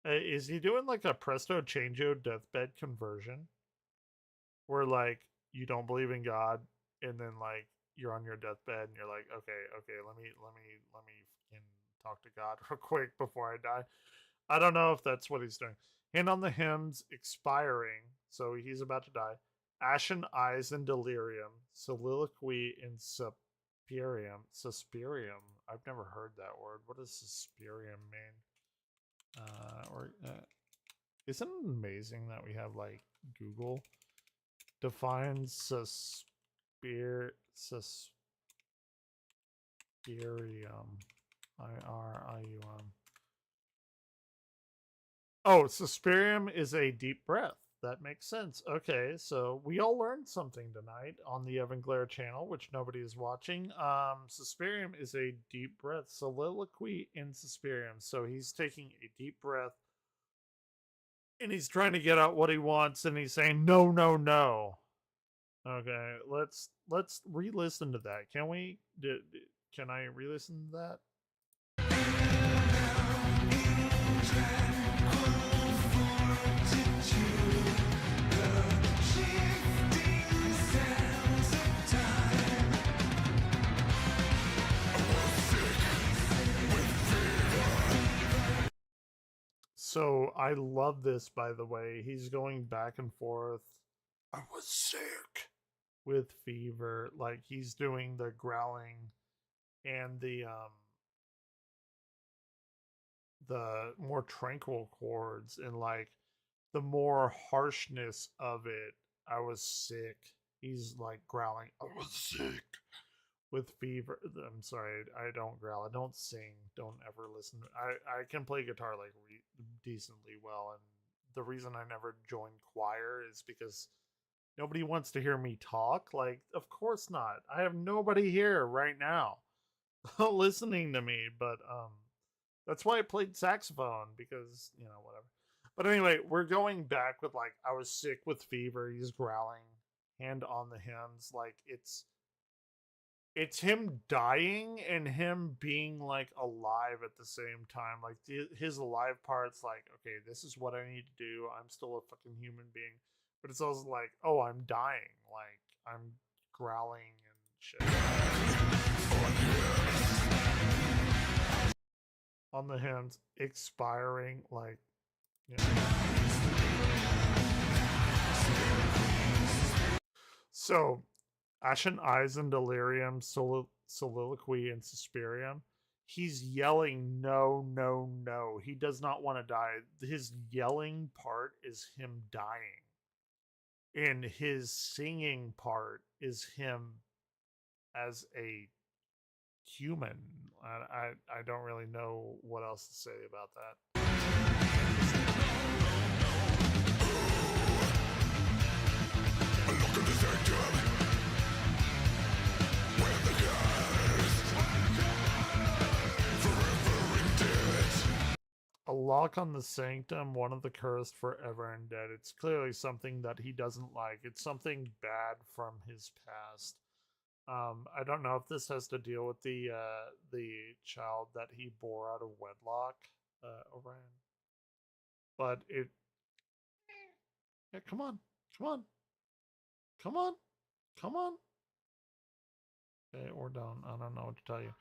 Is he doing like a presto changeo deathbed conversion? Where like you don't believe in God, and then like you're on your deathbed and you're like, okay, let me fucking talk to God real quick before I die. I don't know if that's what he's doing. Hand on the hymns, expiring. So he's about to die. Ashen eyes in delirium. Soliloquy in suspirium. Suspirium. I've never heard that word. What does suspirium mean? Isn't it amazing that we have like Google defines suspirium? I-R-I-U-M. Oh, suspirium is a deep breath. That makes sense. Okay, so we all learned something tonight on the Evan Glare channel, which nobody is watching. Suspirium is a deep breath. Soliloquy in suspirium. So he's taking a deep breath and he's trying to get out what he wants, and he's saying no, no, no. Okay, let's re-listen to that. Can we? Can I re-listen to that? So I love this, by the way. He's going back and forth. I was sick with fever. Like he's doing the growling and the more tranquil chords, and like the more harshness of it. I was sick. He's like growling. I was sick with fever. I'm sorry, I don't growl. I don't sing. Don't ever listen. I can play guitar like decently well, and the reason I never joined choir is because nobody wants to hear me talk. Like, of course not. I have nobody here right now listening to me, but that's why I played saxophone, because, you know, whatever. But anyway, we're going back with like, I was sick with fever. He's growling, hand on the hymns. Like it's him dying and him being like alive at the same time. Like his alive part's like, okay, this is what I need to do. I'm still a fucking human being. But it's also like, oh, I'm dying. Like I'm growling and shit. On the hymns, expiring, like, you know. So, Ashen Eyes and Delirium, Soliloquy and Suspirium. He's yelling, no, no, no. He does not want to die. His yelling part is him dying. And his singing part is him as a human. I don't really know what else to say about that. A lock on the sanctum, one of the cursed, forever and dead. It's clearly something that he doesn't like. It's something bad from his past. I don't know if this has to deal with the child that he bore out of wedlock, Orion. But it... Yeah, come on. Come on. Come on. Come on. Okay, or don't. I don't know what to tell you.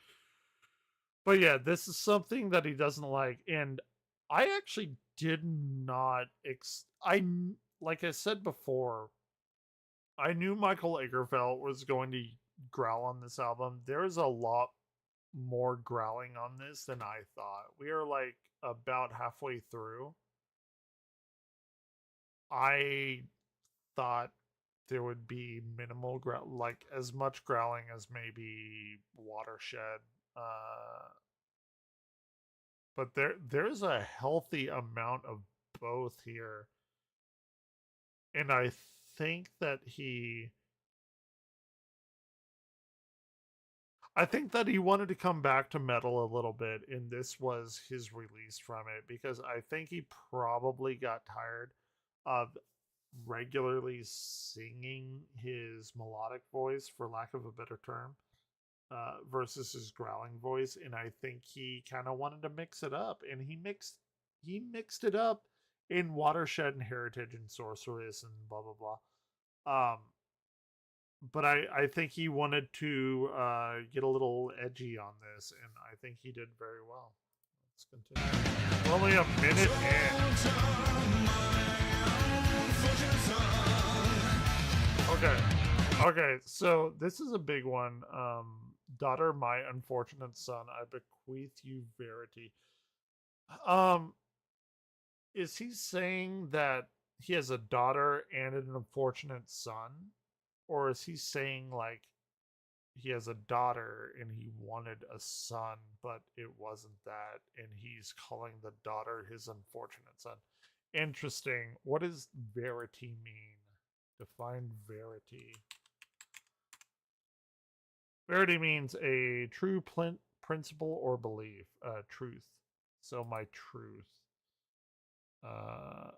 But yeah, this is something that he doesn't like. And I actually did not... like I said before, I knew Michael Lagerfeld was going to growl on this album. There's a lot more growling on this than I thought. We are like about halfway through. I thought there would be minimal like as much growling as maybe Watershed. But there's a healthy amount of both here. And I think that he wanted to come back to metal a little bit, and this was his release from it, because I think he probably got tired of regularly singing his melodic voice, for lack of a better term, versus his growling voice, and I think he kind of wanted to mix it up, and he mixed it up in Watershed and Heritage and Sorceress and blah blah blah. But I think he wanted to get a little edgy on this, and I think he did very well. Let's continue. We're only a minute in. Okay, so this is a big one. Daughter, my unfortunate son, I bequeath you verity. Is he saying that he has a daughter and an unfortunate son? Or is he saying, like, he has a daughter and he wanted a son, but it wasn't that, and he's calling the daughter his unfortunate son? Interesting. What does verity mean? Define verity. Verity means a true principle or belief. Truth. So my truth. I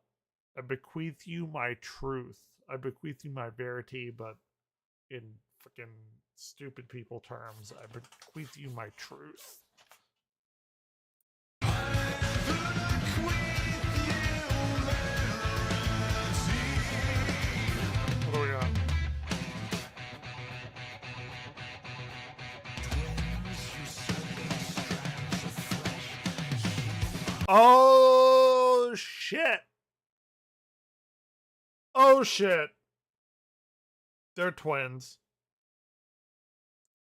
bequeath you my truth. I bequeath you my verity, but in freaking stupid people terms, I bequeath you my truth. What do we got? Oh, shit. Oh, shit. They're twins.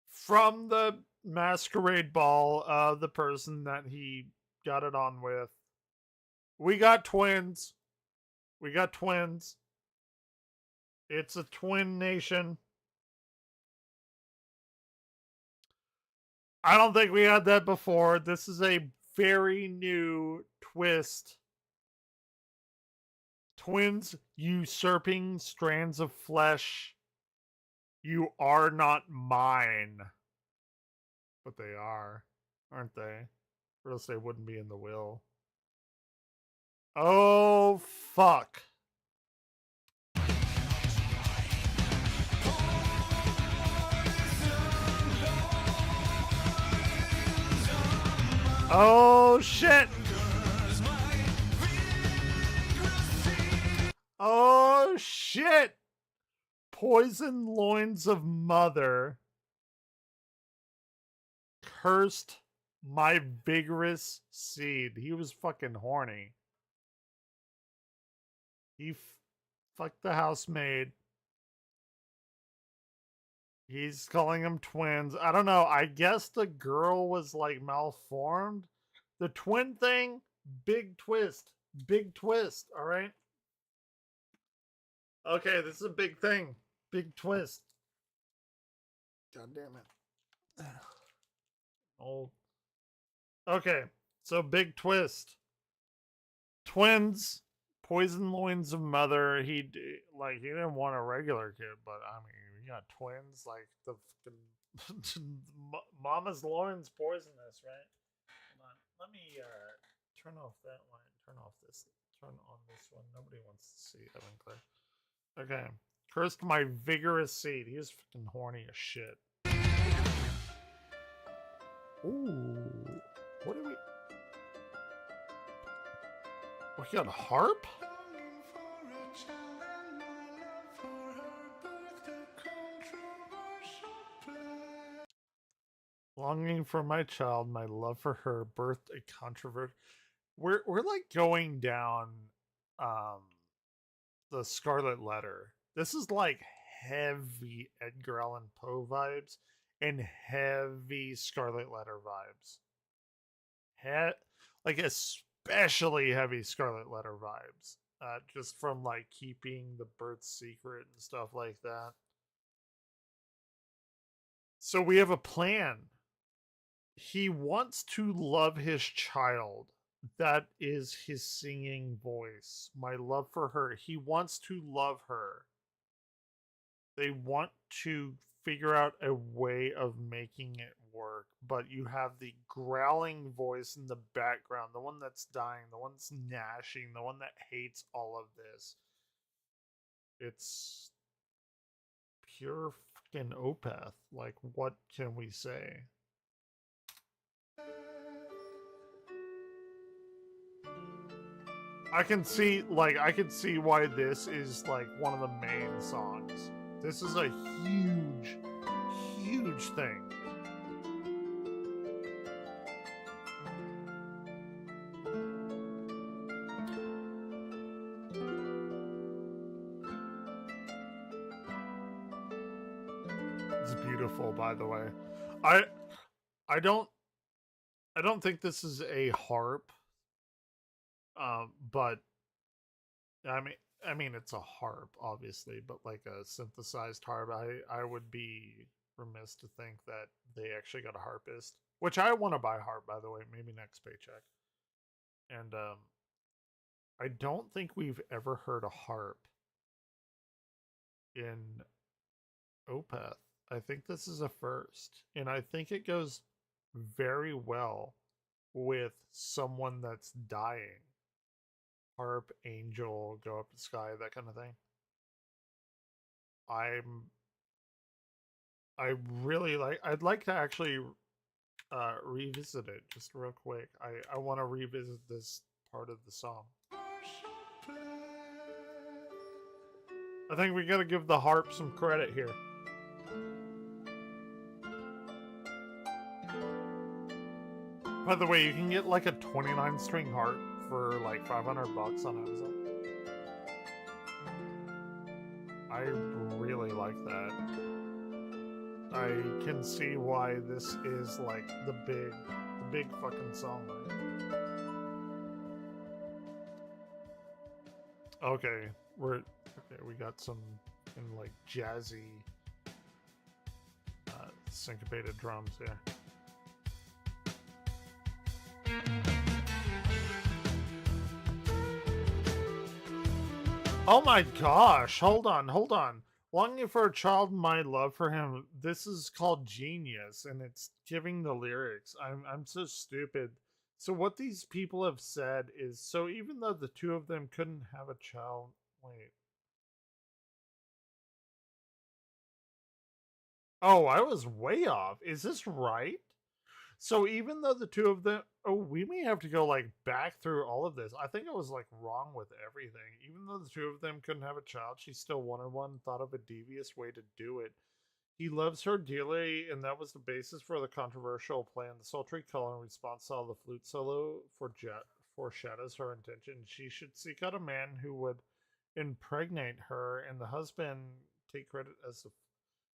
From the masquerade ball of the person that he got it on with. We got twins. We got twins. It's a twin nation. I don't think we had that before. This is a very new twist. Twins usurping strands of flesh. You are not mine. But they are, aren't they? Or else they wouldn't be in the will. Oh, fuck. Oh, shit. Oh, shit. Poison loins of mother. Cursed my vigorous seed. He was fucking horny. He fucked the housemaid. He's calling them twins. I don't know. I guess the girl was like malformed. The twin thing, big twist. Big twist, all right? Okay, this is a big thing. Big twist. God damn it. Oh. Okay, so big twist. Twins, poison loins of mother. He didn't want a regular kid, but I mean, you got twins. Like the fucking mama's loins poisonous, right? Hold on. Let me turn off that line. Turn off this. Turn on this one. Nobody wants to see Evan Clare. Okay. Cursed my vigorous seed. He is fucking horny as shit. Ooh. What do we... We got a harp? Longing for my child, my love for her, birthed a controversy. We're like going down the Scarlet Letter. This is like heavy Edgar Allan Poe vibes and heavy Scarlet Letter vibes. Like especially heavy Scarlet Letter vibes. Just from like keeping the birth secret and stuff like that. So we have a plan. He wants to love his child. That is his singing voice. My love for her. He wants to love her. They want to figure out a way of making it work, but you have the growling voice in the background, the one that's dying, the one that's gnashing, the one that hates all of this. It's pure fucking Opeth. Like, what can we say? I can see why this is like one of the main songs. This is a huge, huge thing. It's beautiful, by the way. I don't think this is a harp. But I mean it's a harp, obviously, but like a synthesized harp. I would be remiss to think that they actually got a harpist, which I want to buy a harp, by the way, maybe next paycheck. And I don't think we've ever heard a harp in Opeth. I think this is a first, and I think it goes very well with someone that's dying. Harp, angel, go up the sky, that kind of thing. I'd like to actually revisit it just real quick. I want to revisit this part of the song. I think we got to give the harp some credit here. By the way, you can get like a 29-string harp for like $500 on Amazon. I really like that. I can see why this is like the big fucking song, right? Okay, we got some in like jazzy syncopated drums here. Oh my gosh, hold on. Longing for a child, my love for him. This is called Genius, and it's giving the lyrics. I'm so stupid. So what these people have said is, so even though the two of them couldn't have a child, wait. Oh, I was way off. Is this right? So even though the two of them, we may have to go like back through all of this. I think I was like wrong with everything. Even though the two of them couldn't have a child, she still wanted one, thought of a devious way to do it. He loves her dearly, and that was the basis for the controversial plan. The sultry call in response to the flute solo foreshadows her intention. She should seek out a man who would impregnate her, and the husband take credit as the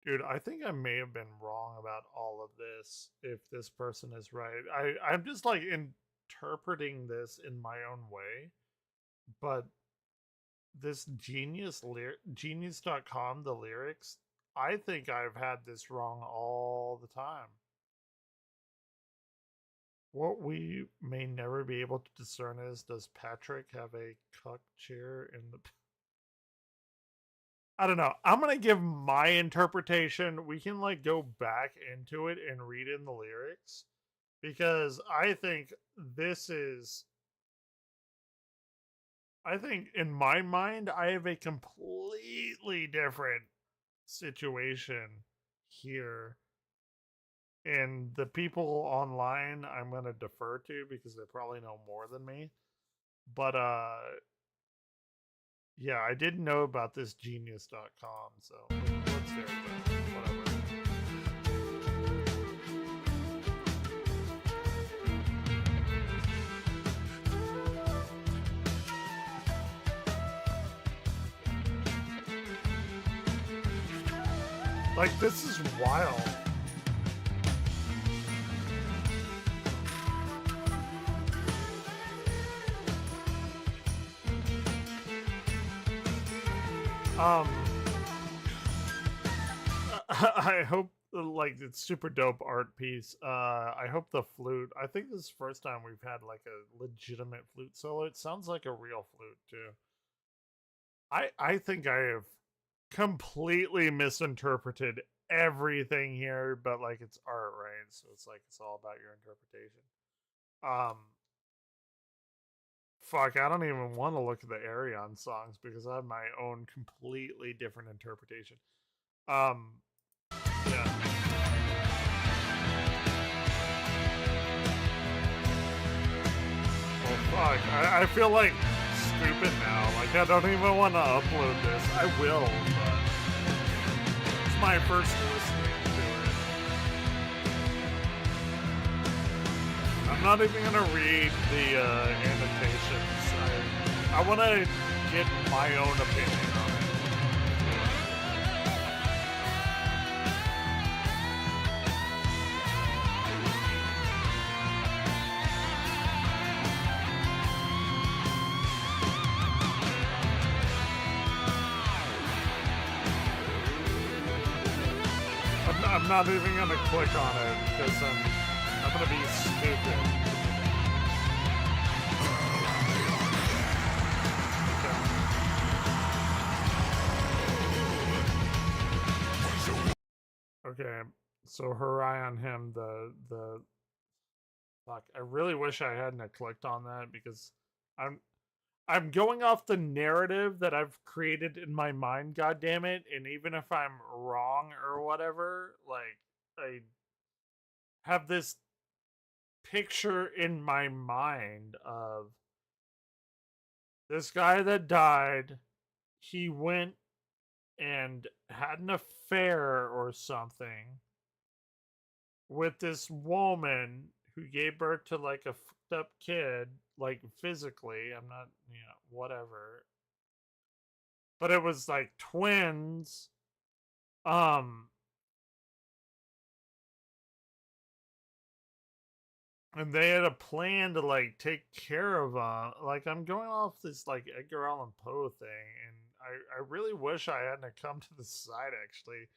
Dude, I think I may have been wrong about all of this, if this person is right. I'm just like interpreting this in my own way, but this genius.com, the lyrics, I think I've had this wrong all the time. What we may never be able to discern is, does Patrick have a cuck chair in the... I don't know. I'm going to give my interpretation. We can like go back into it and read in the lyrics, because I think this is... I think in my mind, I have a completely different situation here. And the people online I'm going to defer to because they probably know more than me. But yeah, I didn't know about this genius.com, so let's hear it. Whatever. Like, this is wild. I hope, like, it's super dope art piece. I hope the flute, I think this is the first time we've had like a legitimate flute solo. It sounds like a real flute too. I think I have completely misinterpreted everything here, but like, it's art, right? So it's like, it's all about your interpretation. Fuck, I don't even want to look at the Arion songs because I have my own completely different interpretation. Yeah. Well, fuck, I feel like stupid now. Like, I don't even want to upload this. I will, but it's my first listening to it. I'm not even gonna read the annotations. I want to get my own opinion on it. I'm not even gonna click on it because I'm gonna be stupid. Okay, so her eye on him, the fuck. I really wish I hadn't clicked on that because I'm going off the narrative that I've created in my mind, goddammit, and even if I'm wrong or whatever, like, I have this picture in my mind of this guy that died. He went and had an affair or something with this woman who gave birth to like a fucked up kid, like physically. I'm not, whatever. But it was like twins. And they had a plan to like take care of like, I'm going off this like Edgar Allan Poe thing, and I really wish I hadn't come to this side actually,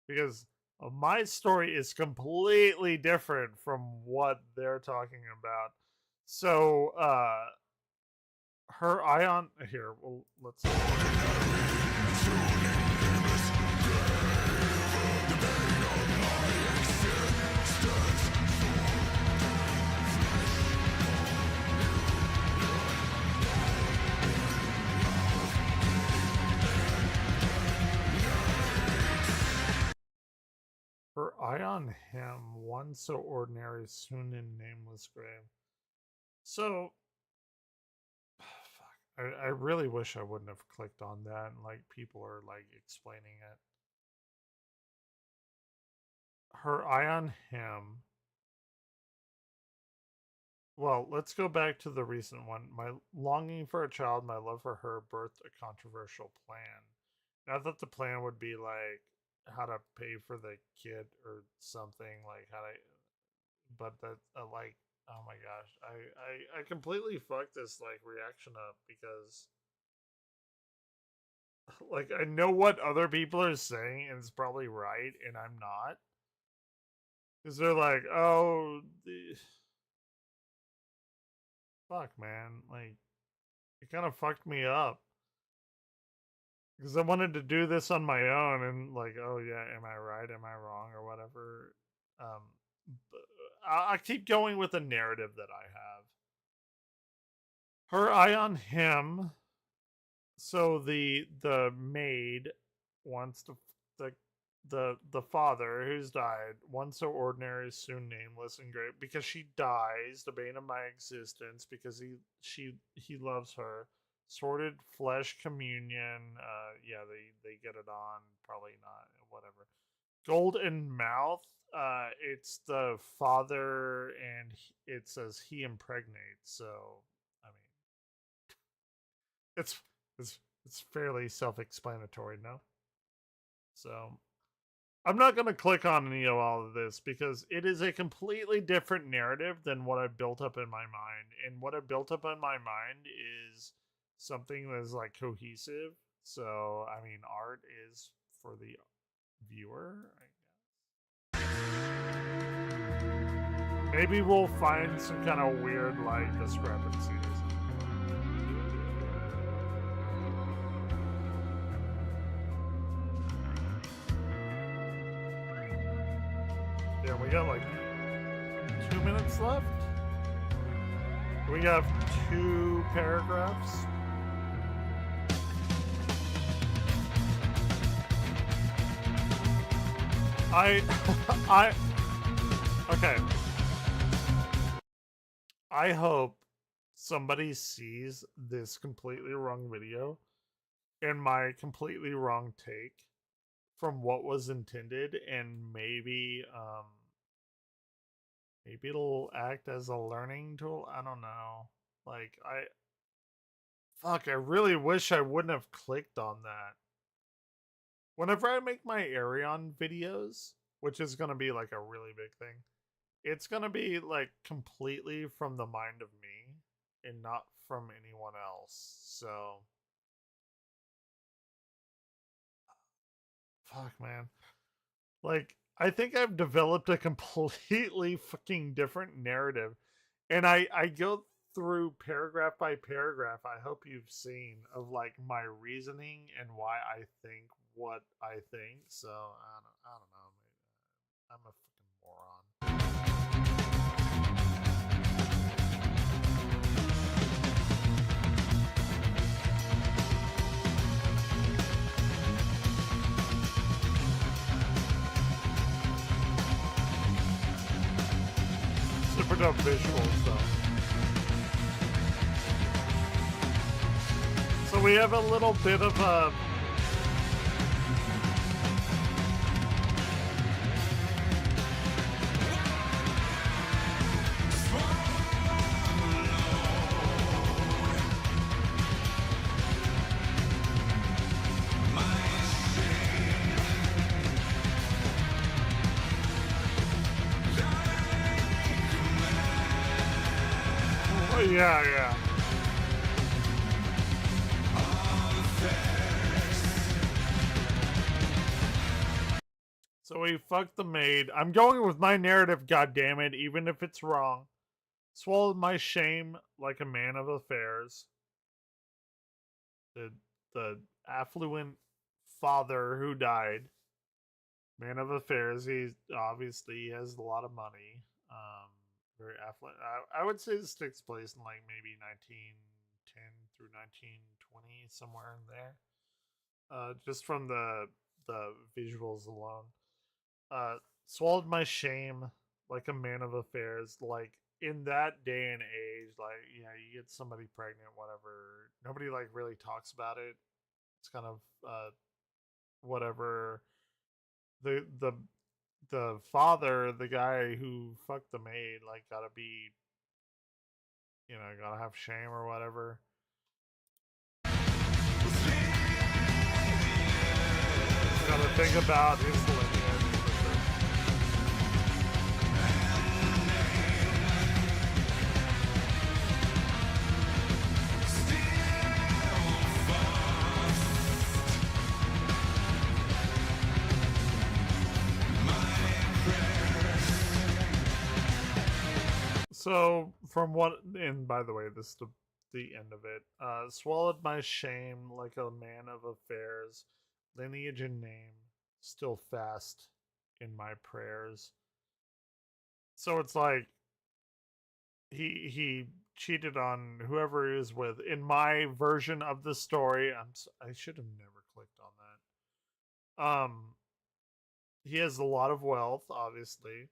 because my story is completely different from what they're talking about. So her eye on here, well, let's her eye on him, one so ordinary, soon in nameless grave. So, fuck, I really wish I wouldn't have clicked on that, and like, people are like explaining it. Her eye on him. Well, let's go back to the recent one. My longing for a child, my love for her birthed a controversial plan. Not that the plan would be like how to pay for the kid or something, like how to, but that like, oh my gosh, I completely fucked this like reaction up because like I know what other people are saying and it's probably right and I'm not, because they're like, oh, fuck man, like it kind of fucked me up. Because I wanted to do this on my own and like, oh yeah, am I right? Am I wrong? Or whatever. I keep going with the narrative that I have. Her eye on him. So the maid wants to the father who's died, once so ordinary, soon nameless and great, because she dies, the bane of my existence, because he loves her. Sorted flesh communion, yeah, they get it on, probably not, whatever. Golden mouth, it's the father, and it says he impregnates, so I mean, it's fairly self-explanatory, no? So I'm not gonna click on any of all of this because it is a completely different narrative than what I built up in my mind, and what I built up in my mind is something that's like cohesive. So I mean, art is for the viewer, I guess. Maybe we'll find some kind of weird like discrepancies. Yeah, we got like 2 minutes left. We have 2 paragraphs. Okay. I hope somebody sees this completely wrong video and my completely wrong take from what was intended, and maybe it'll act as a learning tool. I don't know. Like I really wish I wouldn't have clicked on that. Whenever I make my Arion videos, which is going to be like a really big thing, it's going to be like completely from the mind of me and not from anyone else. So, fuck, man. Like, I think I've developed a completely fucking different narrative. And I go through paragraph by paragraph, I hope you've seen, of like my reasoning and why I think what I think. So I don't know. I'm a fucking moron. Super dope visuals though. So we have a little bit of a yeah. So we fucked the maid. I'm going with my narrative, goddammit, even if it's wrong. Swallowed my shame like a man of affairs. The affluent father who died. Man of affairs. He has a lot of money. Very affluent. I would say this takes place in like maybe 1910 through 1920, somewhere in there. Just from the visuals alone. Swallowed my shame like a man of affairs. Like in that day and age, like, yeah, you get somebody pregnant, whatever. Nobody like really talks about it. It's kind of whatever. The father, the guy who fucked the maid, like gotta be, gotta have shame or whatever. Gotta think about his lineage. So, from what, and by the way, this is the end of it. Swallowed my shame like a man of affairs, lineage and name, still fast in my prayers. So it's like he cheated on whoever he is with. In my version of the story, I should have never clicked on that. He has a lot of wealth, obviously.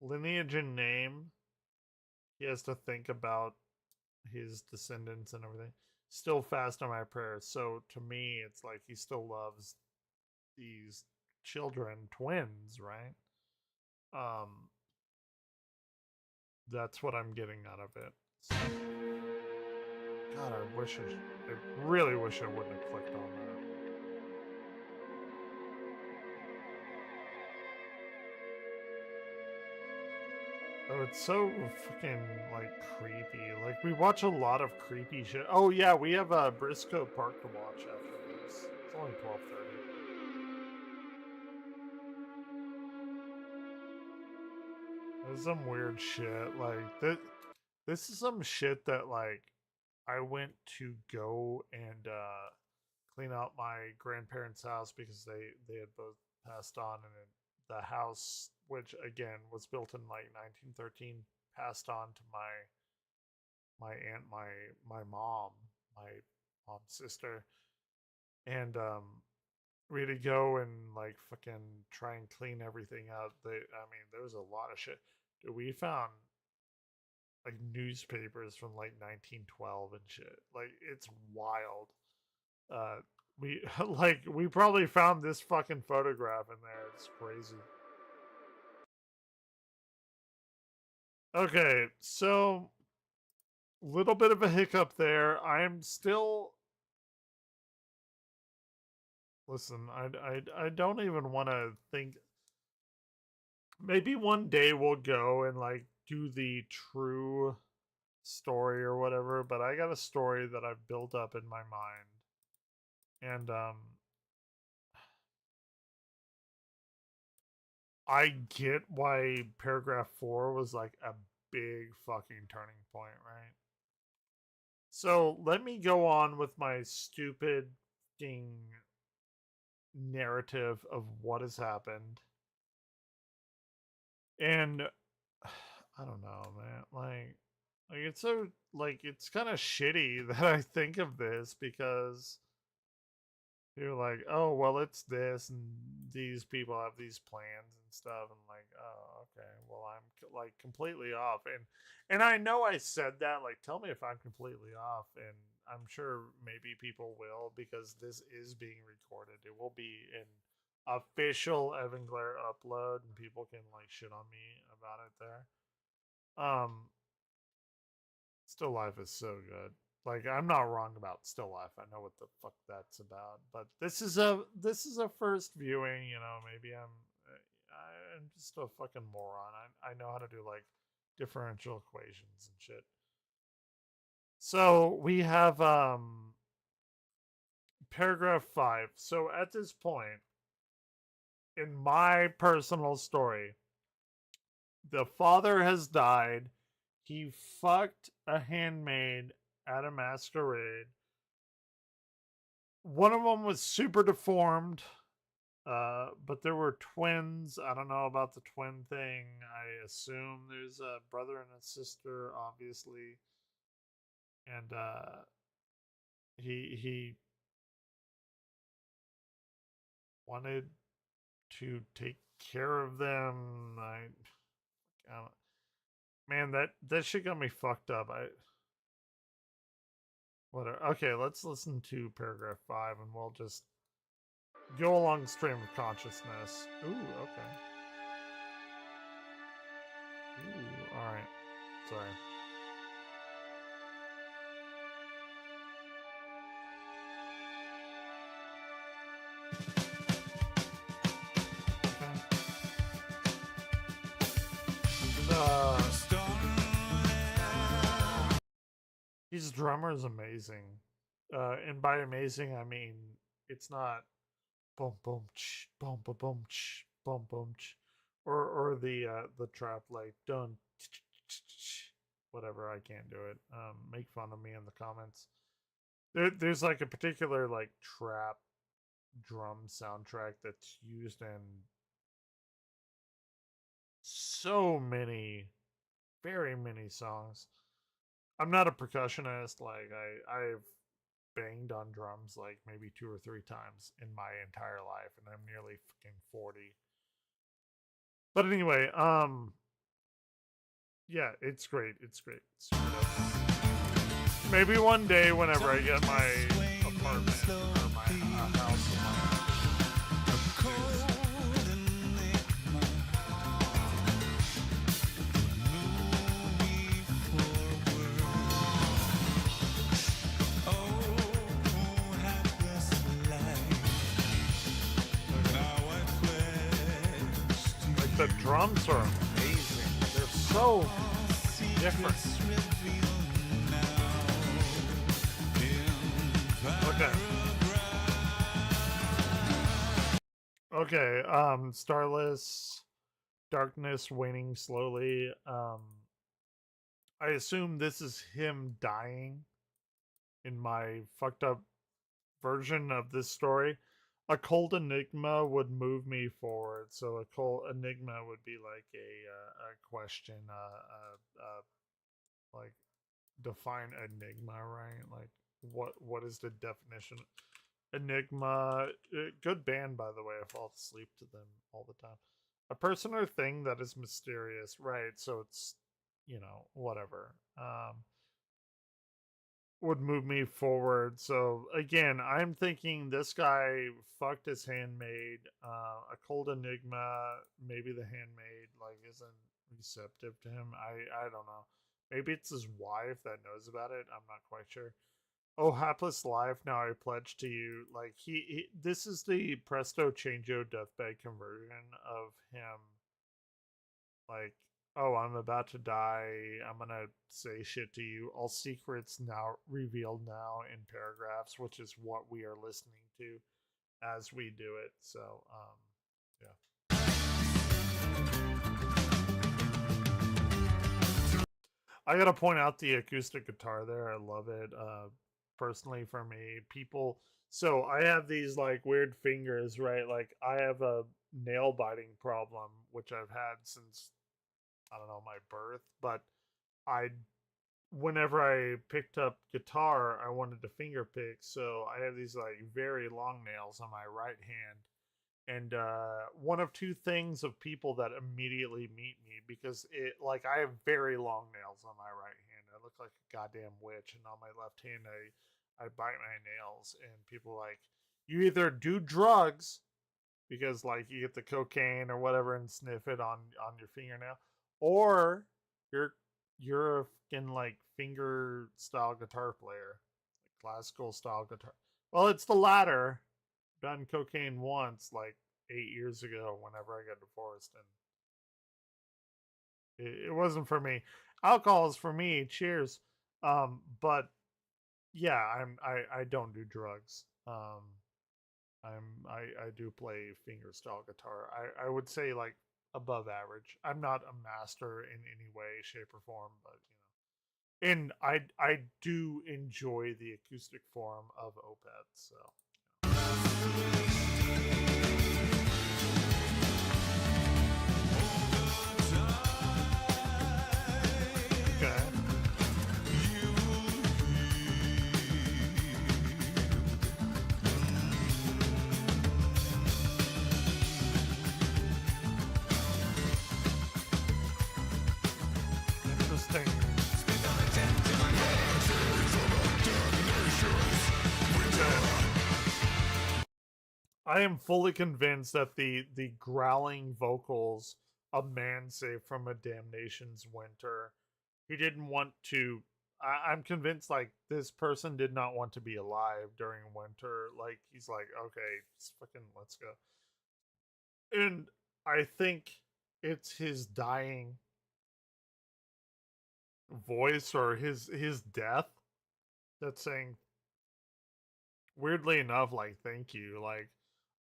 Lineage and name. He has to think about his descendants and everything. Still fast on my prayers. So to me, it's like he still loves these children, twins, right? That's what I'm getting out of it. So, God, I really wish I wouldn't have clicked on that. Oh, it's so fucking, like, creepy. Like, we watch a lot of creepy shit. Oh, yeah, we have Briscoe Park to watch after this. It's only 12:30. There's some weird shit. Like, this is some shit that, like, I went to go and clean out my grandparents' house because they had both passed on, and the house, which again was built in like 1913, passed on to my aunt, my mom's sister, and we had to go and like fucking try and clean everything out. I mean, there was a lot of shit. Dude, we found like newspapers from like 1912 and shit. Like, it's wild. We probably found this fucking photograph in there. It's crazy. Okay, so little bit of a hiccup there. I'm still. Listen, I don't even want to think. Maybe one day we'll go and like do the true story or whatever, but I got a story that I've built up in my mind. And I get why paragraph 4 was like a big fucking turning point, right? So let me go on with my stupid fucking narrative of what has happened. And I don't know, man. Like it's so, like, it's kind of shitty that I think of this because you're like, oh, well, it's this, and these people have these plans and stuff, and like, oh, okay, well, I'm like completely off, and I know I said that, like, tell me if I'm completely off, and I'm sure maybe people will, because this is being recorded. It will be an official Evan Glare upload, and people can like shit on me about it there. Still Life is so good. Like, I'm not wrong about Still Life. I know what the fuck that's about. But this is a first viewing, you know, maybe I'm just a fucking moron. I know how to do like differential equations and shit. So we have paragraph 5. So at this point in my personal story, the father has died. He fucked a handmaid at a masquerade. One of them was super deformed, but there were twins. I don't know about the twin thing. I assume there's a brother and a sister, obviously. And he wanted to take care of them. Man, that shit got me fucked up. Whatever. Okay, let's listen to paragraph 5, and we'll just go along stream of consciousness. Ooh, okay. Ooh, all right. Sorry. His drummer is amazing. And by amazing, I mean it's not boom boom ch, boom boom boom ch, boom boom ch, or the trap like done whatever. I can't do it. Make fun of me in the comments. There's like a particular like trap drum soundtrack that's used in so many, very many songs. I'm not a percussionist. Like I've banged on drums like maybe 2 or 3 times in my entire life, and I'm nearly fucking 40. But anyway, yeah, it's great. It's great. It's maybe one day, whenever I get my apartment or my house. The drums are amazing. They're so different. Okay. Okay, Starless, Darkness Waning Slowly. I assume this is him dying in my fucked up version of this story. A cold enigma would move me forward. So a cold enigma would be like a question, like define enigma, right? Like what is the definition? Enigma, good band by the way. I fall asleep to them all the time. A person or thing that is mysterious, right? So it's, you know, whatever. Would move me forward. So again, I'm thinking this guy fucked his handmaid. A cold enigma, maybe the handmaid like isn't receptive to him. I don't know. Maybe it's his wife that knows about it. I'm not quite sure. Oh, hapless life, now I pledge to you. Like he this is the Presto Changeo deathbed conversion of him. Like, oh, I'm about to die. I'm gonna say shit to you. All secrets now revealed now in paragraphs, which is what we are listening to as we do it. So, yeah. I gotta point out the acoustic guitar there. I love it. Personally, for me, people. So I have these like weird fingers, right? Like I have a nail biting problem, which I've had since, I don't know, my birth, but whenever I picked up guitar, I wanted to finger pick, so I have these like very long nails on my right hand, and one of two things of people that immediately meet me, because it, like, I have very long nails on my right hand. I look like a goddamn witch, and on my left hand, I bite my nails, and people are like, you either do drugs, because like you get the cocaine or whatever and sniff it on your fingernail, or you're a fucking like finger style guitar player, like classical style guitar. Well, it's the latter. Done cocaine once, like 8 years ago, whenever I got divorced, and it wasn't for me. Alcohol is for me. Cheers. But yeah, I don't do drugs. I do play finger style guitar. I would say like above average. I'm not a master in any way, shape, or form, but you know. And I do enjoy the acoustic form of Opeth, so. Okay. Interesting. I am fully convinced that the growling vocals of Man Saved from a Damnation's Winter, he didn't want to. I'm convinced like this person did not want to be alive during winter. Like he's like, okay, just fucking let's go. And I think it's his dying voice or his death that's saying, weirdly enough, like, thank you, like,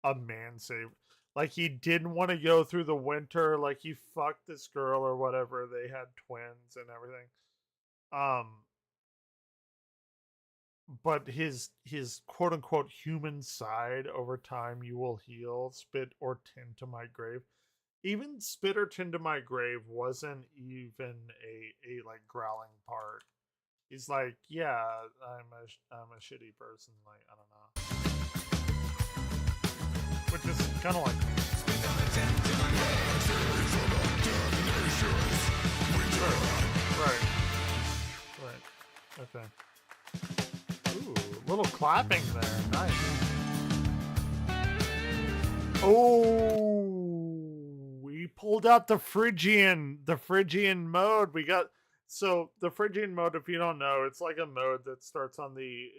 a man saved, like, he didn't want to go through the winter, like, he fucked this girl or whatever, they had twins and everything, but his quote unquote human side, over time you will heal, spit or tend to my grave. Even spit or tend to my grave wasn't even a like growling part. He's like, yeah, I'm a shitty person, like, I don't know. Which is kind of like right. Okay. Ooh, little clapping there. Nice. Oh, we pulled out the Phrygian mode. We got, so the Phrygian mode, if you don't know, it's like a mode that starts on the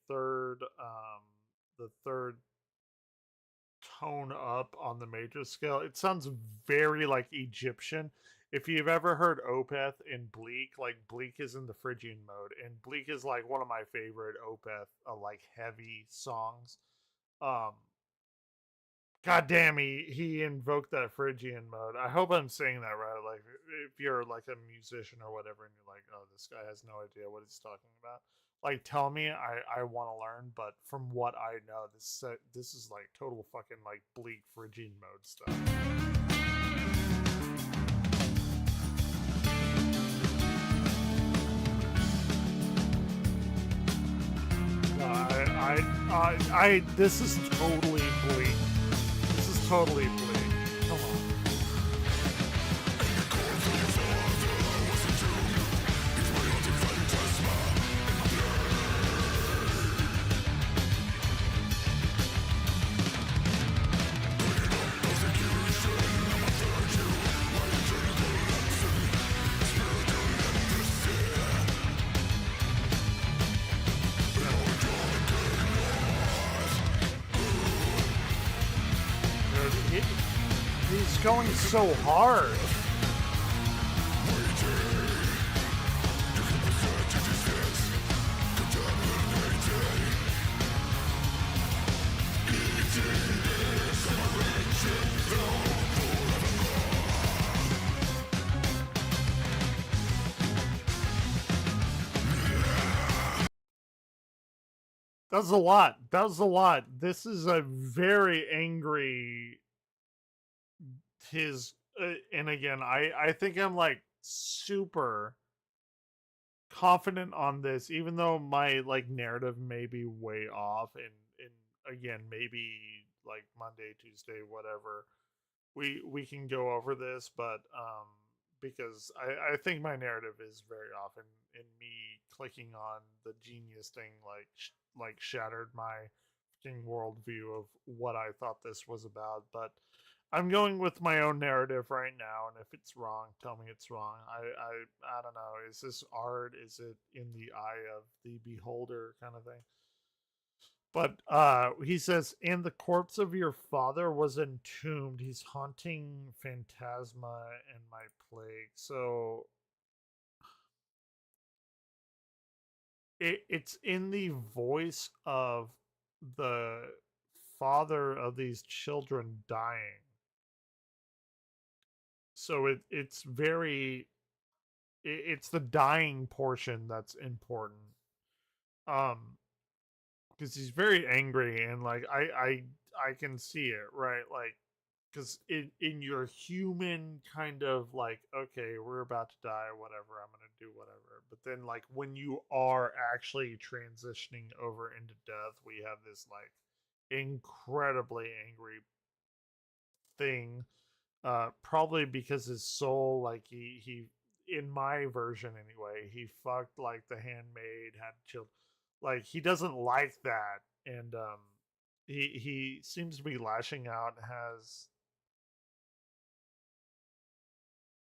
third tone up on the major scale. It sounds very like Egyptian. If you've ever heard Opeth in Bleak, like, Bleak is in the Phrygian mode, and Bleak is like one of my favorite Opeth like heavy songs. God damn, he invoked that Phrygian mode. I hope I'm saying that right. Like, if you're like a musician or whatever, and you're like, oh, this guy has no idea what he's talking about, like, tell me. I want to learn. But from what I know, this is like total fucking like Bleak Phrygian mode stuff. This is totally Bleak. This is totally Bleak. Come on. He's going so hard. That was a lot. That was a lot. This is a very angry. And again, I think I'm like super confident on this, even though my like narrative may be way off, and again, maybe like Monday, Tuesday, whatever, we can go over this, but because I think my narrative is very off, and me clicking on the genius thing like shattered my fucking worldview of what I thought this was about. But I'm going with my own narrative right now, and if it's wrong, tell me it's wrong. I don't know. Is this art? Is it in the eye of the beholder kind of thing? But he says, and the corpse of your father was entombed. He's haunting phantasma and my plague. So it's in the voice of the father of these children dying. So it's very, it's the dying portion that's important. Because he's very angry, and like I can see it, right? Like, because in your human kind of like, okay, we're about to die, whatever, I'm gonna do whatever. But then like when you are actually transitioning over into death, we have this like incredibly angry thing. Probably because his soul, like he in my version anyway, he fucked like the handmaid, had children. Like, he doesn't like that, and he seems to be lashing out. Has,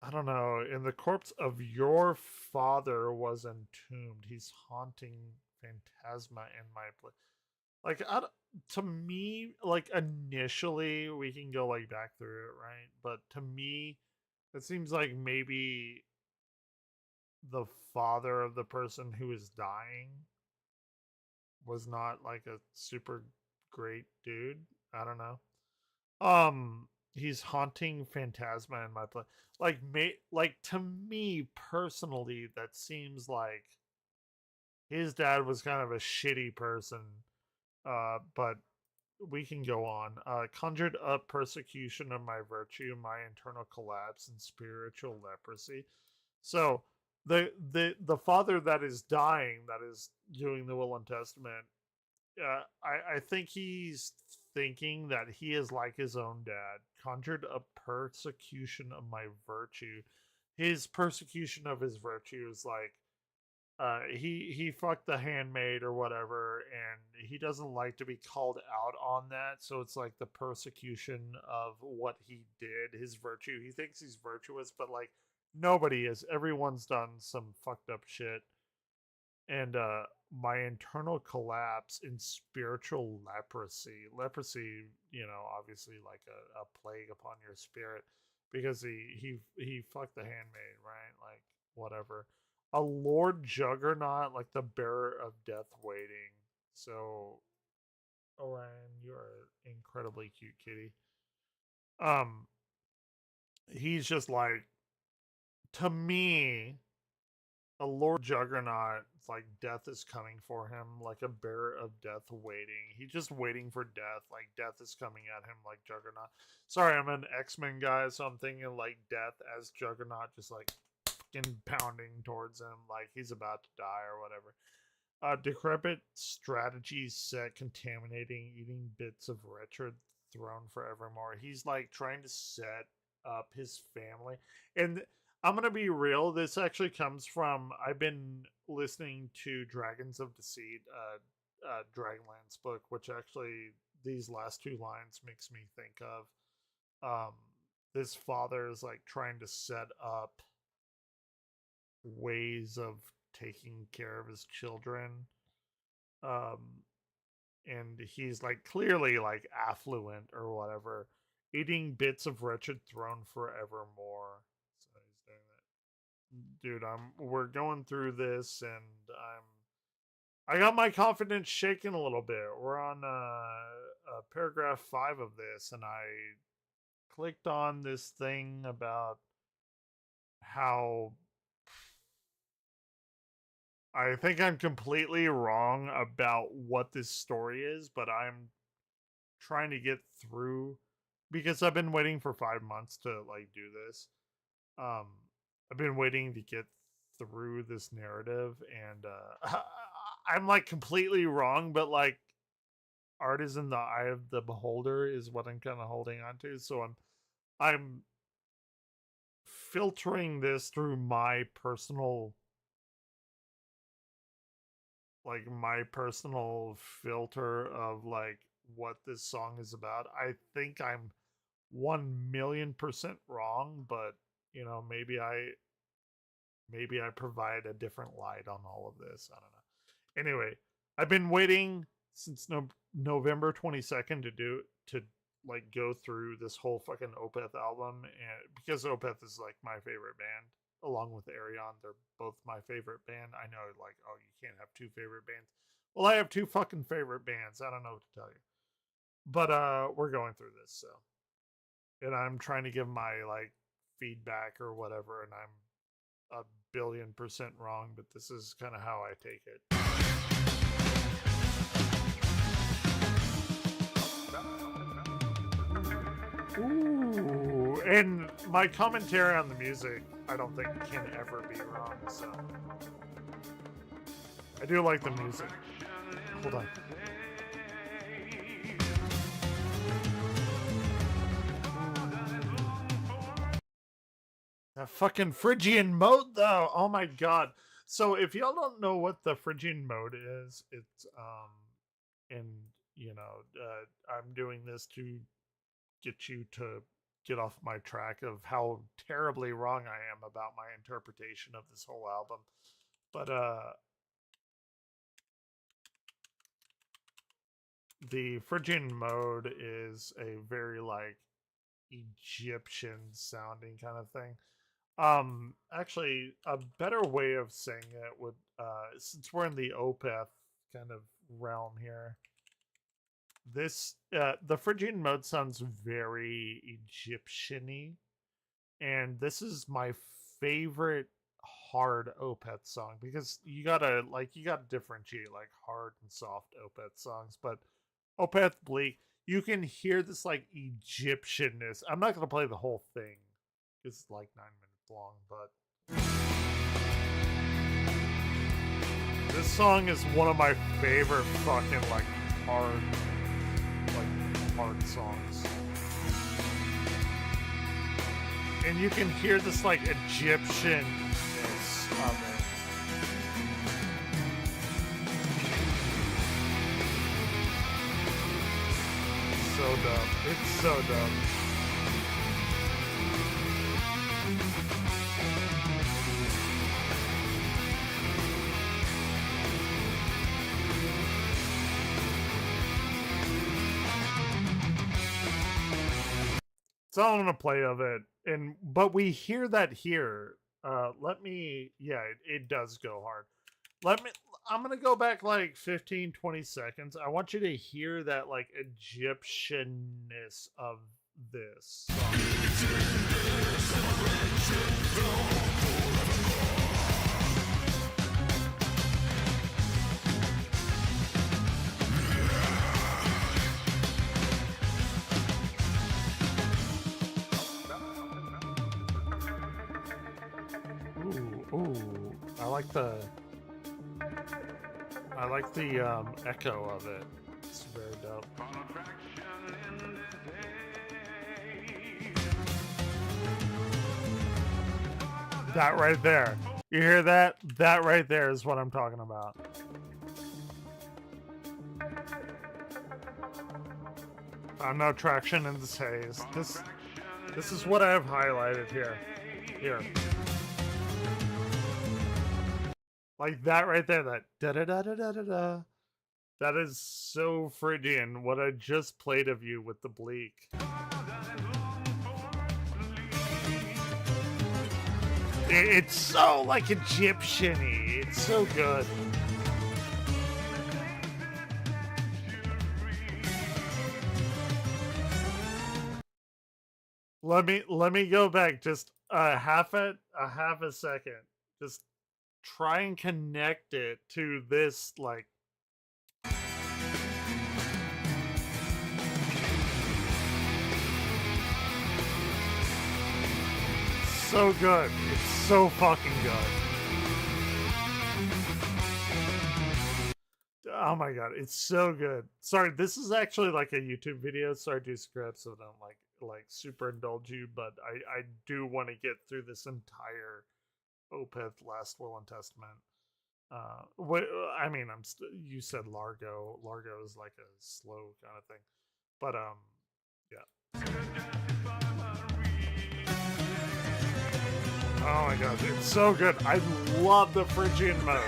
I don't know, and the corpse of your father was entombed. He's haunting phantasma in my place. Like, to me, like, initially we can go like back through it, right? But to me, it seems like maybe the father of the person who is dying was not like a super great dude. I don't know. He's haunting Phantasma in my play. Like to me personally, that seems like his dad was kind of a shitty person. But we can go on. Conjured up persecution of my virtue, my internal collapse, and spiritual leprosy. So the father that is dying, that is doing the will and testament, I think he's thinking that he is like his own dad. Conjured up persecution of my virtue. His persecution of his virtue is like he fucked the handmaid or whatever, and he doesn't like to be called out on that. So it's like the persecution of what he did, his virtue. He thinks he's virtuous, but like nobody is. Everyone's done some fucked up shit. And my internal collapse in spiritual leprosy. Leprosy, you know, obviously like a plague upon your spirit, because he fucked the handmaid, right? Like whatever. A Lord Juggernaut, like the bearer of death waiting. So, Orion, you are incredibly cute, kitty. He's just like, to me, a Lord Juggernaut, it's like death is coming for him, like a bearer of death waiting. He's just waiting for death, like death is coming at him like Juggernaut. Sorry, I'm an X-Men guy, so I'm thinking like death as Juggernaut, just like fucking pounding towards him like he's about to die or whatever. Decrepit strategy set contaminating, eating bits of wretched throne forevermore. He's like trying to set up his family. And I'm gonna be real, this actually comes from, I've been listening to Dragons of Deceit, Dragonlance book, which actually these last two lines makes me think of this father is like trying to set up ways of taking care of his children, and he's like clearly like affluent or whatever, eating bits of wretched throne forevermore. So he's doing that. Dude, we're going through this, and I got my confidence shaken a little bit. We're on paragraph 5 of this, and I clicked on this thing about how I think I'm completely wrong about what this story is, but I'm trying to get through, because I've been waiting for 5 months to like do this. I've been waiting to get through this narrative, and I'm like completely wrong, but like art is in the eye of the beholder is what I'm kind of holding on to. So I'm filtering this through my personal filter of like what this song is about. I think I'm 1,000,000% wrong, but you know, maybe I provide a different light on all of this. I don't know. Anyway, I've been waiting since November 22nd to like go through this whole fucking Opeth album, and because Opeth is like my favorite band, along with Arion. They're both my favorite band. I know, like, oh, you can't have two favorite bands. Well, I have two fucking favorite bands. I don't know what to tell you. But we're going through this, so. And I'm trying to give my, like, feedback or whatever, and I'm 1,000,000,000% wrong, but this is kind of how I take it. Ooh, and my commentary on the music, I don't think can ever be wrong, so. I do like the music. Hold on. That fucking Phrygian mode, though. Oh my god. So if y'all don't know what the Phrygian mode is, it's and you know, I'm doing this to get you to get off my track of how terribly wrong I am about my interpretation of this whole album. But the Phrygian mode is a very like Egyptian sounding kind of thing. Actually, a better way of saying it would, since we're in the Opeth kind of realm here, this, the Phrygian mode sounds very Egyptian-y, and this is my favorite hard Opeth song, because you gotta differentiate like hard and soft Opeth songs, but Opeth Bleak, you can hear this like Egyptian-ness. I'm not gonna play the whole thing. It's like 9 minutes long, but this song is one of my favorite fucking like hard songs. And you can hear this like Egyptian-ness of it. So dumb. It's so dumb. So I'm gonna play of it, but we hear that here. It does go hard. I'm gonna go back like 15-20 seconds. I want you to hear that like Egyptian-ness of this song. Ooh, I like the echo of it. It's very dope. That right there. You hear that? That right there is what I'm talking about. No traction in this haze. This is what I have highlighted here. Here. Like that right there, that da-da-da-da-da-da-da. That is so Phrygian, what I just played of you with the Bleak. It's so like Egyptian-y. It's so good. Let me go back just a half a second. Just try and connect it to this, like, so good. It's so fucking good. Oh my god, it's so good. Sorry, this is actually like a YouTube video, so I do scripts, so don't like super indulge you, but I do want to get through this entire Opeth Last Will and Testament. I mean, you said Largo. Largo is like a slow kind of thing, but yeah. Oh my god, it's so good. I love the Phrygian mode.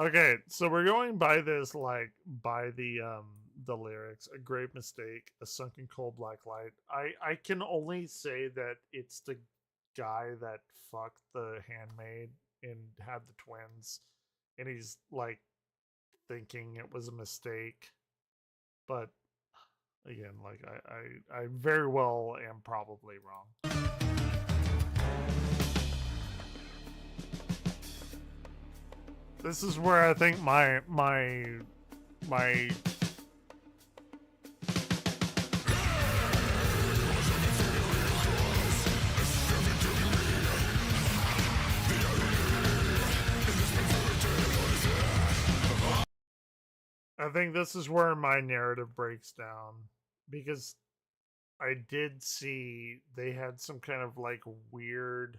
Okay, so we're going by this, like, by the lyrics. A grave mistake, a sunken cold black light. I can only say that it's the guy that fucked the handmaid and had the twins, and he's like thinking it was a mistake, but again, like I very well am probably wrong. This is where I think my I think this is where my narrative breaks down, because I did see they had some kind of like weird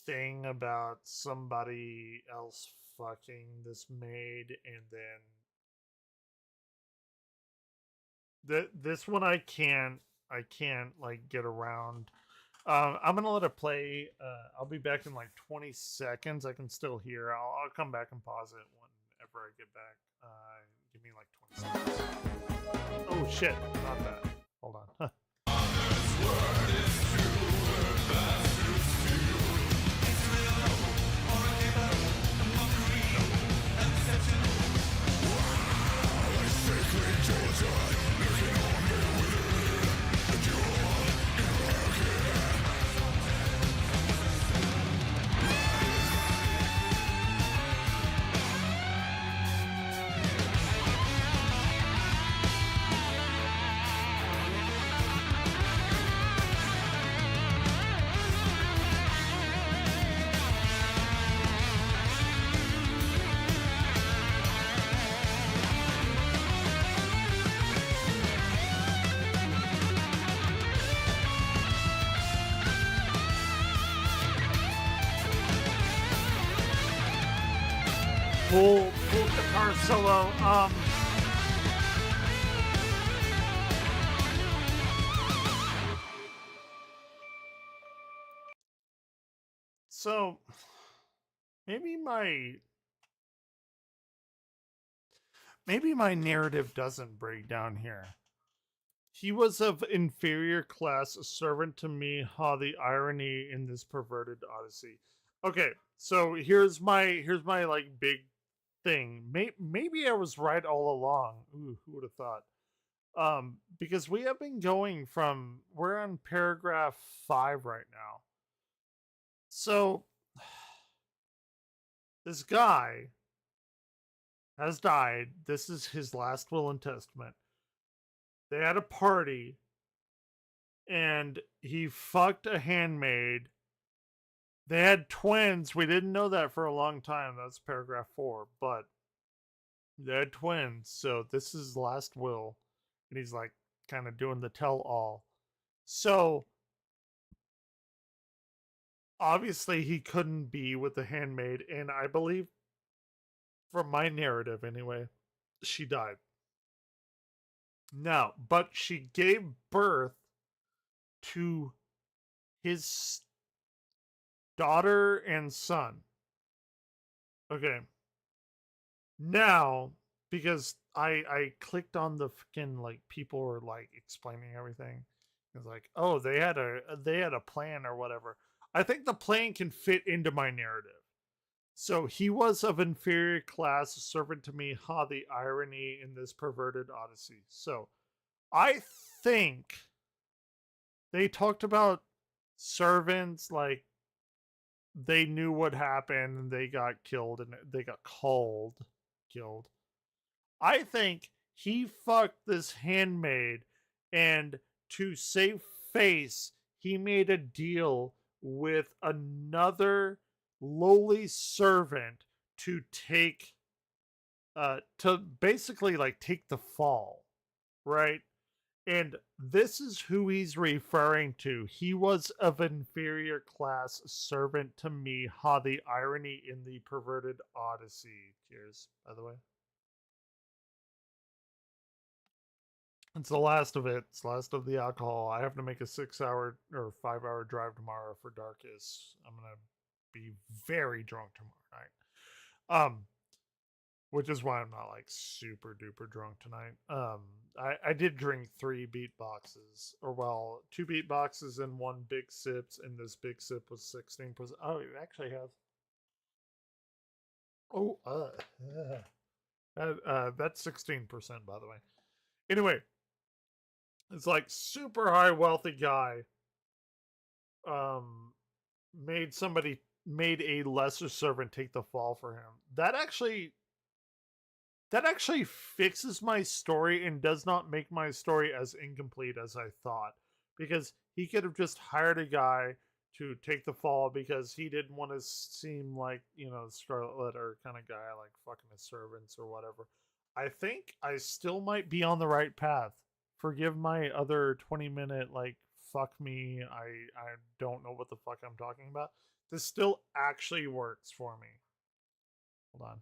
thing about somebody else fucking this maid, and then this one I can't like get around. I'm gonna let it play. I'll be back in like 20 seconds. I can still hear. I'll come back and pause it whenever I get back. Give me like 20 seconds. Oh shit, not that. Hold on. cool guitar solo. So maybe my narrative doesn't break down here. He was of inferior class, a servant to me. Ha, the irony in this perverted odyssey. Okay, so here's my like big thing. Maybe I was right all along. Ooh, who would have thought? Because we have been going from, we're on paragraph 5 right now. So this guy has died. This is his last will and testament. They had a party, and he fucked a handmaid. They had twins. We didn't know that for a long time. That's paragraph 4. But they had twins, so this is his last will. And he's like kind of doing the tell-all. So obviously he couldn't be with the handmaid, and I believe, from my narrative anyway, she died. No, but she gave birth to his daughter and son. Okay. Now, because I clicked on the fucking, like, people were like explaining everything. It's like, oh, they had a plan or whatever. I think the plan can fit into my narrative. So he was of inferior class, a servant to me. Ha, the irony in this perverted odyssey. So I think they talked about servants, like they knew what happened and they got killed and they got killed. I think he fucked this handmaid, and to save face, he made a deal with another lowly servant to take to basically like take the fall, right? And this is who he's referring to. He was of inferior class, servant to me. Ha, the irony in the perverted odyssey. Cheers, by the way. It's the last of it. It's the last of the alcohol. I have to make a 6-hour or 5-hour drive tomorrow for Darkest. I'm gonna be very drunk tomorrow night. Which is why I'm not like super duper drunk tonight. I did drink 3 beat boxes, or well, 2 beat boxes and 1 big sips, and this big sip was 16%. Oh, it actually has. Oh, that's 16%, by the way. Anyway, it's like super high wealthy guy made a lesser servant take the fall for him. That actually fixes my story and does not make my story as incomplete as I thought, because he could have just hired a guy to take the fall because he didn't want to seem like, you know, Scarlet Letter kind of guy, like fucking his servants or whatever. I think I still might be on the right path. Forgive my other 20-minute, like, fuck me, I don't know what the fuck I'm talking about. This still actually works for me. Hold on.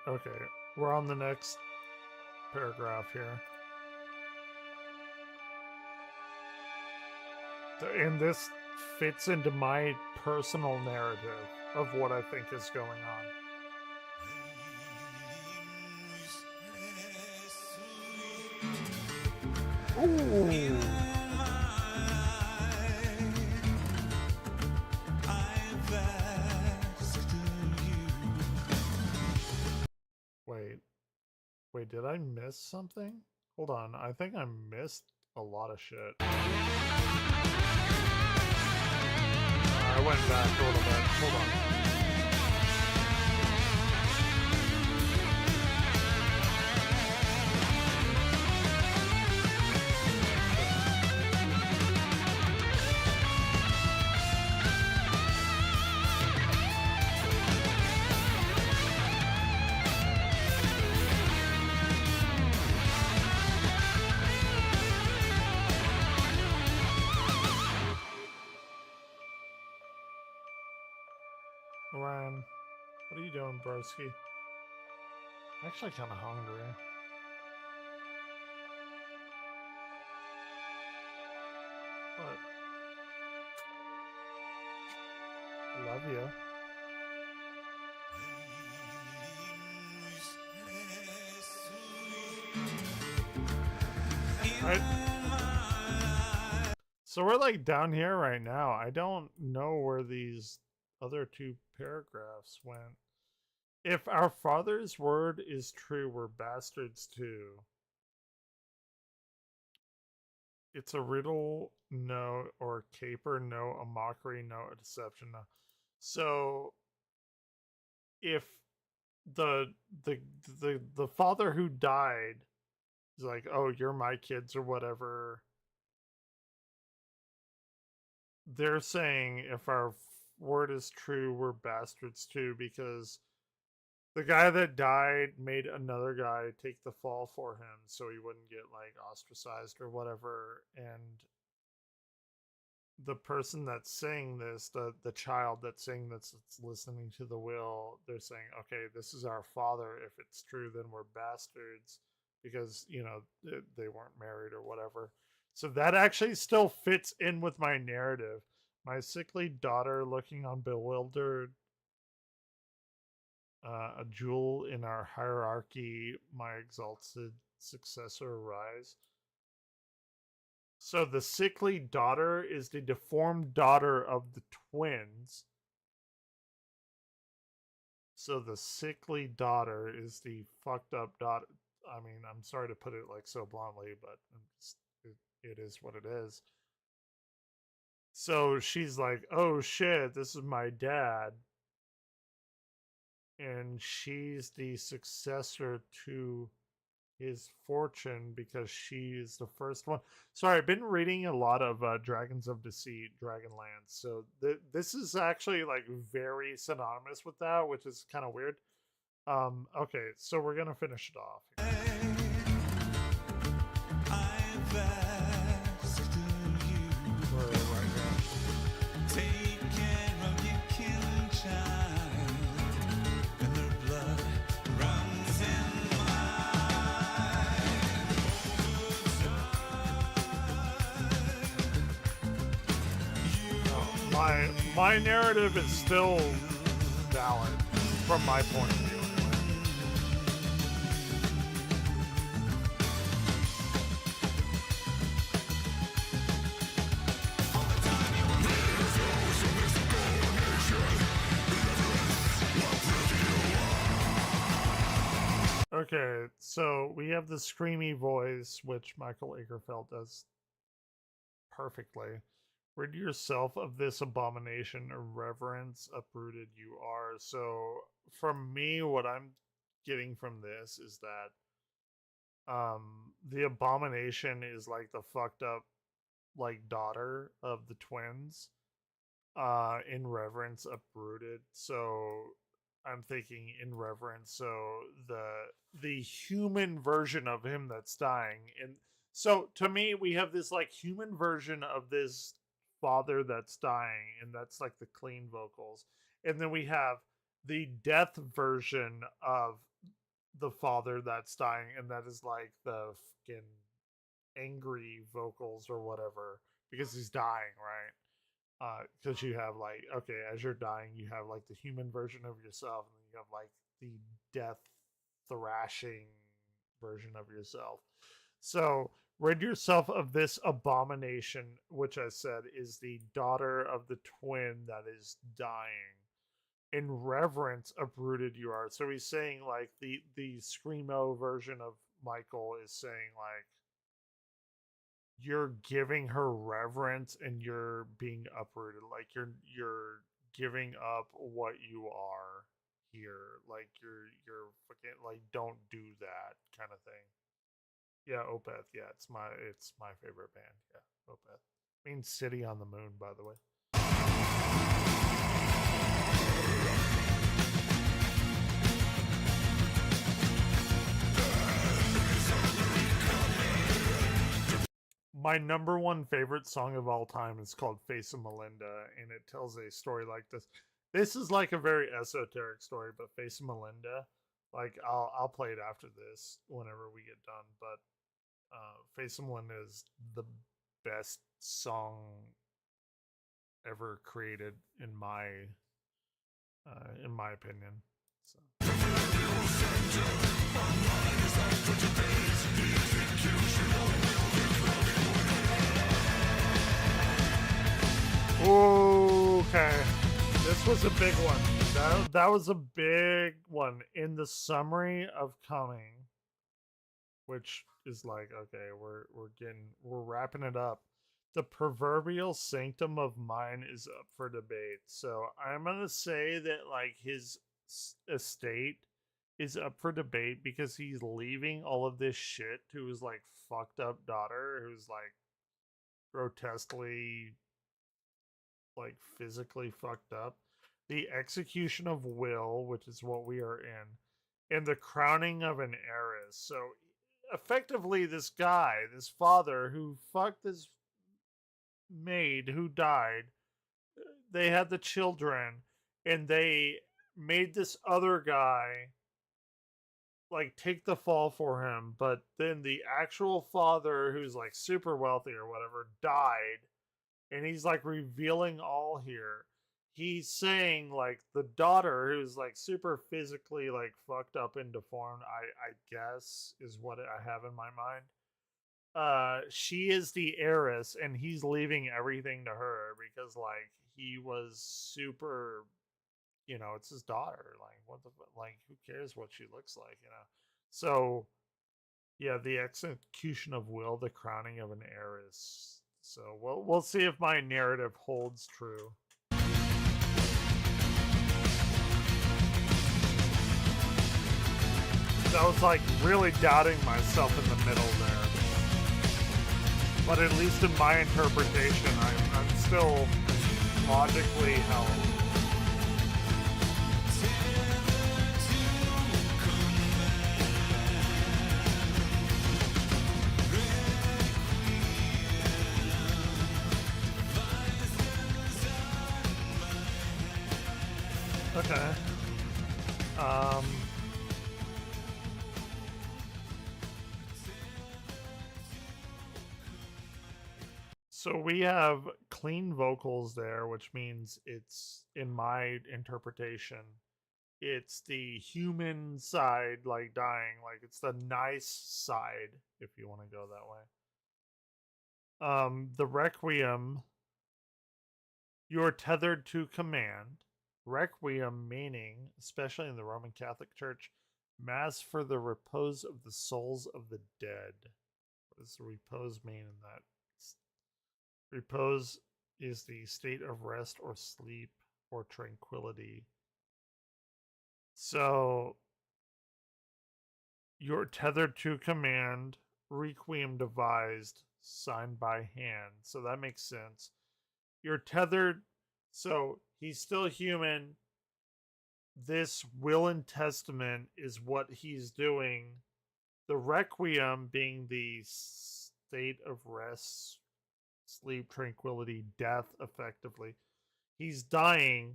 Okay, we're on the next paragraph here. And this fits into my personal narrative of what I think is going on. Ooh. Wait, did I miss something? Hold on, I think I missed a lot of shit. I went back a little bit. Hold on. Ryan. What are you doing, broski? I'm actually kind of hungry. What? Love you. So we're like down here right now. I don't know where these other two paragraphs went. If our Father's word is true, we're bastards too. It's a riddle, no, or caper, no, a mockery, no, a deception, no. So if the father who died is like, oh, you're my kids or whatever, they're saying if our word is true, we're bastards too, because the guy that died made another guy take the fall for him so he wouldn't get like ostracized or whatever. And the person that's saying this, the child that's saying this, that's listening to the will, they're saying, okay, this is our father. If it's true, then we're bastards because, you know, they weren't married or whatever. So that actually still fits in with my narrative. My sickly daughter looking on bewildered, a jewel in our hierarchy, my exalted successor rise. So the sickly daughter is the deformed daughter of the twins. So the sickly daughter is the fucked up daughter. I mean, I'm sorry to put it like so bluntly, but it is what it is. So she's like, oh shit, this is my dad. And she's the successor to his fortune because she is the first one. Sorry, I've been reading a lot of Dragons of Deceit, Dragonlance. So this is actually like very synonymous with that, which is kind of weird. Okay, so we're gonna finish it off. My narrative is still valid from my point of view. Okay, so we have the screamy voice, which Michael Agerfeld does perfectly. Rid yourself of this abomination, irreverence, uprooted you are. So, from me, what I'm getting from this is that the abomination is like the fucked up like daughter of the twins. In reverence, uprooted. So I'm thinking in reverence. So the human version of him that's dying, and so to me, we have this like human version of this father that's dying, and that's like the clean vocals, and then we have the death version of the father that's dying, and that is like the fucking angry vocals or whatever, because he's dying, right? Because you have like, okay, as you're dying, you have like the human version of yourself, and then you have like the death thrashing version of yourself. So rid yourself of this abomination, which I said is the daughter of the twin that is dying. In reverence, uprooted you are. So he's saying like the screamo version of Michael is saying like, you're giving her reverence and you're being uprooted. Like you're giving up what you are here. Like you're fucking like, don't do that kind of thing. Yeah, Opeth. Yeah, it's my favorite band. Yeah, Opeth. Means City on the Moon, by the way. My number one favorite song of all time is called Face of Melinda, and it tells a story like this. This is like a very esoteric story, but Face of Melinda, like I'll play it after this whenever we get done. But Face of Melinda is the best song ever created in my opinion. So. Okay, this was a big one. That was a big one in the summary of Coming, which is like, okay, we're wrapping it up. The proverbial sanctum of mine is up for debate. So I'm gonna say that like his estate is up for debate because he's leaving all of this shit to his like fucked up daughter who's like grotesquely like physically fucked up. The execution of will, which is what we are in, and the crowning of an heiress. So effectively this guy, this father who fucked this maid who died, they had the children and they made this other guy like take the fall for him, but then the actual father who's like super wealthy or whatever died, and he's like revealing all here. He's saying like the daughter who's like super physically like fucked up and deformed, I guess is what I have in my mind. She is the heiress and he's leaving everything to her because like he was super, you know, it's his daughter. Like what the like who cares what she looks like, you know? So yeah, the execution of will, the crowning of an heiress. So we'll see if my narrative holds true. I was like really doubting myself in the middle there. But at least in my interpretation, I'm still logically held. Okay. So we have clean vocals there, which means it's, in my interpretation, it's the human side, like dying, like it's the nice side, if you want to go that way. The Requiem, you're tethered to command. Requiem meaning, especially in the Roman Catholic Church, Mass for the repose of the souls of the dead. What does repose mean in that? Repose is the state of rest or sleep or tranquility. So, you're tethered to command, Requiem devised, signed by hand. So that makes sense. You're tethered, so he's still human. This will and testament is what he's doing. The Requiem being the state of rest, sleep, tranquility, death, effectively. He's dying,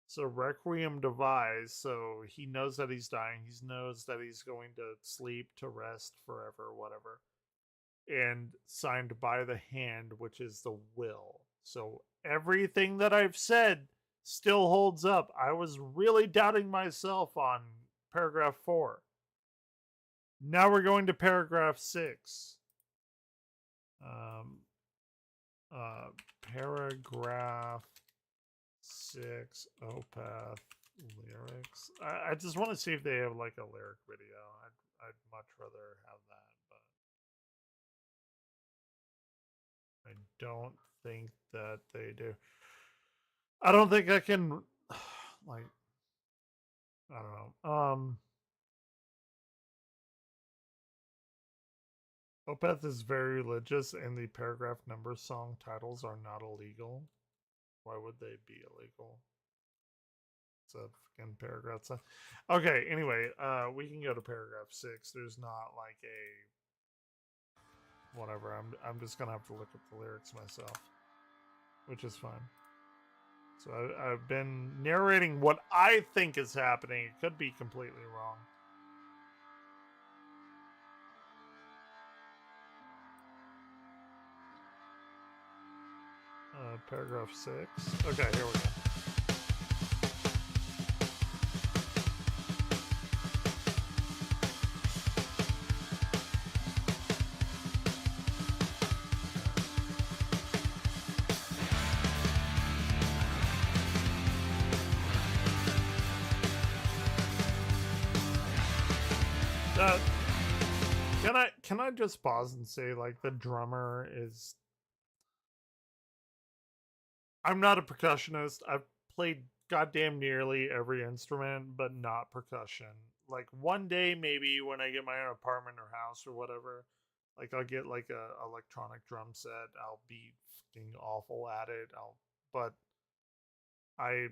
so Requiem devised, so he knows that he's dying. He knows that he's going to sleep, to rest forever, whatever. And signed by the hand, which is the will. So everything that I've said still holds up. I was really doubting myself on paragraph 4. Now we're going to paragraph 6. Paragraph 6, Opeth lyrics. I just want to see if they have like a lyric video. I'd much rather have that, but I don't think that they do. I don't think I can, like, I don't know. Opeth is very religious, and the paragraph number song titles are not illegal. Why would they be illegal? It's a fucking paragraph. Okay, anyway, we can go to paragraph 6. There's not like a whatever. I'm just gonna have to look up the lyrics myself, which is fine. So I've been narrating what I think is happening. It could be completely wrong. Paragraph 6. Okay, here we go. Can I just pause and say, like, the drummer is... I'm not a percussionist. I've played goddamn nearly every instrument, but not percussion. Like, one day, maybe, when I get my own apartment or house or whatever, like, I'll get, like, a electronic drum set. I'll be fucking awful at it. But I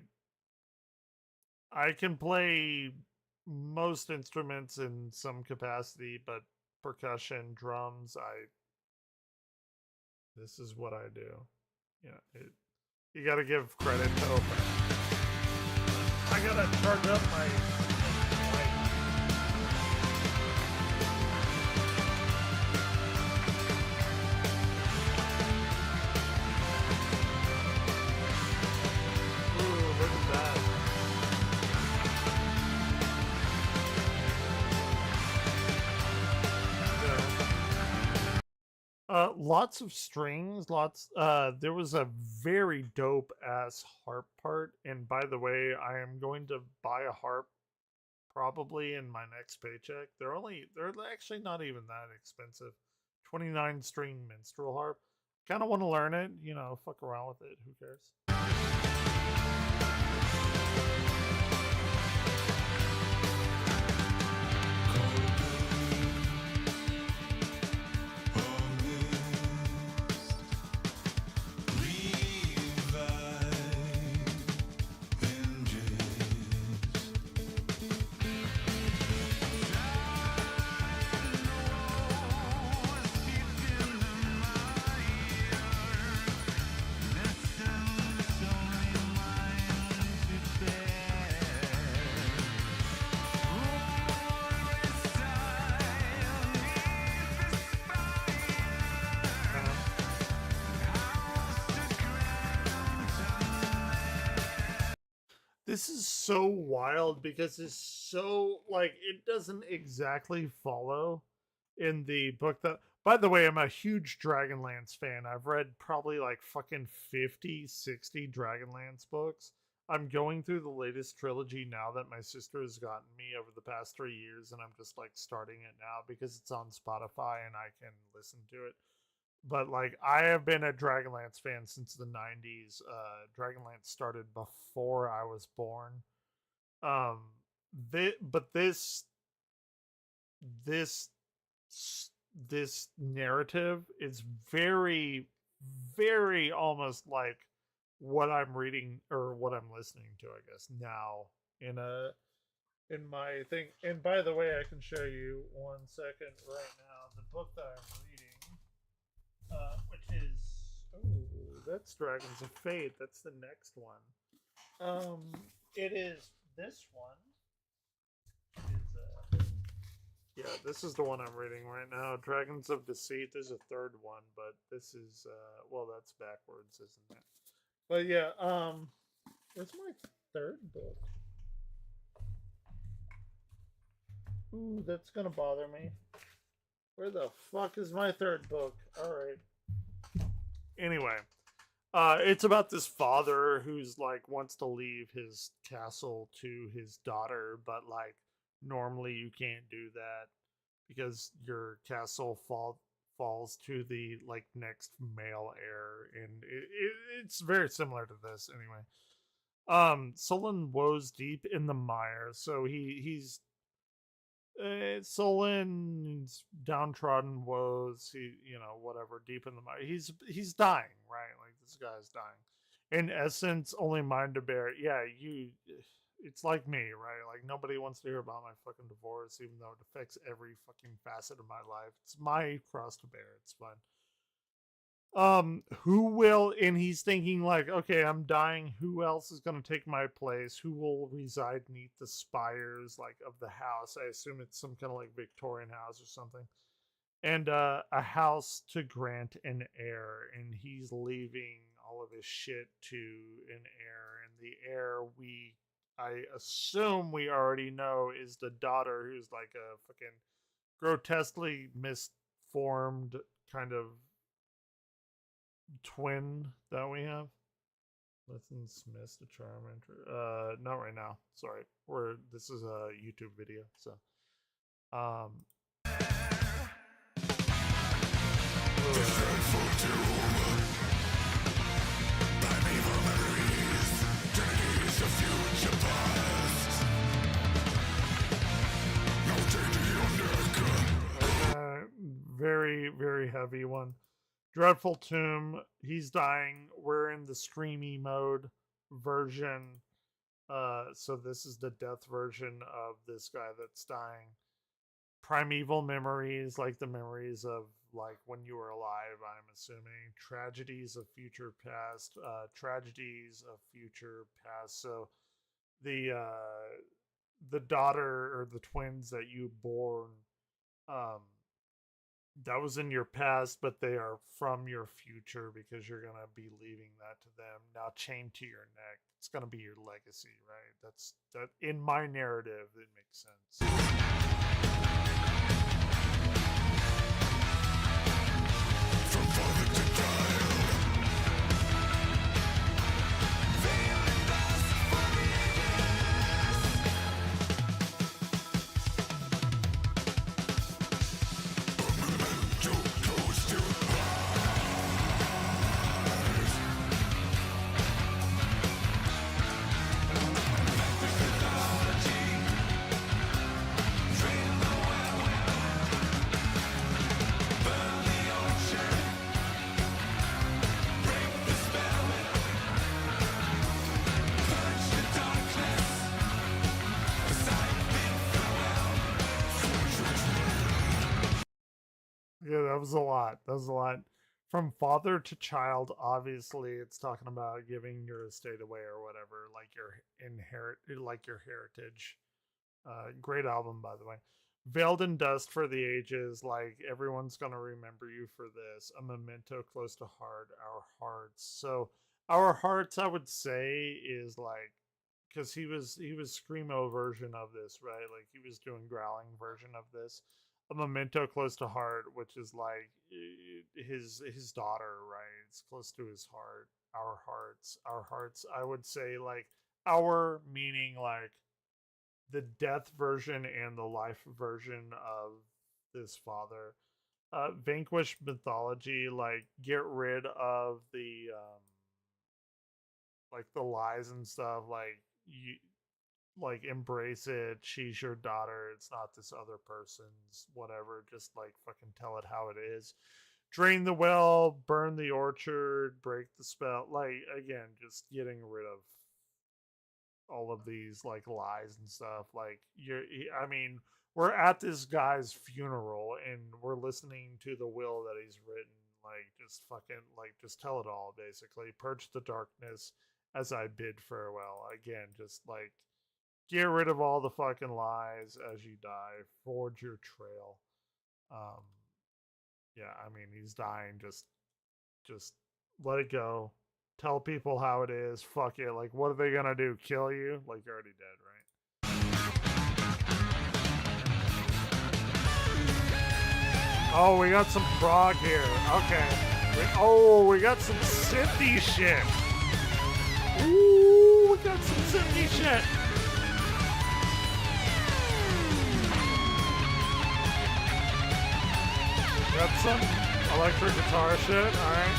can play most instruments in some capacity, but percussion, drums, this is what I do. Yeah, you gotta give credit to Opeth. I gotta charge up my lots of strings, there was a very dope ass harp part, and by the way, I am going to buy a harp probably in my next paycheck. They're actually not even that expensive. 29 string minstrel harp. Kind of want to learn it, fuck around with it, who cares? This is so wild because it's so, like, it doesn't exactly follow in the book that, by the way, I'm a huge Dragonlance fan. I've read probably like fucking 50, 60 Dragonlance books. I'm going through the latest trilogy now that my sister has gotten me over the past 3 years, and I'm just like starting it now because it's on Spotify and I can listen to it. But like, I have been a Dragonlance fan since the 90s. Dragonlance started before I was born. This narrative is very, very almost like what I'm reading or what I'm listening to, I guess, now in my thing. And by the way, I can show you 1 second right now the book that I'm reading. Which is, that's Dragons of Fate. That's the next one. It is this one. Yeah, this is the one I'm reading right now. Dragons of Deceit. There's a third one, but this is, well, that's backwards, isn't it? But yeah, where's my third book? Ooh, that's gonna bother me. Where the fuck is my third book? Alright. Anyway, it's about this father who's like wants to leave his castle to his daughter, but like normally you can't do that because your castle falls to the like next male heir, and it's very similar to this anyway. Solon woes deep in the mire, so he's Solon's downtrodden woes, whatever, deep in the mire. He's dying, right? Like, this guy's dying. In essence, only mine to bear. Yeah, it's like me, right? Like, nobody wants to hear about my fucking divorce, even though it affects every fucking facet of my life. It's my cross to bear. It's fine. Who will, and he's thinking like, okay, I'm dying. Who else is going to take my place? Who will reside beneath the spires, like, of the house? I assume it's some kind of like Victorian house or something. And a house to grant an heir, and he's leaving all of his shit to an heir, and the heir I assume we already know is the daughter, who's like a fucking grotesquely misformed kind of twin that we have. Listen, Smith to Charmander. Not right now. Sorry. This is a YouTube video, so very, very heavy one. Dreadful Tomb, he's dying. We're in the screamy mode version. So this is the death version of this guy that's dying. Primeval memories, like the memories of like when you were alive, I'm assuming. Tragedies of future past. Tragedies of future past. So the daughter or the twins that you bore, that was in your past, but they are from your future because you're going to be leaving that to them. Now chained to your neck. It's going to be your legacy, right? That in my narrative, it makes sense. From father to child. Yeah, that was a lot. That was a lot. From father to child, obviously, it's talking about giving your estate away or whatever, like your heritage. Great album, by the way. Veiled in dust for the ages, like everyone's gonna remember you for this. A memento close to heart, our hearts. So our hearts, I would say, is like, because he was screamo version of this, right? Like he was doing growling version of this. A memento close to heart, which is like his daughter, right? It's close to his heart. Our hearts. I would say like our meaning like the death version and the life version of this father. Vanquish mythology, like get rid of the like the lies and stuff, like you like embrace it. She's your daughter. It's not this other person's whatever. Just like fucking tell it how it is. Drain the well, burn the orchard, break the spell. Like again, just getting rid of all of these like lies and stuff. Like I mean, we're at this guy's funeral and we're listening to the will that he's written. Like just fucking like just tell it all basically. Purge the darkness as I bid farewell. Again, just like get rid of all the fucking lies as you die. Forge your trail. Yeah, I mean, he's dying. Just let it go. Tell people how it is. Fuck it. Like, what are they gonna do? Kill you? Like, you're already dead, right? Oh, we got some prog here. Okay. We got some synthy shit. Ooh, we got some synthy shit. Got some electric guitar shit, alright.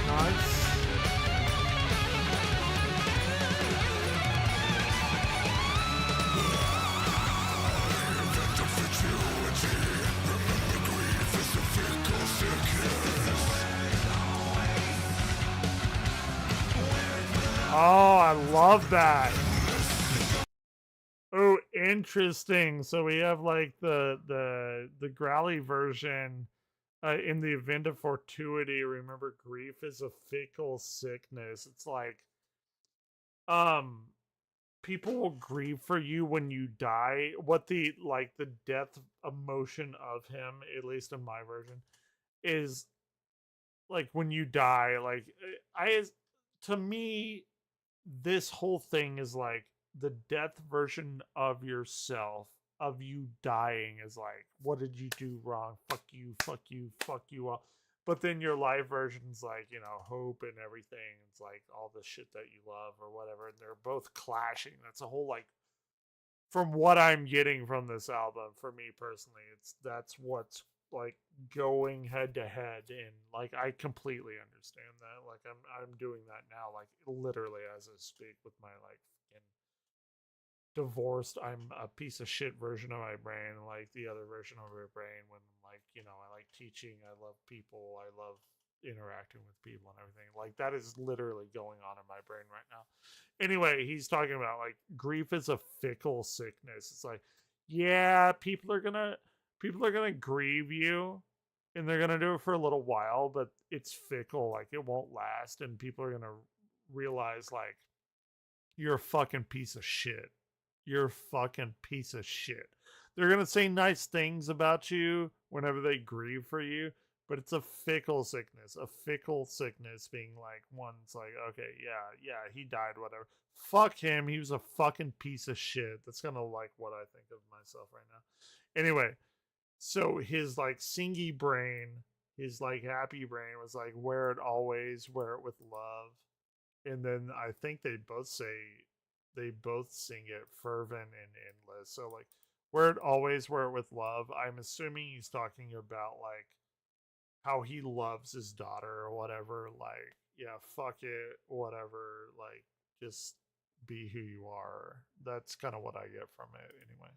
Nice. Oh, I love that. Oh, interesting. So we have like the growly version In the event of fortuity, remember grief is a fickle sickness. It's like, people will grieve for you when you die. What the death emotion of him, at least in my version, is like when you die. Like, to me, this whole thing is like the death version of yourself, of you dying, is like, what did you do wrong? Fuck you, fuck you, fuck you all. But then your live version's like, hope and everything. It's like all the shit that you love or whatever. And they're both clashing. That's a whole, like, from what I'm getting from this album, for me personally, that's what's like going head to head. And like, I completely understand that. Like, I'm doing that now, like literally as I speak, with my like divorced, I'm a piece of shit version of my brain, like the other version of my brain, when like, I like teaching, I love people, I love interacting with people and everything. Like, that is literally going on in my brain right now. Anyway, he's talking about like grief is a fickle sickness. It's like, yeah, people are gonna grieve you, and they're gonna do it for a little while, but it's fickle, like it won't last, and people are gonna realize like, you're a fucking piece of shit. You're a fucking piece of shit. They're going to say nice things about you whenever they grieve for you, but it's a fickle sickness. A fickle sickness being like, one's like, okay, yeah, he died, whatever. Fuck him. He was a fucking piece of shit. That's kind of like what I think of myself right now. Anyway, so his like singy brain, his like happy brain was like, wear it always, wear it with love. And then I think they both sing it fervent and endless. So like, wear it always, wear it with love. I'm assuming he's talking about like how he loves his daughter or whatever. Like, yeah, fuck it, whatever. Like, just be who you are. That's kind of what I get from it anyway.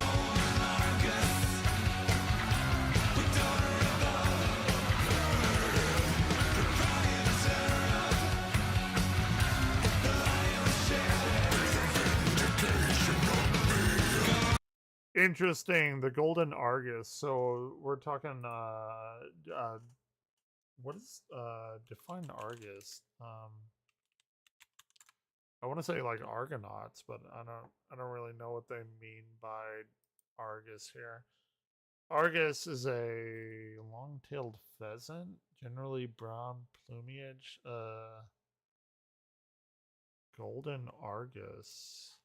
Interesting. The Golden Argus. So we're talking what is define Argus? I want to say like Argonauts, but I don't really know what they mean by Argus here. Argus is a long-tailed pheasant, generally brown plumage. Golden Argus.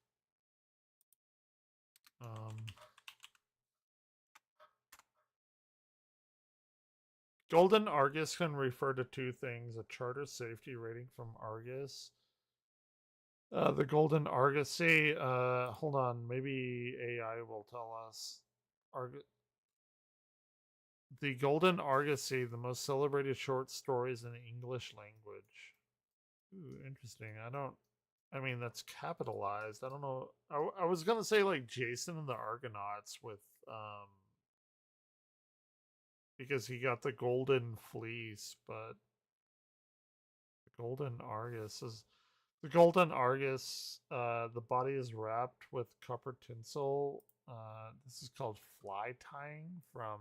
Golden Argus can refer to two things: a charter safety rating from Argus. The Golden Argosy. Hold on, maybe AI will tell us. The Golden Argosy, the most celebrated short stories in the English language. Ooh, interesting. I mean, that's capitalized. I don't know. I was gonna say like Jason and the Argonauts with because he got the golden fleece, but the Golden Argus is the Golden Argus. The body is wrapped with copper tinsel. This is called fly tying from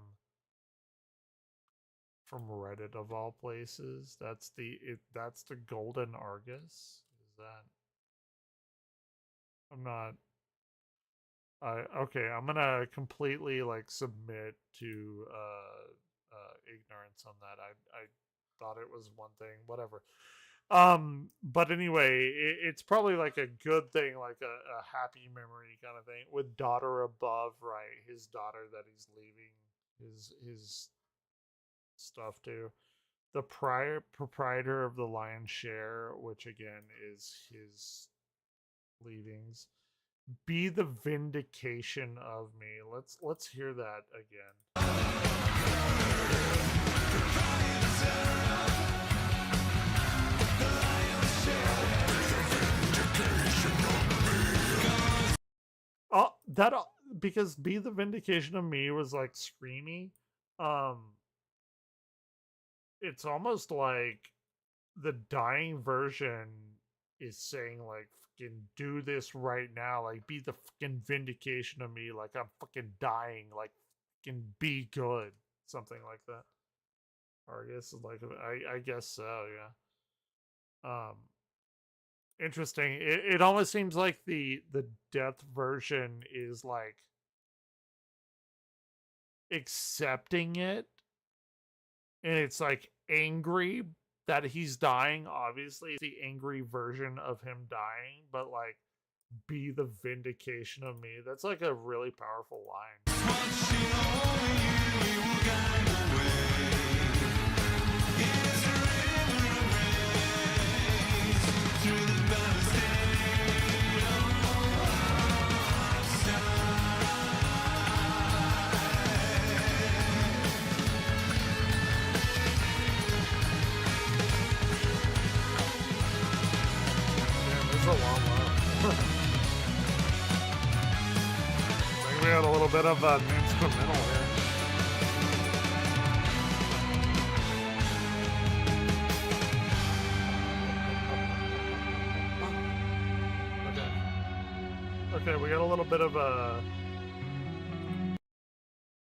Reddit of all places. That's the Golden Argus. Is that? Okay, I'm gonna completely like submit to ignorance on that. I thought it was one thing, whatever. But anyway, it's probably like a good thing, like a happy memory kind of thing. With daughter above, right? His daughter that he's leaving his stuff to. The proprietor of the lion's share, which again is his leavings. Be the vindication of me. Let's hear that again. Oh, that because be the vindication of me was like screamy. It's almost like the dying version is saying like, fucking do this right now, like be the fucking vindication of me, like I'm fucking dying, like fucking be good, something like that. Argus is like, I guess so, yeah. Interesting. It almost seems like the death version is like accepting it, and it's like angry that he's dying. Obviously, it's the angry version of him dying, but like, be the vindication of me. That's like a really powerful line. A long one. I think we got a little bit of an instrumental here. Okay, we got a little bit of a.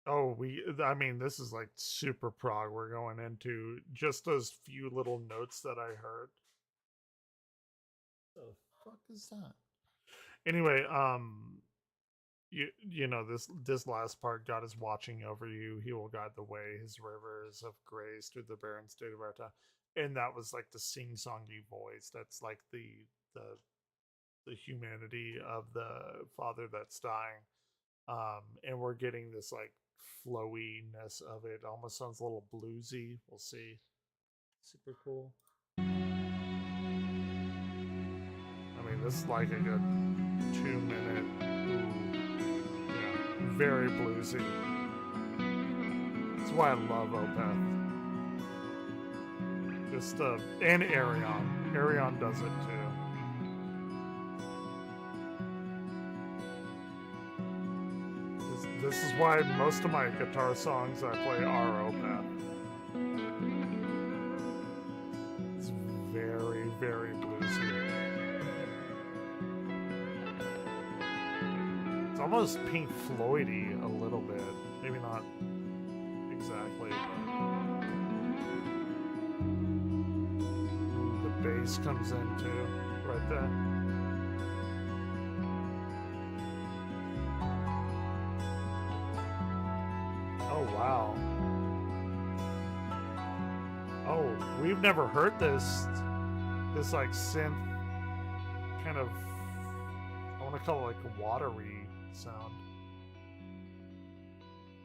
Oh, I mean, this is like super prog. We're going into just those few little notes that I heard. The fuck is that? Anyway, you know, this last part, God is watching over you. He will guide the way. His rivers of grace through the barren state of our time. And that was like the sing-songy voice. That's like the humanity of the father that's dying. And we're getting this like flowiness of it. Almost sounds a little bluesy. We'll see. Super cool. I mean, this is like a good 2-minute, yeah, very bluesy. That's why I love Opeth. Just, and Arion. Arion does it too. This is why most of my guitar songs I play are Opeth. It's very, very bluesy. It's almost Pink Floyd-y a little bit. Maybe not exactly. The bass comes in too, right there. Oh, wow. Oh, we've never heard this like synth kind of, I want to call it like a watery sound.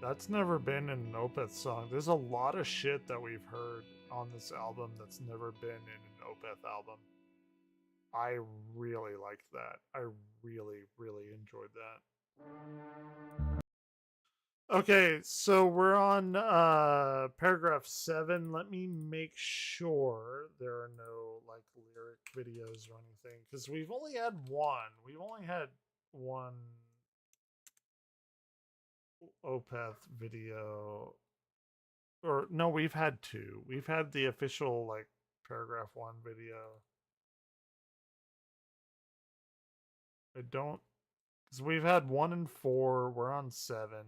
That's never been in an Opeth song. There's a lot of shit that we've heard on this album that's never been in an Opeth album. I really liked that. I really, really enjoyed that. Okay, so we're on paragraph 7. Let me make sure there are no like lyric videos or anything, because we've only had one. We've only had one Opeth video, or no, we've had 2. We've had the official like paragraph 1 video. I don't, because we've had 1 and 4. We're on 7.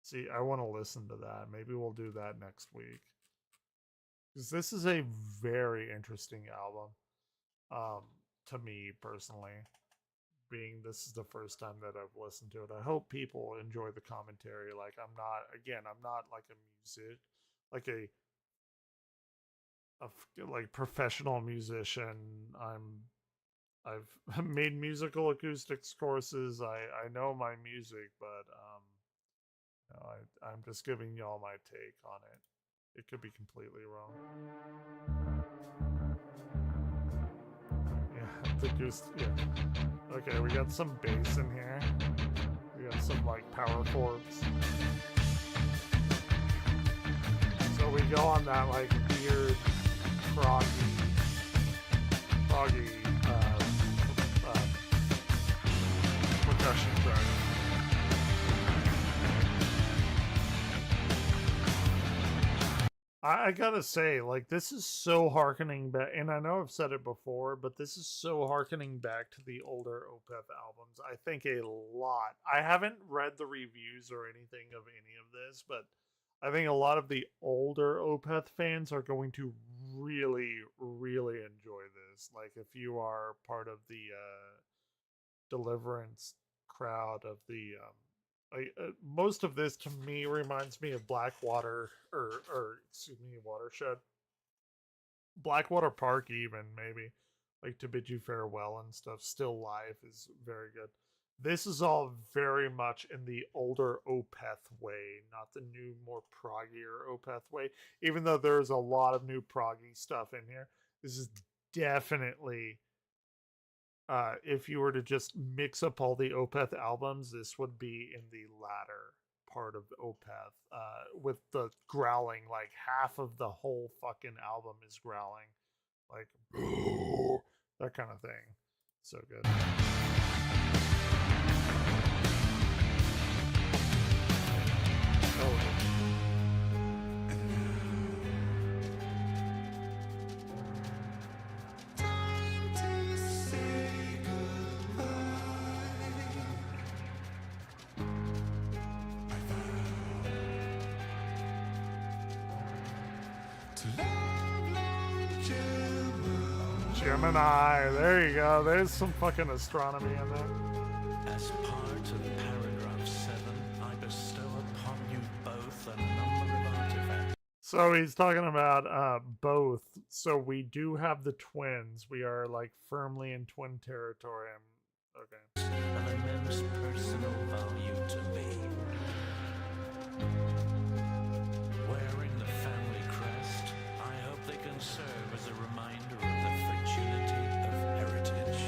See, I want to listen to that. Maybe we'll do that next week. Because this is a very interesting album. To me, personally. Being this is the first time that I've listened to it. I hope people enjoy the commentary. Like, I'm not like a music, like a like professional musician. I've made musical acoustics courses. I know my music, but I'm just giving y'all my take on it. It could be completely wrong. Yeah, the goose. Yeah. Okay, we got some bass in here. We got some like power chords. So we go on that like weird, proggy percussion track. I gotta say, like, this is so harkening back, and I know I've said it before, but this is so harkening back to the older Opeth albums. I think a lot. I haven't read the reviews or anything of any of this, but I think a lot of the older Opeth fans are going to really, really enjoy this. Like, if you are part of the Deliverance crowd of the most of this to me reminds me of Blackwater or excuse me, Watershed, Blackwater Park, even maybe, like To Bid You Farewell and stuff. Still Life is very good. This is all very much in the older Opeth way, not the new, more proggier Opeth way. Even though there's a lot of new proggy stuff in here, this is definitely, if you were to just mix up all the Opeth albums, this would be in the latter part of Opeth, with the growling. Like, half of the whole fucking album is growling, like that kind of thing. So good. Gemini, there you go. There's some fucking astronomy in there. As part of paragraph 7, I bestow upon you both a number of artifacts. So he's talking about both. So we do have the twins. We are like firmly in twin territory. Okay. Of immense personal value to me. Wearing the family crest, I hope they can serve as a reminder of the fragility of heritage.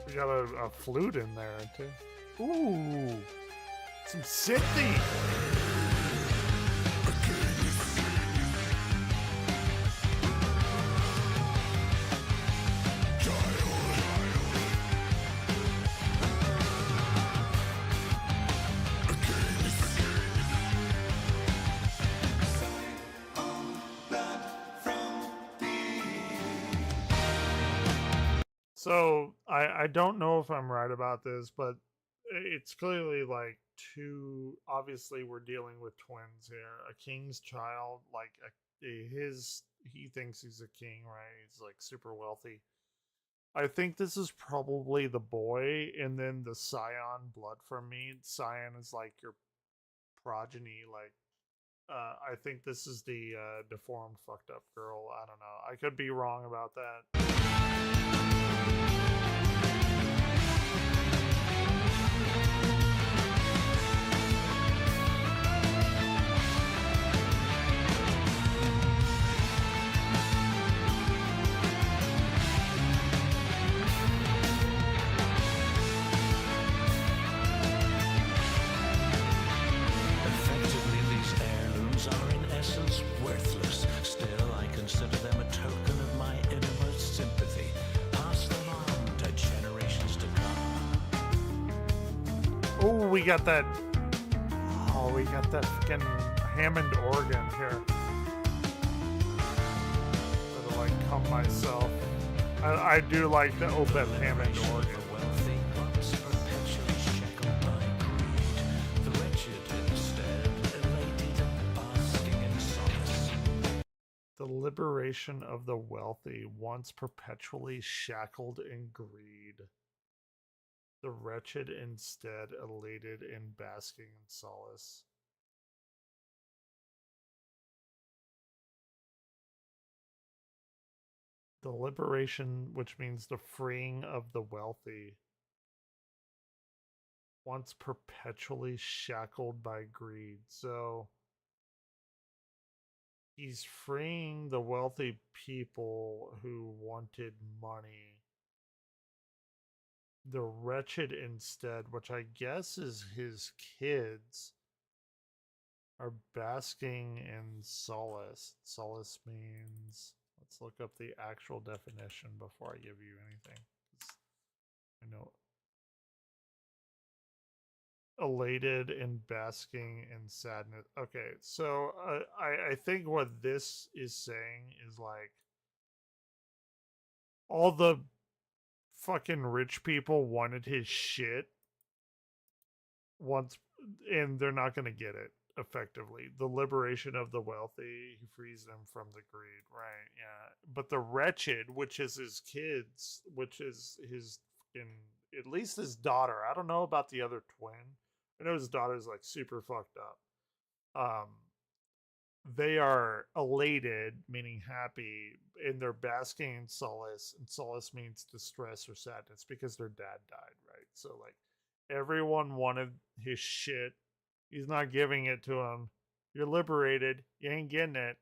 We got a flute in there too. Ooh, some synthy. So I don't know if I'm right about this, but it's clearly like two. Obviously, we're dealing with twins here. A king's child, like he thinks he's a king, right? He's like super wealthy. I think this is probably the boy, and then the scion blood from me. Scion is like your progeny, like. I think this is the deformed, fucked up girl. I don't know. I could be wrong about that. Are in essence worthless. Still, I consider them a token of my innermost sympathy. Pass them on to generations to come. Oh, we got that. Oh, we got that fucking Hammond organ here. Gotta like calm myself. I do like the Opeth Hammond organ. The liberation of the wealthy, once perpetually shackled in greed. The wretched instead elated in basking in solace. The liberation, which means the freeing of the wealthy, once perpetually shackled by greed. So he's freeing the wealthy people who wanted money. The wretched instead, which I guess is his kids, are basking in solace. Solace means, let's look up the actual definition before I give you anything. I know. Elated and basking in sadness. Okay, so I think what this is saying is like all the fucking rich people wanted his shit, and they're not going to get it effectively. The liberation of the wealthy, he frees them from the greed, right? Yeah. But the wretched, which is his kids, which is his, at least his daughter. I don't know about the other twin. I know his daughter's like super fucked up. They are elated, meaning happy, and they're basking in solace, and solace means distress or sadness because their dad died, right? So like everyone wanted his shit. He's not giving it to him. You're liberated. You ain't getting it.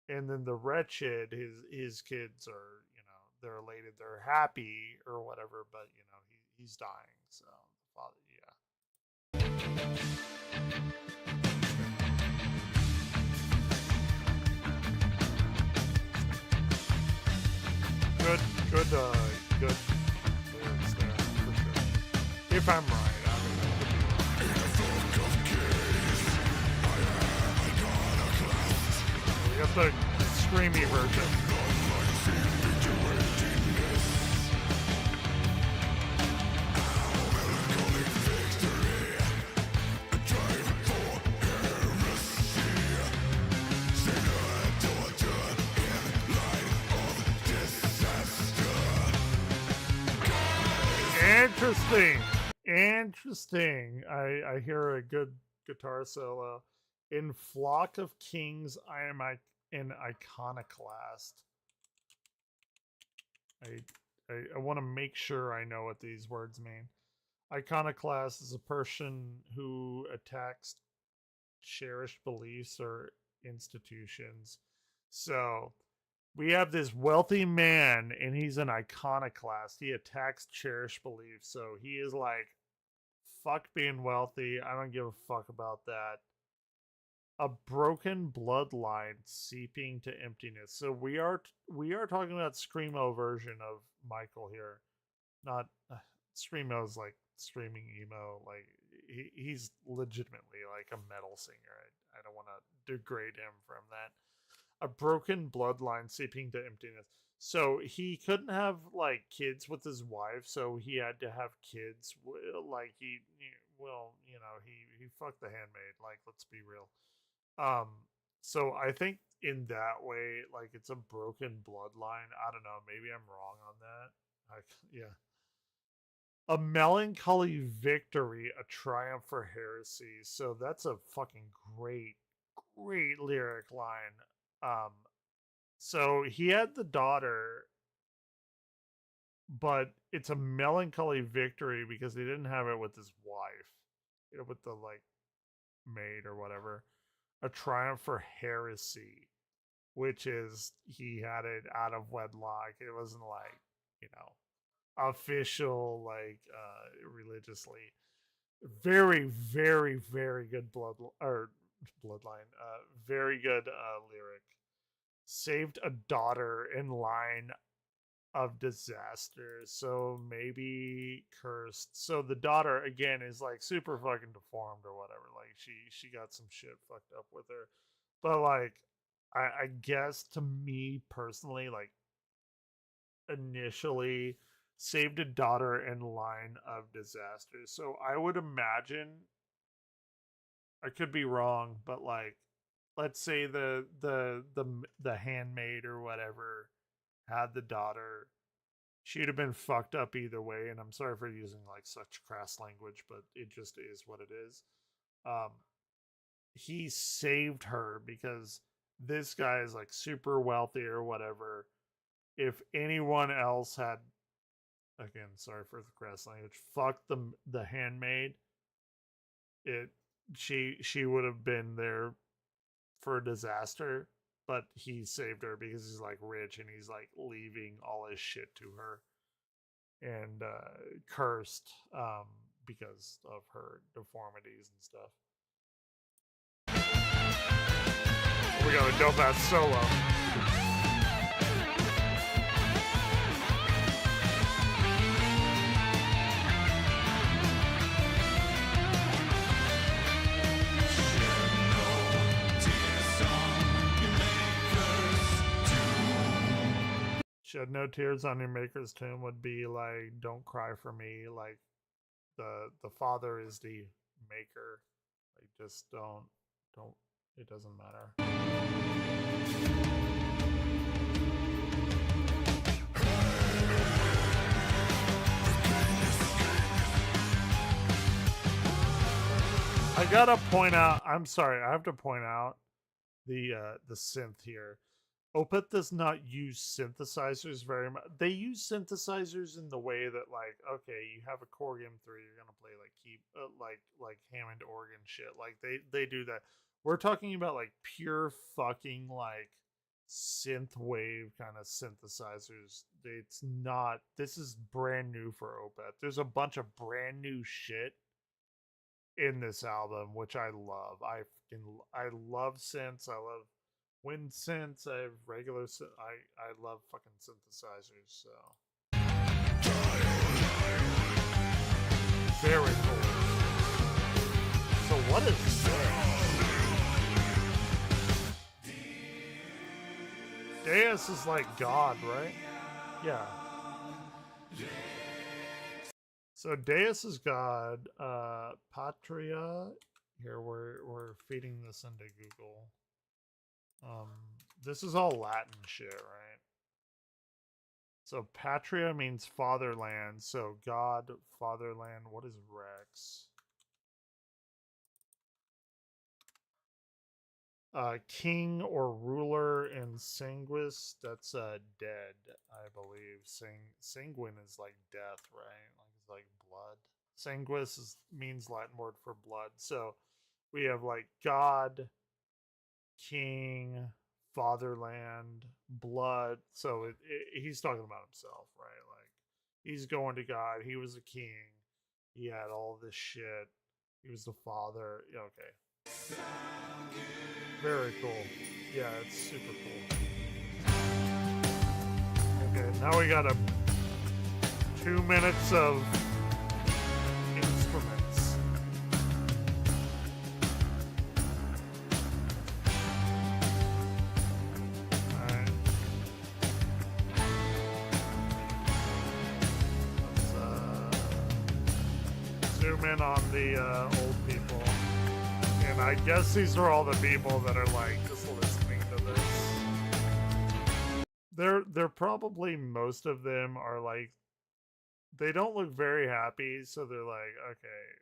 And then the wretched, his kids are, they're elated, they're happy or whatever, but he's dying. So the father, Good lyrics there, for sure. If I'm right, we got the screamy version. Interesting. I hear a good guitar solo. In Flock of Kings, I am an iconoclast. I want to make sure I know what these words mean. Iconoclast is a person who attacks cherished beliefs or institutions. So we have this wealthy man, and he's an iconoclast. He attacks cherished beliefs. So he is like, fuck being wealthy. I don't give a fuck about that. A broken bloodline seeping to emptiness. So we are talking about Screamo version of Michael here. Not Screamo's like streaming emo. Like he's legitimately like a metal singer. I don't want to degrade him from that. A broken bloodline seeping to emptiness. So he couldn't have like kids with his wife, so he had to have kids. Like he fucked the handmaid. Like, let's be real. So I think in that way, like it's a broken bloodline. I don't know. Maybe I'm wrong on that. Yeah. A melancholy victory, a triumph for heresy. So that's a fucking great lyric line. So he had the daughter, but it's a melancholy victory because he didn't have it with his wife, with the like maid or whatever. A triumph for heresy, which is he had it out of wedlock. It wasn't like, official, like religiously. Very, very, very good bloodline. Very good lyric. Saved a daughter in line of disaster, so maybe cursed. So the daughter again is like super fucking deformed or whatever. Like she got some shit fucked up with her. But like I guess to me personally, like initially saved a daughter in line of disaster. So I would imagine, I could be wrong, but like let's say the handmaid or whatever had the daughter, she'd have been fucked up either way. And I'm sorry for using like such crass language, but it just is what it is. He saved her because this guy is like super wealthy or whatever. If anyone else had, again, sorry for the crass language, fuck the handmaid, she would have been there for a disaster. But he saved her because he's like rich and he's like leaving all his shit to her, and cursed because of her deformities and stuff. We got a dope ass solo. Shed no tears on your maker's tomb would be like, don't cry for me, like the father is the maker. Like, just don't. It doesn't matter. I gotta point out. I'm sorry. I have to point out the synth here. Opeth does not use synthesizers very much. They use synthesizers in the way that, like, okay, you have a Korg M3, you're gonna play like Hammond organ shit. Like they do that. We're talking about like pure fucking like synth wave kind of synthesizers. It's not. This is brand new for Opeth. There's a bunch of brand new shit in this album, which I love. I love synths. I love wind synths. I have regular synth. I love fucking synthesizers. So very cool. So what is this? Deus is like God, right? Yeah. So Deus is God. Patria. Here we're feeding this into Google. This is all Latin shit, right? So Patria means fatherland. So God, fatherland. What is Rex? King or ruler in Sanguis, that's dead, I believe. Sanguine is like death, right? Like it's like blood. Sanguis means Latin word for blood. So we have like God, king, fatherland, blood. So he's talking about himself, right? Like he's going to God. He was a king. He had all this shit. He was the father. Okay. Very cool. Yeah, it's super cool. Okay, now we got 2 minutes of instruments. Alright. Let's zoom in on the old people. And I guess these are all the people that are like just listening to this. They're probably, most of them are like, they don't look very happy, so they're like, okay,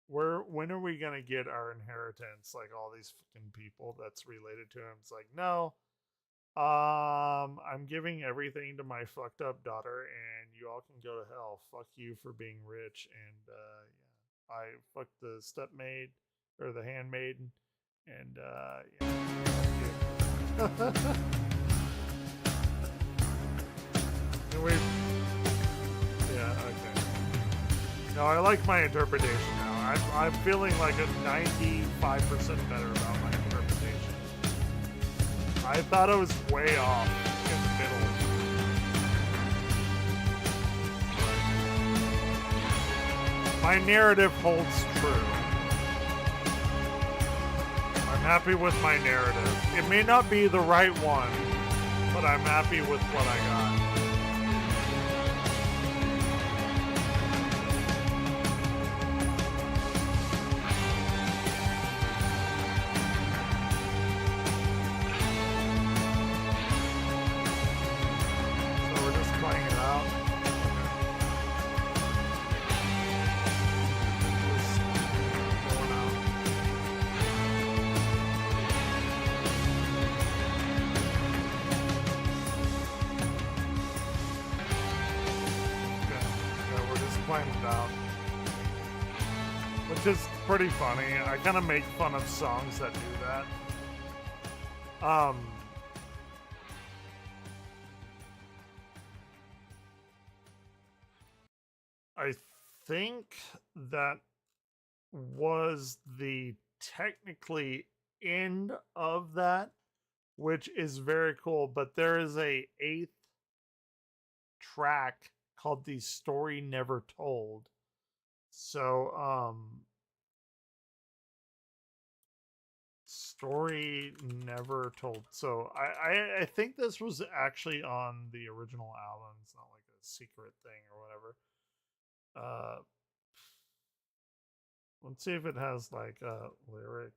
when are we gonna get our inheritance? Like all these fucking people that's related to him. It's like, no, I'm giving everything to my fucked up daughter, and you all can go to hell. Fuck you for being rich. And yeah, I fucked the stepmaid. Or the handmaiden, and yeah. Yeah, okay. No, I like my interpretation now. I'm feeling like a 95% better about my interpretation. I thought I was way off in the middle. My narrative holds true. I'm happy with my narrative. It may not be the right one, but I'm happy with what I got. So we're just playing it out. Out, which is pretty funny. I kind of make fun of songs that do that. I think that was the technically end of that, which is very cool, but there is a 8th track called The Story Never Told. So, Story Never Told. So, I think this was actually on the original album. It's not like a secret thing or whatever. Let's see if it has like lyric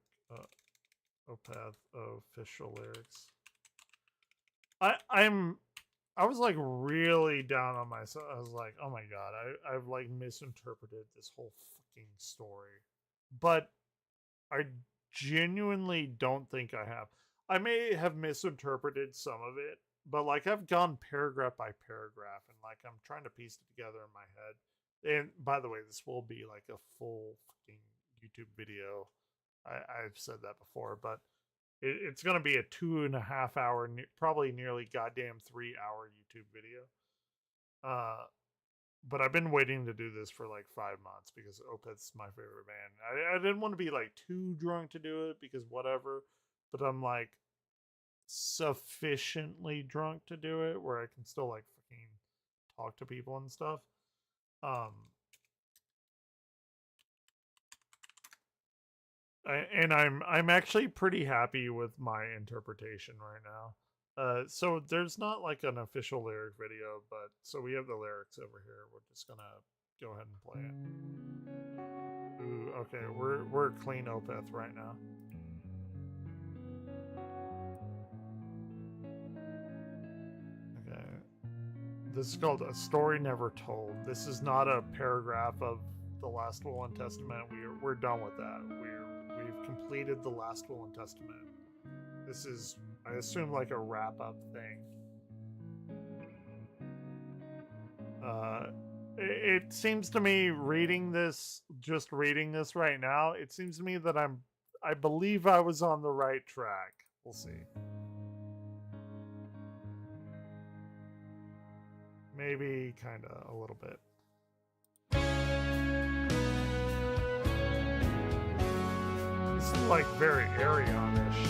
Opeth official lyrics. I was like really down on myself. I was like, oh my god, I've like misinterpreted this whole fucking story. But I genuinely don't think I have. I may have misinterpreted some of it, but like I've gone paragraph by paragraph and like I'm trying to piece it together in my head. And by the way, this will be like a full fucking YouTube video. I've said that before, but it's going to be a 2.5 hour, probably nearly goddamn 3 hour YouTube video. But I've been waiting to do this for like 5 months because Opeth's my favorite band. I didn't want to be like too drunk to do it because whatever, but I'm like sufficiently drunk to do it where I can still like fucking talk to people and stuff. And I'm actually pretty happy with my interpretation right now. So there's not like an official lyric video, but so we have the lyrics over here. We're just gonna go ahead and play it. Ooh, okay, we're clean Opeth right now. Okay, this is called A Story Never Told. This is not a paragraph of the Last Will and Testament. We're done with that. We've completed the Last Will and Testament. This is, I assume, like a wrap-up thing. It seems to me, just reading this right now, it seems to me that I believe I was on the right track. We'll see. Maybe kind of a little bit. This is like very Ariana-ish.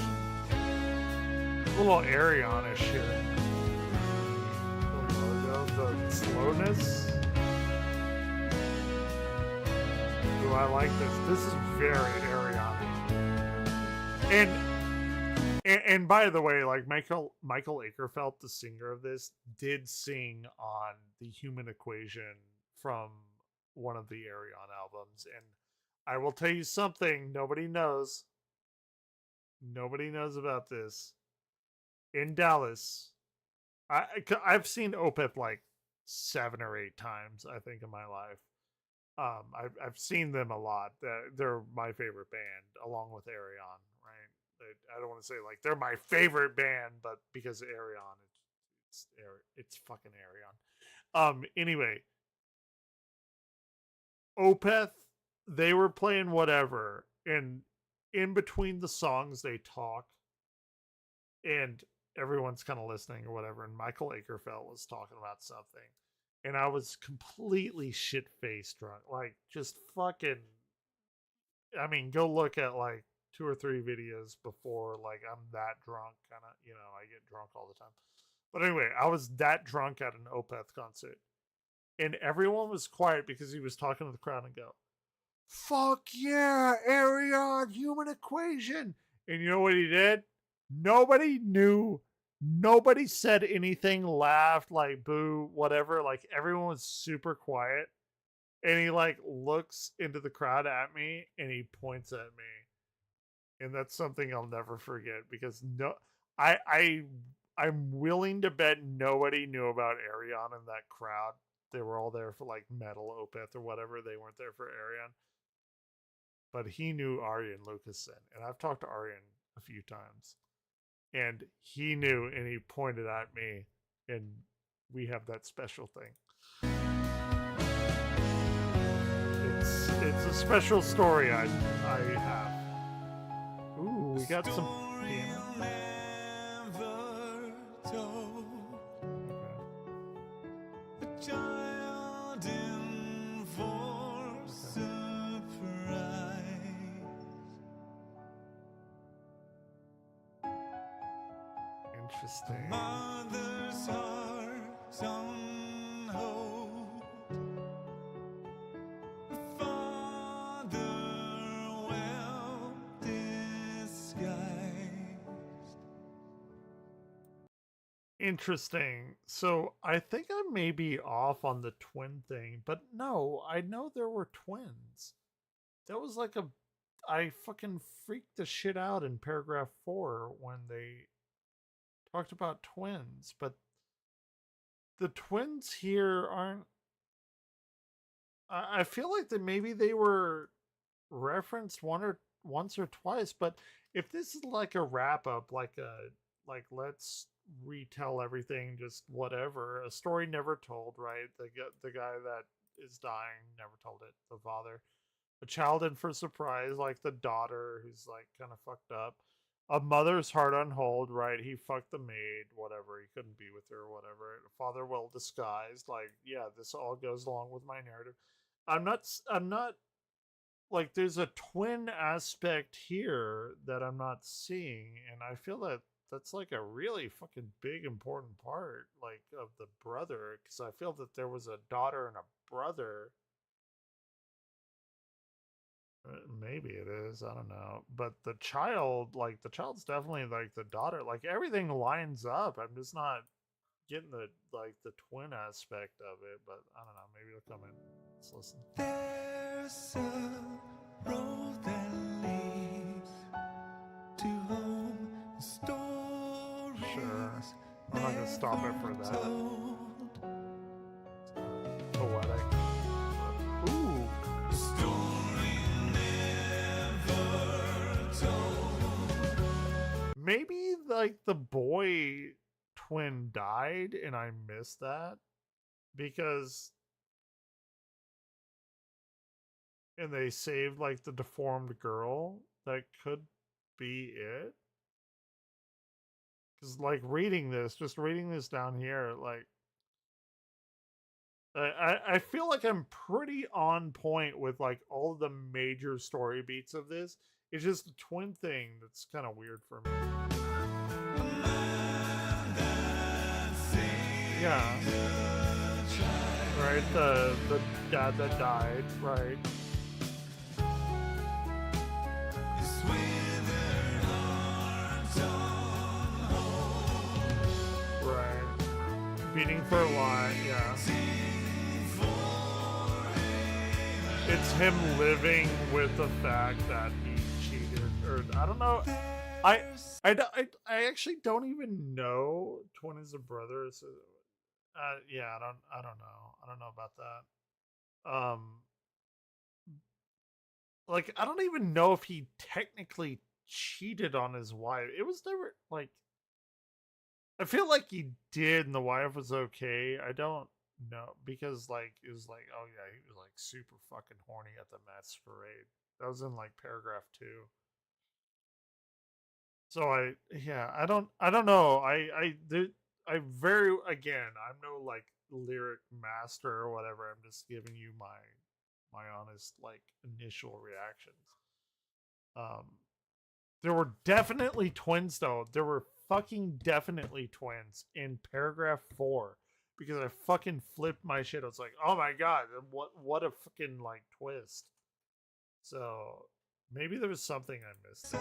A little Ariana-ish here. The slowness. Do I like this? This is very Ariana. And by the way, like Michael Akerfeld, the singer of this, did sing on The Human Equation from one of the Ariana albums. And I will tell you something nobody knows. Nobody knows about this. In Dallas, I've seen Opeth like 7 or 8 times, I think, in my life. I've seen them a lot. They're my favorite band, along with Arion, right? I don't want to say like they're my favorite band, but because of Arion, it's fucking Arion. Anyway, Opeth, they were playing whatever, and in between the songs they talk, and everyone's kind of listening or whatever, and Michael Akerfeld was talking about something, and I was completely shit-faced drunk, like just fucking, I mean, go look at like 2 or 3 videos before, like I'm that drunk, kind of, you know, I get drunk all the time. But anyway, I was that drunk at an Opeth concert, and everyone was quiet because he was talking to the crowd and go, "Fuck yeah, Arion, Human Equation." And you know what he did? Nobody knew. Nobody said anything, laughed, like boo, whatever. Like everyone was super quiet. And he like looks into the crowd at me and he points at me. And that's something I'll never forget because I'm willing to bet nobody knew about Arion in that crowd. They were all there for like metal Opeth or whatever. They weren't there for Arion. But he knew Arjen Lucassen. And I've talked to Arjen a few times. And he knew, and he pointed at me, and we have that special thing. It's a special story I have. Ooh, we got some piano. Interesting. Mother's heart's on hold. Father well disguised. Interesting. So I think I may be off on the twin thing, but no, I know there were twins. that was like I fucking freaked the shit out in paragraph 4 when they talked about twins, but the twins here aren't. I feel like that maybe they were referenced once or twice, but if this is like a wrap up, like let's retell everything, just whatever, a story never told, right? The guy that is dying never told it, the father. A child in for surprise, like the daughter who's like kind of fucked up. A mother's heart on hold, right? He fucked the maid, whatever. He couldn't be with her, whatever. A father well disguised, like, yeah, this all goes along with my narrative. I'm not like, there's a twin aspect here that I'm not seeing, and I feel that that's like a really fucking big important part, like, of the brother, because I feel that there was a daughter and a brother. Maybe it is, I don't know, but the child's definitely like the daughter, like everything lines up. I'm just not getting the twin aspect of it, but I don't know, maybe it'll come in. Let's listen. There's a road that leads to home. Stories. Sure, I'm not gonna stop it for that. Poetic. Ooh. Maybe like the boy twin died and I missed that, because and they saved like the deformed girl. That could be it. Because like just reading this down here, like I feel like I'm pretty on point with like all of the major story beats of this. It's just the twin thing that's kind of weird for me. Yeah. Right, the dad that died, right. Right. Beating for a lie, yeah. It's him living with the fact that he cheated, or I don't know. I actually don't even know twin is a brother. So, yeah, I don't know about that. Like I don't even know if he technically cheated on his wife. It was never like. I feel like he did, and the wife was okay. I don't know, because like it was like, oh yeah, he was like super fucking horny at the masquerade. That was in like paragraph 2. So I don't know. I'm no like lyric master or whatever. I'm just giving you my honest like initial reactions. There were definitely twins though. There were fucking definitely twins in paragraph 4, because I fucking flipped my shit. I was like, oh my god, what a fucking like twist. So maybe there was something I missed.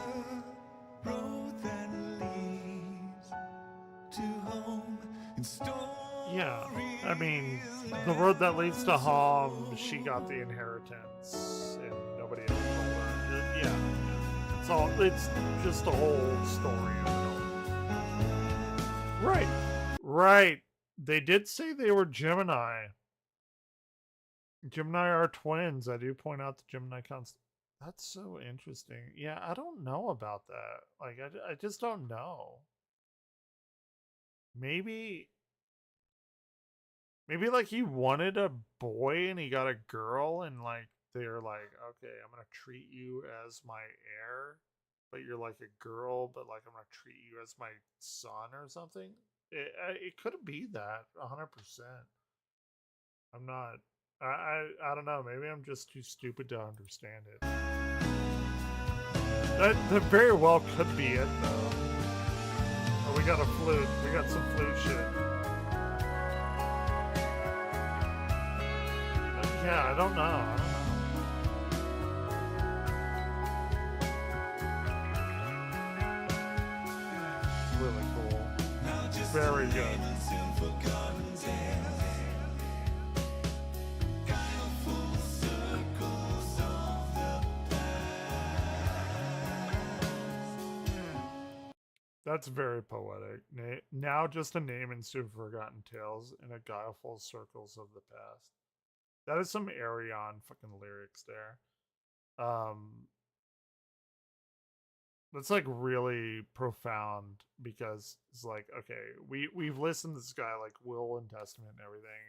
Road that leads to home and yeah, I mean, the road that leads to home, she got the inheritance and nobody ever told her. Yeah. It's just a whole story. Right. They did say they were Gemini. Gemini are twins. I do point out the Gemini constant. That's so interesting. Yeah, I don't know about that. Like, I just don't know. Maybe like he wanted a boy and he got a girl, and like they're like, okay, I'm gonna treat you as my heir, but you're like a girl, but like I'm gonna treat you as my son or something. It could be that 100%. I'm not. I don't know. Maybe I'm just too stupid to understand it. That very well could be it, though. Oh, we got a flute. We got some flute shit. Yeah, I don't know. Really cool. Very good. That's very poetic. Now just a name in soon forgotten tales in a guileful circles of the past. That is some Arion fucking lyrics there. That's like really profound because it's like, okay, we've listened to this guy like Will and Testament and everything,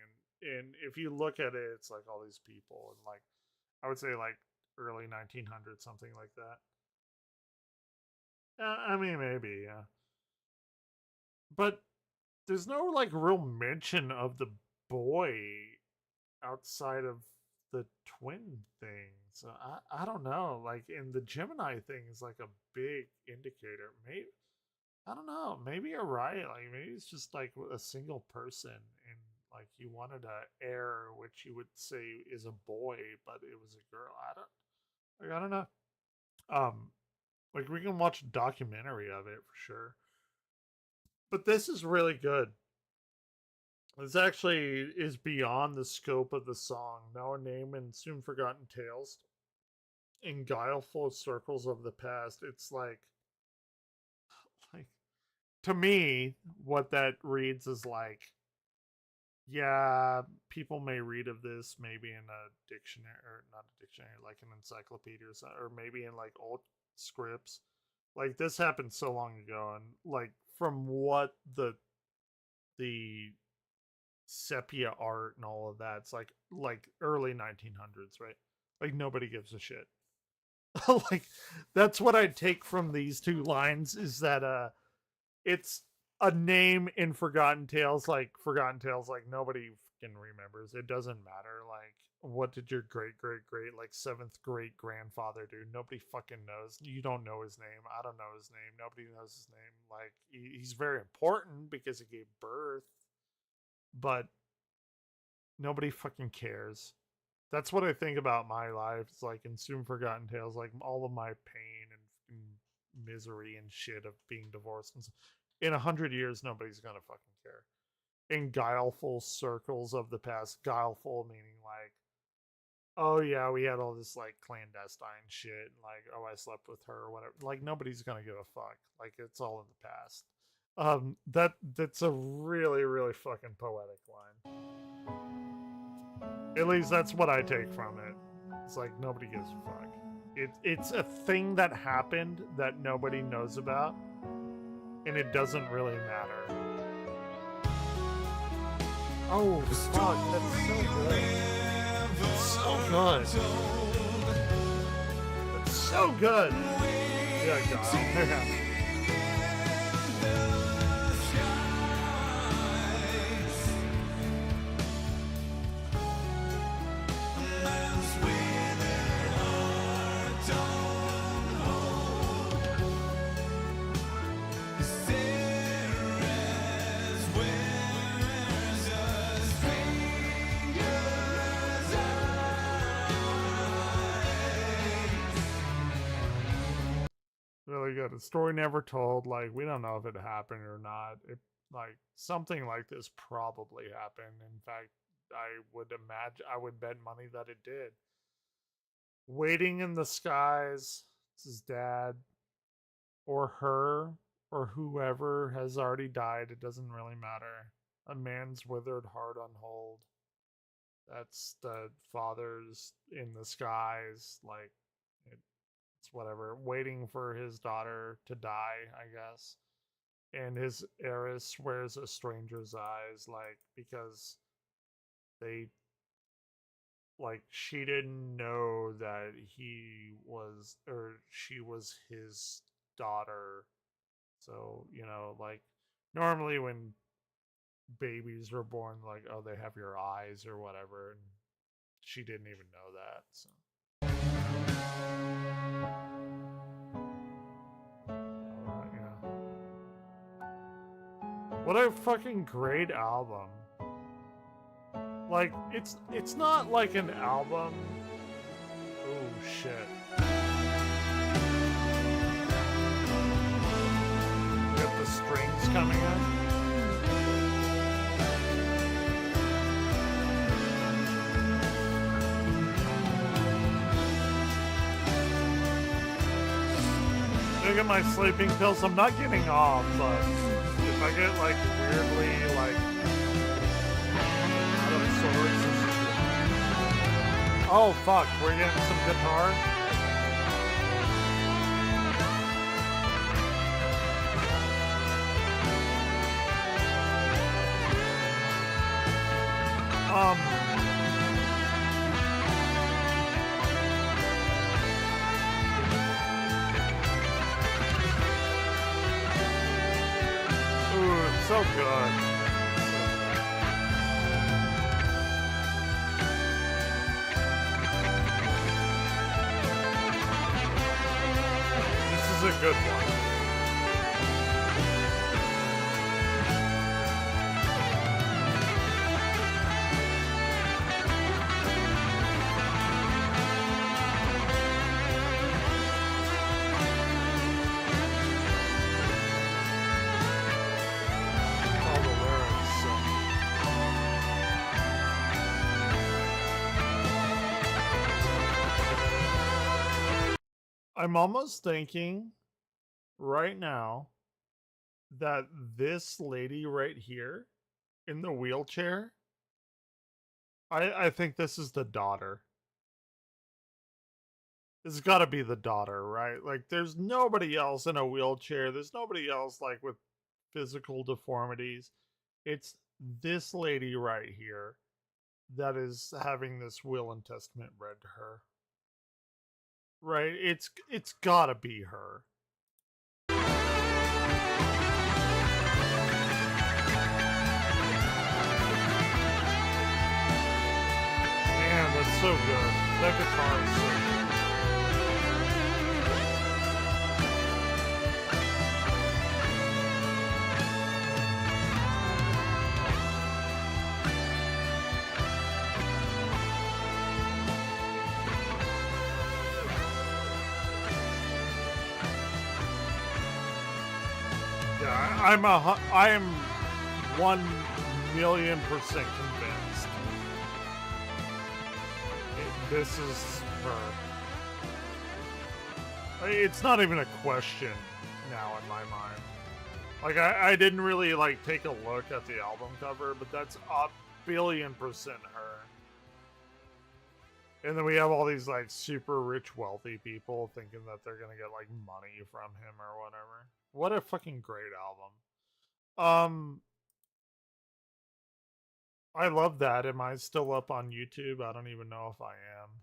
and if you look at it, it's like all these people and like I would say like early 1900s, something like that. I mean, maybe, yeah. But there's no like real mention of the boy outside of the twin thing. So I don't know. Like, in the Gemini thing is like a big indicator. Maybe, I don't know. Maybe you're right. Like, maybe it's just like a single person and like you wanted a heir, which you would say is a boy, but it was a girl. I don't know. Like, we can watch a documentary of it for sure. But this is really good. This actually is beyond the scope of the song. Now a name in soon forgotten tales. In guileful circles of the past. It's like to me, what that reads is like, yeah, people may read of this maybe in a dictionary, or not a dictionary, like an encyclopedia or maybe in like old scripts. Like, this happened so long ago, and like from what the sepia art and all of that, it's like early 1900s, right? Like, nobody gives a shit. Like, that's what I take from these two lines, is that it's a name in Forgotten Tales, like nobody fucking remembers. It doesn't matter. Like, what did your great like 7th great grandfather do? Nobody fucking knows. You don't know his name. I don't know his name. Nobody knows his name. Like, he's very important because he gave birth, but nobody fucking cares. That's what I think about my life. It's like in soon forgotten tales, like all of my pain and misery and shit of being divorced. And in 100 years, nobody's gonna fucking care. In guileful circles of the past, guileful meaning like, oh yeah, we had all this like clandestine shit, and like, oh, I slept with her or whatever. Like, nobody's gonna give a fuck. Like, it's all in the past. That's a really, really fucking poetic line. At least that's what I take from it. It's like, nobody gives a fuck. It's a thing that happened that nobody knows about, and it doesn't really matter. Oh, fuck, that's so good. It's so good. It's so good. Yeah, God. Really good. A story never told. Like, we don't know if it happened or not. It, like, something like this probably happened. In fact, I would bet money that it did. Waiting in the skies. It's his dad or her or whoever has already died. It doesn't really matter. A man's withered heart on hold. That's the father's in the skies. Like, it's whatever. Waiting for his daughter to die, I guess. And his heiress wears a stranger's eyes, like, because they, like, she didn't know that he was, or she was his daughter. So, you know, like, normally when babies are born, like, oh, they have your eyes or whatever, and she didn't even know that, so. Alright, yeah. What a fucking great album. Like, it's not like an album. Oh shit. You got the strings coming in. taking my sleeping pills. I'm not getting off, but if I get like weirdly like out of sorts. Oh fuck, we're getting some guitar. Ooh, it's so good. This is a good one. I'm almost thinking right now that this lady right here in the wheelchair, I think this is the daughter. This has got to be the daughter, right? Like, there's nobody else in a wheelchair. There's nobody else, like, with physical deformities. It's this lady right here that is having this will and testament read to her. Right? It's gotta be her. Man, that's so good. That guitar is so good. I am 1,000,000% convinced this is her. It's not even a question now in my mind. Like, I didn't really like take a look at the album cover, but that's 1,000,000,000% her. And then we have all these like super rich, wealthy people thinking that they're gonna get like money from him or whatever. What a fucking great album. I love that. Am I still up on YouTube? I don't even know if I am.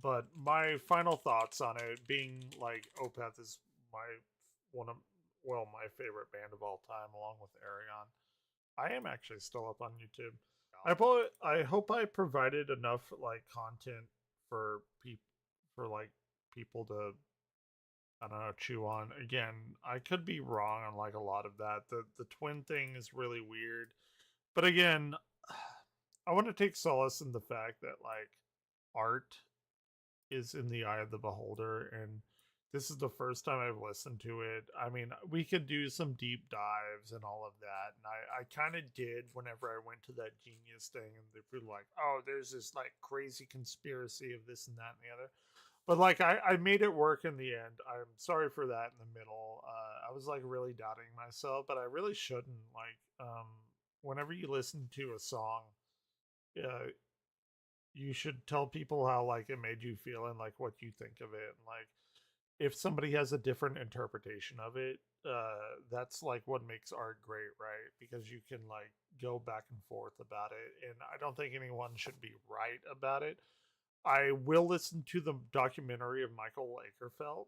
But my final thoughts on it being like Opeth is my favorite band of all time, along with Aragon. I am actually still up on YouTube. I hope I provided enough like content for people to, I don't know, chew on. Again, I could be wrong on like a lot of that. The twin thing is really weird. But again, I want to take solace in the fact that like art is in the eye of the beholder, and this is the first time I've listened to it. I mean, we could do some deep dives and all of that, and I kind of did whenever I went to that Genius thing, and they were like, oh, there's this like crazy conspiracy of this and that and the other. But like I made it work in the end. I'm sorry for that in the middle. I was like really doubting myself, but I really shouldn't. Like whenever you listen to a song, you should tell people how like it made you feel and like what you think of it. And like if somebody has a different interpretation of it, that's like what makes art great, right? Because you can like go back and forth about it, and I don't think anyone should be right about it. I will listen to the documentary of Michael Lakerfeld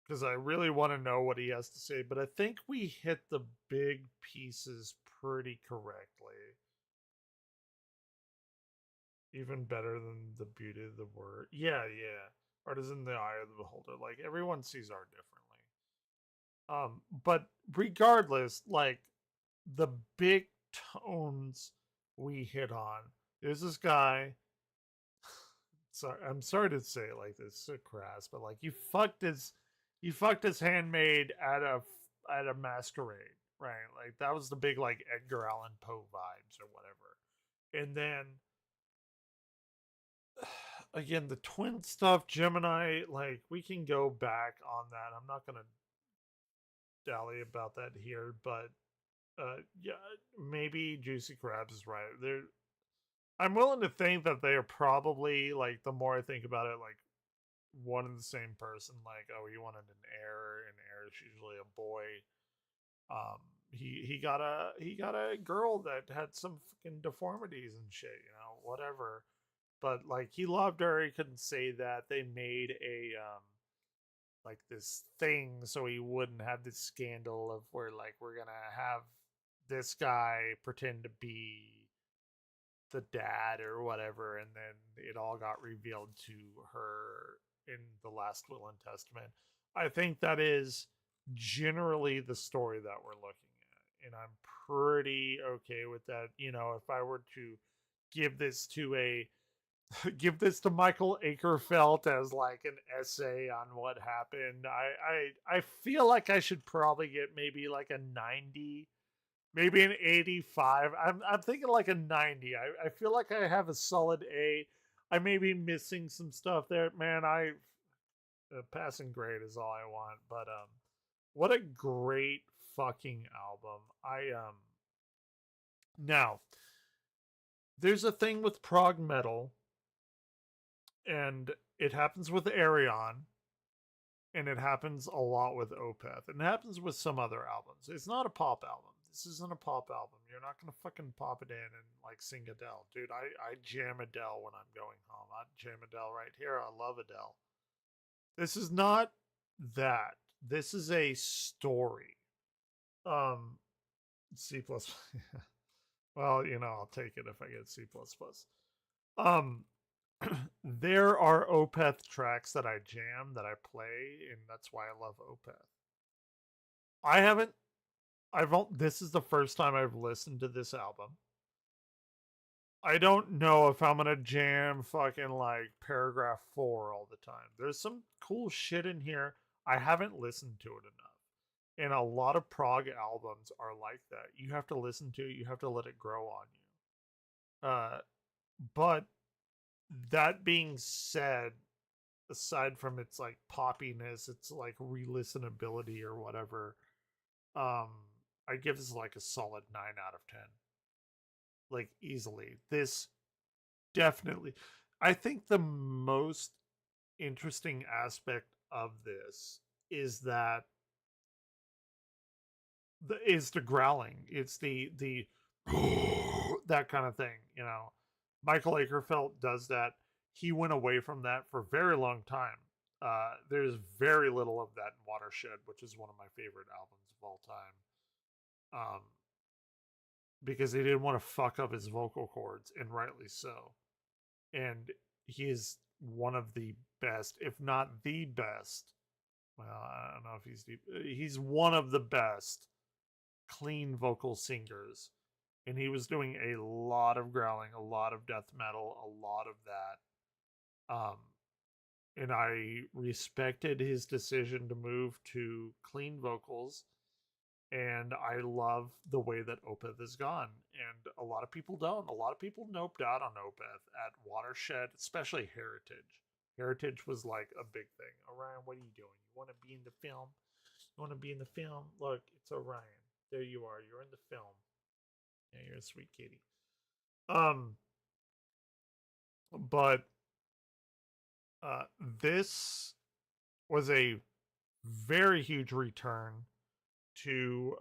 because I really want to know what he has to say, but I think we hit the big pieces pretty correctly. Even better than the beauty of the word. Yeah. Art is in the eye of the beholder. Like, everyone sees art differently. But regardless, like, the big tones we hit on. There's this guy. Sorry, I'm sorry to say it like this, so crass, but like you fucked his handmaid at a masquerade, right? Like that was the big like Edgar Allan Poe vibes or whatever. And then again, the twin stuff, Gemini, like, we can go back on that. I'm not gonna dally about that here, but yeah, maybe Juicy Crabs is right. I'm willing to think that they are probably, like, the more I think about it, like, one and the same person. Like, oh, he wanted an heir, and heir is usually a boy. He got a girl that had some fucking deformities and shit, you know, whatever. But like, he loved her. He couldn't say that. They made a like this thing so he wouldn't have this scandal of where, like, we're gonna have this guy pretend to be the dad or whatever, and then it all got revealed to her in the last will and testament. I think that is generally the story that we're looking at, and I'm pretty okay with that. You know, if I were to give this to Michael Akerfeld as like an essay on what happened, I feel like I should probably get maybe like a 90, maybe an 85. I'm thinking like a 90. I feel like I have a solid A. I may be missing some stuff there, man. Passing grade is all I want, but what a great fucking album. Now, there's a thing with prog metal, and it happens with Arion, and it happens a lot with Opeth, and it happens with some other albums. It's not a pop album. This isn't a pop album. You're not gonna fucking pop it in and like sing Adele. Dude, I jam Adele when I'm going home. I jam Adele right here. I love Adele. This is not that. This is a story. C++. Well, you know, I'll take it if I get C++. There are Opeth tracks that I jam, that I play, and that's why I love Opeth. This is the first time I've listened to this album. I don't know if I'm gonna jam fucking like Paragraph 4 all the time. There's some cool shit in here. I haven't listened to it enough. And a lot of prog albums are like that. You have to listen to it. You have to let it grow on you. But that being said, aside from its like poppiness, its like re-listenability or whatever, I give this like a solid 9 out of 10. Like, easily. This definitely, I think the most interesting aspect of this is that the growling. It's the that kind of thing, you know. Michael Akerfeld does that. He went away from that for a very long time. There's very little of that in Watershed, which is one of my favorite albums of all time. Because he didn't want to fuck up his vocal cords, and rightly so. And he is one of the best, if not the best. Well, I don't know if he's one of the best clean vocal singers. And he was doing a lot of growling, a lot of death metal, a lot of that. And I respected his decision to move to clean vocals. And I love the way that Opeth has gone. And a lot of people don't. A lot of people noped out on Opeth at Watershed, especially Heritage. Heritage was like a big thing. Orion, what are you doing? You want to be in the film? You want to be in the film? Look, it's Orion. There you are. You're in the film. Yeah, you're a sweet kitty. But this was a very huge return to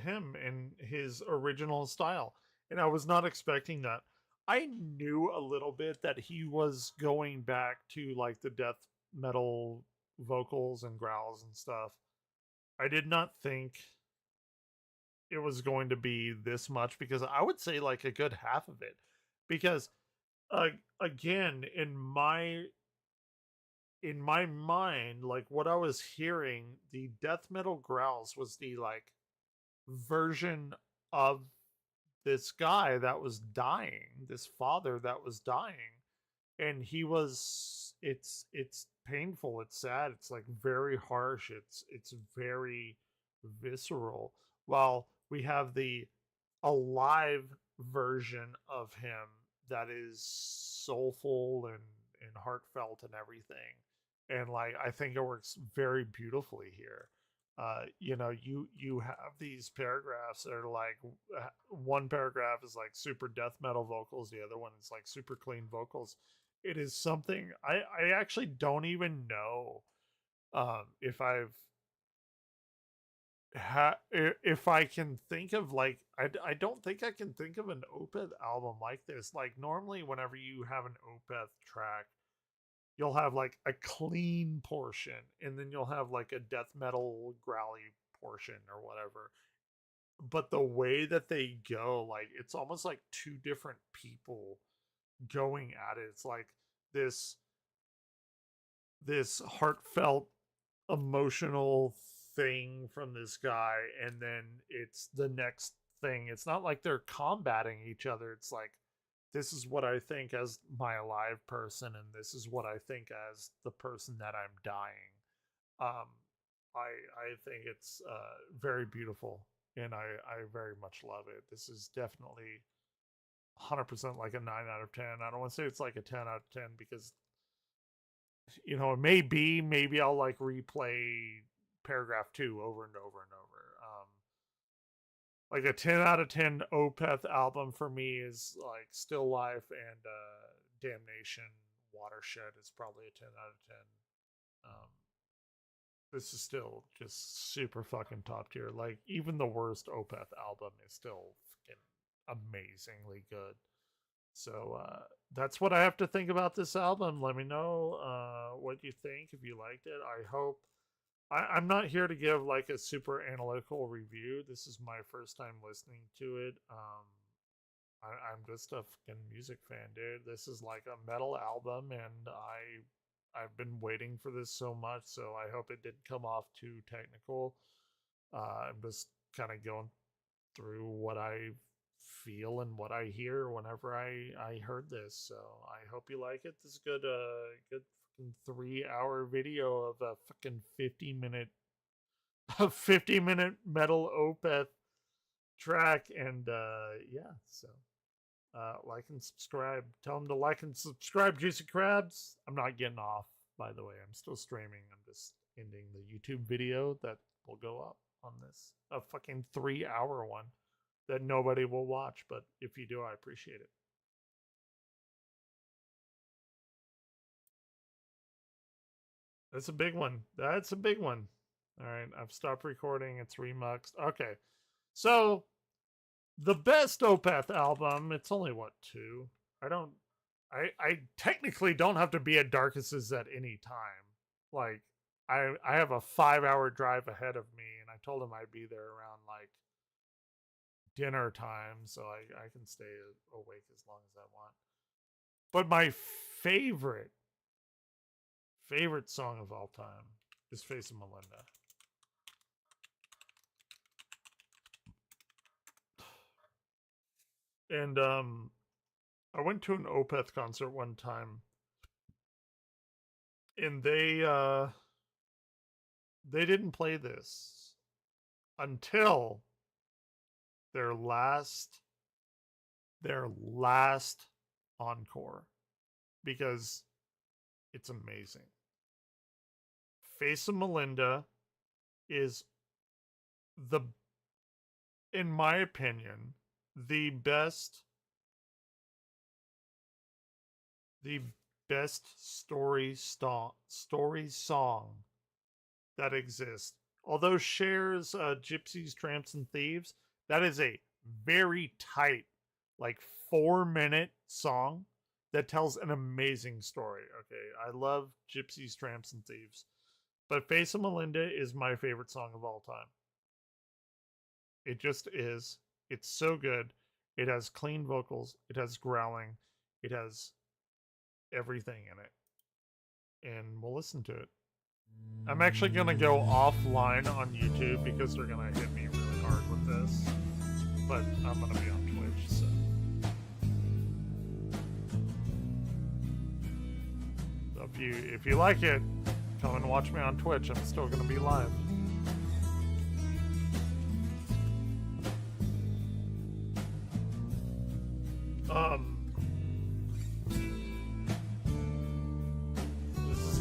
him and his original style, and I was not expecting that. I knew a little bit that he was going back to like the death metal vocals and growls and stuff. I did not think it was going to be this much, because I would say like a good half of it, because again, in my mind, like what I was hearing, the death metal growls was the like version of this guy that was dying, this father that was dying, and it's painful, it's sad, it's like very harsh, it's very visceral, while we have the alive version of him that is soulful and heartfelt and everything. And like, I think it works very beautifully here. You know, you have these paragraphs that are like, one paragraph is like super death metal vocals, the other one is like super clean vocals. It is something I actually don't even know if if I can think of like, I don't think I can think of an Opeth album like this. Like normally whenever you have an Opeth track, you'll have like a clean portion and then you'll have like a death metal growly portion or whatever. But the way that they go, like it's almost like two different people going at it. It's like this heartfelt, emotional thing from this guy, and then it's the next thing. It's not like they're combating each other. It's like, this is what I think as my alive person, and this is what I think as the person that I'm dying. I think it's very beautiful, and I very much love it. This is definitely 100% like a 9 out of 10. I don't want to say it's like a 10 out of 10 because, you know, it may be, maybe I'll like replay paragraph 2 over and over and over. Like a 10 out of 10 Opeth album for me is like Still Life and Damnation. Watershed is probably a 10 out of 10. This is still just super fucking top tier. Like even the worst Opeth album is still fucking amazingly good. So that's what I have to think about this album. Let me know what you think, if you liked it. I hope. I'm not here to give like a super analytical review. This is my first time listening to it. I'm just a fucking music fan, dude. This is like a metal album, and I've been waiting for this so much, so I hope it didn't come off too technical. I'm just kind of going through what I feel and what I hear whenever I heard this. So I hope you like it. This is good 3-hour video of a fucking 50-minute metal Opeth track, and yeah, so like and subscribe. Tell them to like and subscribe, Juicy Crabs. I'm not getting off, by the way. I'm still streaming. I'm just ending the YouTube video that will go up on this, a fucking 3-hour one that nobody will watch, but if you do, I appreciate it. That's a big one. That's a big one. All right, I've stopped recording. It's remuxed. Okay, so the best Opeth album. It's only what, 2? I technically don't have to be at Darkest's at any time. Like I have a 5-hour drive ahead of me, and I told him I'd be there around like dinner time, so I can stay awake as long as I want. But my favorite song of all time is Face of Melinda. And I went to an Opeth concert one time, and they didn't play this until their last encore, because it's amazing. Face of Melinda is in my opinion, the best story song that exists. Although Cher's Gypsies, Tramps, and Thieves, that is a very tight, like 4-minute song that tells an amazing story. Okay, I love Gypsies, Tramps, and Thieves, but Face of Melinda is my favorite song of all time. It just is. It's so good. It has clean vocals. It has growling. It has everything in it. And we'll listen to it. I'm actually going to go offline on YouTube because they're going to hit me really hard with this. But I'm going to be on Twitch, so. So if you like it, come and watch me on Twitch. I'm still going to be live.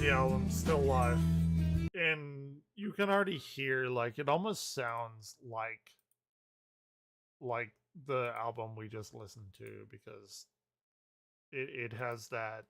the album still live, and you can already hear, like, it almost sounds like the album we just listened to, because it has that